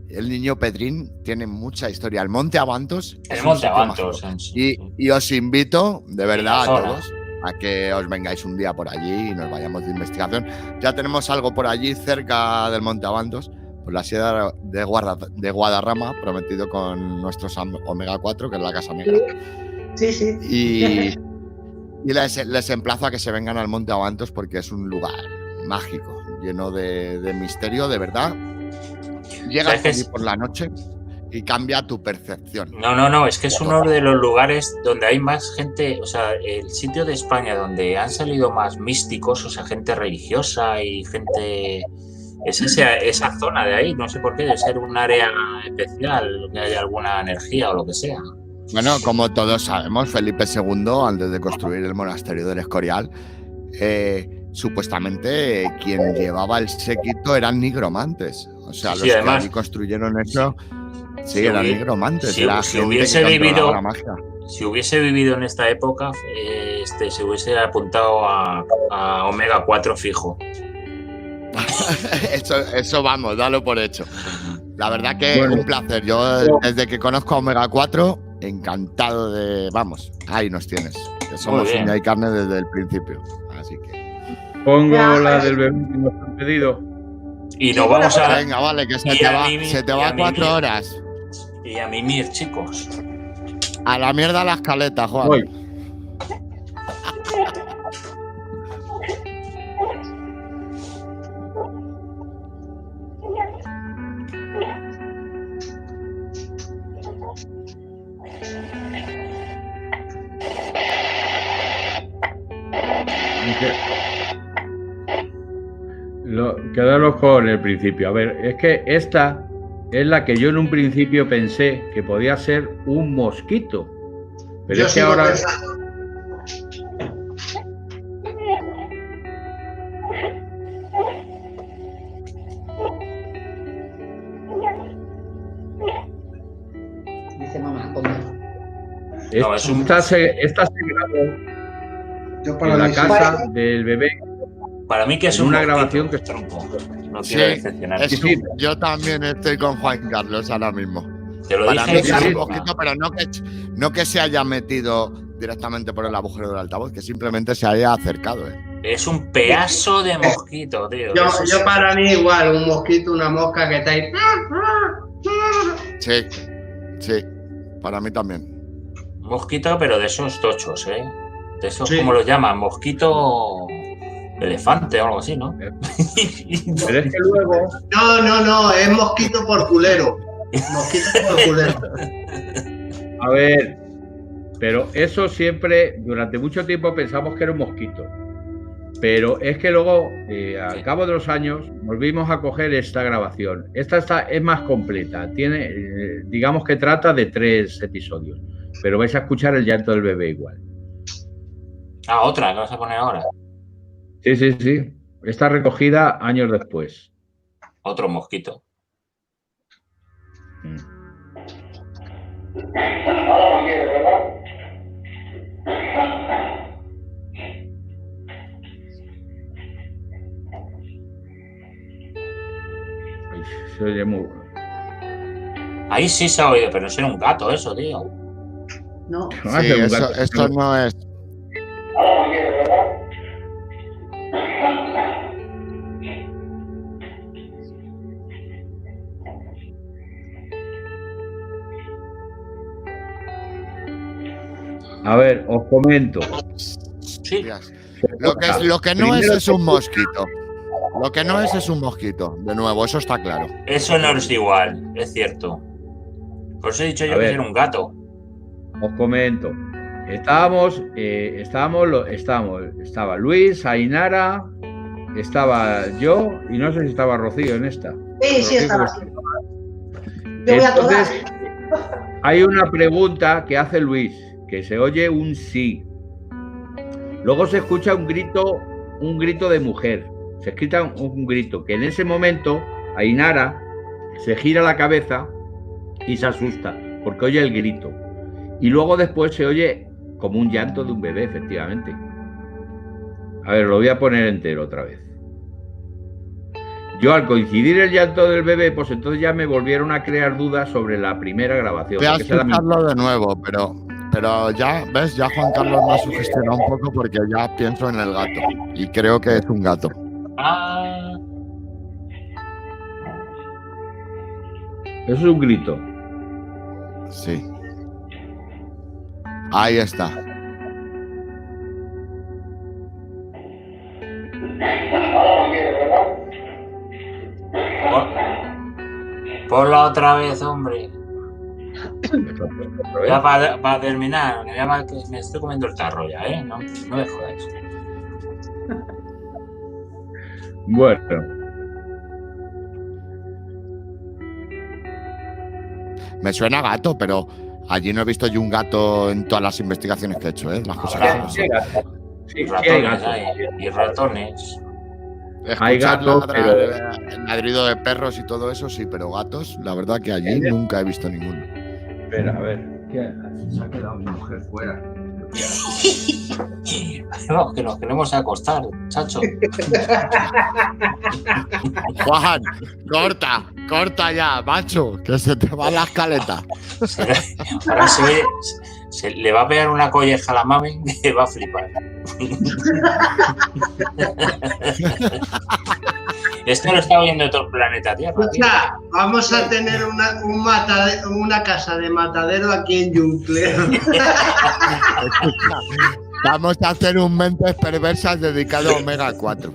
El niño Pedrín tiene mucha historia. El Monte Abantos. El Monte Abantos. Y os invito, de verdad, a todos, a que os vengáis un día por allí y nos vayamos de investigación. Ya tenemos algo por allí cerca del Monte Abantos, pues la sierra de Guadarrama, prometido con nuestros Omega 4, que es la Casa Negra. Sí. Y les emplazo a que se vengan al Monte Abantos porque es un lugar mágico, lleno de misterio, de verdad. Llegas allí por la noche y cambia tu percepción. No, es que es uno de los lugares donde hay más gente, o sea, el sitio de España donde han salido más místicos, o sea, gente religiosa y gente... Es esa zona de ahí, no sé por qué, debe ser un área especial, que haya alguna energía o lo que sea. Bueno, como todos sabemos, Felipe II, antes de construir el monasterio del Escorial, supuestamente quien llevaba el séquito eran nigromantes. O sea, los que allí construyeron eso, eran nigromantes. Si hubiese vivido en esta época, se hubiese apuntado a Omega 4 fijo. Eso vamos, dalo por hecho. La verdad que es un placer. Yo, desde que conozco a Omega 4, encantado de... Vamos, ahí nos tienes. Que somos uña y carne desde el principio. Así que... Pongo la del bebé que nos han pedido. Y nos vamos a... Venga, vale, que se te va 4 horas. Y a mimir, chicos. A la mierda la escaleta, Juan. Voy. Quedaros con el principio. A ver, es que esta es la que yo en un principio pensé que podía ser un mosquito. Pero es que ahora... Dice mamá, come. Esta se grabó en la casa del bebé. Para mí que es una grabación que está no quiero decepcionar. Yo también estoy con Juan Carlos ahora mismo. Te lo Para dije mí es un poquito, pero no que se haya metido directamente por el agujero del altavoz, que simplemente se haya acercado. Es un pedazo de mosquito, tío. Yo para mí igual, un mosquito, una mosca que está ahí. Sí, para mí también. Mosquito, pero de esos tochos, ¿eh? De esos, ¿cómo los llaman? Mosquito elefante o algo así, ¿no? Pero es que luego... No, es mosquito por culero. Mosquito por culero. A ver, pero eso siempre, durante mucho tiempo pensamos que era un mosquito. Pero es que luego, al cabo de los años, volvimos a coger esta grabación. Esta es más completa. Tiene, digamos que trata de 3 episodios. Pero vais a escuchar el llanto del bebé igual. Ah, otra, ¿qué vas a poner ahora? Sí. Está recogida años después. Otro mosquito. Ahora no quieres, ¿verdad? Ay, se oye muy... Ahí sí se ha oído, pero eso era un gato, eso, tío. No. Sí, esto no es... Ahora no quieres, ¿verdad? A ver, os comento. Sí. Lo que no es un mosquito. Lo que no es un mosquito, de nuevo, eso está claro. Eso no es igual, es cierto. Por eso he dicho yo que era un gato. Os comento. Estaba Luis, Ainara, estaba yo y no sé si estaba Rocío en esta. Sí, estaba. Yo voy a todas. Hay una pregunta que hace Luis, que se oye un sí. Luego se escucha un grito de mujer. Se escucha un grito, que en ese momento Ainara se gira la cabeza y se asusta, porque oye el grito. Y luego después se oye como un llanto de un bebé, efectivamente. A ver, lo voy a poner entero otra vez. Yo, al coincidir el llanto del bebé, pues entonces ya me volvieron a crear dudas sobre la primera grabación. Voy a escucharlo de nuevo, pero ya, ¿ves? Ya Juan Carlos me ha sugestionado un poco porque ya pienso en el gato. Y creo que es un gato. Eso es un grito. Sí. Ahí está. Ponla otra vez, hombre. Ya para terminar, me estoy comiendo el tarro ya, ¿eh? No me jodáis. Bueno. Me suena a gato, pero allí no he visto yo un gato en todas las investigaciones que he hecho, ¿eh? Las cosas Sí, hay gatos. Y ratones. Hay gatos, pero el ladrido de perros y todo eso, sí, pero gatos, la verdad que allí nunca he visto ninguno. Espera, a ver, ¿qué? Se ha quedado mi mujer fuera. No, que nos queremos acostar, chacho. Juan, corta ya, macho, que se te va la escaleta. Ahora se le va a pegar una colleja a la mami que va a flipar. Esto lo está oyendo todo el planeta Tierra. Escucha, vamos a tener una casa de matadero aquí en Yuncle. Vamos a hacer un Mentes Perversas dedicado a Omega 4.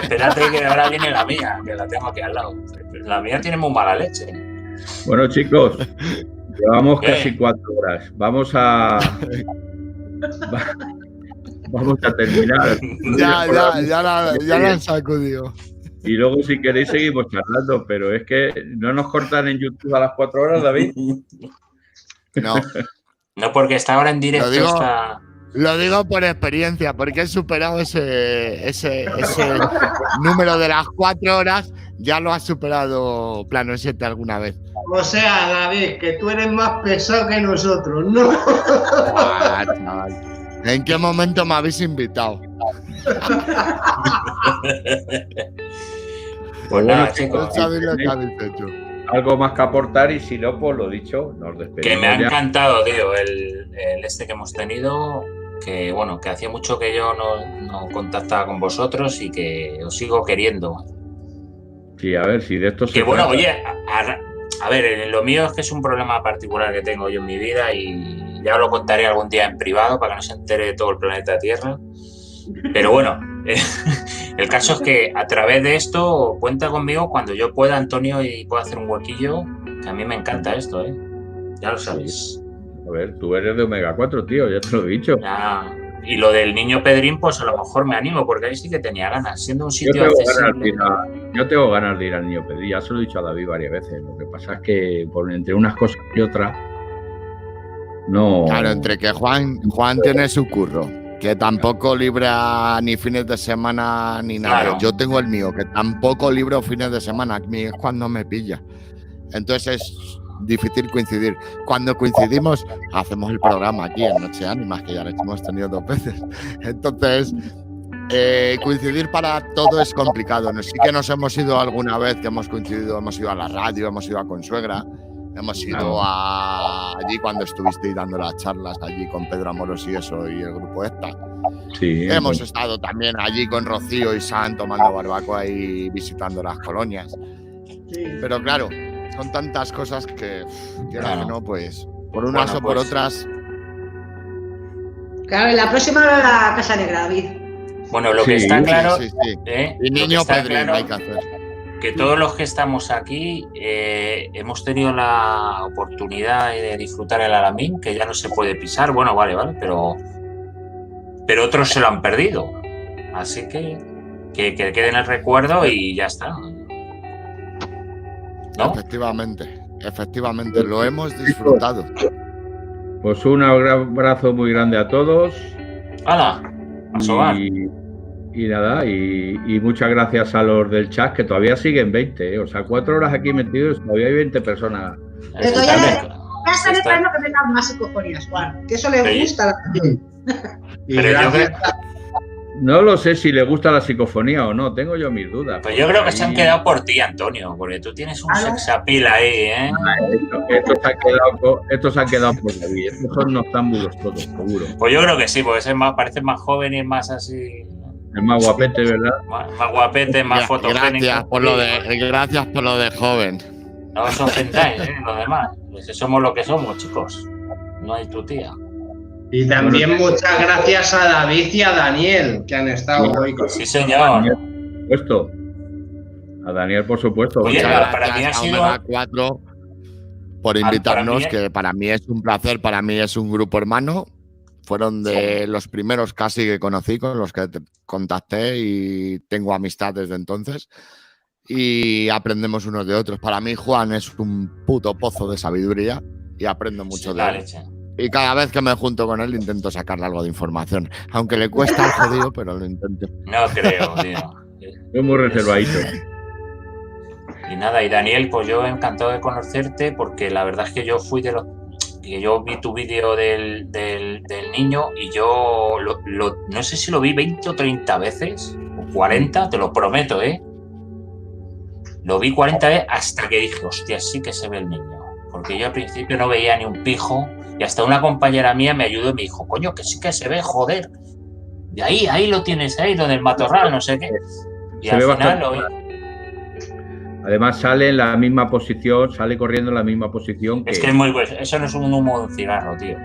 Espérate que ahora viene la mía, que la tengo aquí al lado. La mía tiene muy mala leche. Bueno, chicos, llevamos casi 4 horas. Vamos a terminar. Ya la han sacudido. Y luego, si queréis, seguimos charlando, pero es que no nos cortan en YouTube a las 4 horas, David. No, porque está ahora en directo. Lo digo por experiencia, porque he superado ese número de las 4 horas, ya lo has superado Plano 7 alguna vez. O sea, David, que tú eres más pesado que nosotros, ¿no? Chaval. ¿En qué momento me habéis invitado? Pues nada, chicos. No sabéis lo que habéis hecho. Algo más que aportar y si no, pues lo dicho, nos despedimos. Que me ha encantado, tío, el que hemos tenido, que bueno, que hacía mucho que yo no contactaba con vosotros y que os sigo queriendo. Sí, a ver, si de esto se Que bueno, trata. oye, a ver, lo mío es que es un problema particular que tengo yo en mi vida y ya lo contaré algún día en privado para que no se entere todo el planeta Tierra. Pero bueno, el caso es que a través de esto cuenta conmigo cuando yo pueda, Antonio, y pueda hacer un huequillo, que a mí me encanta esto, ¿eh? Ya lo sabéis. A ver, tú eres de Omega 4, tío, ya te lo he dicho. Ya. Y lo del niño Pedrín, pues a lo mejor me animo, porque ahí sí que tenía ganas, siendo un sitio accesible. Yo tengo ganas de ir al niño Pedrín, ya se lo he dicho a David varias veces. Lo que pasa es que entre unas cosas y otras, no. Claro, entre que Juan tiene su curro, que tampoco libra ni fines de semana ni nada. Claro. Yo tengo el mío, que tampoco libro fines de semana. A mí es cuando me pilla. Entonces es difícil coincidir. Cuando coincidimos, hacemos el programa aquí en Noche Ánimas, que ya lo hemos tenido 2 veces. Entonces, coincidir para todo es complicado. Sí que nos hemos ido alguna vez, que hemos coincidido, hemos ido a la radio, hemos ido a Consuegra, hemos ido allí cuando estuvisteis dando las charlas allí con Pedro Amoros y eso, y el grupo ESTA. Sí, hemos estado también allí con Rocío y San tomando barbacoa y visitando las colonias. Sí. Pero claro, son tantas cosas que no, pues por unas o por otras. Claro, la próxima era la Casa Negra, David. Bueno, lo que está claro... Sí. Y niño Pedrín hay que hacer. Que todos los que estamos aquí hemos tenido la oportunidad de disfrutar el Alamín, que ya no se puede pisar. Bueno, vale, pero otros se lo han perdido. Así que quede en el recuerdo y ya está. ¿No? Efectivamente, lo hemos disfrutado. Pues un abrazo muy grande a todos. ¡Hala! A sobar. Y nada, y muchas gracias a los del chat, que todavía siguen 20, o sea, 4 horas aquí metidos, todavía hay 20 personas. Ya están esperando que vengan más psicofonías, Juan, que eso les gusta a la gente. No lo sé si le gusta la psicofonía o no, tengo yo mis dudas. Pues yo creo que se han quedado por ti, Antonio, porque tú tienes un sexapil ahí, ¿eh? Estos se han quedado por David, estos son noctámbulos todos, seguro. Pues yo creo que sí, porque parece más joven y más así... Es más guapete, ¿verdad? Más guapete, más fotogénico. Gracias por lo de joven. No os ofendáis, los demás. Pues somos lo que somos, chicos. No hay tu tía. Y también muchas gracias a David y a Daniel, que han estado hoy con Sí, señor. A Daniel, por supuesto. Oye, para mí ha sido... Omega 4 por invitarnos, que para mí es un placer, para mí es un grupo hermano. Fueron de los primeros casi que conocí, con los que te contacté y tengo amistad desde entonces. Y aprendemos unos de otros. Para mí, Juan es un puto pozo de sabiduría y aprendo mucho de él. Y cada vez que me junto con él intento sacarle algo de información. Aunque le cuesta el jodido, pero lo intento. No creo, tío. Yo muy reservadito. Y nada, y Daniel, pues yo encantado de conocerte, porque la verdad es que yo fui de los... que yo vi tu vídeo del niño y yo no sé si lo vi 20 o 30 veces, o 40, te lo prometo, ¿eh? Lo vi 40 veces hasta que dije, hostia, sí que se ve el niño. Porque yo al principio no veía ni un pijo y hasta una compañera mía me ayudó y me dijo, coño, que sí que se ve, joder. Y ahí lo tienes, ahí, lo del matorral, no sé qué. Y se al ve final bastante. lo vi. Además sale en la misma posición, sale corriendo en la misma posición. Es que es muy bueno. Eso no es un humo de un cigarro, tío.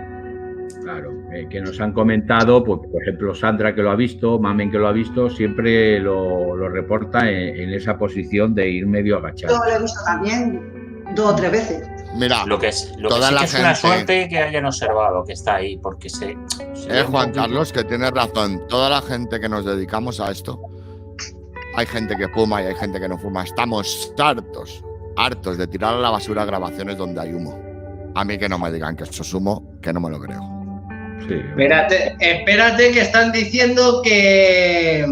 Claro, que nos han comentado, pues, por ejemplo, Sandra, que lo ha visto, Mamen, que lo ha visto, siempre lo reporta en esa posición de ir medio agachado. Yo lo he visto también 2 o 3 veces. Mira, lo que sí que es una suerte que hayan observado que está ahí, porque se Juan Carlos, que tienes razón. Toda la gente que nos dedicamos a esto, hay gente que fuma y hay gente que no fuma. Estamos hartos de tirar a la basura grabaciones donde hay humo. A mí que no me digan que eso es humo, que no me lo creo. Sí. Espérate que están diciendo que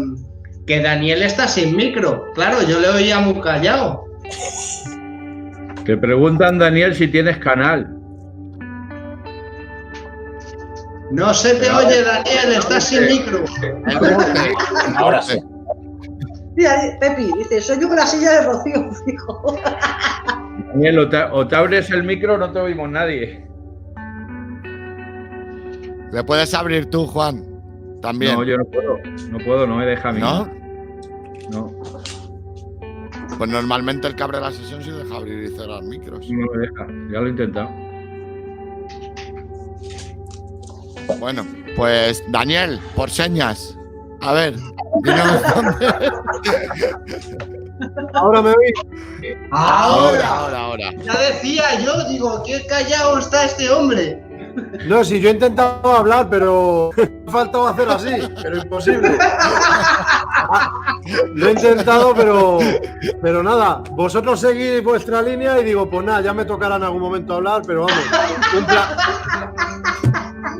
Daniel está sin micro. Claro, yo le oía muy callado. Te preguntan, Daniel, si tienes canal. No se te oye, Daniel, estás sin micro. Ahora sí. Mira, Pepi, dice, soy yo con la silla de Rocío, fijo. Daniel, o te abres el micro, no te oímos nadie. ¿Le puedes abrir tú, Juan? También. No, yo no me deja a mí. ¿No? No. Pues normalmente el que abre la sesión sí deja abrir y cerrar micros. No me deja, ya lo he intentado. Bueno, pues Daniel, por señas. A ver, dinos dónde. Ahora me oís. Ahora. Ya decía yo, digo, qué callado está este hombre. No, si yo he intentado hablar, pero me ha faltado hacer así, pero imposible. Lo he intentado, pero nada, vosotros seguís vuestra línea y digo, pues nada, ya me tocará en algún momento hablar, pero vamos,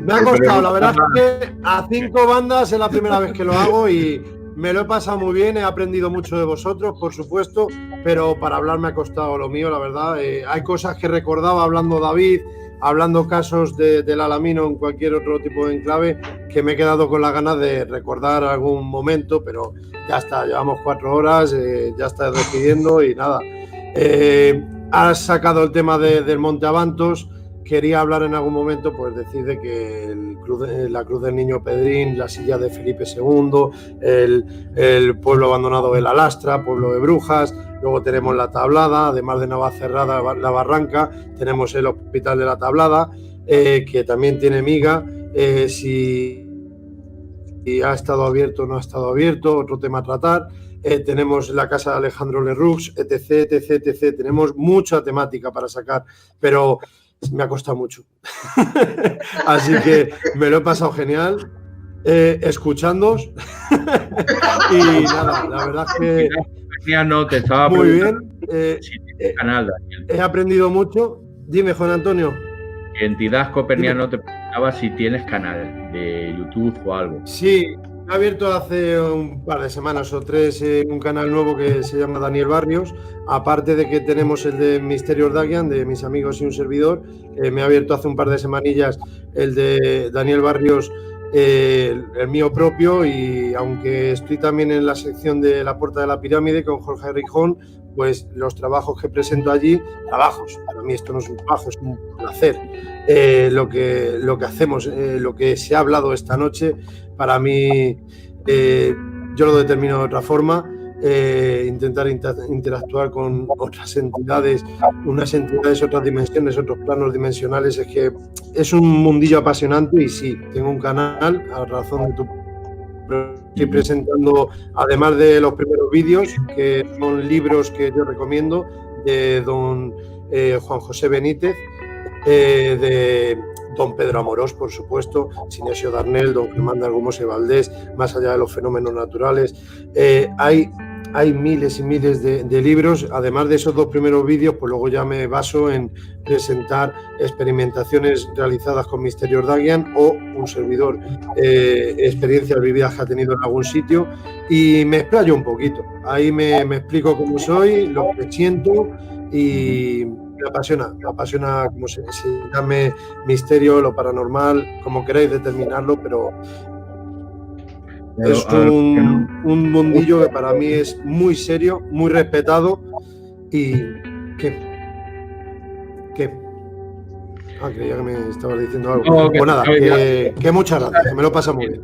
me ha costado, la verdad es que a 5 bandas es la primera vez que lo hago y me lo he pasado muy bien, he aprendido mucho de vosotros, por supuesto, pero para hablar me ha costado lo mío, la verdad. Hay cosas que recordaba hablando David, hablando casos del Alamino en cualquier otro tipo de enclave, que me he quedado con las ganas de recordar algún momento, pero ya está, llevamos 4 horas, ya está despidiendo y nada. Has sacado el tema del Monte Avantos. Quería hablar en algún momento, pues decir de que la Cruz del Niño Pedrín, la silla de Felipe II, el pueblo abandonado de La Lastra, pueblo de Brujas, luego tenemos la Tablada, además de Navacerrada, la Barranca, tenemos el Hospital de la Tablada, que también tiene miga. Si ha estado abierto o no ha estado abierto, otro tema a tratar. Tenemos la casa de Alejandro Lerroux, etc. Tenemos mucha temática para sacar, pero me ha costado mucho. Así que me lo he pasado genial escuchándoos. Y nada, la verdad es que te estaba muy bien. Si tienes canal, Daniel. He aprendido mucho. Dime, Juan Antonio. Entidad Coperniano te preguntaba si tienes canal de YouTube o algo. Sí, he abierto hace un par de semanas o 3 un canal nuevo que se llama Daniel Barrios. Aparte de que tenemos el de Misterios Dagian, de mis amigos y un servidor, me ha abierto hace un par de semanillas el de Daniel Barrios, el mío propio, y aunque estoy también en la sección de La Puerta de la Pirámide con Jorge Rijón, pues los trabajos que presento allí, para mí esto no es un trabajo, es un placer. Lo que hacemos, lo que se ha hablado esta noche, para mí, yo lo determino de otra forma, intentar interactuar con otras entidades, otras dimensiones, otros planos dimensionales, es que es un mundillo apasionante. Y sí, tengo un canal, a razón de tu... Estoy presentando, además de los primeros vídeos, que son libros que yo recomiendo, de don Juan José Benítez, de don Pedro Amorós, por supuesto, Sinesio Darnell, don Germán de Argumose Valdés, Más allá de los fenómenos naturales. Hay miles y miles de libros. Además de esos 2 primeros vídeos, pues luego ya me baso en presentar experimentaciones realizadas con Misterios Dagian o un servidor, experiencias vividas que ha tenido en algún sitio, y me explayo un poquito. Ahí me explico cómo soy, lo que siento, y me apasiona como se llame misterio, lo paranormal, como queráis determinarlo, pero es un mundillo que para mí es muy serio, muy respetado. Y ¿qué? Creía que me estabas diciendo algo. No, pues nada, que muchas gracias, que me lo pasa muy bien.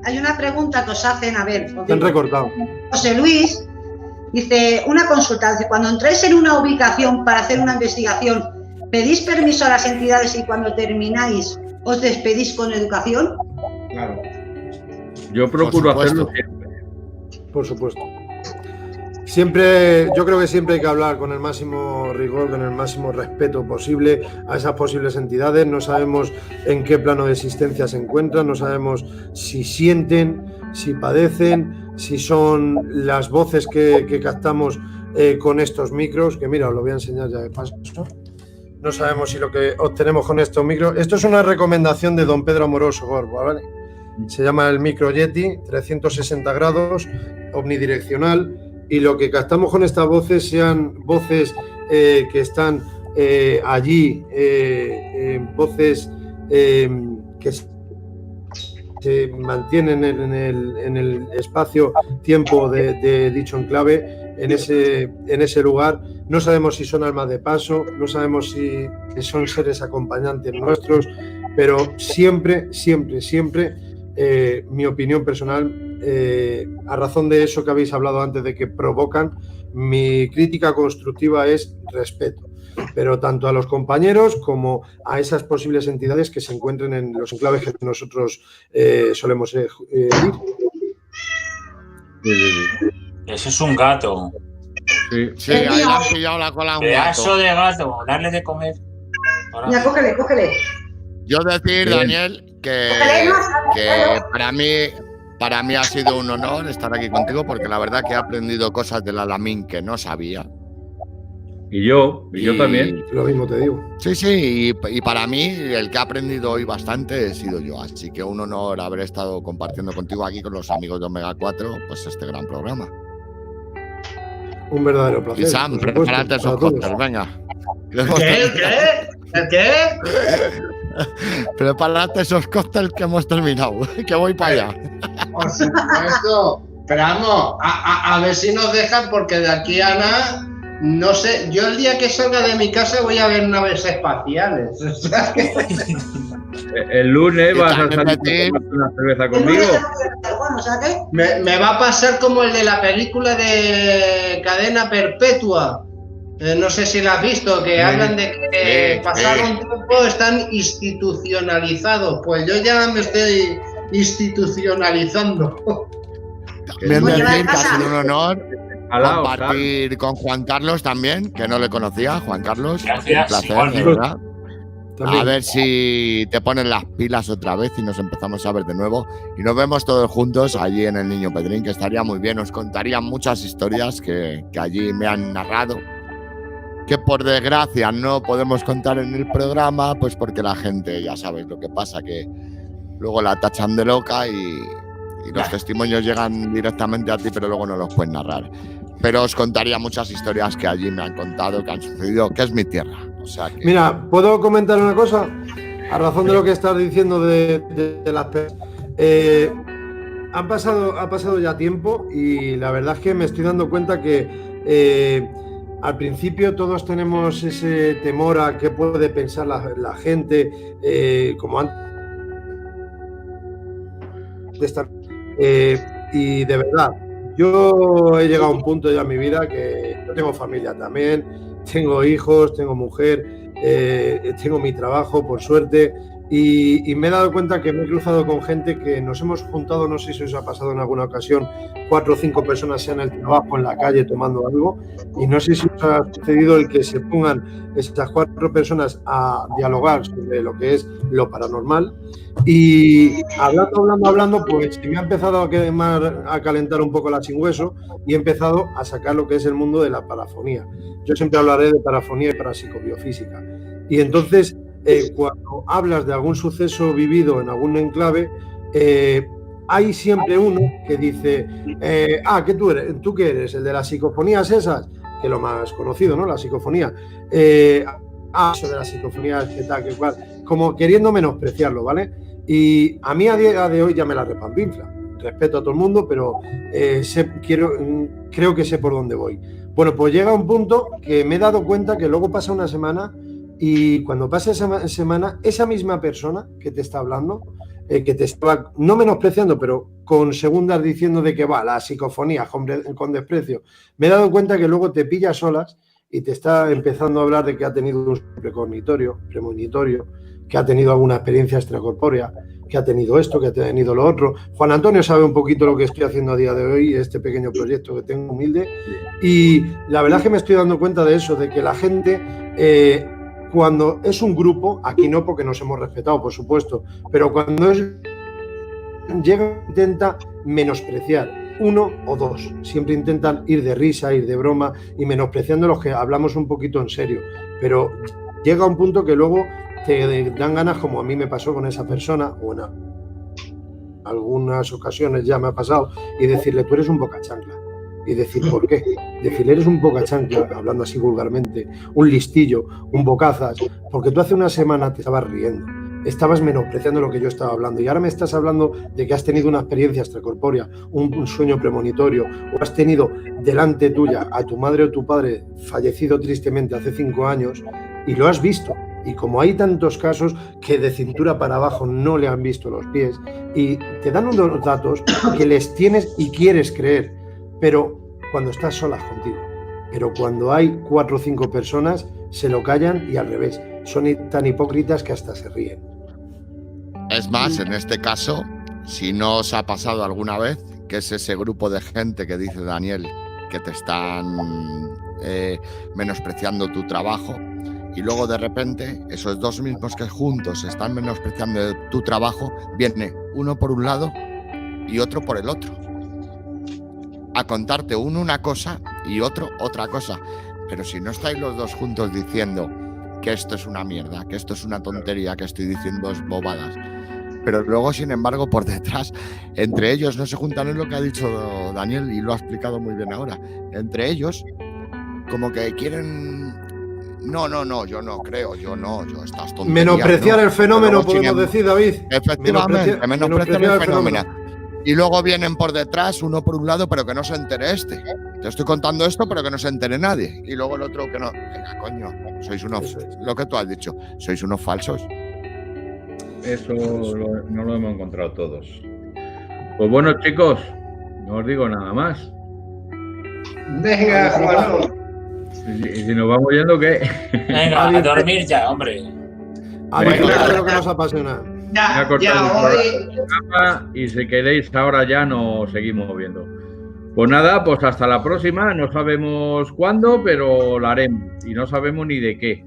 Hay una pregunta que os hacen, a ver. Te han recortado. José Luis dice, una consulta, dice, cuando entráis en una ubicación para hacer una investigación, ¿pedís permiso a las entidades y cuando termináis os despedís con educación? Claro. Yo procuro hacerlo siempre. Por supuesto. Siempre, yo creo que siempre hay que hablar con el máximo rigor, con el máximo respeto posible a esas posibles entidades. No sabemos en qué plano de existencia se encuentran, no sabemos si sienten, si padecen, si son las voces que captamos con estos micros, que mira, os lo voy a enseñar ya de paso. No sabemos si lo que obtenemos con estos micros... Esto es una recomendación de don Pedro Amorós, ¿vale? Se llama el micro Yeti, 360 grados, omnidireccional, y lo que captamos con estas voces sean voces que están allí, voces que se mantienen en el espacio-tiempo de dicho enclave, en ese lugar. No sabemos si son almas de paso, no sabemos si son seres acompañantes nuestros, pero siempre, mi opinión personal, a razón de eso que habéis hablado antes de que provocan, mi crítica constructiva es respeto, pero tanto a los compañeros como a esas posibles entidades que se encuentren en los enclaves que nosotros solemos ir. Eso es un gato. Sí, ahí le han pillado la cola a un pedazo gato. de gato, darle de comer. Mira, cógele. Yo decir, Daniel, que para mí ha sido un honor estar aquí contigo, porque la verdad que he aprendido cosas del Alamín que no sabía. Y yo también. Lo mismo te digo. Sí, y para mí el que ha aprendido hoy bastante he sido yo, así que un honor haber estado compartiendo contigo aquí con los amigos de Omega 4, pues este gran programa. Un verdadero placer. Y Sam, prepárate esos cócteles, venga. ¿El qué? Prepárate esos cócteles que hemos terminado, que voy para allá. Por supuesto. Pero vamos, a ver si nos dejan, porque de aquí a nada, no sé, yo el día que salga de mi casa voy a ver naves espaciales. O sea que... El lunes vas a salir a tomarte una cerveza conmigo. Me va a pasar como el de la película de Cadena Perpetua. No sé si lo has visto, que hablan de que pasado un tiempo están institucionalizados. Pues yo ya me estoy institucionalizando. También decir que ha sido un honor compartir con Juan Carlos también, que no le conocía. Juan Carlos, gracias, un placer, de verdad. A ver si te ponen las pilas otra vez y nos empezamos a ver de nuevo. Y nos vemos todos juntos allí en el Niño Pedrín, que estaría muy bien. Os contarían muchas historias que allí me han narrado, que por desgracia no podemos contar en el programa, pues porque la gente, ya sabes lo que pasa, que luego la tachan de loca y los testimonios llegan directamente a ti, pero luego no los pueden narrar. Pero os contaría muchas historias que allí me han contado, que han sucedido, que es mi tierra. O sea que... Mira, ¿puedo comentar una cosa? A razón de lo que estás diciendo de las personas. Ha pasado ya tiempo y la verdad es que me estoy dando cuenta que al principio todos tenemos ese temor a qué puede pensar la gente, como antes de estar. Y de verdad, yo he llegado a un punto ya en mi vida que yo tengo familia también, tengo hijos, tengo mujer, tengo mi trabajo, por suerte, y me he dado cuenta que me he cruzado con gente que nos hemos juntado, no sé si os ha pasado en alguna ocasión, 4 o 5 personas sean en el trabajo, en la calle, tomando algo, y no sé si os ha sucedido el que se pongan estas 4 personas a dialogar sobre lo que es lo paranormal, y hablando, pues me ha empezado a calentar un poco la sin hueso y he empezado a sacar lo que es el mundo de la parafonía. Yo siempre hablaré de parafonía y parapsicobiofísica. Y entonces, cuando hablas de algún suceso vivido en algún enclave, hay siempre uno que dice, ¿tú qué eres? ¿El de las psicofonías esas? Que es lo más conocido, ¿no? La psicofonía. Eso de las psicofonías, que tal, que cual. Como queriendo menospreciarlo, ¿vale? Y a mí a día de hoy ya me la repampinfla. Respeto a todo el mundo, pero creo que sé por dónde voy. Bueno, pues llega un punto que me he dado cuenta que luego pasa una semana y cuando pasa esa semana, esa misma persona que te está hablando, que te estaba no menospreciando, pero con segundas diciendo de que va, la psicofonía con desprecio, me he dado cuenta que luego te pilla solas y te está empezando a hablar de que ha tenido un premonitorio, que ha tenido alguna experiencia extracorpórea, que ha tenido esto, que ha tenido lo otro. Juan Antonio sabe un poquito lo que estoy haciendo a día de hoy, este pequeño proyecto que tengo humilde, y la verdad es que me estoy dando cuenta de eso, de que la gente, cuando es un grupo, aquí no porque nos hemos respetado, por supuesto, pero cuando llega, intenta menospreciar. 1 o 2, siempre intentan ir de risa, ir de broma y menospreciando los que hablamos un poquito en serio, pero llega un punto que luego te dan ganas, como a mí me pasó con esa persona, o en algunas ocasiones ya me ha pasado, y decirle, tú eres un boca chancla. Y decir, ¿por qué? Decirle, eres un boca chancla, hablando así vulgarmente, un listillo, un bocazas, porque tú hace una semana te estabas riendo, estabas menospreciando lo que yo estaba hablando, y ahora me estás hablando de que has tenido una experiencia extracorpórea, un sueño premonitorio, o has tenido delante tuya a tu madre o tu padre fallecido tristemente hace 5 años, y lo has visto. Y como hay tantos casos que de cintura para abajo no le han visto los pies, y te dan unos datos que les tienes y quieres creer, pero cuando estás solas contigo. Pero cuando hay 4 o 5 personas, se lo callan y al revés. Son tan hipócritas que hasta se ríen. Es más, en este caso, si no os ha pasado alguna vez, que es ese grupo de gente que dice Daniel, que te están menospreciando tu trabajo, y luego de repente esos 2 mismos que juntos están menospreciando tu trabajo, viene uno por un lado y otro por el otro, a contarte uno una cosa y otro otra cosa. Pero si no estáis los dos juntos diciendo que esto es una mierda, que esto es una tontería, que estoy diciendo bobadas, pero luego, sin embargo, por detrás, entre ellos no se juntan, es lo que ha dicho Daniel y lo ha explicado muy bien ahora, entre ellos como que quieren... No, yo no creo, yo estas tonterías. Menospreciar no. el fenómeno, podemos decir, David. Efectivamente, menospreciar el fenómeno. Y luego vienen por detrás, uno por un lado, pero que no se entere este. Te estoy contando esto, pero que no se entere nadie. Y luego el otro que no. Venga, coño, sois unos... Lo que tú has dicho, sois unos falsos. Eso no lo hemos encontrado todos. Pues bueno, chicos, no os digo nada más. Venga, Juan. ¿Y si nos vamos yendo qué? Venga, a dormir ya, hombre. A disfrutar de lo que nos apasiona. Y si queréis ahora ya nos seguimos viendo. Pues nada, pues hasta la próxima. No sabemos cuándo, pero la haremos. Y no sabemos ni de qué.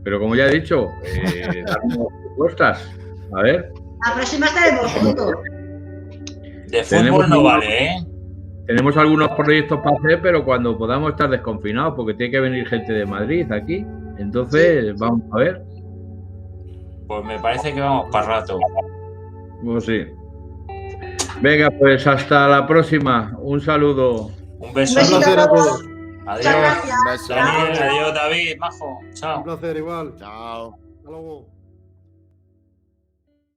Pero como ya he dicho, darnos propuestas. A ver. La próxima estaremos juntos. De fútbol no vale, ¿eh? Tenemos algunos proyectos para hacer, pero cuando podamos estar desconfinados, porque tiene que venir gente de Madrid aquí. Entonces, vamos a ver. Pues me parece que vamos para rato. Pues sí. Venga, pues hasta la próxima. Un saludo. Un beso. Un placer a todos. Adiós. Daniel, adiós, David, majo. Chao. Un placer igual. Chao. Hasta luego.